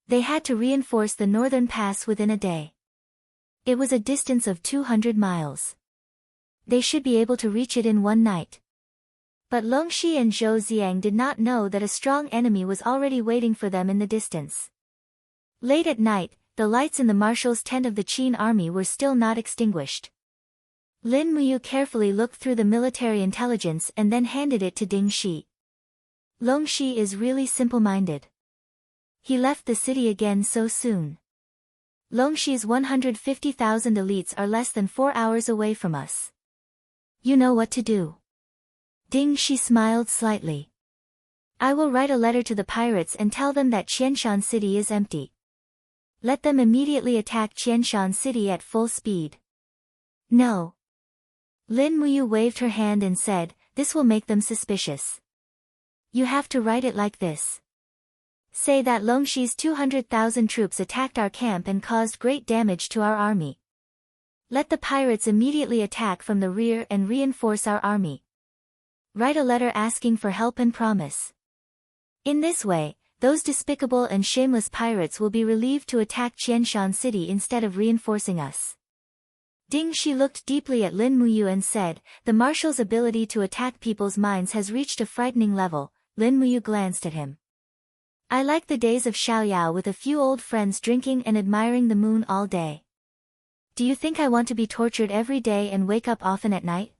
They had to reinforce the northern pass within a day. It was a distance of 200 miles. They should be able to reach it in one night. But Longxi and Zhou Ziang did not know that a strong enemy was already waiting for them in the distance. Late at night, the lights in the marshal's tent of the Qin army were still not extinguished. Lin Muyu carefully looked through the military intelligence and then handed it to Ding Shi. Longxi is really simple-minded. He left the city again so soon. Longxi's 150,000 elites are less than 4 hours away from us. You know what to do. Ding Shi smiled slightly. I will write a letter to the pirates and tell them that Qianshan City is empty. Let them immediately attack Qianshan City at full speed. No. Lin Muyu waved her hand and said, this will make them suspicious. You have to write it like this. Say that Longxi's 200,000 troops attacked our camp and caused great damage to our army. Let the pirates immediately attack from the rear and reinforce our army. Write a letter asking for help and promise. In this way, those despicable and shameless pirates will be relieved to attack Qianshan City instead of reinforcing us. Ding Shi looked deeply at Lin Muyu and said, the marshal's ability to attack people's minds has reached a frightening level. Lin Muyu glanced at him. I like the days of Xiaoyao with a few old friends drinking and admiring the moon all day. Do you think I want to be tortured every day and wake up often at night?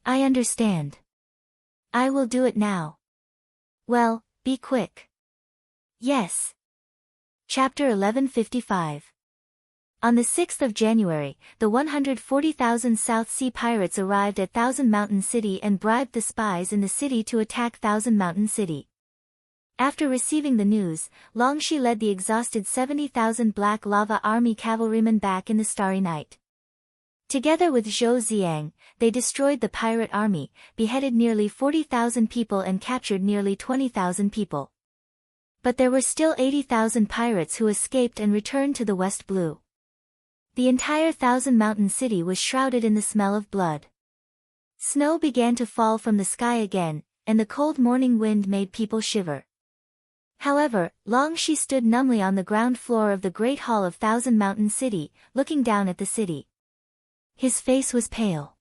I understand. I will do it now. Well, be quick. Yes. Chapter 1155. On the 6th of January, the 140,000 South Sea pirates arrived at Thousand Mountain City and bribed the spies in the city to attack Thousand Mountain City. After receiving the news, Longxi led the exhausted 70,000 Black Lava Army cavalrymen back in the starry night. Together with Zhou Ziang, they destroyed the pirate army, beheaded nearly 40,000 people and captured nearly 20,000 people. But there were still 80,000 pirates who escaped and returned to the West Blue. The entire Thousand Mountain City was shrouded in the smell of blood. Snow began to fall from the sky again, and the cold morning wind made people shiver. However, Longxi stood numbly on the ground floor of the Great Hall of Thousand Mountain City, looking down at the city. His face was pale.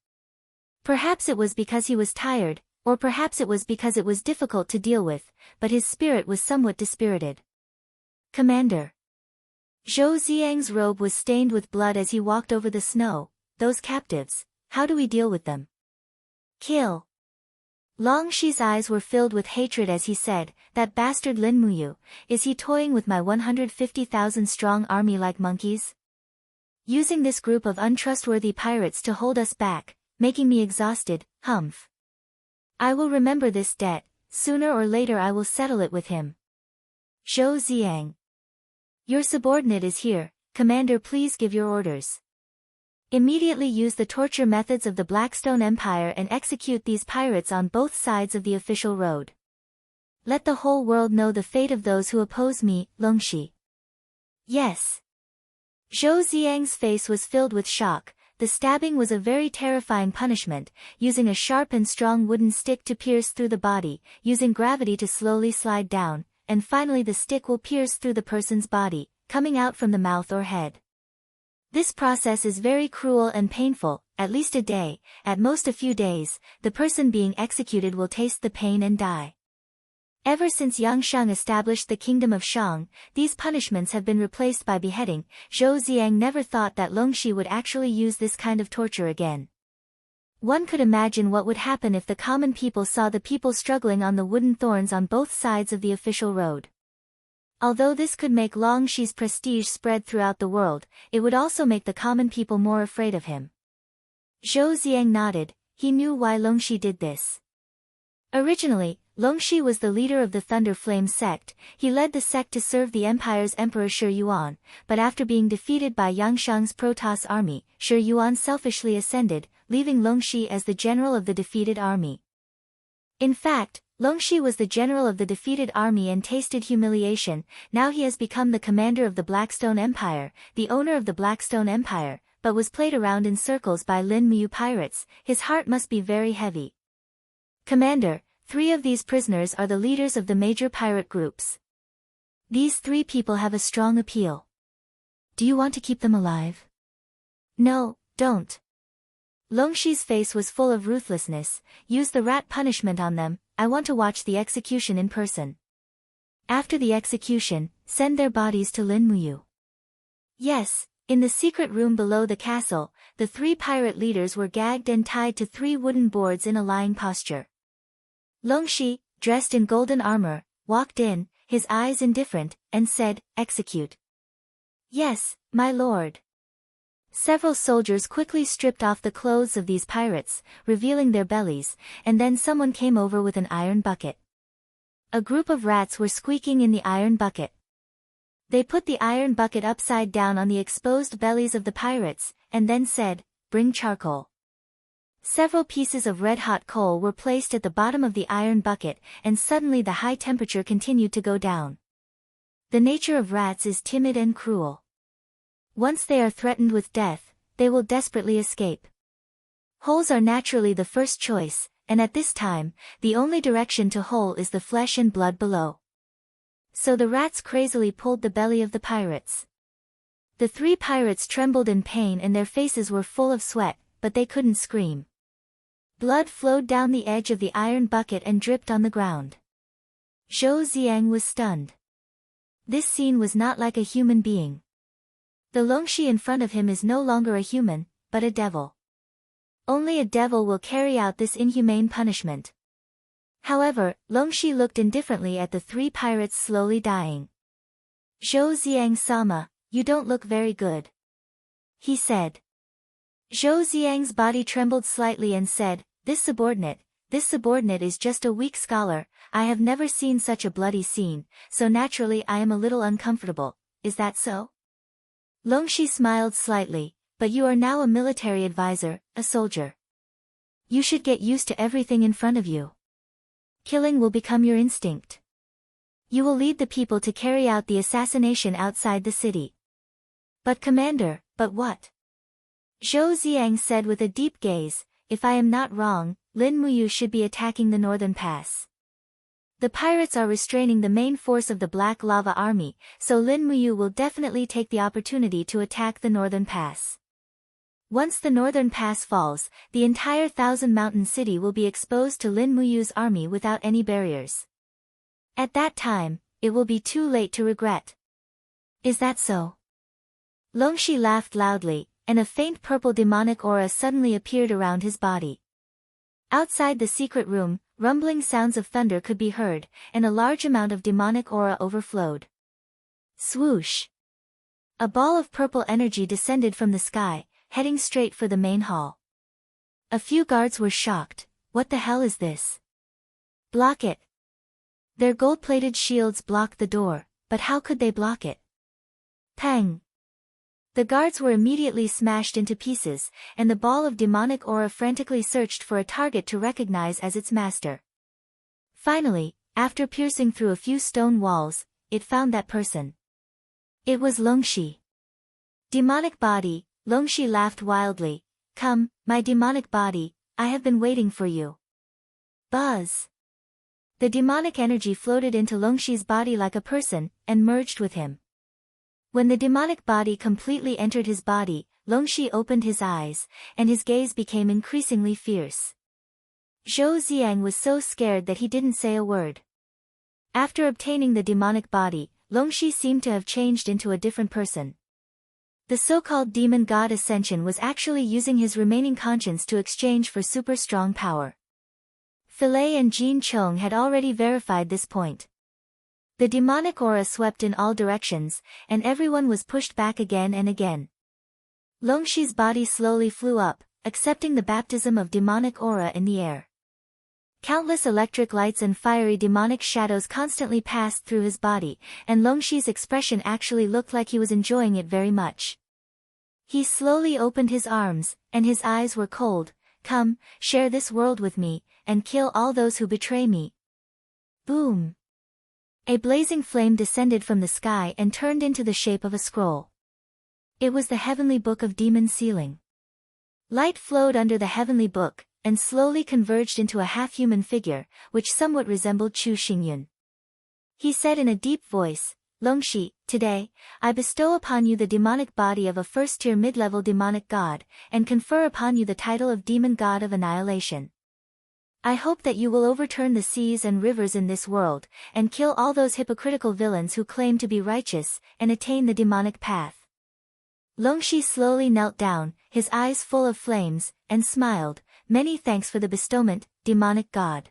Perhaps it was because he was tired, or perhaps it was because it was difficult to deal with, but his spirit was somewhat dispirited. Commander. Zhou Ziang's robe was stained with blood as he walked over the snow. Those captives, how do we deal with them? Kill. Longxi's eyes were filled with hatred as he said, that bastard Lin Muyu, is he toying with my 150,000 strong army like monkeys? Using this group of untrustworthy pirates to hold us back, making me exhausted, humph. I will remember this debt, sooner or later I will settle it with him. Zhou Ziang. Your subordinate is here, Commander, please give your orders. Immediately use the torture methods of the Blackstone Empire and execute these pirates on both sides of the official road. Let the whole world know the fate of those who oppose me, Longxi. Yes. Zhou Ziang's face was filled with shock. The stabbing was a very terrifying punishment, using a sharp and strong wooden stick to pierce through the body, using gravity to slowly slide down, and finally the stick will pierce through the person's body, coming out from the mouth or head. This process is very cruel and painful, at least a day, at most a few days, the person being executed will taste the pain and die. Ever since Yang Sheng established the kingdom of Shang, these punishments have been replaced by beheading. Zhou Ziang never thought that Longxi would actually use this kind of torture again. One could imagine what would happen if the common people saw the people struggling on the wooden thorns on both sides of the official road. Although this could make Longxi's prestige spread throughout the world, it would also make the common people more afraid of him. Zhou Ziang nodded, he knew why Longxi did this. Originally, Longxi was the leader of the Thunder Flame sect. He led the sect to serve the empire's emperor Shi Yuan, but after being defeated by Yang Shang's Protoss army, Shi Yuan selfishly ascended, leaving Longxi as the general of the defeated army. In fact, Longxi was the general of the defeated army and tasted humiliation. Now he has become the commander of the Blackstone Empire, the owner of the Blackstone Empire, but was played around in circles by Lin Muyu pirates. His heart must be very heavy. Commander, 3 of these prisoners are the leaders of the major pirate groups. These 3 people have a strong appeal. Do you want to keep them alive? No, don't. Longxi's face was full of ruthlessness. Use the rat punishment on them. I want to watch the execution in person. After the execution, send their bodies to Lin Muyu. Yes, in the secret room below the castle, the 3 pirate leaders were gagged and tied to 3 wooden boards in a lying posture. Longxi, dressed in golden armor, walked in, his eyes indifferent, and said, "Execute." "Yes, my lord." Several soldiers quickly stripped off the clothes of these pirates, revealing their bellies, and then someone came over with an iron bucket. A group of rats were squeaking in the iron bucket. They put the iron bucket upside down on the exposed bellies of the pirates, and then said, "Bring charcoal." Several pieces of red-hot coal were placed at the bottom of the iron bucket, and suddenly the high temperature continued to go down. The nature of rats is timid and cruel. Once they are threatened with death, they will desperately escape. Holes are naturally the first choice, and at this time, the only direction to hole is the flesh and blood below. So the rats crazily pulled the belly of the pirates. The 3 pirates trembled in pain and their faces were full of sweat, but they couldn't scream. Blood flowed down the edge of the iron bucket and dripped on the ground. Zhou Ziang was stunned. This scene was not like a human being. The Longxi in front of him is no longer a human, but a devil. Only a devil will carry out this inhumane punishment. However, Longxi looked indifferently at the 3 pirates slowly dying. "Zhou Ziang-sama, you don't look very good," he said. Zhou Ziang's body trembled slightly and said, This subordinate is just a weak scholar. I have never seen such a bloody scene, so naturally I am a little uncomfortable. Is that so?" Longxi smiled slightly, "But you are now a military advisor, a soldier. You should get used to everything in front of you. Killing will become your instinct. You will lead the people to carry out the assassination outside the city." "But commander, but what?" Zhou Ziang said with a deep gaze, "If I am not wrong, Lin Muyu should be attacking the northern pass. The pirates are restraining the main force of the Black Lava Army, so Lin Muyu will definitely take the opportunity to attack the northern pass. Once the northern pass falls, the entire Thousand Mountain City will be exposed to Lin Muyu's army without any barriers. At that time, it will be too late to regret." "Is that so?" Longxi laughed loudly, and a faint purple demonic aura suddenly appeared around his body. Outside the secret room, rumbling sounds of thunder could be heard, and a large amount of demonic aura overflowed. Swoosh! A ball of purple energy descended from the sky, heading straight for the main hall. A few guards were shocked. "What the hell is this?" "Block it." Their gold-plated shields blocked the door, but how could they block it? Pang! The guards were immediately smashed into pieces, and the ball of demonic aura frantically searched for a target to recognize as its master. Finally, after piercing through a few stone walls, it found that person. It was Longxi. "Demonic body," Longxi laughed wildly. "Come, my demonic body, I have been waiting for you." Buzz! The demonic energy floated into Longxi's body like a person, and merged with him. When the demonic body completely entered his body, Longxi opened his eyes, and his gaze became increasingly fierce. Zhou Ziang was so scared that he didn't say a word. After obtaining the demonic body, Longxi seemed to have changed into a different person. The so-called demon god Ascension was actually using his remaining conscience to exchange for super strong power. Philae and Jean Chong had already verified this point. The demonic aura swept in all directions, and everyone was pushed back again and again. Longxi's body slowly flew up, accepting the baptism of demonic aura in the air. Countless electric lights and fiery demonic shadows constantly passed through his body, and Longxi's expression actually looked like he was enjoying it very much. He slowly opened his arms, and his eyes were cold. Come, share this world with me, and kill all those who betray me. Boom! A blazing flame descended from the sky and turned into the shape of a scroll. It was the heavenly book of demon sealing. Light flowed under the heavenly book, and slowly converged into a half-human figure, which somewhat resembled Chu Xingyun. He said in a deep voice, Longxi, today, I bestow upon you the demonic body of a first-tier mid-level demonic god, and confer upon you the title of Demon God of Annihilation. I hope that you will overturn the seas and rivers in this world, and kill all those hypocritical villains who claim to be righteous, and attain the demonic path. Longxi slowly knelt down, his eyes full of flames, and smiled. Many thanks for the bestowment, demonic god.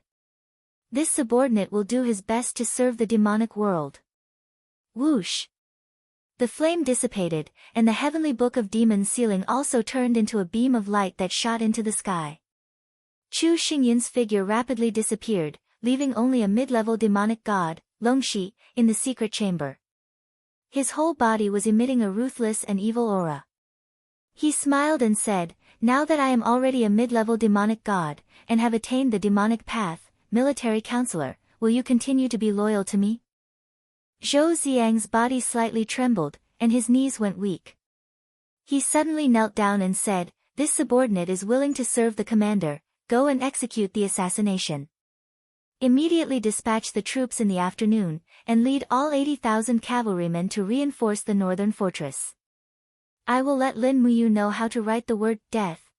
This subordinate will do his best to serve the demonic world. Whoosh! The flame dissipated, and the heavenly book of demon sealing also turned into a beam of light that shot into the sky. Chu Xingyun's figure rapidly disappeared, leaving only a mid-level demonic god, Longxi, in the secret chamber. His whole body was emitting a ruthless and evil aura. He smiled and said, Now that I am already a mid-level demonic god, and have attained the demonic path, military counselor, will you continue to be loyal to me? Zhou Ziang's body slightly trembled, and his knees went weak. He suddenly knelt down and said, This subordinate is willing to serve the commander, go and execute the assassination. Immediately dispatch the troops in the afternoon, and lead all 80,000 cavalrymen to reinforce the northern fortress. I will let Lin Muyu know how to write the word death.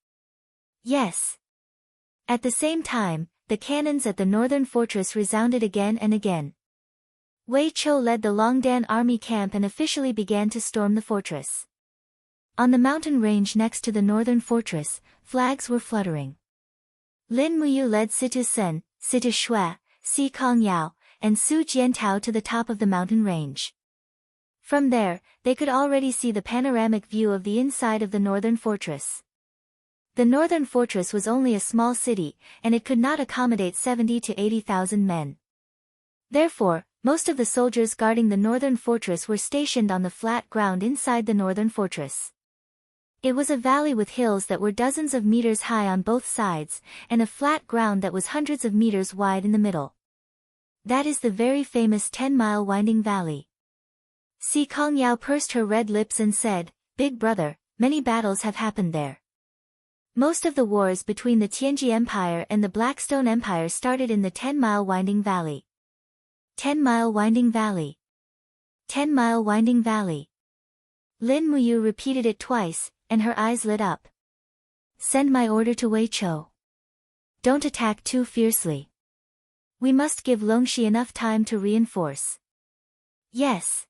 Yes. At the same time, the cannons at the northern fortress resounded again and again. Wei Chou led the Longdan army camp and officially began to storm the fortress. On the mountain range next to the northern fortress, flags were fluttering. Lin Muyu led Situ Sen, Situ Shui, Si Kong Yao, and Su Jiantao to the top of the mountain range. From there, they could already see the panoramic view of the inside of the northern fortress. The northern fortress was only a small city, and it could not accommodate 70 to 80,000 men. Therefore, most of the soldiers guarding the northern fortress were stationed on the flat ground inside the northern fortress. It was a valley with hills that were dozens of meters high on both sides, and a flat ground that was hundreds of meters wide in the middle. That is the very famous 10-mile winding valley. Si Kongyao pursed her red lips and said, Big brother, many battles have happened there. Most of the wars between the Tianji Empire and the Blackstone Empire started in the 10-mile winding valley. 10-mile winding valley. 10-mile winding valley. Lin Muyu repeated it twice, and her eyes lit up. Send my order to Wei Chou. Don't attack too fiercely. We must give Longxi enough time to reinforce. Yes.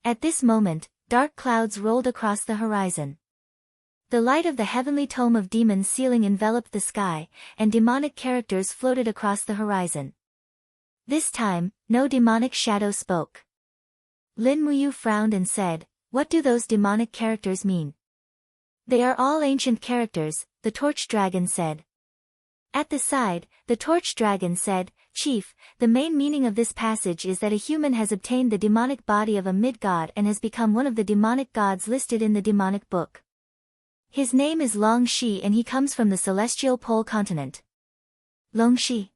At this moment, dark clouds rolled across the horizon. The light of the heavenly tome of demon sealing enveloped the sky, and demonic characters floated across the horizon. This time, no demonic shadow spoke. Lin Muyu frowned and said, What do those demonic characters mean? They are all ancient characters, the Torch Dragon said. At the side, the Torch Dragon said, Chief, the main meaning of this passage is that a human has obtained the demonic body of a mid-god and has become one of the demonic gods listed in the demonic book. His name is Longxi and he comes from the celestial pole continent. Longxi.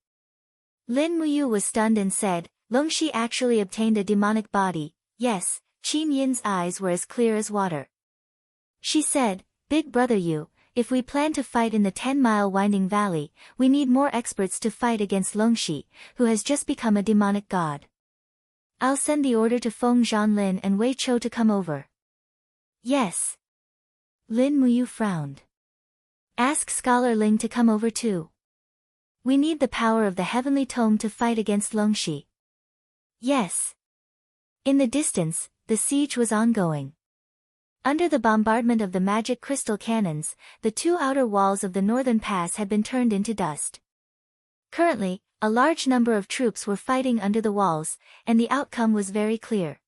Lin Muyu was stunned and said, Longxi actually obtained a demonic body. Yes, Qin Yin's eyes were as clear as water. She said, Big brother Yu, if we plan to fight in the 10-mile winding valley, we need more experts to fight against Longxi, who has just become a demonic god. I'll send the order to Feng Zhanlin and Wei Chou to come over. Yes. Lin Muyu frowned. Ask Scholar Ling to come over too. We need the power of the heavenly tome to fight against Longxi. Yes. In the distance, the siege was ongoing. Under the bombardment of the magic crystal cannons, the two outer walls of the northern pass had been turned into dust. Currently, a large number of troops were fighting under the walls, and the outcome was very clear.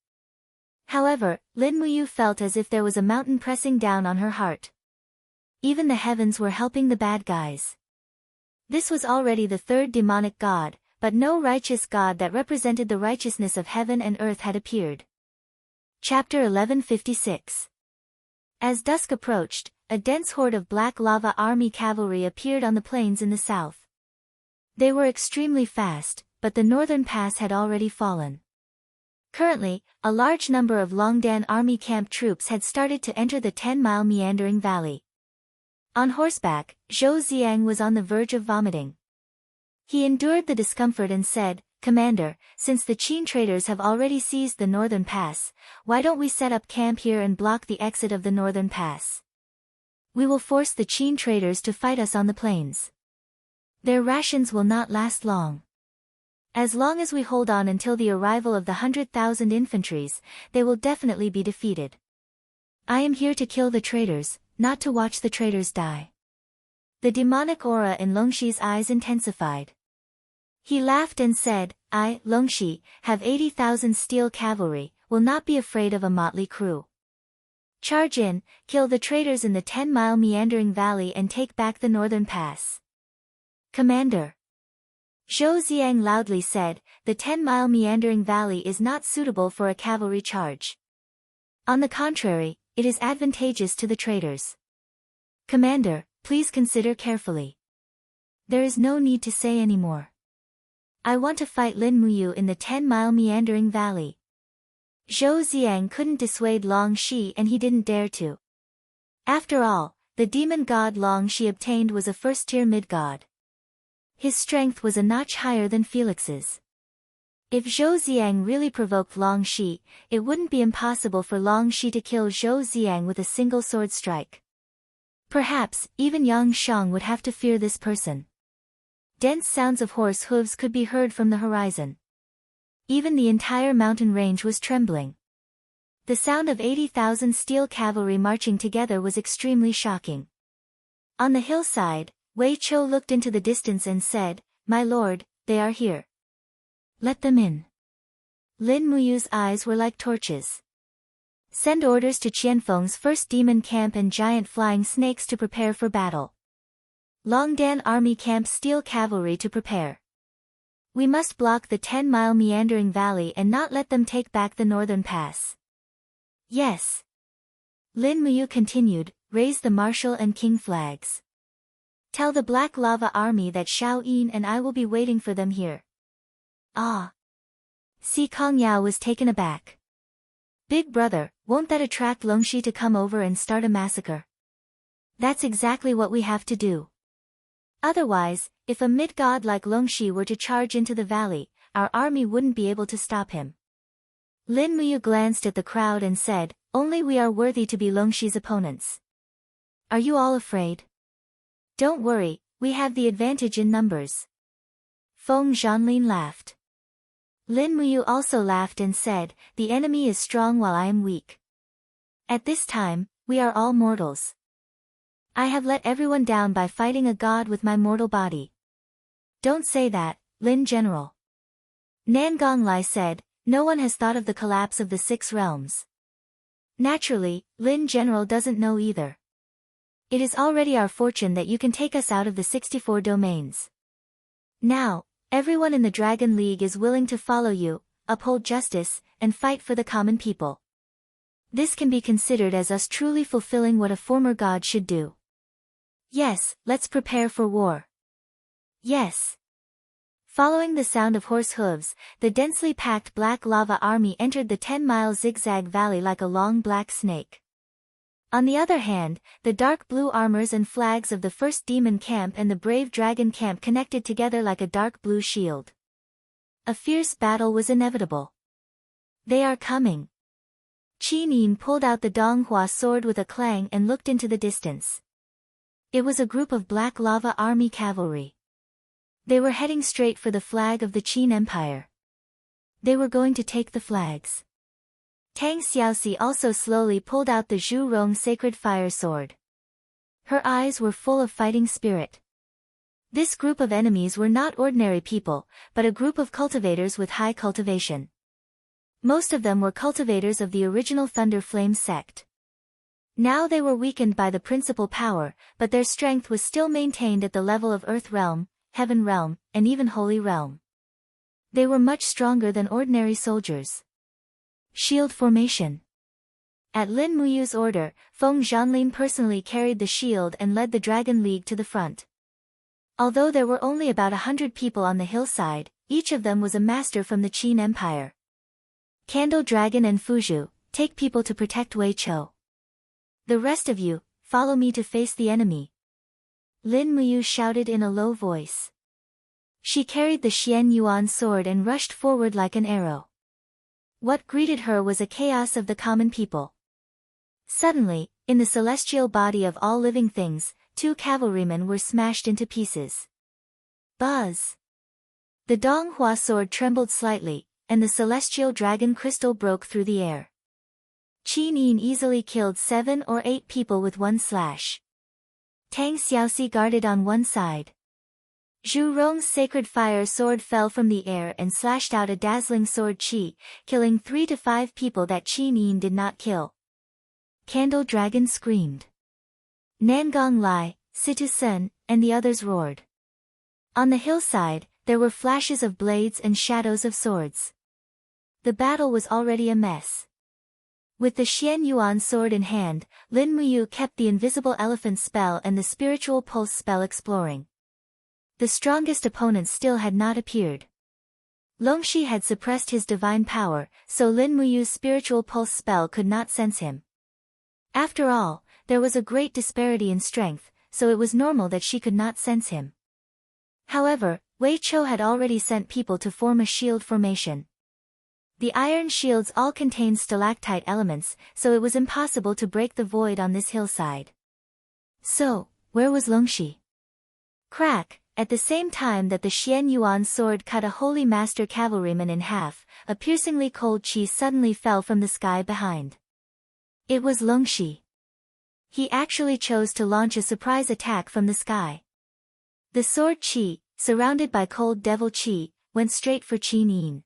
However, Lin Muyu felt as if there was a mountain pressing down on her heart. Even the heavens were helping the bad guys. This was already the third demonic god, but no righteous god that represented the righteousness of heaven and earth had appeared. Chapter 1156. As dusk approached, a dense horde of black lava army cavalry appeared on the plains in the south. They were extremely fast, but the northern pass had already fallen. Currently, a large number of Longdan army camp troops had started to enter the 10-mile meandering valley. On horseback, Zhou Ziang was on the verge of vomiting. He endured the discomfort and said, "Commander, since the Qin traders have already seized the northern pass, why don't we set up camp here and block the exit of the northern pass? We will force the Qin traders to fight us on the plains. Their rations will not last long. As long as we hold on until the arrival of the 100,000 infantries, they will definitely be defeated. I am here to kill the traitors, not to watch the traitors die." The demonic aura in Longxi's eyes intensified. He laughed and said, "I, Longxi, have 80,000 steel cavalry, will not be afraid of a motley crew. Charge in, kill the traitors in the 10-mile meandering valley and take back the northern pass." "Commander." Zhou Ziang loudly said, "The 10-mile meandering valley is not suitable for a cavalry charge. On the contrary, it is advantageous to the traitors. Commander, please consider carefully. There is no need to say any more. I want to fight Lin Muyu in the 10-mile meandering valley." Zhou Ziang couldn't dissuade Long Shi and he didn't dare to. After all, the demon god Long Shi obtained was a first-tier mid-god. His strength was a notch higher than Felix's. If Zhou Ziang really provoked Long Shi, it wouldn't be impossible for Long Shi to kill Zhou Ziang with a single sword strike. Perhaps, even Yang Shang would have to fear this person. Dense sounds of horse hooves could be heard from the horizon. Even the entire mountain range was trembling. The sound of 80,000 steel cavalry marching together was extremely shocking. On the hillside, Wei Chou looked into the distance and said, "My lord, they are here. Let them in." Lin Muyu's eyes were like torches. "Send orders to Qianfeng's first demon camp and giant flying snakes to prepare for battle. Longdan army camp steel cavalry to prepare. We must block the 10-mile meandering valley and not let them take back the northern pass." "Yes." Lin Muyu continued, "Raise the martial and king flags. Tell the Black Lava Army that Xiao Yin and I will be waiting for them here." "Ah." Si Kongyao was taken aback. "Big brother, won't that attract Longxi to come over and start a massacre?" "That's exactly what we have to do. Otherwise, if a mid-god like Longxi were to charge into the valley, our army wouldn't be able to stop him." Lin Muyu glanced at the crowd and said, "Only we are worthy to be Longxi's opponents. Are you all afraid?" "Don't worry, we have the advantage in numbers." Feng Zhanlin laughed. Lin Muyu also laughed and said, "The enemy is strong while I am weak. At this time, we are all mortals. I have let everyone down by fighting a god with my mortal body." "Don't say that, Lin General." Nan Gonglai said, "No one has thought of the collapse of the 6 realms." "Naturally, Lin General doesn't know either. It is already our fortune that you can take us out of the 64 domains. Now, everyone in the Dragon League is willing to follow you, uphold justice, and fight for the common people. This can be considered as us truly fulfilling what a former god should do. Yes, let's prepare for war." "Yes." Following the sound of horse hooves, the densely packed black lava army entered the 10-mile zigzag valley like a long black snake. On the other hand, the dark blue armors and flags of the first demon camp and the brave dragon camp connected together like a dark blue shield. A fierce battle was inevitable. They are coming. Qin Yin pulled out the Donghua sword with a clang and looked into the distance. It was a group of Black Lava Army cavalry. They were heading straight for the flag of the Qin Empire. They were going to take the flags. Tang Xiaoxi also slowly pulled out the Zhu Rong sacred fire sword. Her eyes were full of fighting spirit. This group of enemies were not ordinary people, but a group of cultivators with high cultivation. Most of them were cultivators of the original Thunder Flame sect. Now they were weakened by the principal power, but their strength was still maintained at the level of Earth Realm, Heaven Realm, and even Holy Realm. They were much stronger than ordinary soldiers. Shield formation. At Lin Muyu's order, Feng Zhanlin personally carried the shield and led the Dragon League to the front. Although there were only about 100 people on the hillside, each of them was a master from the Qin Empire. Candle Dragon and Fuzhu, take people to protect Wei Chou. The rest of you, follow me to face the enemy. Lin Muyu shouted in a low voice. She carried the Xian Yuan sword and rushed forward like an arrow. What greeted her was a chaos of the common people. Suddenly, in the celestial body of all living things, 2 cavalrymen were smashed into pieces. Buzz! The Donghua sword trembled slightly, and the celestial dragon crystal broke through the air. Qin Yin easily killed 7 or 8 people with one slash. Tang Xiaoxi guarded on one side. Zhu Rong's sacred fire sword fell from the air and slashed out a dazzling sword qi, killing 3 to 5 people that Qin Yin did not kill. Candle Dragon screamed. Nangong Lai, Situ Sen, and the others roared. On the hillside, there were flashes of blades and shadows of swords. The battle was already a mess. With the Xian Yuan sword in hand, Lin Muyu kept the invisible elephant spell and the spiritual pulse spell exploring. The strongest opponents still had not appeared. Longxi had suppressed his divine power, so Lin Muyu's spiritual pulse spell could not sense him. After all, there was a great disparity in strength, so it was normal that she could not sense him. However, Wei Chou had already sent people to form a shield formation. The iron shields all contained stalactite elements, so it was impossible to break the void on this hillside. So, where was Longxi? Crack! At the same time that the Xian Yuan sword cut a holy master cavalryman in half, a piercingly cold qi suddenly fell from the sky behind. It was Longxi. He actually chose to launch a surprise attack from the sky. The sword qi, surrounded by cold devil qi, went straight for Qin Yin.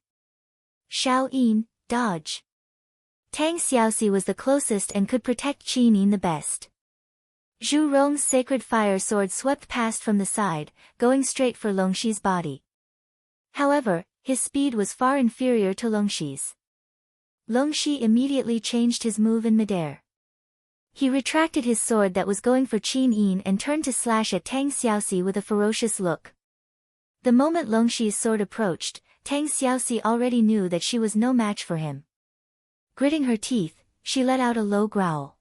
Xiao Yin, dodge. Tang Xiaoxi was the closest and could protect Qin Yin the best. Zhu Rong's sacred fire sword swept past from the side, going straight for Longxi's body. However, his speed was far inferior to Longxi's. Longxi immediately changed his move in midair. He retracted his sword that was going for Qin Yin and turned to slash at Tang Xiaoxi with a ferocious look. The moment Longxi's sword approached, Tang Xiaoxi already knew that she was no match for him. Gritting her teeth, she let out a low growl.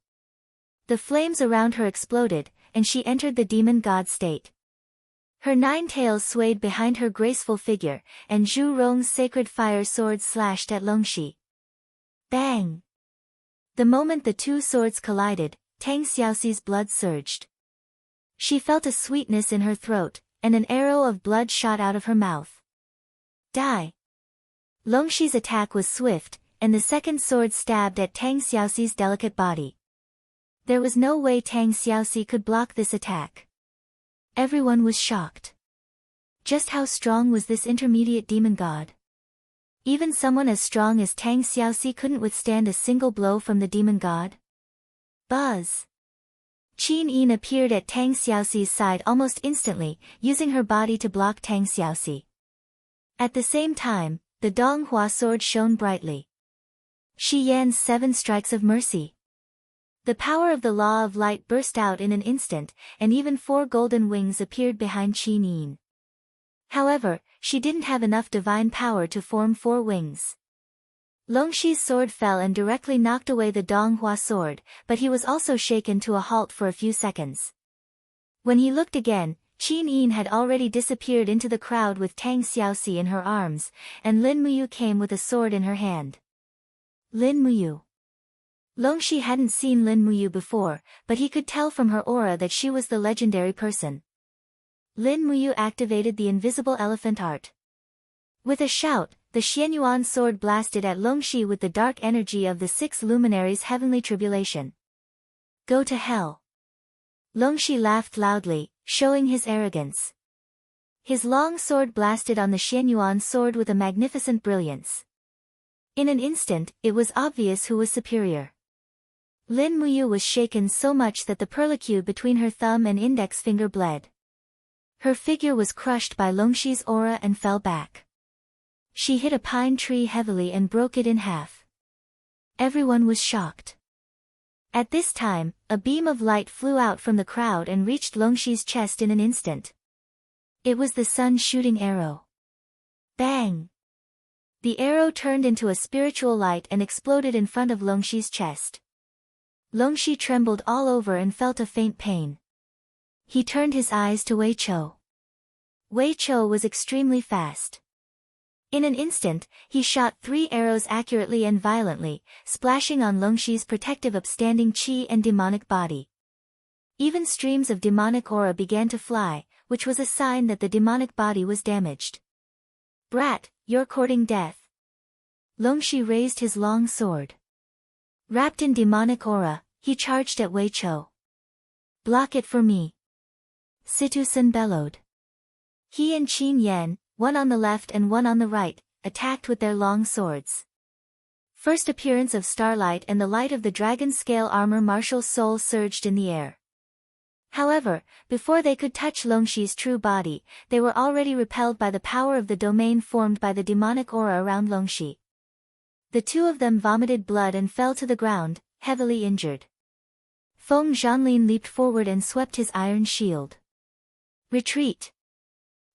The flames around her exploded, and she entered the demon god state. Her 9 tails swayed behind her graceful figure, and Zhu Rong's sacred fire sword slashed at Longxi. Bang! The moment the 2 swords collided, Tang Xiaoxi's blood surged. She felt a sweetness in her throat, and an arrow of blood shot out of her mouth. Die! Longxi's attack was swift, and the second sword stabbed at Tang Xiaoxi's delicate body. There was no way Tang Xiaoxi could block this attack. Everyone was shocked. Just how strong was this intermediate demon god? Even someone as strong as Tang Xiaoxi couldn't withstand a single blow from the demon god? Buzz! Qin Yin appeared at Tang Xiaoxi's side almost instantly, using her body to block Tang Xiaoxi. At the same time, the Donghua sword shone brightly. Shi Yan's 7 strikes of mercy. The power of the law of light burst out in an instant, and even 4 golden wings appeared behind Qin Yin. However, she didn't have enough divine power to form 4 wings. Longxi's sword fell and directly knocked away the Donghua sword, but he was also shaken to a halt for a few seconds. When he looked again, Qin Yin had already disappeared into the crowd with Tang Xiaoxi in her arms, and Lin Muyu came with a sword in her hand. Lin Muyu. Longxi hadn't seen Lin Muyu before, but he could tell from her aura that she was the legendary person. Lin Muyu activated the invisible elephant art. With a shout, the Xianyuan sword blasted at Longxi with the dark energy of the six luminaries' heavenly tribulation. Go to hell. Longxi laughed loudly, showing his arrogance. His long sword blasted on the Xianyuan sword with a magnificent brilliance. In an instant, it was obvious who was superior. Lin Muyu was shaken so much that the perlicue between her thumb and index finger bled. Her figure was crushed by Longxi's aura and fell back. She hit a pine tree heavily and broke it in half. Everyone was shocked. At this time, a beam of light flew out from the crowd and reached Longxi's chest in an instant. It was the sun-shooting arrow. Bang! The arrow turned into a spiritual light and exploded in front of Longxi's chest. Longxi trembled all over and felt a faint pain. He turned his eyes to Wei Chou. Wei Chou was extremely fast. In an instant, he shot 3 arrows accurately and violently, splashing on Longxi's protective upstanding qi and demonic body. Even streams of demonic aura began to fly, which was a sign that the demonic body was damaged. Brat, you're courting death. Longxi raised his long sword. Wrapped in demonic aura, he charged at Wei Chou. Block it for me. Situ-san bellowed. He and Qin Yan, one on the left and one on the right, attacked with their long swords. First appearance of starlight and the light of the dragon scale armor martial soul surged in the air. However, before they could touch Longxi's true body, they were already repelled by the power of the domain formed by the demonic aura around Longxi. The two of them vomited blood and fell to the ground, heavily injured. Feng Zhanlin leaped forward and swept his iron shield. Retreat!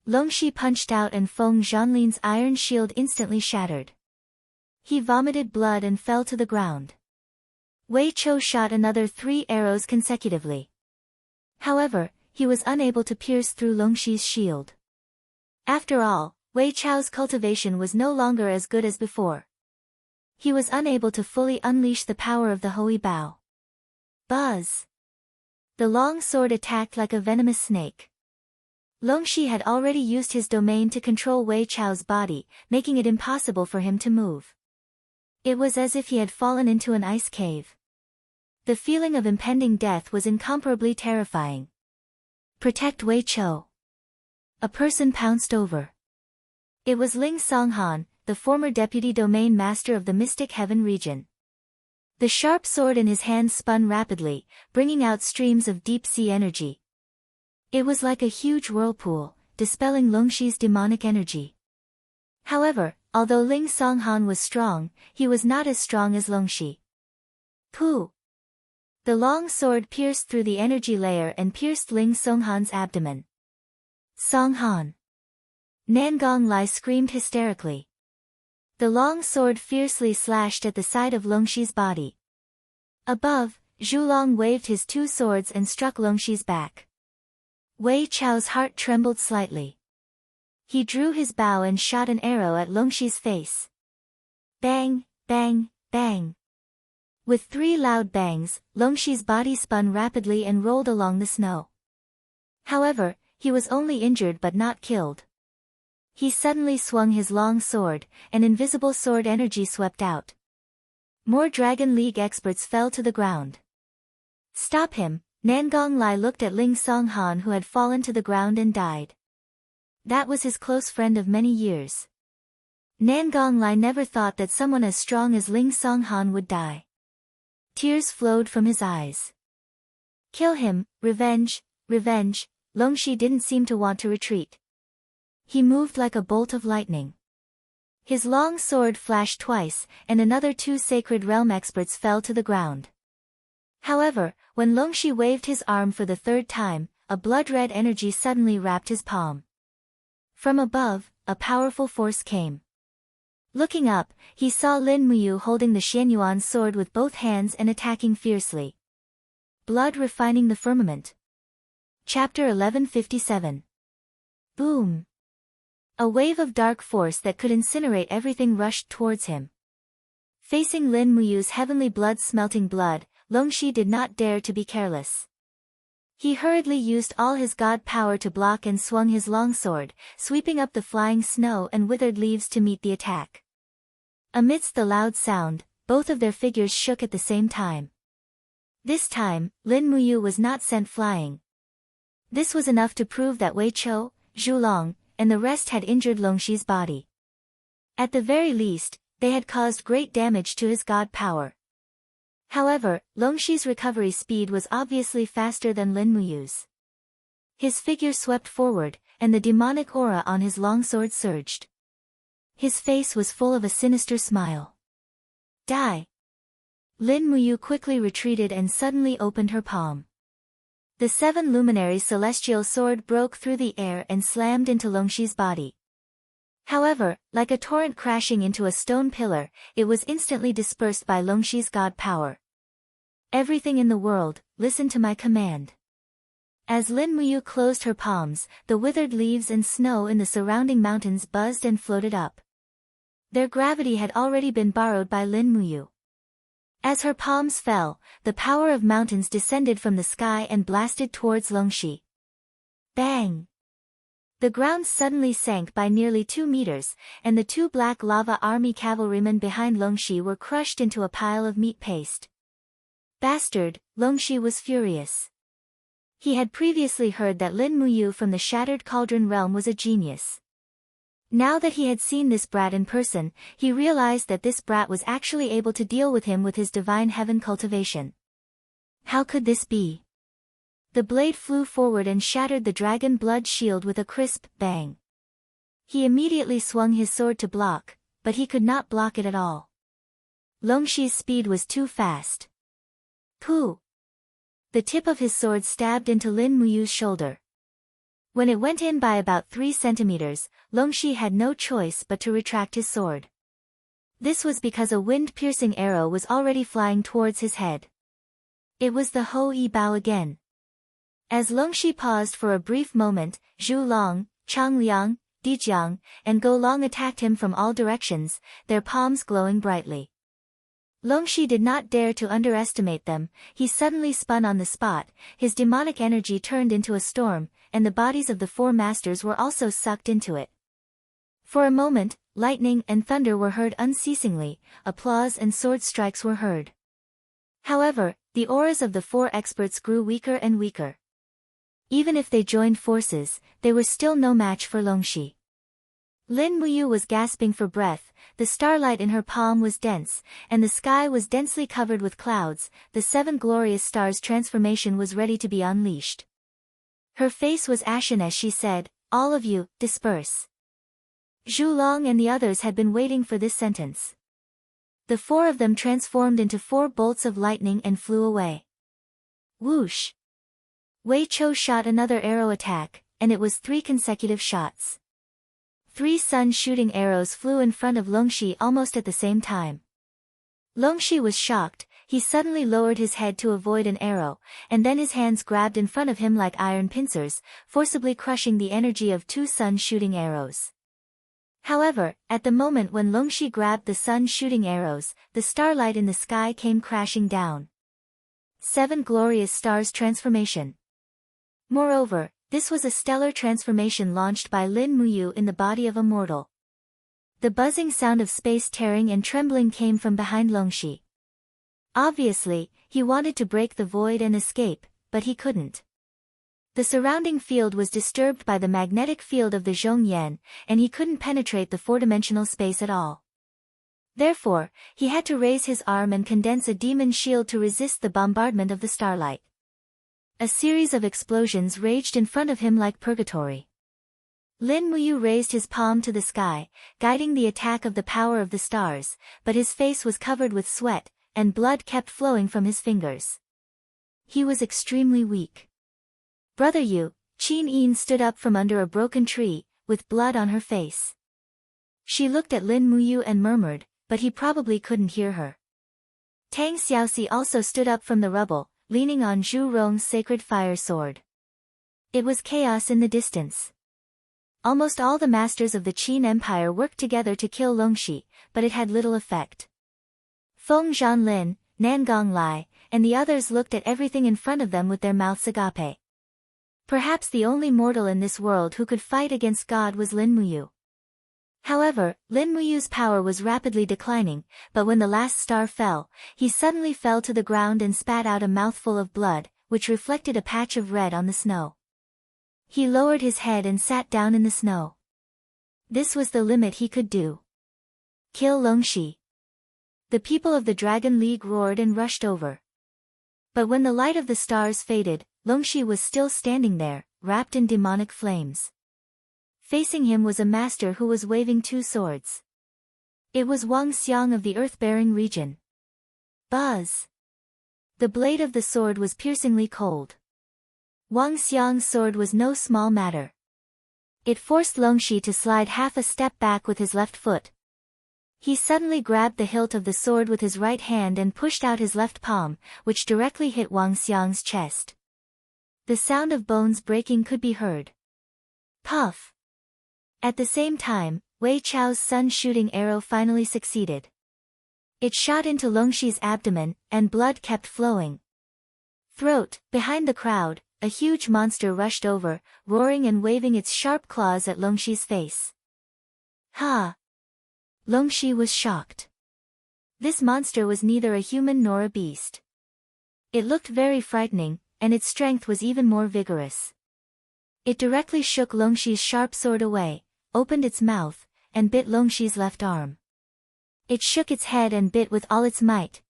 Longxi punched out and Feng Zhanlin's iron shield instantly shattered. He vomited blood and fell to the ground. Wei Chou shot another 3 arrows consecutively. However, he was unable to pierce through Longxi's shield. After all, Wei Chou's cultivation was no longer as good as before. He was unable to fully unleash the power of the Hui Bao. Buzz! The long sword attacked like a venomous snake. Longxi had already used his domain to control Wei Chou's body, making it impossible for him to move. It was as if he had fallen into an ice cave. The feeling of impending death was incomparably terrifying. Protect Wei Chou. A person pounced over. It was Ling Songhan, the former deputy domain master of the Mystic Heaven region. The sharp sword in his hand spun rapidly, bringing out streams of deep-sea energy. It was like a huge whirlpool, dispelling Longxi's demonic energy. However, although Ling Songhan was strong, he was not as strong as Longxi. Pooh! The long sword pierced through the energy layer and pierced Ling Songhan's abdomen. Songhan! Nangong Lai screamed hysterically. The long sword fiercely slashed at the side of Longxi's body. Above, Zhulong waved his 2 swords and struck Longxi's back. Wei Chou's heart trembled slightly. He drew his bow and shot an arrow at Longxi's face. Bang, bang, bang. With 3 loud bangs, Longxi's body spun rapidly and rolled along the snow. However, he was only injured but not killed. He suddenly swung his long sword, and invisible sword energy swept out. More Dragon League experts fell to the ground. Stop him! Nangong Lai looked at Ling Songhan who had fallen to the ground and died. That was his close friend of many years. Nangong Lai never thought that someone as strong as Ling Songhan would die. Tears flowed from his eyes. Kill him, revenge, revenge. Longxi didn't seem to want to retreat. He moved like a bolt of lightning. His long sword flashed twice, and another 2 Sacred Realm experts fell to the ground. However, when Longxi waved his arm for the 3rd time, a blood-red energy suddenly wrapped his palm. From above, a powerful force came. Looking up, he saw Lin Muyu holding the Xianyuan sword with both hands and attacking fiercely. Blood refining the firmament. Chapter 1157. Boom! A wave of dark force that could incinerate everything rushed towards him. Facing Lin Muyu's heavenly blood-smelting blood, Longxi did not dare to be careless. He hurriedly used all his god power to block and swung his longsword, sweeping up the flying snow and withered leaves to meet the attack. Amidst the loud sound, both of their figures shook at the same time. This time, Lin Muyu was not sent flying. This was enough to prove that Wei Chou, Zhu Long, and the rest had injured Longxi's body. At the very least, they had caused great damage to his god power. However, Longxi's recovery speed was obviously faster than Lin Muyu's. His figure swept forward, and the demonic aura on his longsword surged. His face was full of a sinister smile. Die! Lin Muyu quickly retreated and suddenly opened her palm. The 7 luminary celestial sword broke through the air and slammed into Longxi's body. However, like a torrent crashing into a stone pillar, it was instantly dispersed by Longxi's god power. Everything in the world, listen to my command. As Lin Muyu closed her palms, the withered leaves and snow in the surrounding mountains buzzed and floated up. Their gravity had already been borrowed by Lin Muyu. As her palms fell, the power of mountains descended from the sky and blasted towards Longxi. Bang! The ground suddenly sank by nearly 2 meters, and the 2 black lava army cavalrymen behind Longxi were crushed into a pile of meat paste. Bastard, Longxi was furious. He had previously heard that Lin Muyu from the Shattered Cauldron realm was a genius. Now that he had seen this brat in person, he realized that this brat was actually able to deal with him with his divine heaven cultivation. How could this be? The blade flew forward and shattered the dragon blood shield with a crisp bang. He immediately swung his sword to block, but he could not block it at all. Longxi's speed was too fast. Pooh! The tip of his sword stabbed into Lin Muyu's shoulder. When it went in by about 3 centimeters, Longxi had no choice but to retract his sword. This was because a wind-piercing arrow was already flying towards his head. It was the Ho Yi Bao again. As Longxi paused for a brief moment, Zhu Long, Chang Liang, Di Jiang, and Go Long attacked him from all directions, their palms glowing brightly. Longxi did not dare to underestimate them. He suddenly spun on the spot, his demonic energy turned into a storm, and the bodies of the 4 masters were also sucked into it. For a moment, lightning and thunder were heard unceasingly, applause and sword strikes were heard. However, the auras of the 4 experts grew weaker and weaker. Even if they joined forces, they were still no match for Longxi. Lin Muyu was gasping for breath, the starlight in her palm was dense, and the sky was densely covered with clouds. The 7 glorious stars transformation was ready to be unleashed. Her face was ashen as she said, "All of you, disperse." Zhu Long and the others had been waiting for this sentence. The 4 of them transformed into 4 bolts of lightning and flew away. Whoosh! Wei Chou shot another arrow attack, and it was 3 consecutive shots. 3 sun-shooting arrows flew in front of Longxi almost at the same time. Longxi was shocked. He suddenly lowered his head to avoid an arrow, and then his hands grabbed in front of him like iron pincers, forcibly crushing the energy of 2 sun-shooting arrows. However, at the moment when Longxi grabbed the sun-shooting arrows, the starlight in the sky came crashing down. 7 glorious stars transformation. Moreover, this was a stellar transformation launched by Lin Muyu in the body of a mortal. The buzzing sound of space tearing and trembling came from behind Longxi. Obviously, he wanted to break the void and escape, but he couldn't. The surrounding field was disturbed by the magnetic field of the Zhongyan, and he couldn't penetrate the 4-dimensional space at all. Therefore, he had to raise his arm and condense a demon shield to resist the bombardment of the starlight. A series of explosions raged in front of him like purgatory. Lin Muyu raised his palm to the sky, guiding the attack of the power of the stars, but his face was covered with sweat, and blood kept flowing from his fingers. He was extremely weak. Brother Yu, Qin Yin stood up from under a broken tree, with blood on her face. She looked at Lin Muyu and murmured, but he probably couldn't hear her. Tang Xiaoxi also stood up from the rubble, leaning on Zhu Rong's sacred fire sword. It was chaos in the distance. Almost all the masters of the Qin Empire worked together to kill Longxi, but it had little effect. Feng Zhanlin, Nangong Lai, and the others looked at everything in front of them with their mouths agape. Perhaps the only mortal in this world who could fight against God was Lin Muyu. However, Lin Muyu's power was rapidly declining, but when the last star fell, he suddenly fell to the ground and spat out a mouthful of blood, which reflected a patch of red on the snow. He lowered his head and sat down in the snow. This was the limit he could do. Kill Longxi. The people of the Dragon League roared and rushed over. But when the light of the stars faded, Longxi was still standing there, wrapped in demonic flames. Facing him was a master who was waving two swords. It was Wang Xiang of the earth-bearing region. Buzz! The blade of the sword was piercingly cold. Wang Xiang's sword was no small matter. It forced Longxi to slide half a step back with his left foot. He suddenly grabbed the hilt of the sword with his right hand and pushed out his left palm, which directly hit Wang Xiang's chest. The sound of bones breaking could be heard. Puff! At the same time, Wei Chao's sun-shooting arrow finally succeeded. It shot into Longxi's abdomen, and blood kept flowing. Behind the crowd, a huge monster rushed over, roaring and waving its sharp claws at Longxi's face. Ha! Longxi was shocked. This monster was neither a human nor a beast. It looked very frightening, and its strength was even more vigorous. It directly shook Longxi's sharp sword away, opened its mouth, and bit Longxi's left arm. It shook its head and bit with all its might.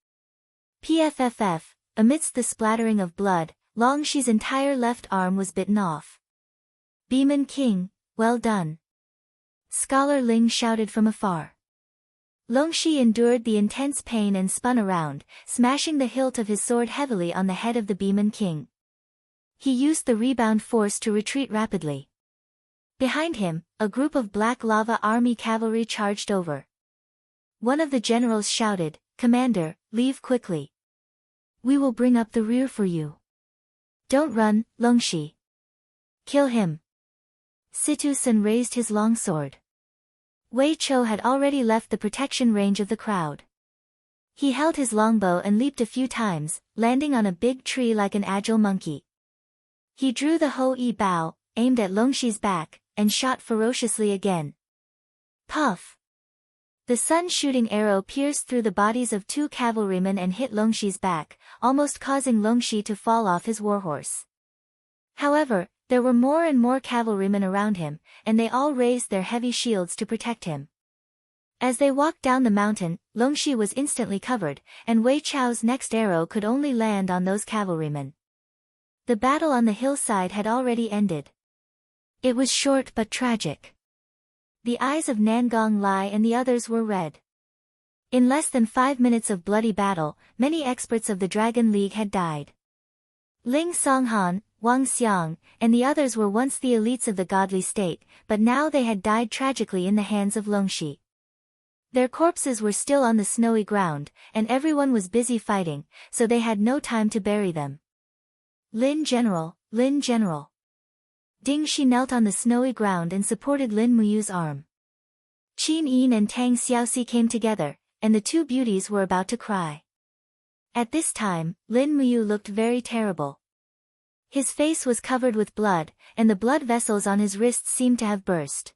Pfff, amidst the splattering of blood, Longxi's entire left arm was bitten off. Demon King, well done. Scholar Ling shouted from afar. Longxi endured the intense pain and spun around, smashing the hilt of his sword heavily on the head of the Demon King. He used the rebound force to retreat rapidly. Behind him, a group of Black Lava Army cavalry charged over. One of the generals shouted, "Commander, leave quickly. We will bring up the rear for you. Don't run, Longxi. Kill him." Situ Sun raised his long sword. Wei Chou had already left the protection range of the crowd. He held his longbow and leaped a few times, landing on a big tree like an agile monkey. He drew the Ho-E bow, aimed at Longxi's back, and shot ferociously again. Puff! The sun-shooting arrow pierced through the bodies of two cavalrymen and hit Longxi's back, almost causing Longxi to fall off his warhorse. However, there were more and more cavalrymen around him, and they all raised their heavy shields to protect him. As they walked down the mountain, Longxi was instantly covered, and Wei Chao's next arrow could only land on those cavalrymen. The battle on the hillside had already ended. It was short but tragic. The eyes of Nangong Lai and the others were red. In less than 5 minutes of bloody battle, many experts of the Dragon League had died. Ling Songhan, Wang Xiang, and the others were once the elites of the godly state, but now they had died tragically in the hands of Longxi. Their corpses were still on the snowy ground, and everyone was busy fighting, so they had no time to bury them. Lin General, Lin General. Ding Shi knelt on the snowy ground and supported Lin Muyu's arm. Qin Yin and Tang Xiaoxi came together, and the two beauties were about to cry. At this time, Lin Muyu looked very terrible. His face was covered with blood, and the blood vessels on his wrists seemed to have burst.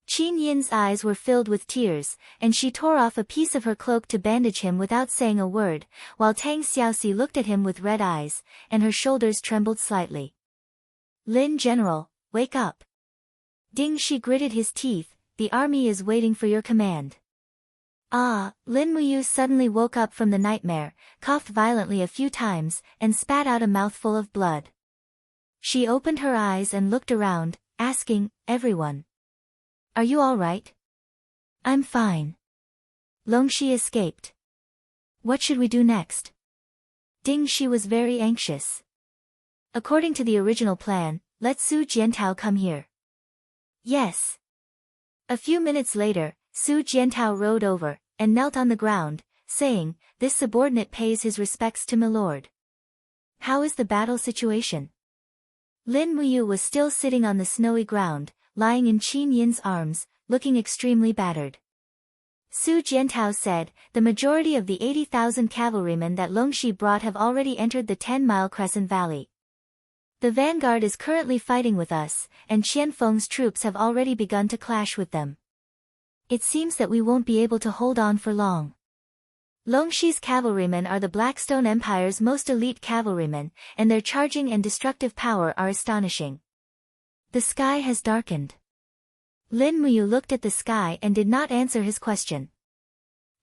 Qin Yin's eyes were filled with tears, and she tore off a piece of her cloak to bandage him without saying a word, while Tang Xiaoxi looked at him with red eyes, and her shoulders trembled slightly. Lin General, wake up. Ding Shi gritted his teeth, the army is waiting for your command. Ah, Lin Muyu suddenly woke up from the nightmare, coughed violently a few times, and spat out a mouthful of blood. She opened her eyes and looked around, asking, everyone. Are you all right? I'm fine. Longxi escaped. What should we do next? Ding Shi was very anxious. According to the original plan, let Su Jiantao come here. Yes. A few minutes later, Su Jiantao rode over, and knelt on the ground, saying, this subordinate pays his respects to milord. How is the battle situation? Lin Muyu was still sitting on the snowy ground, lying in Qin Yin's arms, looking extremely battered. Su Jiantao said, the majority of the 80,000 cavalrymen that Longxi brought have already entered the 10-mile Crescent Valley. The vanguard is currently fighting with us, and Qianfeng's troops have already begun to clash with them. It seems that we won't be able to hold on for long. Longxi's cavalrymen are the Blackstone Empire's most elite cavalrymen, and their charging and destructive power are astonishing. The sky has darkened. Lin Muyu looked at the sky and did not answer his question.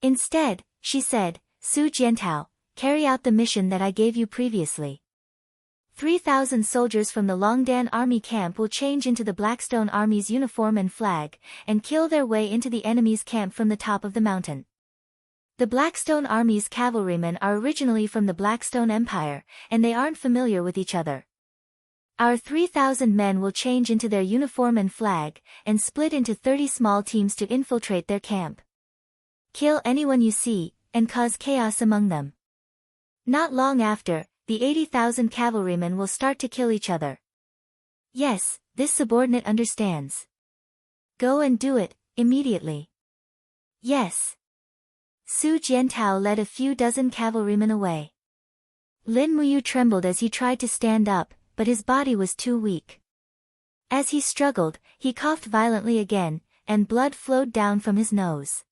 Instead, she said, Su Jiantao, carry out the mission that I gave you previously. 3,000 soldiers from the Longdan army camp will change into the Blackstone army's uniform and flag, and kill their way into the enemy's camp from the top of the mountain. The Blackstone army's cavalrymen are originally from the Blackstone Empire, and they aren't familiar with each other. Our 3,000 men will change into their uniform and flag, and split into 30 small teams to infiltrate their camp. Kill anyone you see, and cause chaos among them. Not long after, the 80,000 cavalrymen will start to kill each other. Yes, this subordinate understands. Go and do it, immediately. Yes. Su Jiantao led a few dozen cavalrymen away. Lin Muyu trembled as he tried to stand up, but his body was too weak. As he struggled, he coughed violently again, and blood flowed down from his nose.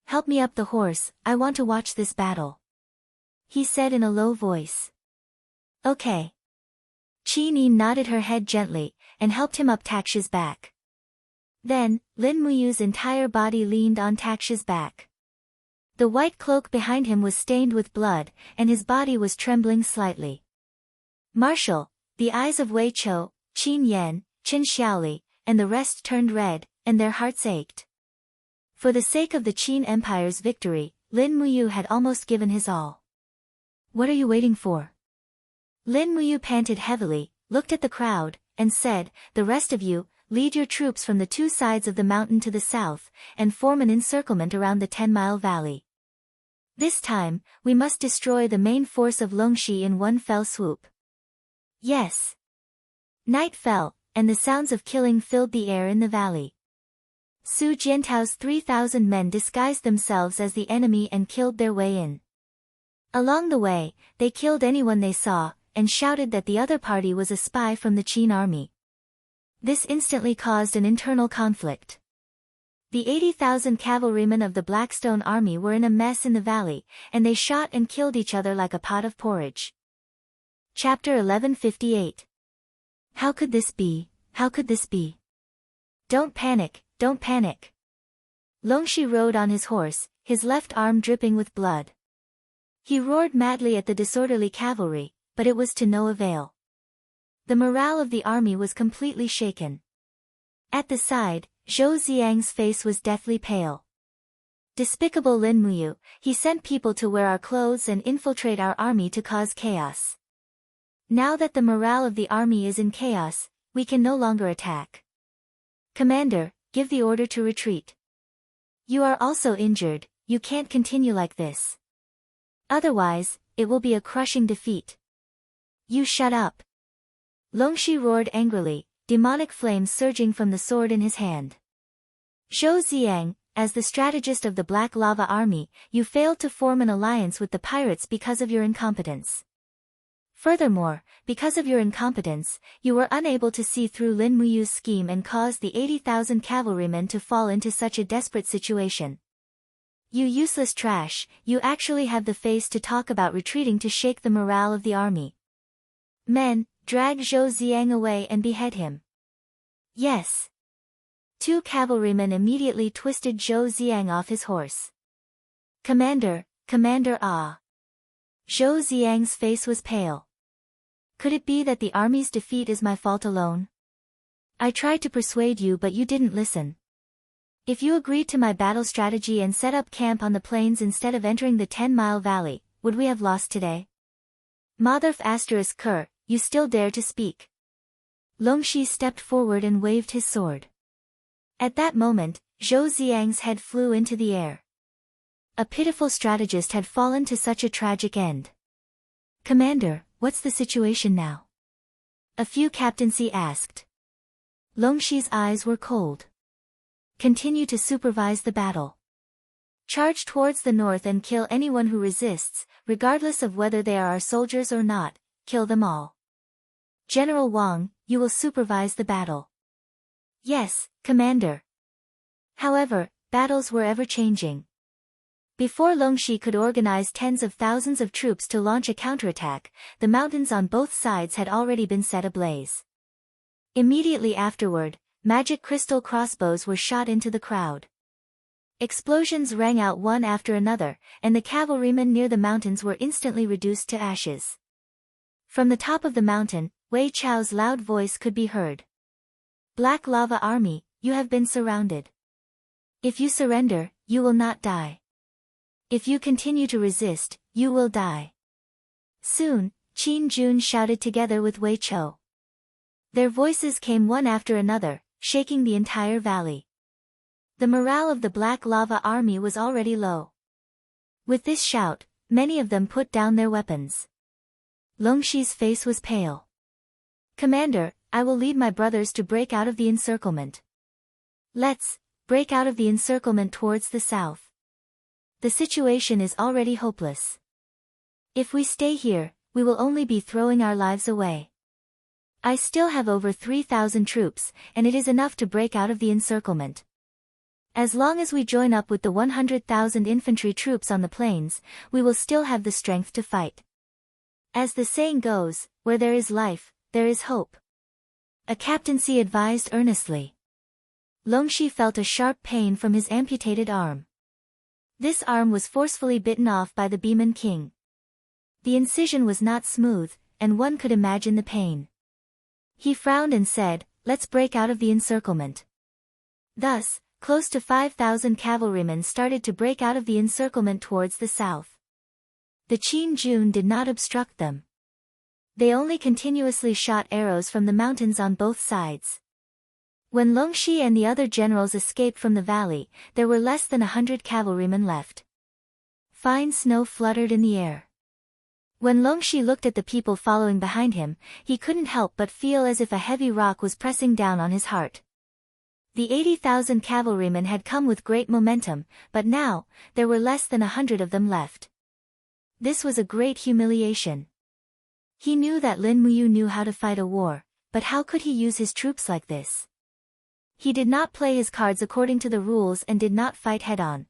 Help me up the horse, I want to watch this battle, he said in a low voice. Okay. Qi Ni nodded her head gently, and helped him up Taksha's back. Then, Lin Muyu's entire body leaned on Taksha's back. The white cloak behind him was stained with blood, and his body was trembling slightly. Marshal, the eyes of Wei Chou, Qin Yan, Qin Xiaoli, and the rest turned red, and their hearts ached. For the sake of the Qin Empire's victory, Lin Muyu had almost given his all. What are you waiting for? Lin Muyu panted heavily, looked at the crowd, and said, the rest of you, lead your troops from the two sides of the mountain to the south, and form an encirclement around the 10-mile valley. This time, we must destroy the main force of Longxi in one fell swoop. Yes. Night fell, and the sounds of killing filled the air in the valley. Su Jiantao's 3,000 men disguised themselves as the enemy and killed their way in. Along the way, they killed anyone they saw, and shouted that the other party was a spy from the Qin army. This instantly caused an internal conflict. The 80,000 cavalrymen of the Blackstone army were in a mess in the valley, and they shot and killed each other like a pot of porridge. Chapter 1158. How could this be? How could this be? Don't panic, don't panic. Longxi rode on his horse, his left arm dripping with blood. He roared madly at the disorderly cavalry, but it was to no avail. The morale of the army was completely shaken. At the side, Zhou Ziang's face was deathly pale. Despicable Lin Muyu, he sent people to wear our clothes and infiltrate our army to cause chaos. Now that the morale of the army is in chaos, we can no longer attack. Commander, give the order to retreat. You are also injured, you can't continue like this. Otherwise, it will be a crushing defeat. You shut up. Longxi roared angrily, demonic flames surging from the sword in his hand. Zhou Ziang, as the strategist of the Black Lava Army, you failed to form an alliance with the pirates because of your incompetence. Furthermore, because of your incompetence, you were unable to see through Lin Muyu's scheme and caused the 80,000 cavalrymen to fall into such a desperate situation. You useless trash, you actually have the face to talk about retreating to shake the morale of the army. Men, drag Zhou Ziang away and behead him. Yes. 2 cavalrymen immediately twisted Zhou Ziang off his horse. Commander, Commander ah. Zhou Ziang's face was pale. Could it be that the army's defeat is my fault alone? I tried to persuade you but you didn't listen. If you agreed to my battle strategy and set up camp on the plains instead of entering the 10-mile valley, would we have lost today? Motherf *Ker, you still dare to speak. Longxi stepped forward and waved his sword. At that moment, Zhou Ziang's head flew into the air. A pitiful strategist had fallen to such a tragic end. Commander, what's the situation now? A few captaincy asked. Longxi's eyes were cold. Continue to supervise the battle. Charge towards the north and kill anyone who resists, regardless of whether they are our soldiers or not, kill them all. General Wang, you will supervise the battle. Yes, Commander. However, battles were ever-changing. Before Longxi could organize tens of thousands of troops to launch a counterattack, the mountains on both sides had already been set ablaze. Immediately afterward, magic crystal crossbows were shot into the crowd. Explosions rang out one after another, and the cavalrymen near the mountains were instantly reduced to ashes. From the top of the mountain, Wei Chao's loud voice could be heard. Black Lava Army, you have been surrounded. If you surrender, you will not die. If you continue to resist, you will die. Soon, Qin Jun shouted together with Wei Chou. Their voices came one after another, shaking the entire valley. The morale of the Black Lava Army was already low. With this shout, many of them put down their weapons. Longxi's face was pale. Commander, I will lead my brothers to break out of the encirclement. Let's break out of the encirclement towards the south. The situation is already hopeless. If we stay here, we will only be throwing our lives away. I still have over 3,000 troops, and it is enough to break out of the encirclement. As long as we join up with the 100,000 infantry troops on the plains, we will still have the strength to fight. As the saying goes, where there is life, there is hope. A captaincy advised earnestly. Longxi felt a sharp pain from his amputated arm. This arm was forcefully bitten off by the Beeman King. The incision was not smooth, and one could imagine the pain. He frowned and said, let's break out of the encirclement. Thus, close to 5,000 cavalrymen started to break out of the encirclement towards the south. The Qin Jun did not obstruct them. They only continuously shot arrows from the mountains on both sides. When Longxi and the other generals escaped from the valley, there were less than 100 cavalrymen left. Fine snow fluttered in the air. When Longxi looked at the people following behind him, he couldn't help but feel as if a heavy rock was pressing down on his heart. The 80,000 cavalrymen had come with great momentum, but now, there were less than 100 of them left. This was a great humiliation. He knew that Lin Muyu knew how to fight a war, but how could he use his troops like this? He did not play his cards according to the rules and did not fight head-on.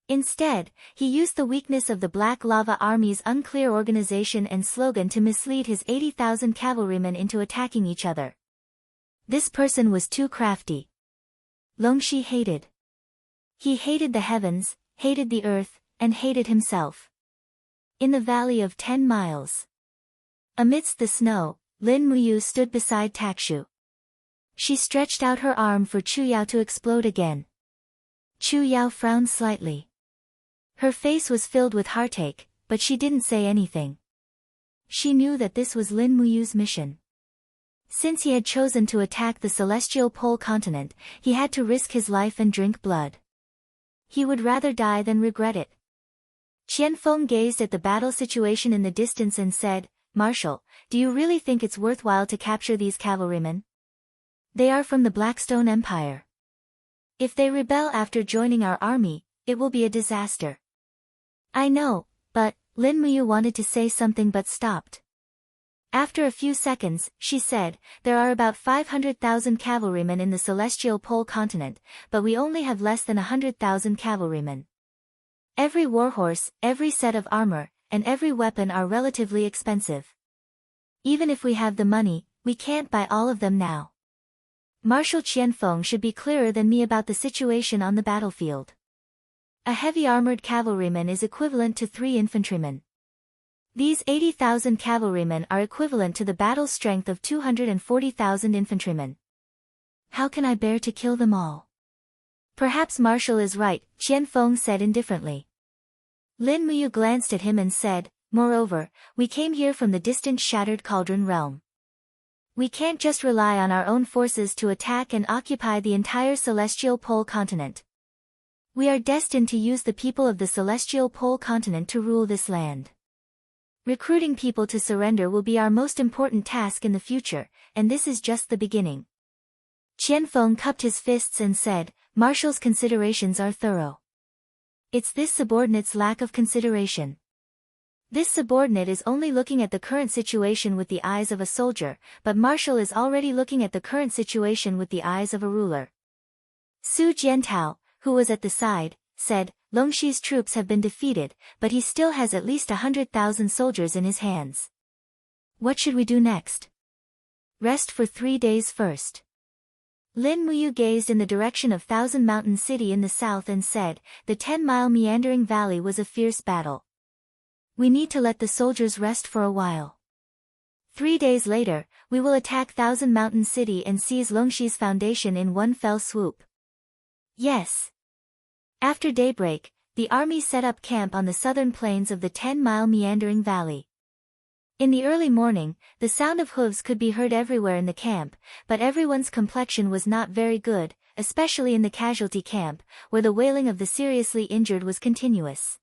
Instead, he used the weakness of the Black Lava Army's unclear organization and slogan to mislead his 80,000 cavalrymen into attacking each other. This person was too crafty. Longxi hated. He hated the heavens, hated the earth, and hated himself. In the valley of 10 miles. Amidst the snow, Lin Muyu stood beside Takshu. She stretched out her arm for Chu Yao to explode again. Chu Yao frowned slightly. Her face was filled with heartache, but she didn't say anything. She knew that this was Lin Muyu's mission. Since he had chosen to attack the celestial pole continent, he had to risk his life and drink blood. He would rather die than regret it. Qianfeng gazed at the battle situation in the distance and said, Marshal, do you really think it's worthwhile to capture these cavalrymen? They are from the Blackstone Empire. If they rebel after joining our army, it will be a disaster. I know, but, Lin Muyu wanted to say something but stopped. After a few seconds, she said, there are about 500,000 cavalrymen in the celestial pole continent, but we only have less than 100,000 cavalrymen. Every warhorse, every set of armor, and every weapon are relatively expensive. Even if we have the money, we can't buy all of them now. Marshal Qianfeng should be clearer than me about the situation on the battlefield. A heavy armored cavalryman is equivalent to 3 infantrymen. These 80,000 cavalrymen are equivalent to the battle strength of 240,000 infantrymen. How can I bear to kill them all? Perhaps Marshal is right, Qianfeng said indifferently. Lin Muyu glanced at him and said, moreover, we came here from the distant Shattered Cauldron realm. We can't just rely on our own forces to attack and occupy the entire Celestial Pole continent. We are destined to use the people of the Celestial Pole continent to rule this land. Recruiting people to surrender will be our most important task in the future, and this is just the beginning. Qianfeng cupped his fists and said, Marshal's considerations are thorough. It's this subordinate's lack of consideration. This subordinate is only looking at the current situation with the eyes of a soldier, but Marshal is already looking at the current situation with the eyes of a ruler. Su Jiantao, who was at the side, said, Longxi's troops have been defeated, but he still has at least 100,000 soldiers in his hands. What should we do next? Rest for 3 days first. Lin Muyu gazed in the direction of Thousand Mountain City in the south and said, the 10-mile meandering valley was a fierce battle. We need to let the soldiers rest for a while. 3 days later, we will attack Thousand Mountain City and seize Longxi's foundation in one fell swoop. Yes. After daybreak, the army set up camp on the southern plains of the 10-mile meandering valley. In the early morning, the sound of hooves could be heard everywhere in the camp, but everyone's complexion was not very good, especially in the casualty camp, where the wailing of the seriously injured was continuous.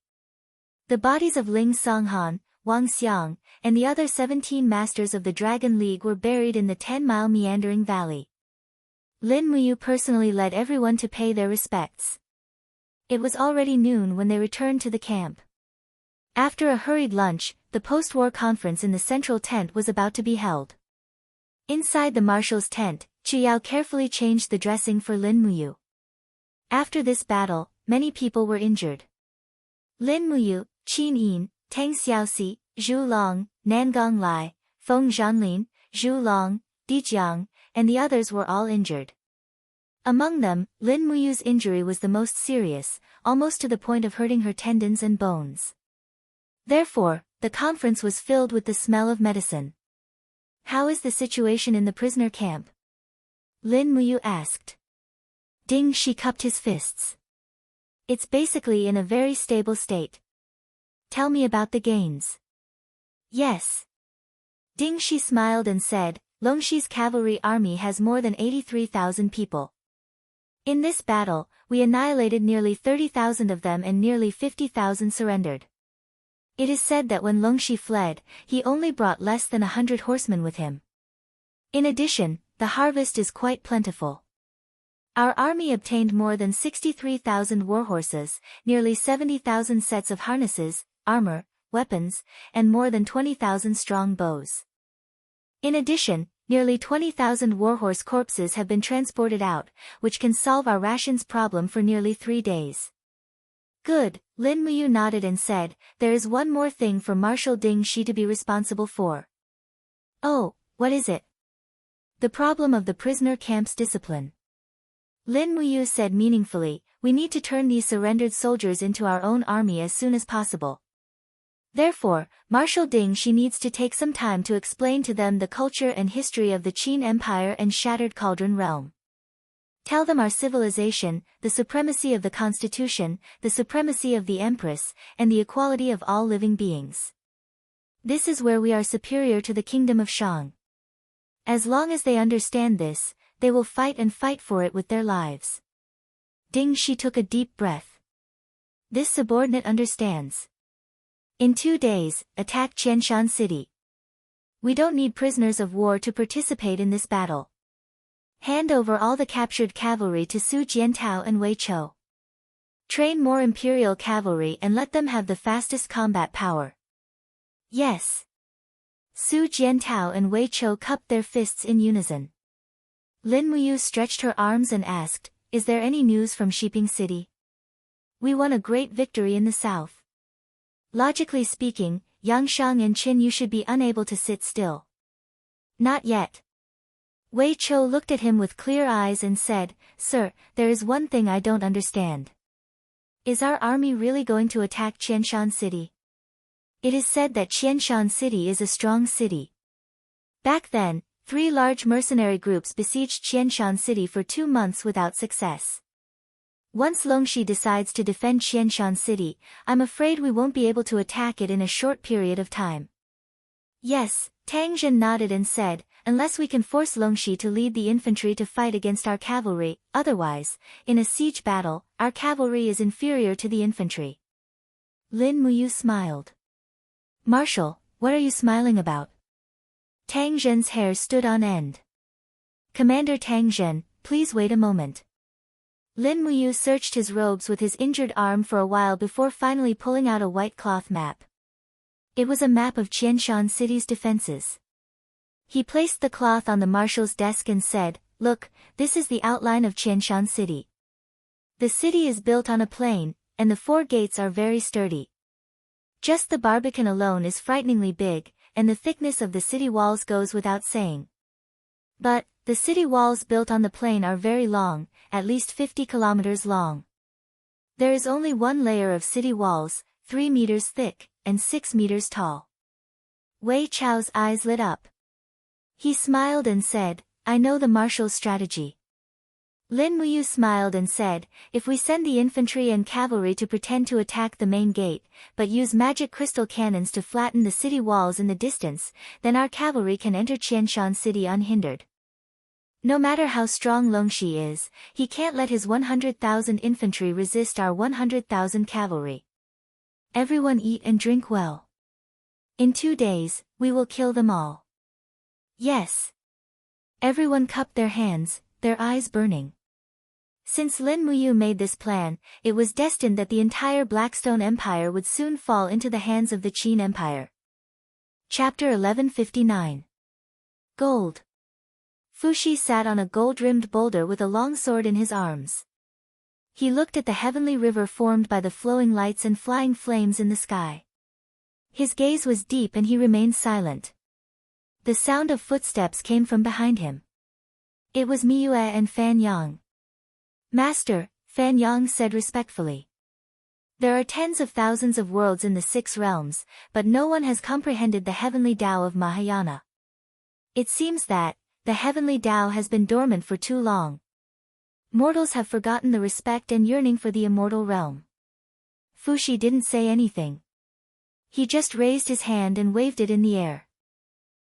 The bodies of Ling Songhan, Wang Xiang, and the other 17 masters of the Dragon League were buried in the 10-mile meandering valley. Lin Muyu personally led everyone to pay their respects. It was already noon when they returned to the camp. After a hurried lunch, the post-war conference in the central tent was about to be held. Inside the marshal's tent, Chu Yao carefully changed the dressing for Lin Muyu. After this battle, many people were injured. Lin Muyu, Qin Yin, Tang Xiaoxi, Zhu Long, Nangong Lai, Feng Zhanlin, Zhu Long, Di Jiang, and the others were all injured. Among them, Lin Muyu's injury was the most serious, almost to the point of hurting her tendons and bones. Therefore, the conference was filled with the smell of medicine. How is the situation in the prisoner camp? Lin Muyu asked. Ding Shi cupped his fists. It's basically in a very stable state. Tell me about the gains. Yes. Ding Shi smiled and said, Longxi's cavalry army has more than 83,000 people. In this battle, we annihilated nearly 30,000 of them and nearly 50,000 surrendered. It is said that when Longxi fled, he only brought less than 100 horsemen with him. In addition, the harvest is quite plentiful. Our army obtained more than 63,000 warhorses, nearly 70,000 sets of harnesses, armor, weapons, and more than 20,000 strong bows. In addition, nearly 20,000 warhorse corpses have been transported out, which can solve our rations problem for nearly 3 days. Good, Lin Muyu nodded and said, there is one more thing for Marshal Ding Shi to be responsible for. Oh, what is it? The problem of the prisoner camp's discipline. Lin Muyu said meaningfully, we need to turn these surrendered soldiers into our own army as soon as possible. Therefore, Marshal Ding Shi needs to take some time to explain to them the culture and history of the Qin Empire and Shattered Cauldron Realm. Tell them our civilization, the supremacy of the Constitution, the supremacy of the Empress, and the equality of all living beings. This is where we are superior to the kingdom of Shang. As long as they understand this, they will fight and fight for it with their lives. Ding Shi took a deep breath. This subordinate understands. In 2 days, attack Qianshan City. We don't need prisoners of war to participate in this battle. Hand over all the captured cavalry to Su Jiantao and Wei Chou. Train more imperial cavalry and let them have the fastest combat power. Yes. Su Jiantao and Wei Chou cupped their fists in unison. Lin Muyu stretched her arms and asked, is there any news from Shiping City? We won a great victory in the south. Logically speaking, Yangshang and Qin should be unable to sit still. Not yet. Wei Chou looked at him with clear eyes and said, Sir, there is one thing I don't understand. Is our army really going to attack Qianshan City? It is said that Qianshan City is a strong city. Back then, 3 large mercenary groups besieged Qianshan City for 2 months without success. Once Longxi decides to defend Qianshan City, I'm afraid we won't be able to attack it in a short period of time. Yes, Tang Zhen nodded and said, unless we can force Longxi to lead the infantry to fight against our cavalry, otherwise, in a siege battle, our cavalry is inferior to the infantry. Lin Muyu smiled. Marshal, what are you smiling about? Tang Zhen's hair stood on end. Commander Tang Zhen, please wait a moment. Lin Muyu searched his robes with his injured arm for a while before finally pulling out a white cloth map. It was a map of Qianshan City's defenses. He placed the cloth on the marshal's desk and said, "Look, this is the outline of Qianshan City. The city is built on a plain, and the 4 gates are very sturdy. Just the Barbican alone is frighteningly big, and the thickness of the city walls goes without saying. But, the city walls built on the plain are very long, at least 50 kilometers long. There is only one layer of city walls, 3 meters thick, and 6 meters tall." Wei Chao's eyes lit up. He smiled and said, "I know the marshal's strategy." Lin Muyu smiled and said, "If we send the infantry and cavalry to pretend to attack the main gate, but use magic crystal cannons to flatten the city walls in the distance, then our cavalry can enter Qianshan City unhindered. No matter how strong Longxi is, he can't let his 100,000 infantry resist our 100,000 cavalry. Everyone eat and drink well. In 2 days, we will kill them all." "Yes." Everyone cupped their hands, their eyes burning. Since Lin Muyu made this plan, it was destined that the entire Blackstone Empire would soon fall into the hands of the Qin Empire. Chapter 1159. Gold. Fuxi sat on a gold-rimmed boulder with a long sword in his arms. He looked at the heavenly river formed by the flowing lights and flying flames in the sky. His gaze was deep and he remained silent. The sound of footsteps came from behind him. It was Miue and Fan Yang. "Master," Fan Yang said respectfully. "There are tens of thousands of worlds in the 6 realms, but no one has comprehended the heavenly Tao of Mahayana. It seems that, the heavenly Tao has been dormant for too long. Mortals have forgotten the respect and yearning for the immortal realm." Fuxi didn't say anything. He just raised his hand and waved it in the air.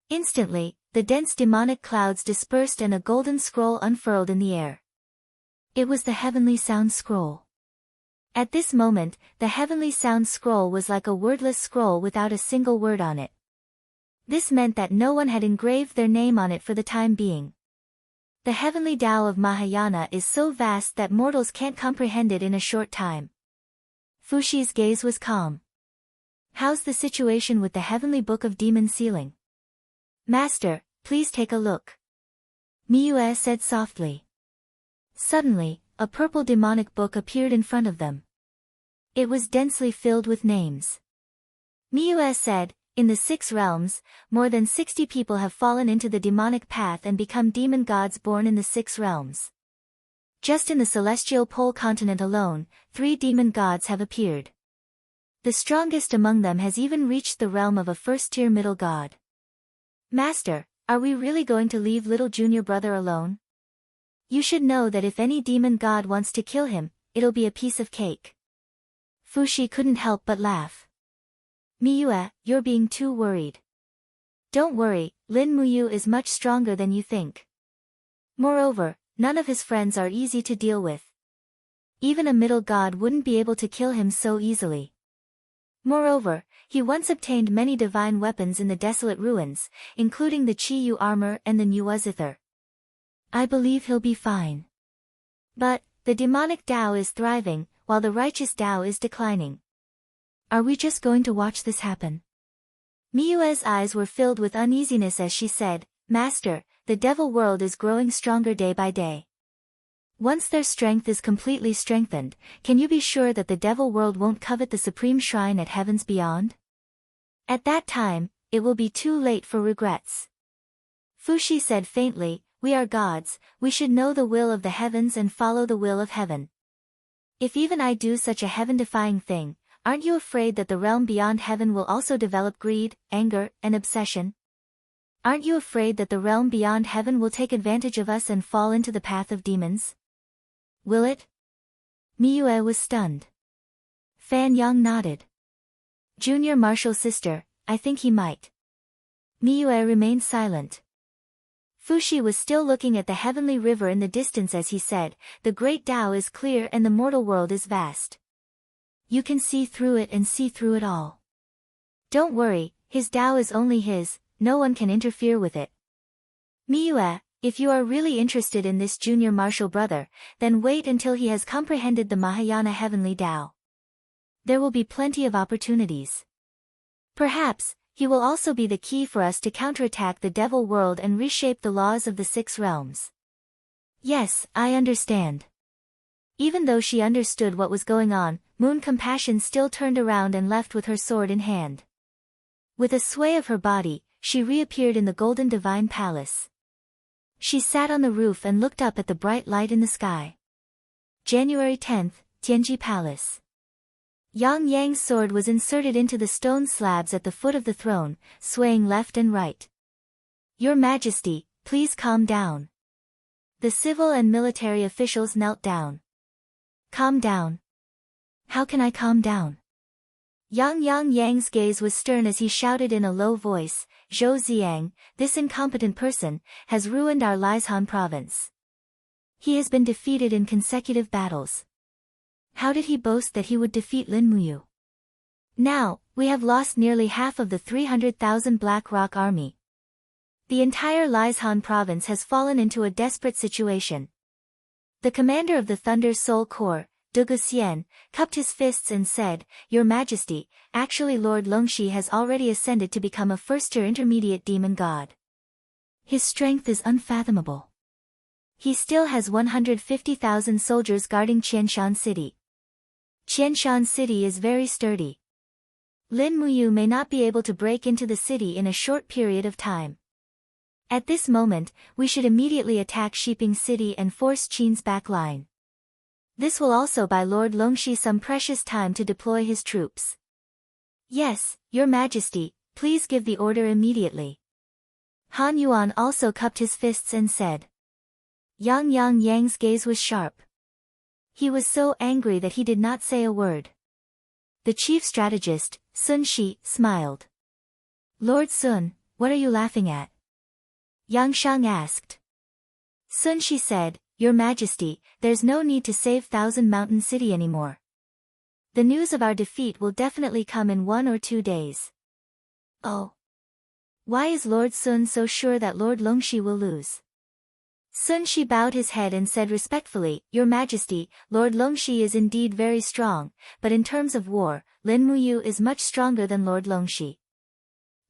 Instantly, the dense demonic clouds dispersed and a golden scroll unfurled in the air. It was the Heavenly Sound Scroll. At this moment, the Heavenly Sound Scroll was like a wordless scroll without a single word on it. This meant that no one had engraved their name on it for the time being. The heavenly Tao of Mahayana is so vast that mortals can't comprehend it in a short time. Fuxi's gaze was calm. "How's the situation with the heavenly book of demon sealing?" "Master, please take a look," Miue said softly. Suddenly, a purple demonic book appeared in front of them. It was densely filled with names. Miue said, "In the 6 realms, more than 60 people have fallen into the demonic path and become demon gods born in the 6 realms. Just in the celestial pole continent alone, 3 demon gods have appeared. The strongest among them has even reached the realm of a first-tier middle god. Master, are we really going to leave little junior brother alone? You should know that if any demon god wants to kill him, it'll be a piece of cake." Fuxi couldn't help but laugh. "Miue, you're being too worried. Don't worry, Lin Muyu is much stronger than you think. Moreover, none of his friends are easy to deal with. Even a middle god wouldn't be able to kill him so easily. Moreover, he once obtained many divine weapons in the desolate ruins, including the Chi-Yu armor and the Nuwa zither. I believe he'll be fine. But, the demonic Tao is thriving, while the righteous Tao is declining. Are we just going to watch this happen?" Miue's eyes were filled with uneasiness as she said, "Master, the devil world is growing stronger day by day. Once their strength is completely strengthened, can you be sure that the devil world won't covet the supreme shrine at heavens beyond? At that time, it will be too late for regrets." Fuxi said faintly, "We are gods, we should know the will of the heavens and follow the will of heaven. If even I do such a heaven-defying thing, aren't you afraid that the realm beyond heaven will also develop greed, anger, and obsession? Aren't you afraid that the realm beyond heaven will take advantage of us and fall into the path of demons? Will it?" Miue was stunned. Fan Yang nodded. "Junior Marshal sister, I think he might." Miue remained silent. Fuxi was still looking at the heavenly river in the distance as he said, "The great Tao is clear and the mortal world is vast. You can see through it and see through it all. Don't worry, his Tao is only his, no one can interfere with it. Miue, If you are really interested in this junior martial brother, then wait until he has comprehended the Mahayana heavenly Tao. There will be plenty of opportunities. Perhaps, he will also be the key for us to counterattack the devil world and reshape the laws of the 6 realms. Yes, I understand. Even though she understood what was going on, Moon Compassion still turned around and left with her sword in hand. With a sway of her body, she reappeared in the Golden Divine Palace. She sat on the roof and looked up at the bright light in the sky. January 10th, Tianji Palace. Yang Yang's sword was inserted into the stone slabs at the foot of the throne, swaying left and right. Your Majesty, please calm down. The civil and military officials knelt down. Calm down. How can I calm down? Yang Yang's gaze was stern as he shouted in a low voice, Zhou Ziang, this incompetent person, has ruined our Liaishan province. He has been defeated in consecutive battles. How did he boast that he would defeat Lin Muyu? Now, we have lost nearly half of the 300,000 Black Rock army. The entire Liaishan province has fallen into a desperate situation. The commander of the Thunder Soul Corps, Dugu Xian, cupped his fists and said, Your Majesty, actually Lord Longxi has already ascended to become a first-tier intermediate demon god. His strength is unfathomable. He still has 150,000 soldiers guarding Qianshan City. Qianshan City is very sturdy. Lin Muyu may not be able to break into the city in a short period of time. At this moment, we should immediately attack Shiping City and force Qin's back line. This will also buy Lord Longxi some precious time to deploy his troops. Yes, Your Majesty, please give the order immediately. Han Yuan also cupped his fists and said. Yang Yang's gaze was sharp. He was so angry that he did not say a word. The chief strategist, Sun Shi, smiled. Lord Sun, what are you laughing at? Yang Shang asked. Sun Shi said, Your Majesty, there's no need to save Thousand Mountain City anymore. The news of our defeat will definitely come in 1 or 2 days. Oh. Why is Lord Sun so sure that Lord Longxi will lose? Sun Shi bowed his head and said respectfully, Your Majesty, Lord Longxi is indeed very strong, but in terms of war, Lin Muyu is much stronger than Lord Longxi.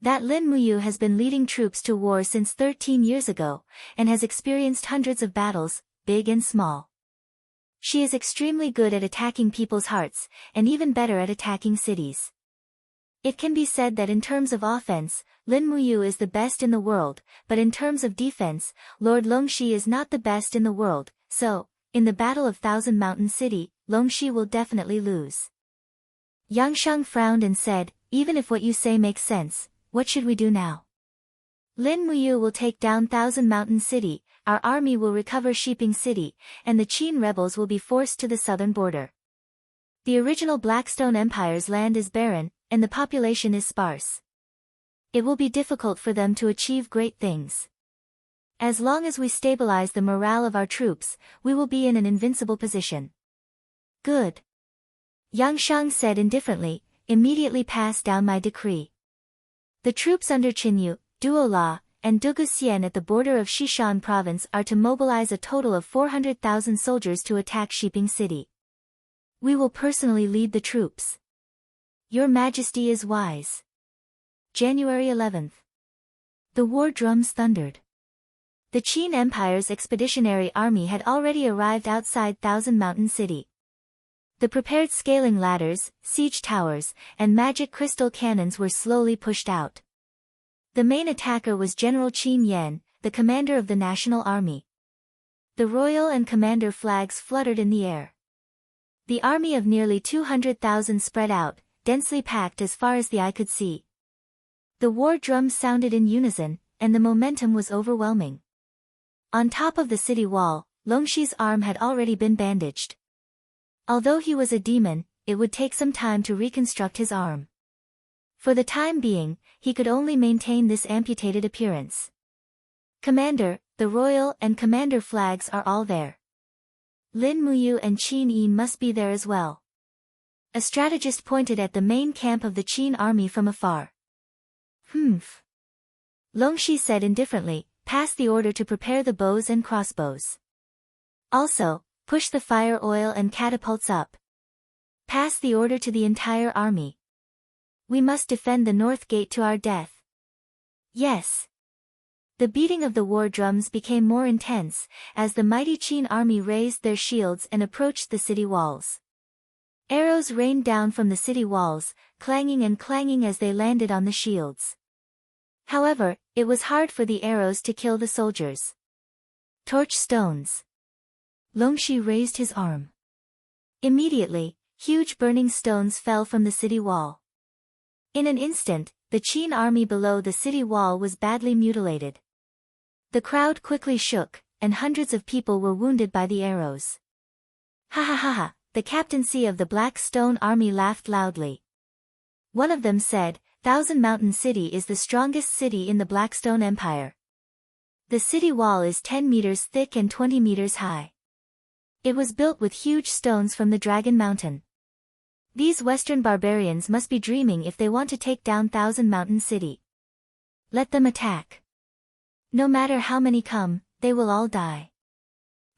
That Lin Muyu has been leading troops to war since 13 years ago, and has experienced hundreds of battles, big and small. She is extremely good at attacking people's hearts, and even better at attacking cities. It can be said that in terms of offense, Lin Muyu is the best in the world, but in terms of defense, Lord Longxi is not the best in the world, so, in the Battle of Thousand Mountain City, Longxi will definitely lose. Yang Shang frowned and said, Even if what you say makes sense, what should we do now? Lin Muyu will take down Thousand Mountain City, our army will recover Shiping City, and the Qin rebels will be forced to the southern border. The original Blackstone Empire's land is barren, and the population is sparse. It will be difficult for them to achieve great things. As long as we stabilize the morale of our troops, we will be in an invincible position. Good. Yang Shang said indifferently, Immediately pass down my decree. The troops under Qinyu, Duola, and Dugu Xian at the border of Xishan province are to mobilize a total of 400,000 soldiers to attack Shiping City. We will personally lead the troops. Your Majesty is wise. January 11th. The war drums thundered. The Qin Empire's expeditionary army had already arrived outside Thousand Mountain City. The prepared scaling ladders, siege towers, and magic crystal cannons were slowly pushed out. The main attacker was General Qin Yan, the commander of the National Army. The royal and commander flags fluttered in the air. The army of nearly 200,000 spread out, densely packed as far as the eye could see. The war drums sounded in unison, and the momentum was overwhelming. On top of the city wall, Longxi's arm had already been bandaged. Although he was a demon, it would take some time to reconstruct his arm. For the time being, he could only maintain this amputated appearance. Commander, the royal and commander flags are all there. Lin Muyu and Qin Yi must be there as well. A strategist pointed at the main camp of the Qin army from afar. Longxi said indifferently, pass the order to prepare the bows and crossbows. Also, push the fire oil and catapults up. Pass the order to the entire army. We must defend the north gate to our death. Yes. The beating of the war drums became more intense, as the mighty Qin army raised their shields and approached the city walls. Arrows rained down from the city walls, clanging and clanging as they landed on the shields. However, it was hard for the arrows to kill the soldiers. Torch stones. Longxi raised his arm. Immediately, huge burning stones fell from the city wall. In an instant, the Qin army below the city wall was badly mutilated. The crowd quickly shook, and hundreds of people were wounded by the arrows. Ha ha ha ha, the captaincy of the Black Stone Army laughed loudly. One of them said, Thousand Mountain City is the strongest city in the Blackstone Empire. The city wall is 10 meters thick and 20 meters high. It was built with huge stones from the Dragon Mountain. These Western barbarians must be dreaming if they want to take down Thousand Mountain City. Let them attack. No matter how many come, they will all die.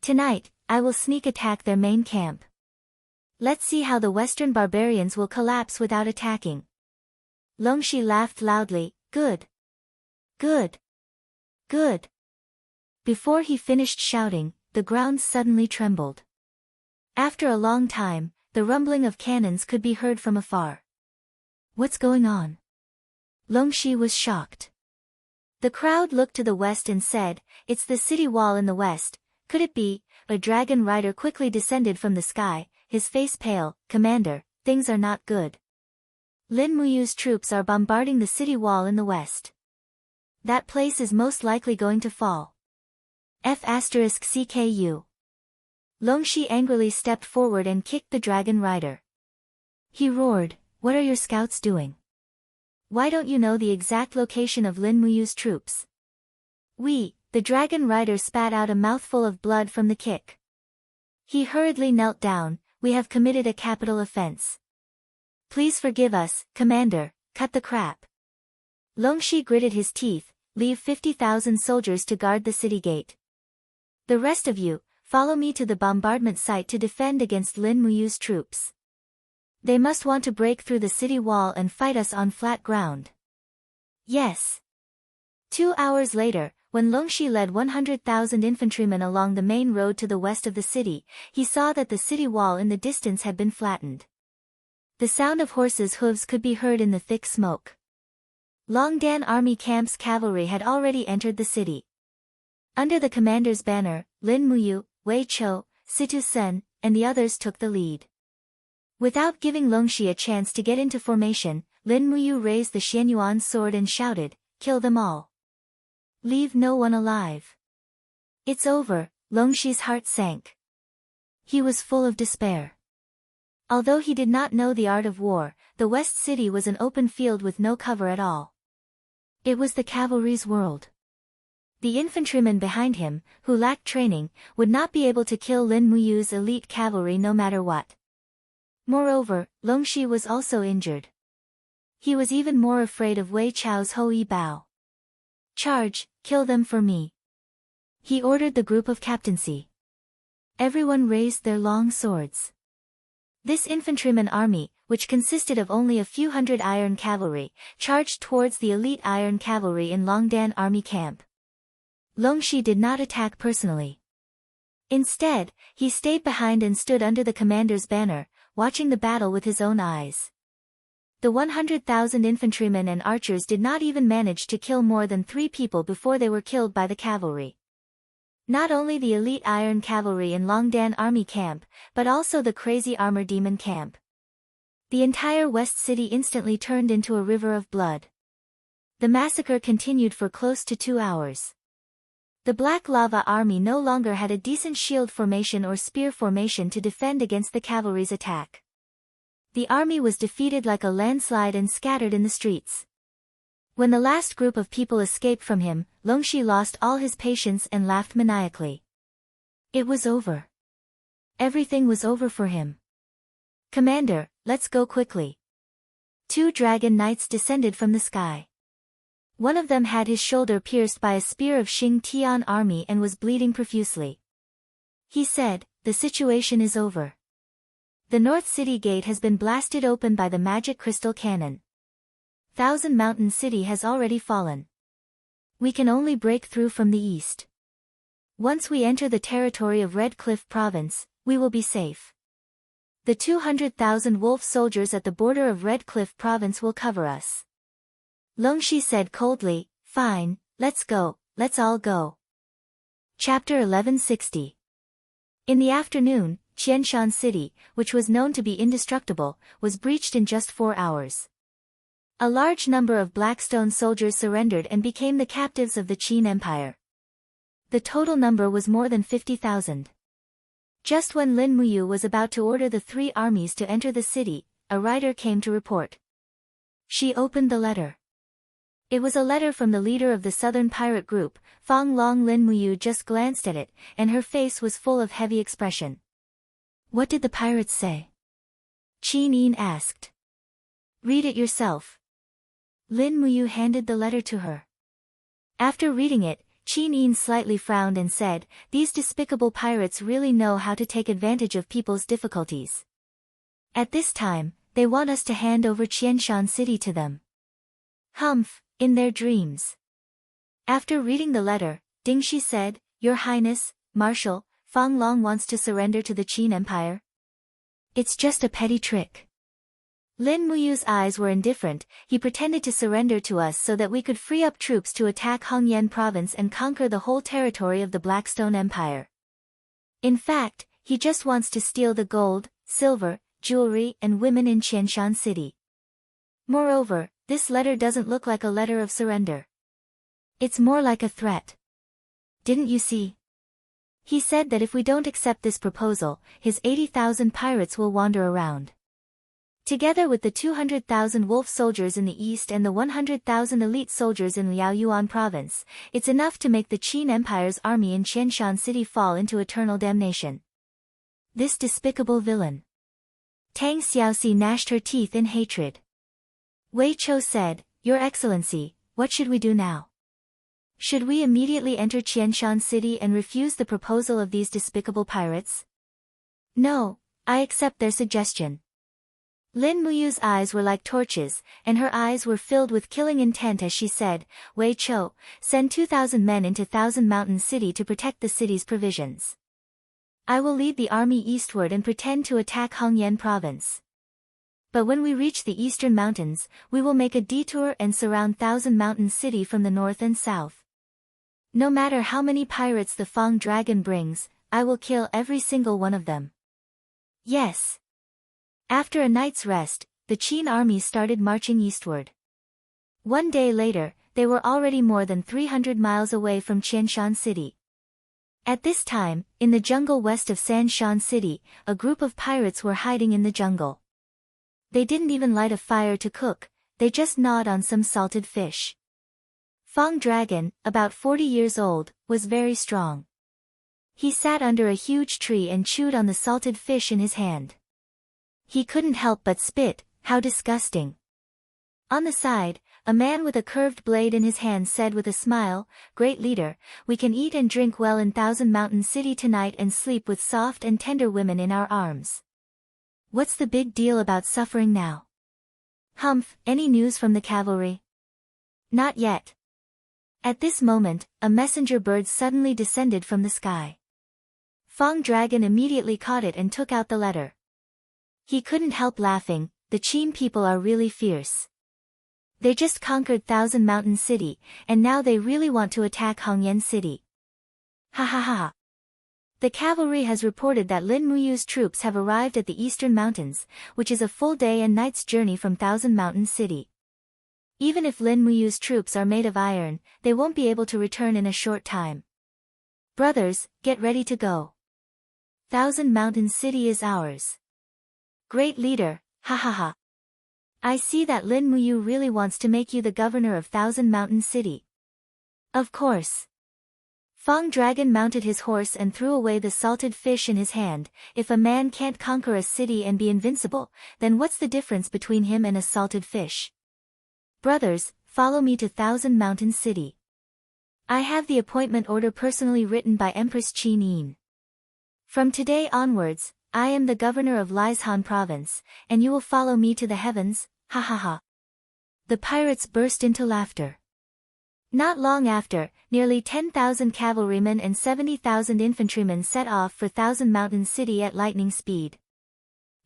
Tonight, I will sneak attack their main camp. Let's see how the Western barbarians will collapse without attacking. Longxi laughed loudly, good. Good. Good. Before he finished shouting, the ground suddenly trembled. After a long time, the rumbling of cannons could be heard from afar. What's going on? Longxi was shocked. The crowd looked to the west and said, It's the city wall in the west, could it be? A dragon rider quickly descended from the sky, his face pale. Commander, things are not good. Lin Muyu's troops are bombarding the city wall in the west. That place is most likely going to fall. F***CKU. Longxi angrily stepped forward and kicked the dragon rider. He roared, What are your scouts doing? Why don't you know the exact location of Lin Muyu's troops? The dragon rider spat out a mouthful of blood from the kick. He hurriedly knelt down, We have committed a capital offense. Please forgive us, Commander, cut the crap. Longxi gritted his teeth, Leave 50,000 soldiers to guard the city gate. The rest of you, follow me to the bombardment site to defend against Lin Muyu's troops. They must want to break through the city wall and fight us on flat ground. Yes. 2 hours later, when Longxi led 100,000 infantrymen along the main road to the west of the city, he saw that the city wall in the distance had been flattened. The sound of horses' hooves could be heard in the thick smoke. Longdan Army Camp's cavalry had already entered the city. Under the commander's banner, Lin Muyu, Wei Chou, Situ Sen, and the others took the lead. Without giving Longxi a chance to get into formation, Lin Muyu raised the Xianyuan sword and shouted, Kill them all. Leave no one alive. It's over, Longxi's heart sank. He was full of despair. Although he did not know the art of war, the West City was an open field with no cover at all. It was the cavalry's world. The infantrymen behind him, who lacked training, would not be able to kill Lin Muyu's elite cavalry no matter what. Moreover, Longxi was also injured. He was even more afraid of Wei Chou's Hoi Bao. Charge, kill them for me. He ordered the group of captaincy. Everyone raised their long swords. This infantryman army, which consisted of only a few hundred iron cavalry, charged towards the elite iron cavalry in Longdan Army Camp. Longxi did not attack personally. Instead, he stayed behind and stood under the commander's banner, watching the battle with his own eyes. The 100,000 infantrymen and archers did not even manage to kill more than 3 people before they were killed by the cavalry. Not only the elite iron cavalry in Longdan Army Camp, but also the crazy armor demon camp. The entire West City instantly turned into a river of blood. The massacre continued for close to 2 hours. The Black Lava Army no longer had a decent shield formation or spear formation to defend against the cavalry's attack. The army was defeated like a landslide and scattered in the streets. When the last group of people escaped from him, Longxi lost all his patience and laughed maniacally. It was over. Everything was over for him. Commander, let's go quickly. 2 dragon knights descended from the sky. One of them had his shoulder pierced by a spear of Xing Tian army and was bleeding profusely. He said, "The situation is over. The North City Gate has been blasted open by the magic crystal cannon. Thousand Mountain City has already fallen. We can only break through from the east. Once we enter the territory of Red Cliff Province, we will be safe. The 200,000 wolf soldiers at the border of Red Cliff Province will cover us." Longxi said coldly, "Fine, let's go, let's all go." Chapter 1160. In the afternoon, Qianshan City, which was known to be indestructible, was breached in just 4 hours. A large number of Blackstone soldiers surrendered and became the captives of the Qin Empire. The total number was more than 50,000. Just when Lin Muyu was about to order the 3 armies to enter the city, a rider came to report. She opened the letter. It was a letter from the leader of the southern pirate group, Fang Long. Lin Muyu just glanced at it, and her face was full of heavy expression. "What did the pirates say?" Qin Yin asked. "Read it yourself." Lin Muyu handed the letter to her. After reading it, Qin Yin slightly frowned and said, "These despicable pirates really know how to take advantage of people's difficulties. At this time, they want us to hand over Qianshan City to them. Humph, in their dreams." After reading the letter, Dingxi said, "Your Highness, Marshal, Fang Long wants to surrender to the Qin Empire. It's just a petty trick." Lin Muyu's eyes were indifferent. "He pretended to surrender to us so that we could free up troops to attack Hongyan Province and conquer the whole territory of the Blackstone Empire. In fact, he just wants to steal the gold, silver, jewelry and women in Qianshan City. Moreover, this letter doesn't look like a letter of surrender. It's more like a threat. Didn't you see? He said that if we don't accept this proposal, his 80,000 pirates will wander around. Together with the 200,000 wolf soldiers in the east and the 100,000 elite soldiers in Liaoyuan province, it's enough to make the Qin Empire's army in Qianshan City fall into eternal damnation. This despicable villain." Tang Xiaoxi gnashed her teeth in hatred. Wei Chou said, "Your Excellency, what should we do now? Should we immediately enter Qianshan City and refuse the proposal of these despicable pirates?" "No, I accept their suggestion." Lin Muyu's eyes were like torches, and her eyes were filled with killing intent as she said, "Wei Chou, send 2,000 men into Thousand Mountain City to protect the city's provisions. I will lead the army eastward and pretend to attack Hongyan Province. But when we reach the eastern mountains, we will make a detour and surround Thousand Mountain City from the north and south. No matter how many pirates the Fang Dragon brings, I will kill every single one of them." "Yes." After a night's rest, the Qin army started marching eastward. 1 day later, they were already more than 300 miles away from Qianshan City. At this time, in the jungle west of Sanshan City, a group of pirates were hiding in the jungle. They didn't even light a fire to cook, they just gnawed on some salted fish. Fang Dragon, about 40 years old, was very strong. He sat under a huge tree and chewed on the salted fish in his hand. He couldn't help but spit. "How disgusting." On the side, a man with a curved blade in his hand said with a smile, "Great leader, we can eat and drink well in Thousand Mountain City tonight and sleep with soft and tender women in our arms. What's the big deal about suffering now?" "Humph, any news from the cavalry?" "Not yet." At this moment, a messenger bird suddenly descended from the sky. Fang Dragon immediately caught it and took out the letter. He couldn't help laughing. The Qin people are really fierce. They just conquered Thousand Mountain City, and now they really want to attack Hongyan City. Ha ha ha. The cavalry has reported that Lin Muyu's troops have arrived at the eastern mountains, which is a full day and night's journey from Thousand Mountain City. Even if Lin Muyu's troops are made of iron, they won't be able to return in a short time. Brothers, get ready to go. Thousand Mountain City is ours. Great leader, ha ha ha. I see that Lin Muyu really wants to make you the governor of Thousand Mountain City. Of course. Fang Dragon mounted his horse and threw away the salted fish in his hand. If a man can't conquer a city and be invincible, then what's the difference between him and a salted fish? Brothers, follow me to Thousand Mountain City. I have the appointment order personally written by Empress Qin Yin. From today onwards, I am the governor of Lieshan province, and you will follow me to the heavens, ha ha ha. The pirates burst into laughter. Not long after, nearly 10,000 cavalrymen and 70,000 infantrymen set off for Thousand Mountain City at lightning speed.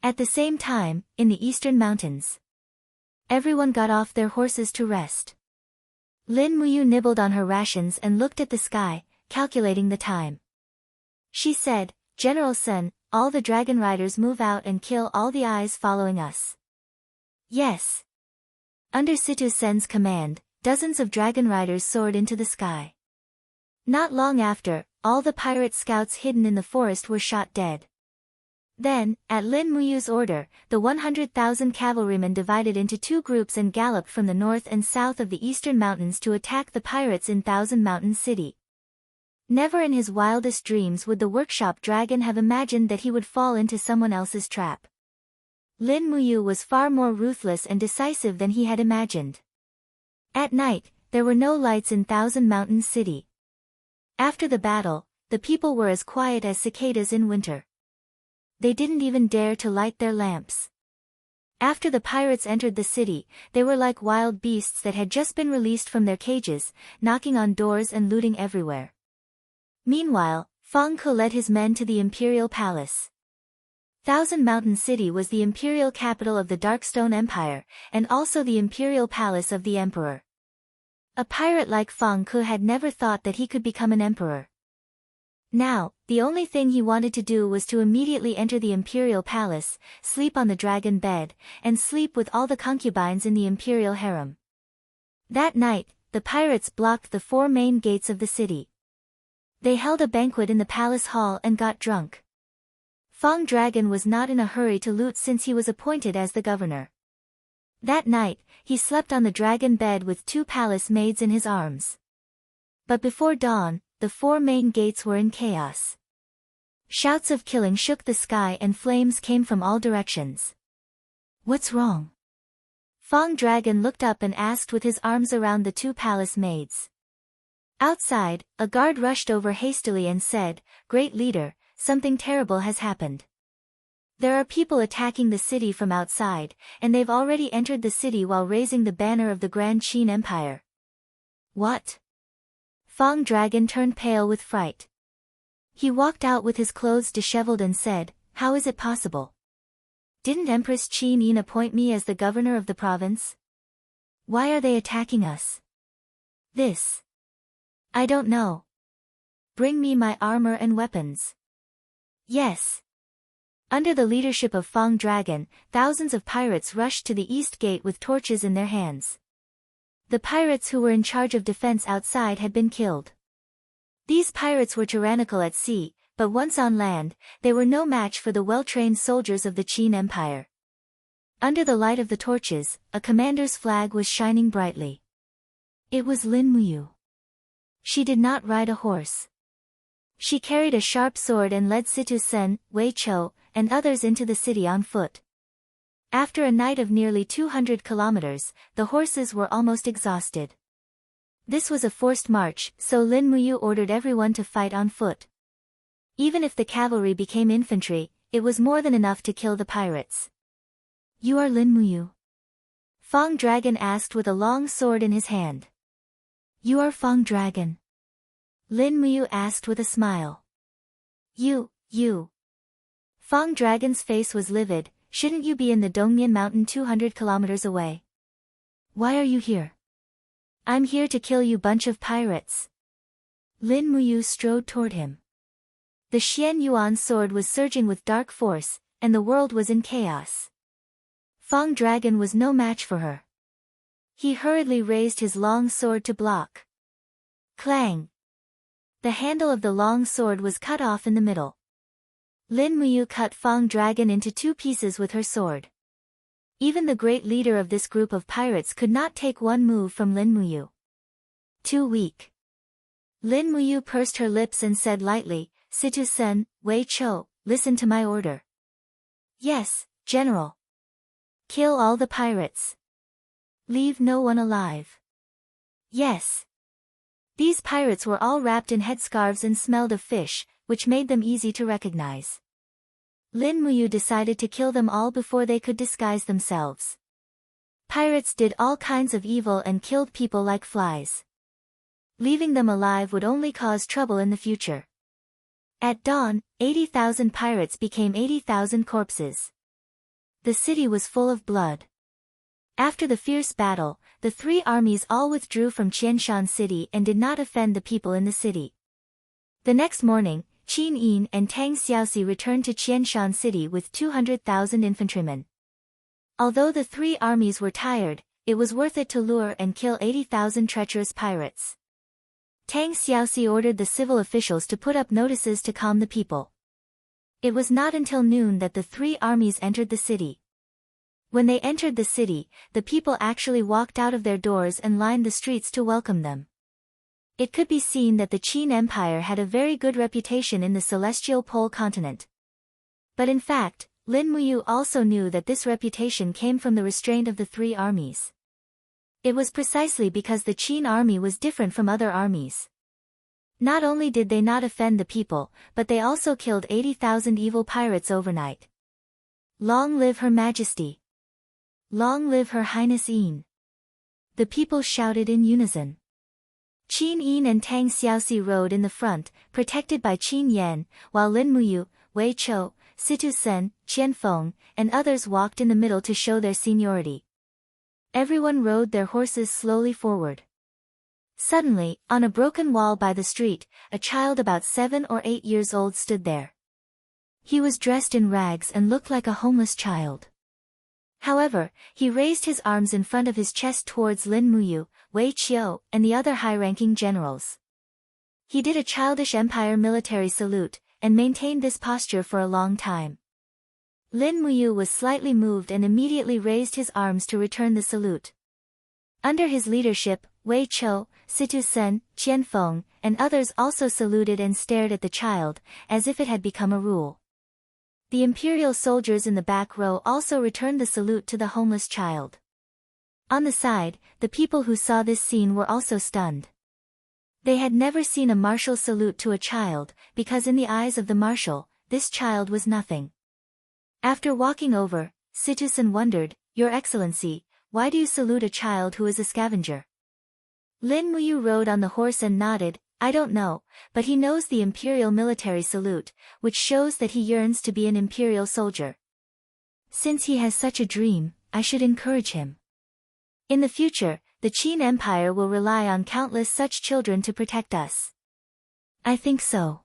At the same time, in the eastern mountains, everyone got off their horses to rest. Lin Muyu nibbled on her rations and looked at the sky, calculating the time. She said, General Sun, all the dragon riders move out and kill all the eyes following us. Yes. Under Situ Sen's command, dozens of dragon riders soared into the sky. Not long after, all the pirate scouts hidden in the forest were shot dead. Then, at Lin Muyu's order, the 100,000 cavalrymen divided into two groups and galloped from the north and south of the eastern mountains to attack the pirates in Thousand Mountain City. Never in his wildest dreams would the workshop dragon have imagined that he would fall into someone else's trap. Lin Muyu was far more ruthless and decisive than he had imagined. At night, there were no lights in Thousand Mountain City. After the battle, the people were as quiet as cicadas in winter. They didn't even dare to light their lamps. After the pirates entered the city, they were like wild beasts that had just been released from their cages, knocking on doors and looting everywhere. Meanwhile, Feng Ke led his men to the imperial palace. Thousand Mountain City was the imperial capital of the Darkstone Empire, and also the imperial palace of the emperor. A pirate like Feng Ke had never thought that he could become an emperor. Now, the only thing he wanted to do was to immediately enter the imperial palace, sleep on the dragon bed, and sleep with all the concubines in the imperial harem. That night, the pirates blocked the 4 main gates of the city. They held a banquet in the palace hall and got drunk. Feng Dragon was not in a hurry to loot since he was appointed as the governor. That night, he slept on the dragon bed with 2 palace maids in his arms. But before dawn, the 4 main gates were in chaos. Shouts of killing shook the sky and flames came from all directions. What's wrong? Feng Dragon looked up and asked with his arms around the 2 palace maids. Outside, a guard rushed over hastily and said, Great leader, something terrible has happened. There are people attacking the city from outside, and they've already entered the city while raising the banner of the Grand Qin Empire. What? Feng Dragon turned pale with fright. He walked out with his clothes disheveled and said, How is it possible? Didn't Empress Qin Yin appoint me as the governor of the province? Why are they attacking us? This. I don't know. Bring me my armor and weapons. Yes. Under the leadership of Feng Dragon, thousands of pirates rushed to the east gate with torches in their hands. The pirates who were in charge of defense outside had been killed. These pirates were tyrannical at sea, but once on land, they were no match for the well-trained soldiers of the Qin Empire. Under the light of the torches, a commander's flag was shining brightly. It was Lin Muyu. She did not ride a horse. She carried a sharp sword and led Situ Sen, Wei Chou, and others into the city on foot. After a night of nearly 200 kilometers, the horses were almost exhausted. This was a forced march, so Lin Muyu ordered everyone to fight on foot. Even if the cavalry became infantry, it was more than enough to kill the pirates. You are Lin Muyu? Feng Dragon asked with a long sword in his hand. You are Feng Dragon? Lin Muyu asked with a smile. You. Feng Dragon's face was livid. Shouldn't you be in the Dongnian Mountain 200 kilometers away? Why are you here? I'm here to kill you bunch of pirates. Lin Muyu strode toward him. The Xian Yuan sword was surging with dark force, and the world was in chaos. Feng Dragon was no match for her. He hurriedly raised his long sword to block. Clang! The handle of the long sword was cut off in the middle. Lin Muyu cut Feng Dragon into 2 pieces with her sword. Even the great leader of this group of pirates could not take one move from Lin Muyu. Too weak. Lin Muyu pursed her lips and said lightly, Situ Sen, Wei Chou, listen to my order. Yes, General. Kill all the pirates. Leave no one alive. Yes. These pirates were all wrapped in headscarves and smelled of fish, which made them easy to recognize. Lin Muyu decided to kill them all before they could disguise themselves. Pirates did all kinds of evil and killed people like flies. Leaving them alive would only cause trouble in the future. At dawn, 80,000 pirates became 80,000 corpses. The city was full of blood. After the fierce battle, the three armies all withdrew from Qianshan City and did not offend the people in the city. The next morning, Qin Yin and Tang Xiaoxi returned to Qianshan City with 200,000 infantrymen. Although the three armies were tired, it was worth it to lure and kill 80,000 treacherous pirates. Tang Xiaoxi ordered the civil officials to put up notices to calm the people. It was not until noon that the three armies entered the city. When they entered the city, the people actually walked out of their doors and lined the streets to welcome them. It could be seen that the Qin Empire had a very good reputation in the celestial pole continent. But in fact, Lin Muyu also knew that this reputation came from the restraint of the three armies. It was precisely because the Qin army was different from other armies. Not only did they not offend the people, but they also killed 80,000 evil pirates overnight. Long live Her Majesty! Long live Her Highness Yin! The people shouted in unison. Qin Yin and Tang Xiaoxi rode in the front, protected by Qin Yan, while Lin Muyu, Wei Chou, Situ Sen, Qian Feng, and others walked in the middle to show their seniority. Everyone rode their horses slowly forward. Suddenly, on a broken wall by the street, a child about 7 or 8 years old stood there. He was dressed in rags and looked like a homeless child. However, he raised his arms in front of his chest towards Lin Muyu, Wei Qiu, and the other high-ranking generals. He did a childish empire military salute, and maintained this posture for a long time. Lin Muyu was slightly moved and immediately raised his arms to return the salute. Under his leadership, Wei Chou, Situ Sen, Qian Feng, and others also saluted and stared at the child, as if it had become a rule. The imperial soldiers in the back row also returned the salute to the homeless child. On the side, the people who saw this scene were also stunned. They had never seen a martial salute to a child, because in the eyes of the marshal, this child was nothing. After walking over, Situsen wondered, "Your Excellency, why do you salute a child who is a scavenger?" Lin Muyu rode on the horse and nodded, "I don't know, but he knows the imperial military salute, which shows that he yearns to be an imperial soldier. Since he has such a dream, I should encourage him. In the future, the Qin Empire will rely on countless such children to protect us." "I think so."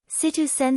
Situ Sen